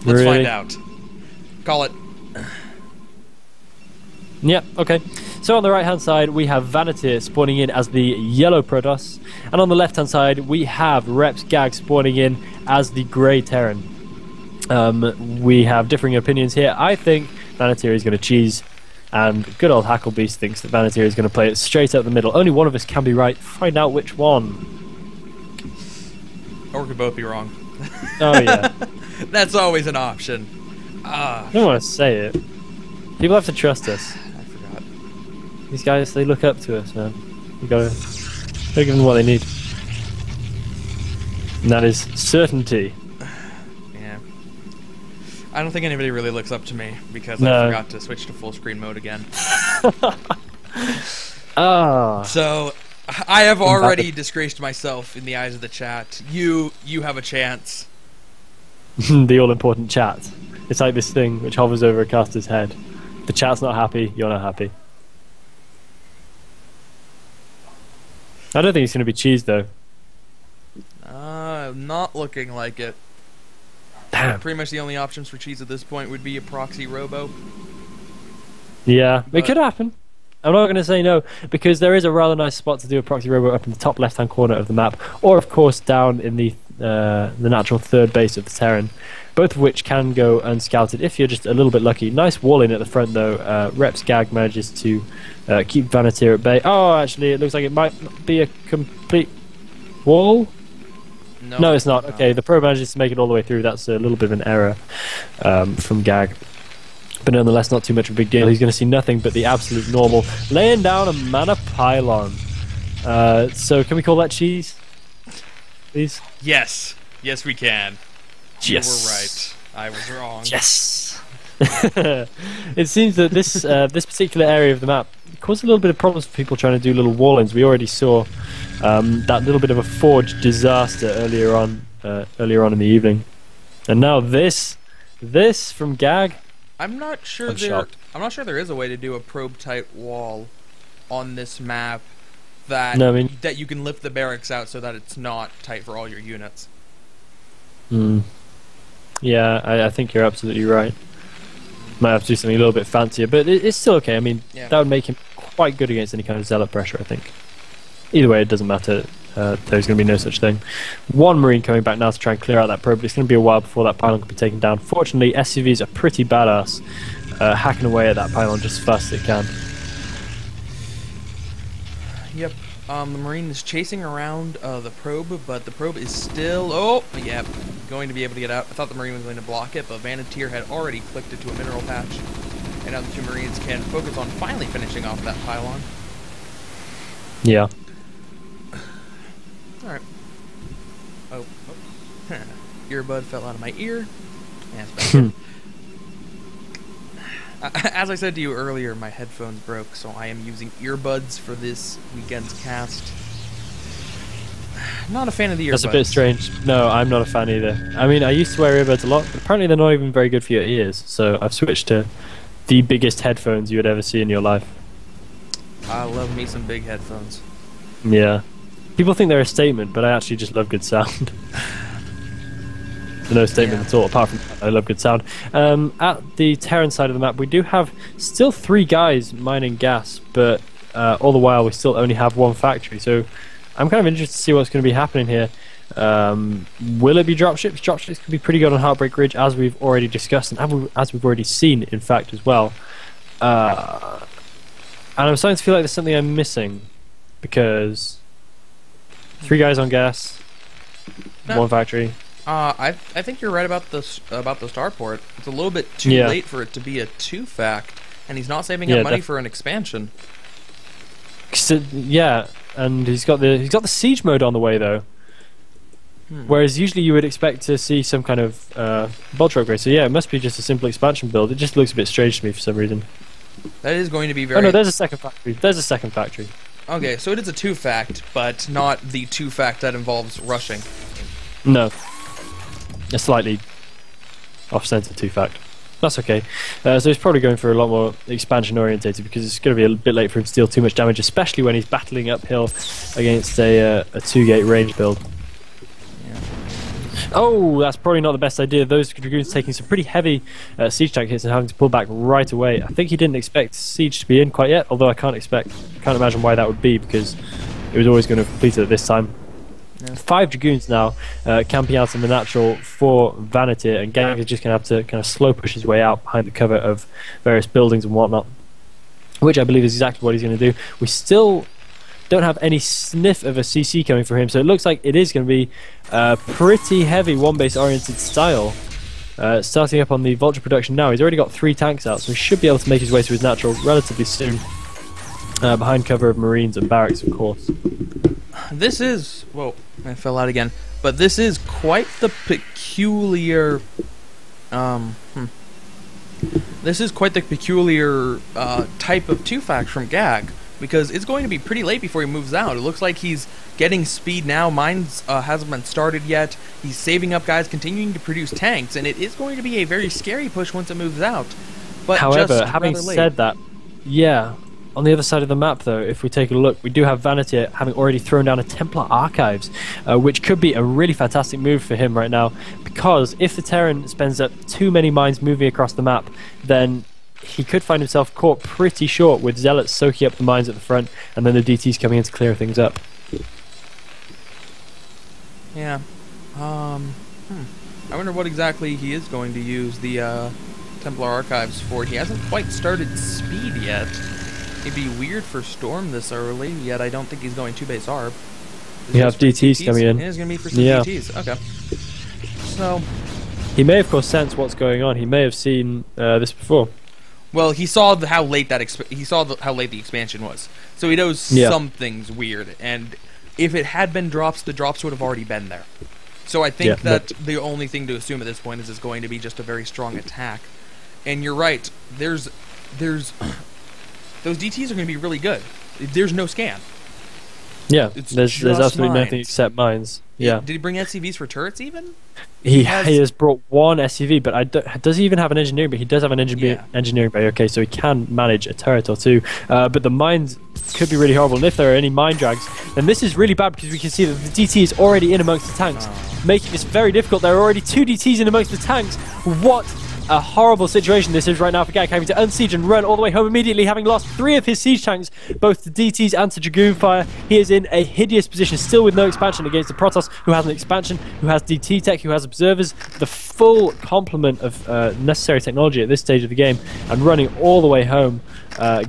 Let's Really? find out. Call it. Yep, okay. So on the right-hand side, we have Vanatier spawning in as the yellow Protoss. And on the left-hand side, we have Reps Gag spawning in as the grey Terran. We have differing opinions here. I think Vanatier is going to cheese, and good old Hacklebeast thinks that Vanatier is going to play it straight up the middle. Only one of us can be right. Find out which one. Or we could both be wrong. Oh, yeah. That's always an option. I don't want to say it. People have to trust us. I forgot. These guys, they look up to us, man. We gotta give them what they need. And that is certainty. Yeah. I don't think anybody really looks up to me because No. I forgot to switch to full screen mode again. Ah. So, I have already disgraced myself in the eyes of the chat. You have a chance. The all-important chat. It's like this thing which hovers over a caster's head. The chat's not happy, you're not happy. I don't think it's going to be cheese, though. Not looking like it. Damn. Pretty much the only options for cheese at this point would be a proxy robo. Yeah, it But- could happen. I'm not going to say no, because there is a rather nice spot to do a proxy robot up in the top left-hand corner of the map, or of course down in the natural third base of the Terran, both of which can go unscouted if you're just a little bit lucky. Nice wall in at the front though. Reps Gag manages to keep Vanatier at bay. Oh, actually, it looks like it might be a complete wall. No, it's not. Okay, the pro manages to make it all the way through. That's a little bit of an error from Gag. But nonetheless, not too much of a big deal. He's going to see nothing but the absolute normal. Laying down a mana pylon. So can we call that cheese? Please? Yes. Yes, we can. Yes. You were right. I was wrong. Yes! It seems that this this particular area of the map caused a little bit of problems for people trying to do little wall-ins. We already saw that little bit of a forge disaster earlier on in the evening. And now this from Gag. I'm not sure I'm shocked. there is a way to do a probe tight wall on this map that No, I mean- that you can lift the barracks out so that it's not tight for all your units. Yeah, I think you're absolutely right. Might have to do something a little bit fancier, but it's still okay. I mean, Yeah. that would make him quite good against any kind of zealot pressure, I think. Either way, it doesn't matter. There's going to be no such thing. One Marine coming back now to try and clear out that probe, but it's going to be a while before that pylon can be taken down. Fortunately, SCVs are pretty badass, hacking away at that pylon just as fast as it can. Yep. The Marine is chasing around the probe, but the probe is still... Oh, yep. Going to be able to get out. I thought the Marine was going to block it, but Vanatier had already clicked it to a mineral patch. And now the two Marines can focus on finally finishing off that pylon. Yeah. Alright. Oh. Earbud fell out of my ear. Yeah, it's back in. As I said to you earlier, my headphones broke, so I am using earbuds for this weekend's cast. Not a fan of the earbuds. That's a bit strange. No, I'm not a fan either. I mean, I used to wear earbuds a lot, but apparently they're not even very good for your ears, so I've switched to the biggest headphones you would ever see in your life. I love me some big headphones. Yeah. People think they're a statement, but I actually just love good sound. No statement at all, apart from I love good sound. At the Terran side of the map, we do have still 3 guys mining gas, but all the while we still only have 1 factory, so I'm kind of interested to see what's going to be happening here. Will it be dropships? Dropships could be pretty good on Heartbreak Ridge, as we've already discussed, and as we've already seen, in fact, as well. And I'm starting to feel like there's something I'm missing, because 3 guys on gas, No. 1 factory. I think you're right about the starport. It's a little bit too late for it to be a 2-fact, and he's not saving up money for an expansion. Yeah, and he's got the siege mode on the way though. Whereas usually you would expect to see some kind of vulture upgrade. So yeah, it must be just a simple expansion build. It just looks a bit strange to me for some reason. That is going to be very... Oh no, there's a second factory. There's a second factory. Okay, so it is a 2-fact, but not the 2-fact that involves rushing. No. A slightly off-center 2-fact. That's okay. So he's probably going for a lot more expansion orientated, because it's going to be a bit late for him to deal too much damage, especially when he's battling uphill against a 2-gate range build. Oh, that's probably not the best idea. Those Dragoons taking some pretty heavy siege tank hits and having to pull back right away. I think he didn't expect siege to be in quite yet, although I can't imagine why that would be, because it was always going to complete it at this time. Yeah. 5 Dragoons now camping out in the natural for Vanity, and Gang is just going to have to kind of slow push his way out behind the cover of various buildings and whatnot, which I believe is exactly what he's going to do. We still don't have any sniff of a CC coming from him, so it looks like it is going to be pretty heavy 1-base oriented style. Starting up on the Vulture production now. He's already got 3 tanks out, so he should be able to make his way to his natural relatively soon, behind cover of Marines and barracks, of course. This is... Whoa, I fell out again. But this is quite the peculiar... This is quite the peculiar type of 2-fact from Gag, because it's going to be pretty late before he moves out. It looks like he's getting speed now. Mines hasn't been started yet. He's saving up guys, continuing to produce tanks, and it is going to be a very scary push once it moves out. But however, just having said that, yeah, on the other side of the map though, if we take a look, we do have Vanity having already thrown down a Templar Archives, which could be a really fantastic move for him right now, because if the Terran spends up too many mines moving across the map, then he could find himself caught pretty short with Zealots soaking up the mines at the front, and then the DTs coming in to clear things up. Yeah. I wonder what exactly he is going to use the Templar Archives for. He hasn't quite started speed yet. It'd be weird for Storm this early, yet I don't think he's going 2-base ARB. You have DTs coming in. Yeah, it's going to be for some DTs. Okay. So... he may, of course, sense what's going on. He may have seen this before. Well, he saw how late how late the expansion was, so he knows something's weird. And if it had been drops, the drops would have already been there. So I think that the only thing to assume at this point is it's going to be just a very strong attack. And you're right. There's those DTs are going to be really good. There's no scan. Yeah, there's absolutely nothing except mines. Yeah. Did he bring SCVs for turrets even? He has brought 1 SCV, but does he even have an engineering bay? He does have an engineering bay, okay, so he can manage a turret or 2. But the mines could be really horrible, and if there are any mine drags, then this is really bad, because we can see that the DT is already in amongst the tanks, making this very difficult. There are already 2 DTs in amongst the tanks. What a horrible situation this is right now for Gag, having to unsiege and run all the way home immediately, having lost 3 of his siege tanks, both to DTs and to Dragoon fire. He is in a hideous position, still with no expansion, against the Protoss, who has an expansion, who has DT tech, who has observers, the full complement of necessary technology at this stage of the game, and running all the way home.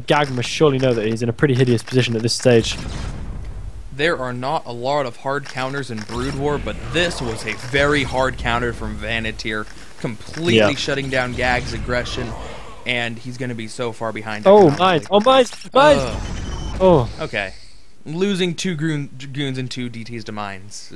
Gag must surely know that he's in a pretty hideous position at this stage. There are not a lot of hard counters in Brood War, but this was a very hard counter from Vanity, completely shutting down Gag's aggression, and he's going to be so far behind. Oh, mines! Oh, mines! Mines! Oh. Okay. Losing 2 Dragoons and 2 DTs to mines.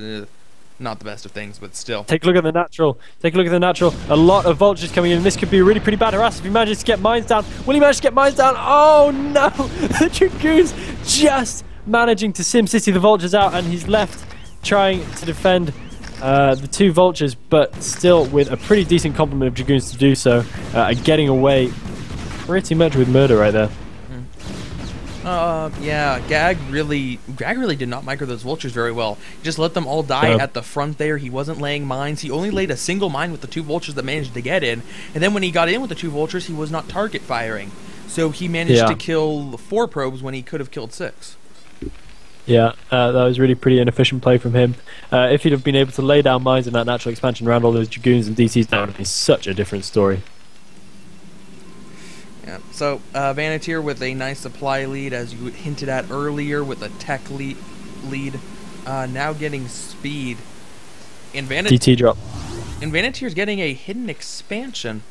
Not the best of things, but still. Take a look at the natural. Take a look at the natural. A lot of vultures coming in, and this could be a really pretty bad harass if he manages to get mines down. Will he manage to get mines down? Oh, no! The Dragoons just managing to SimCity the vultures out, and he's left trying to defend the 2 vultures, but still with a pretty decent complement of Dragoons to do so, and getting away pretty much with murder right there. Yeah, Gag really did not micro those vultures very well. He just let them all die at the front there. He wasn't laying mines. He only laid a single mine with the 2 vultures that managed to get in, and then when he got in with the 2 vultures, he was not target firing. So he managed to kill 4 probes when he could have killed 6. Yeah, that was really pretty inefficient play from him. If he'd have been able to lay down mines in that natural expansion around all those Dragoons and DTs, that would have been such a different story. Yeah, so Vanetier with a nice supply lead, as you hinted at earlier, with a tech lead. Now getting speed. And DT drop. And Vanetier's getting a hidden expansion.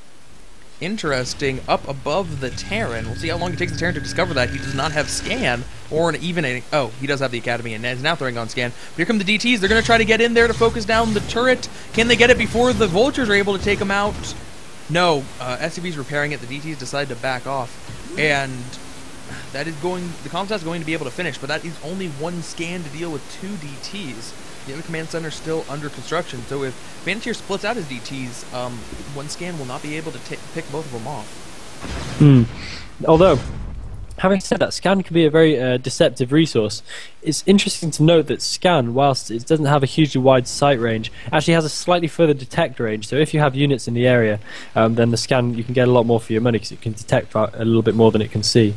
Interesting, up above the Terran. We'll see how long it takes the Terran to discover that. He does not have scan, or oh, he does have the Academy, and is now throwing on scan. But here come the DTs. They're going to try to get in there to focus down the turret. Can they get it before the Vultures are able to take them out? No, SCV's repairing it. The DTs decide to back off, and that is the Comsat is going to be able to finish, but that is only one scan to deal with 2 DTs. The other command center is still under construction, so if Vanetier splits out his DTs, one scan will not be able to pick both of them off. Although, having said that, scan can be a very deceptive resource. It's interesting to note that scan, whilst it doesn't have a hugely wide sight range, actually has a slightly further detect range. So if you have units in the area, then the scan, you can get a lot more for your money because it can detect a little bit more than it can see.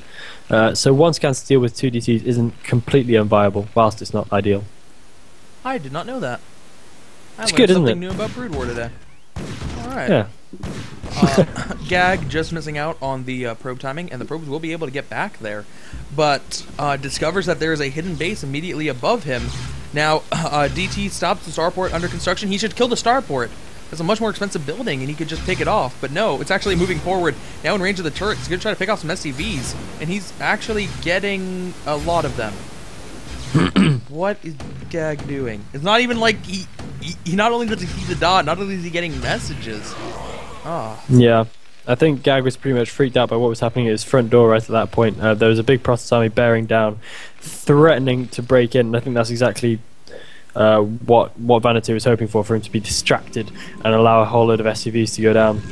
So one scan to deal with 2 DTs isn't completely unviable, whilst it's not ideal. I did not know that. It's good, isn't it? Something new about Brood War today. Alright. Yeah. Gag just missing out on the probe timing, and the probes will be able to get back there, but discovers that there is a hidden base immediately above him. Now, DT stops the starport under construction. He should kill the starport. It's a much more expensive building, and he could just pick it off. But no, it's actually moving forward. Now in range of the turret, he's going to try to pick off some SCVs, and he's actually getting a lot of them. What is Gag doing? It's not even like he not only does he see the dot, not only is he getting messages. Oh. Yeah, I think Gag was pretty much freaked out by what was happening at his front door right at that point. There was a big Protoss army bearing down, threatening to break in, and I think that's exactly what Vanetier was hoping for him to be distracted and allow a whole load of SCVs to go down.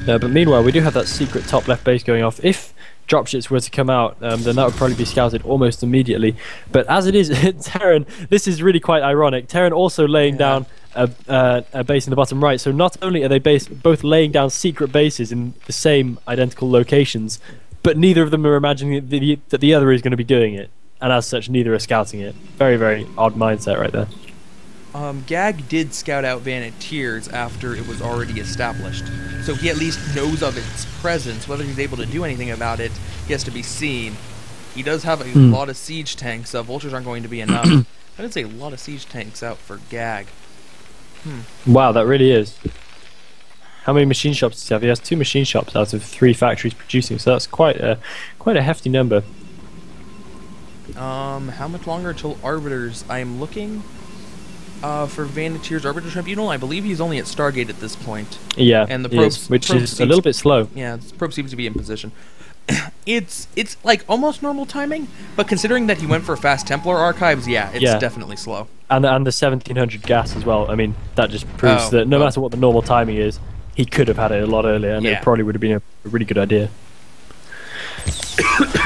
But meanwhile, we do have that secret top left base going off. If dropships were to come out, then that would probably be scouted almost immediately. But as it is, Terran, this is really quite ironic. Terran also laying down a base in the bottom right. So not only are they both laying down secret bases in the same identical locations, but neither of them are imagining that the other is going to be doing it. And as such, neither are scouting it. Very, very odd mindset right there. Gag did scout out Vanetier's after it was already established, so he at least knows of its presence. Whether he's able to do anything about it, he has to be seen. He does have a lot of siege tanks. Vultures aren't going to be enough. I would say a lot of siege tanks out for Gag. Wow, that really is. How many machine shops does he have? He has 2 machine shops out of 3 factories producing, so that's quite a hefty number. How much longer until Arbiters? I am looking for Vanetier's Arbiter Tribunal. I believe he's only at Stargate at this point. Yeah, and the probes, which is a little bit slow. Yeah, the probe seems to be in position. It's like almost normal timing, but considering that he went for fast Templar archives, it's definitely slow. And the 1700 gas as well. I mean, that just proves that no matter what the normal timing is, he could have had it a lot earlier, and it probably would have been a really good idea.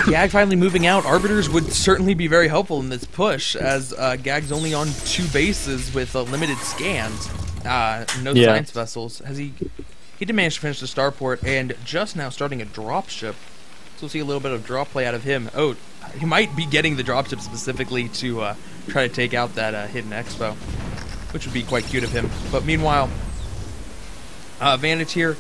Gag finally moving out. Arbiters would certainly be very helpful in this push, as Gag's only on 2 bases with limited scans. No science vessels. He did manage to finish the starport, and just now starting a dropship. So we'll see a little bit of drop play out of him. Oh, he might be getting the dropship specifically to try to take out that hidden expo, which would be quite cute of him. But meanwhile, Vanetier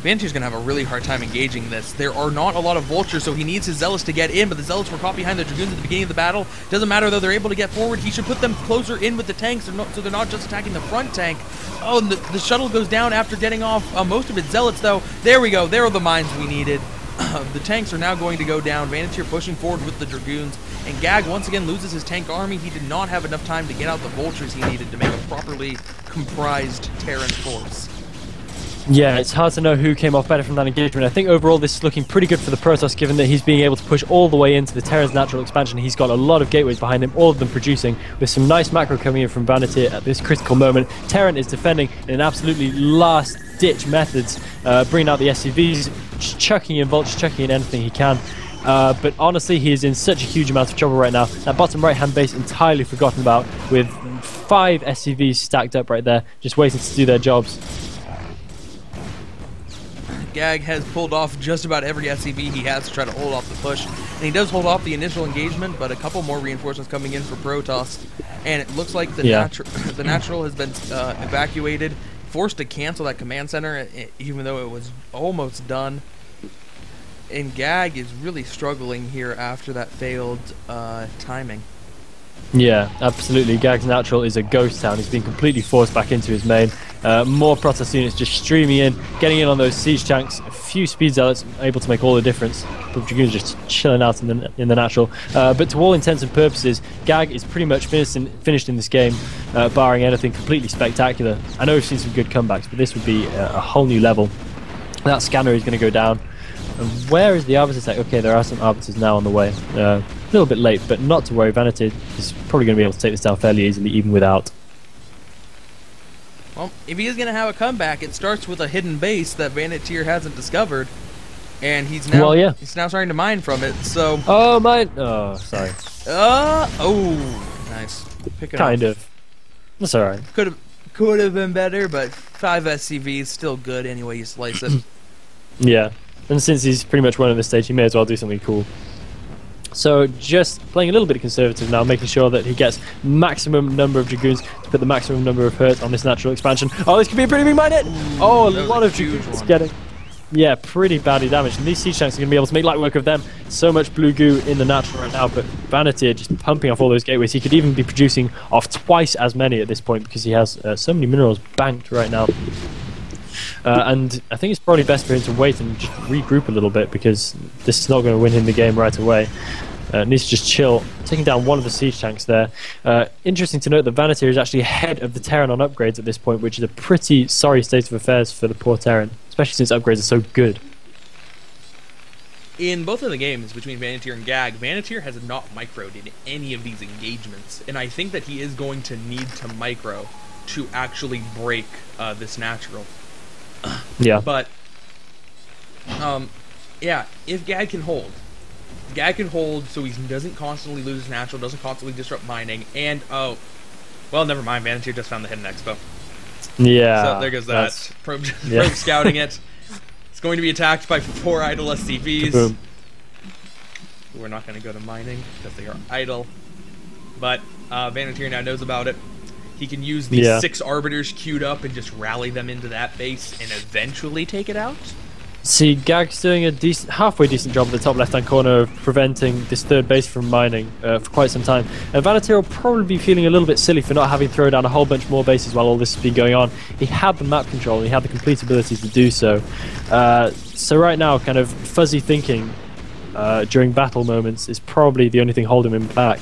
Vanetier's going to have a really hard time engaging this. There are not a lot of Vultures, so he needs his Zealots to get in, but the Zealots were caught behind the Dragoons at the beginning of the battle. Doesn't matter, though. They're able to get forward. He should put them closer in with the tanks, so they're not just attacking the front tank. Oh, and the shuttle goes down after getting off most of its Zealots, though. There we go. There are the mines we needed. The tanks are now going to go down. Vanetier pushing forward with the Dragoons, and Gag once again loses his tank army. He did not have enough time to get out the Vultures he needed to make a properly comprised Terran force. Yeah, it's hard to know who came off better from that engagement. I think overall this is looking pretty good for the Protoss, given that he's being able to push all the way into the Terran's natural expansion. He's got a lot of gateways behind him, all of them producing, with some nice macro coming in from Vanetier at this critical moment. Terran is defending in an absolutely last-ditch methods, bringing out the SCVs, chucking in Vultures, chucking in anything he can. But honestly, he is in such a huge amount of trouble right now. That bottom right-hand base entirely forgotten about, with 5 SCVs stacked up right there, just waiting to do their jobs. Gag has pulled off just about every SCV he has to try to hold off the push. And he does hold off the initial engagement, but a couple more reinforcements coming in for Protoss. And it looks like the natural has been evacuated. forced to cancel that command center, even though it was almost done. And Gag is really struggling here after that failed timing. Yeah, absolutely. Gag's natural is a ghost town. He's been completely forced back into his main. More Protoss units just streaming in, getting in on those siege tanks. A few speed zealots able to make all the difference. But Dragoons just chilling out in the natural. But to all intents and purposes, Gag is pretty much finished in this game, barring anything completely spectacular. I know we've seen some good comebacks, but this would be a whole new level. That scanner is going to go down. And where is the Arbiter tech? Okay, there are some Arbiters now on the way. A little bit late, but not to worry. Vanity is probably going to be able to take this down fairly easily, even without. Well, if he is going to have a comeback, it starts with a hidden base that Vanatier hasn't discovered, and he's now he's now starting to mine from it. So mine. Oh, sorry. Nice. Pick it kind up. of. That's all right. Could have been better, but 5 SCVs still good anyway you slice it. Yeah. And since he's pretty much running the stage, he may as well do something cool. So just playing a little bit conservative now, making sure that he gets maximum number of Dragoons to put the maximum number of hurt on this natural expansion. Oh, this could be a pretty big mine hit! Oh, a lot of Dragoons getting... Yeah, pretty badly damaged. And these siege tanks are going to be able to make light work of them. So much blue goo in the natural right now, but Vanity just pumping off all those gateways. He could even be producing off twice as many at this point because he has so many minerals banked right now. And I think it's probably best for him to wait and just regroup a little bit because this is not going to win him the game right away. Needs to just chill, taking down one of the siege tanks there. Interesting to note that Vanity is actually ahead of the Terran on upgrades at this point, which is a pretty sorry state of affairs for the poor Terran, especially since upgrades are so good. In both of the games between Vanatier and Gag, Vanatier has not microed in any of these engagements, and I think that he is going to need to micro to actually break this natural. Yeah. But, yeah, if Gag can hold. If Gag can hold so he doesn't constantly lose his natural, doesn't constantly disrupt mining, and, oh, well, never mind, Vanatier just found the hidden expo. Yeah. So there goes that. Probe scouting it. It's going to be attacked by 4 idle SCVs. Boom. We're not going to go to mining because they are idle. But Vanatier now knows about it. He can use these 6 Arbiters queued up and just rally them into that base and eventually take it out. See, Gag's doing a halfway decent job at the top left-hand corner of preventing this third base from mining for quite some time. And Vanatier will probably be feeling a little bit silly for not having thrown down a whole bunch more bases while all this has been going on. He had the map control, and he had the complete ability to do so. So right now, kind of fuzzy thinking during battle moments is probably the only thing holding him back.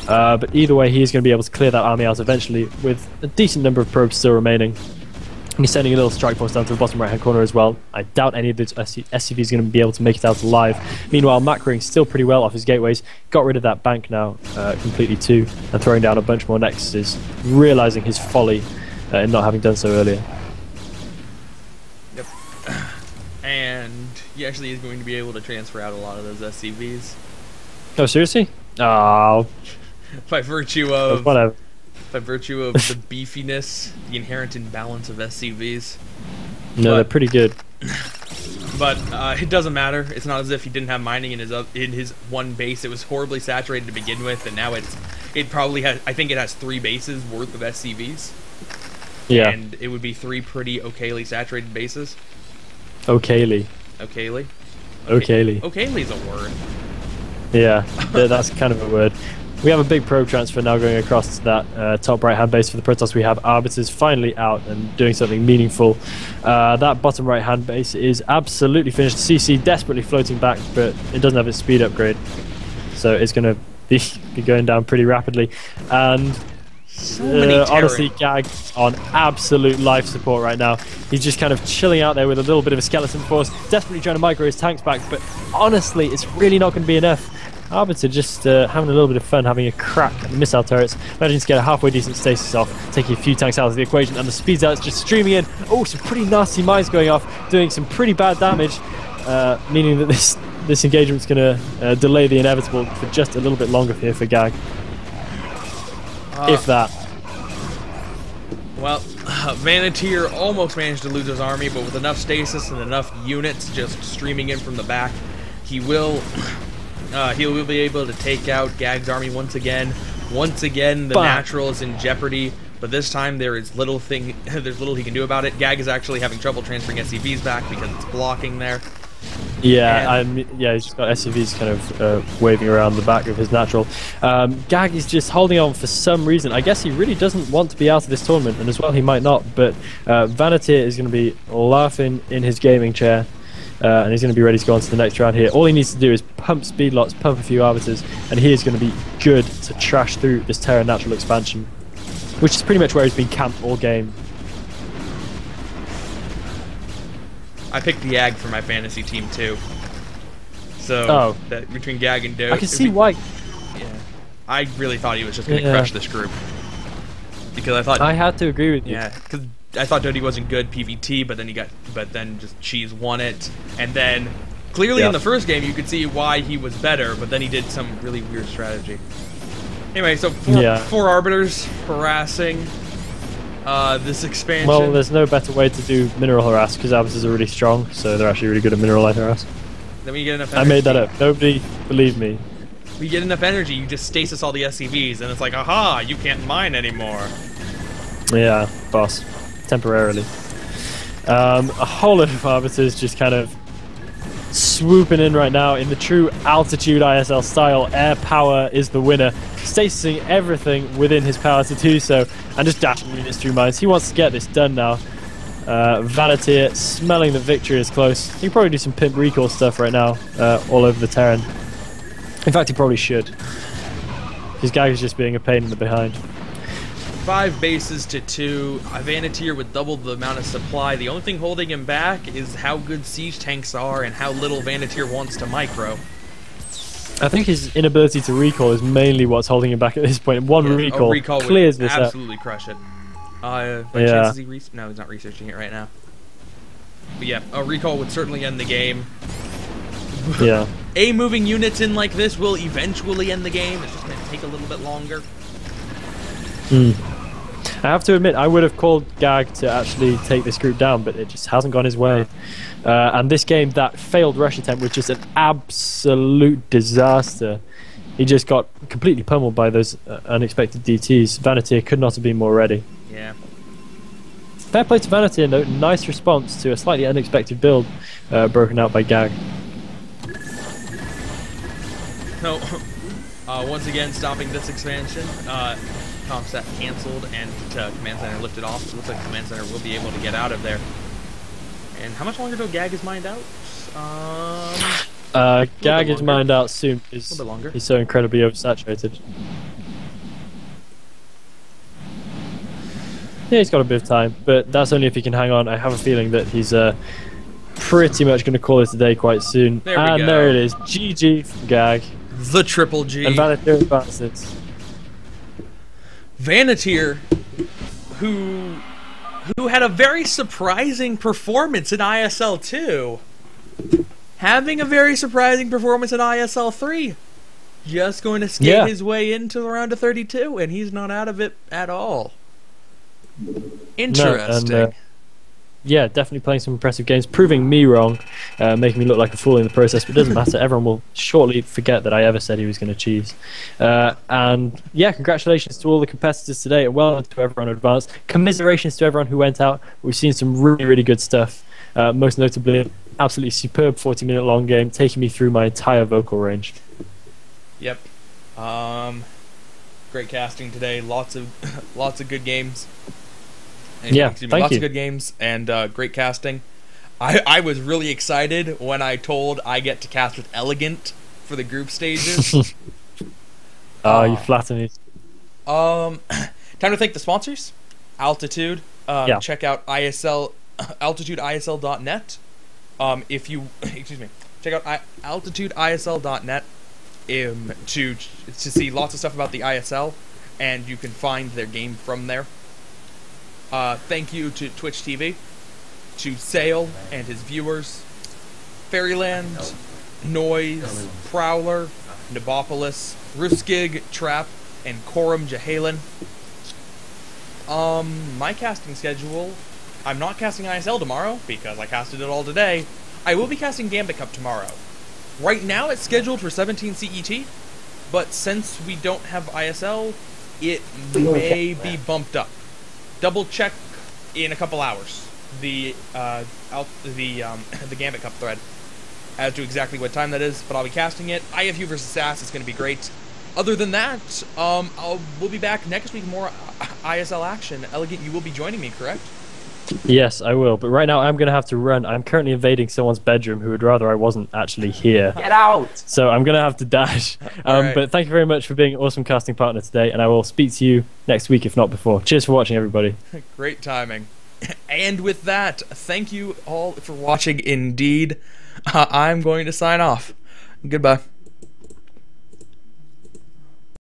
But either way, he is going to be able to clear that army out eventually with a decent number of probes still remaining. He's sending a little strike force down to the bottom right hand corner as well. I doubt any of the SCV is going to be able to make it out alive. Meanwhile, macroing still pretty well off his gateways. Got rid of that bank now completely too, and throwing down a bunch more nexuses, realizing his folly in not having done so earlier. Yep. And he actually is going to be able to transfer out a lot of those SCVs. Oh, seriously? Oh. By virtue of... Whatever. By virtue of the beefiness, the inherent imbalance of SCVs. No, they're pretty good. But it doesn't matter. It's not as if he didn't have mining in his one base. It was horribly saturated to begin with, and now it probably has. I think it has 3 bases worth of SCVs. Yeah. And it would be 3 pretty okayly saturated bases. Okayly. Okayly. Okayly. Okayly's a word. Yeah, that's kind of a word. We have a big probe transfer now going across to that top right-hand base for the Protoss. We have Arbiters finally out and doing something meaningful. That bottom right-hand base is absolutely finished. CC desperately floating back, but it doesn't have its speed upgrade. So it's going to be going down pretty rapidly. And honestly, Gag on absolute life support right now. He's just kind of chilling out there with a little bit of a skeleton force, desperately trying to micro his tanks back, but honestly, it's really not going to be enough. Arbiter just having a little bit of fun, having a crack at the missile turrets, managing to get a halfway decent stasis off, taking a few tanks out of the equation, and the speed zealots just streaming in. Oh, some pretty nasty mines going off, doing some pretty bad damage, meaning that this engagement's going to delay the inevitable for just a little bit longer here for Gag. If that. Well, Vanatier almost managed to lose his army, but with enough stasis and enough units just streaming in from the back, he will be able to take out Gag's army once again. Once again, the natural is in jeopardy but this time there's little he can do about it. Gag is actually having trouble transferring SCVs back because it's blocking there. Yeah, he's just got SCVs kind of waving around the back of his natural. Gag is just holding on for some reason. I guess he really doesn't want to be out of this tournament, and as well he might not, but Vanatier is going to be laughing in his gaming chair, and he's going to be ready to go on to the next round here. All he needs to do is pump speed lots, pump a few arbiters, and he is going to be good to trash through this Terra natural expansion, which is pretty much where he's been camped all game. I picked the Ag for my fantasy team too. So that between Gag and Doe, I can see why. Yeah, I really thought he was just going to crush this group because I thought I had to agree with you. Yeah, because I thought Doty wasn't good PvT, but then just Cheese won it, and then clearly in the first game you could see why he was better, but then he did some really weird strategy. Anyway, so four arbiters harassing this expansion. Well, there's no better way to do mineral harass because arbiters are really strong, so they're actually really good at mineral light harass. Then we get enough energy. I made that up. Nobody believed me. We get enough energy, you just stasis all the SCVs, and it's like, aha, you can't mine anymore. Yeah, boss. Temporarily. A whole lot of arbiters just kind of swooping in right now in the true altitude ISL style. Air power is the winner, stasising everything within his power to do so, and just dashing units through mines. He wants to get this done now. Vanatier smelling that victory is close. He can probably do some pimp recall stuff right now, all over the Terran. In fact, he probably should. His Gag is just being a pain in the behind. 5 bases to 2. Vanatier with double the amount of supply. The only thing holding him back is how good siege tanks are and how little Vanatier wants to micro. I think his inability to recall is mainly what's holding him back at this point. One recall clears this up. Absolutely crush it. Chances he no, he's not researching it right now. But yeah, a recall would certainly end the game. Yeah. Moving units in like this will eventually end the game. It's just going to take a little bit longer. I have to admit, I would have called Gag to actually take this group down, but it just hasn't gone his way. And this game, that failed rush attempt was just an absolute disaster. He just got completely pummeled by those unexpected DTs. Vanatier could not have been more ready. Yeah. Fair play to Vanatier, though. Nice response to a slightly unexpected build broken out by Gag. So, once again, stopping this expansion. Comsat cancelled and Command Center lifted off. It looks like Command Center will be able to get out of there. And how much longer till Gag is mined out? Gag is mined out soon. A little bit longer. He's so incredibly oversaturated. Yeah, he's got a bit of time, but that's only if he can hang on. I have a feeling that he's pretty much going to call it a day quite soon. And there it is. GG from Gag. The triple G. And Vanatier advances. Vanatier, who had a very surprising performance in ISL 2, having a very surprising performance in ISL 3, just going to skate his way into the round of 32, and he's not out of it at all. Interesting. No, and, yeah, definitely playing some impressive games, proving me wrong, making me look like a fool in the process, but it doesn't matter. Everyone will shortly forget that I ever said he was going to cheese. And yeah, congratulations to all the competitors today, and well done to everyone who advanced. Commiserations to everyone who went out. We've seen some really, really good stuff. Most notably, an absolutely superb 40-minute long game, taking me through my entire vocal range. Yep. Great casting today. Lots of good games. And, yeah, thank you. Lots of good games and great casting. I was really excited when I told I get to cast with Elegant for the group stages. You flatter me. Time to thank the sponsors. Altitude. Check out altitudeisl.net. If you check out altitudeisl.net to see lots of stuff about the ISL, and you can find their game from there. Thank you to Twitch TV, to Sale and his viewers, Fairyland, Noise, Prowler, Nabopolis, Ruskig, Trap, and Corum Jahalen. My casting schedule, I'm not casting ISL tomorrow, because I casted it all today. I will be casting Gambit Cup tomorrow. Right now it's scheduled for 17 CET, but since we don't have ISL, it may be bumped up. double check in a couple hours the Gambit Cup thread as to exactly what time that is, but I'll be casting it. IFU versus SAS is going to be great. Other than that, we'll be back next week, more ISL action. Elegant, you will be joining me, correct? Yes, I will. But right now, I'm going to have to run. I'm currently invading someone's bedroom who would rather I wasn't actually here. Get out! So I'm going to have to dash. Right. But thank you very much for being an awesome casting partner today, and I will speak to you next week, if not before. Cheers for watching, everybody. Great timing. And with that, thank you all for watching indeed. I'm going to sign off. Goodbye.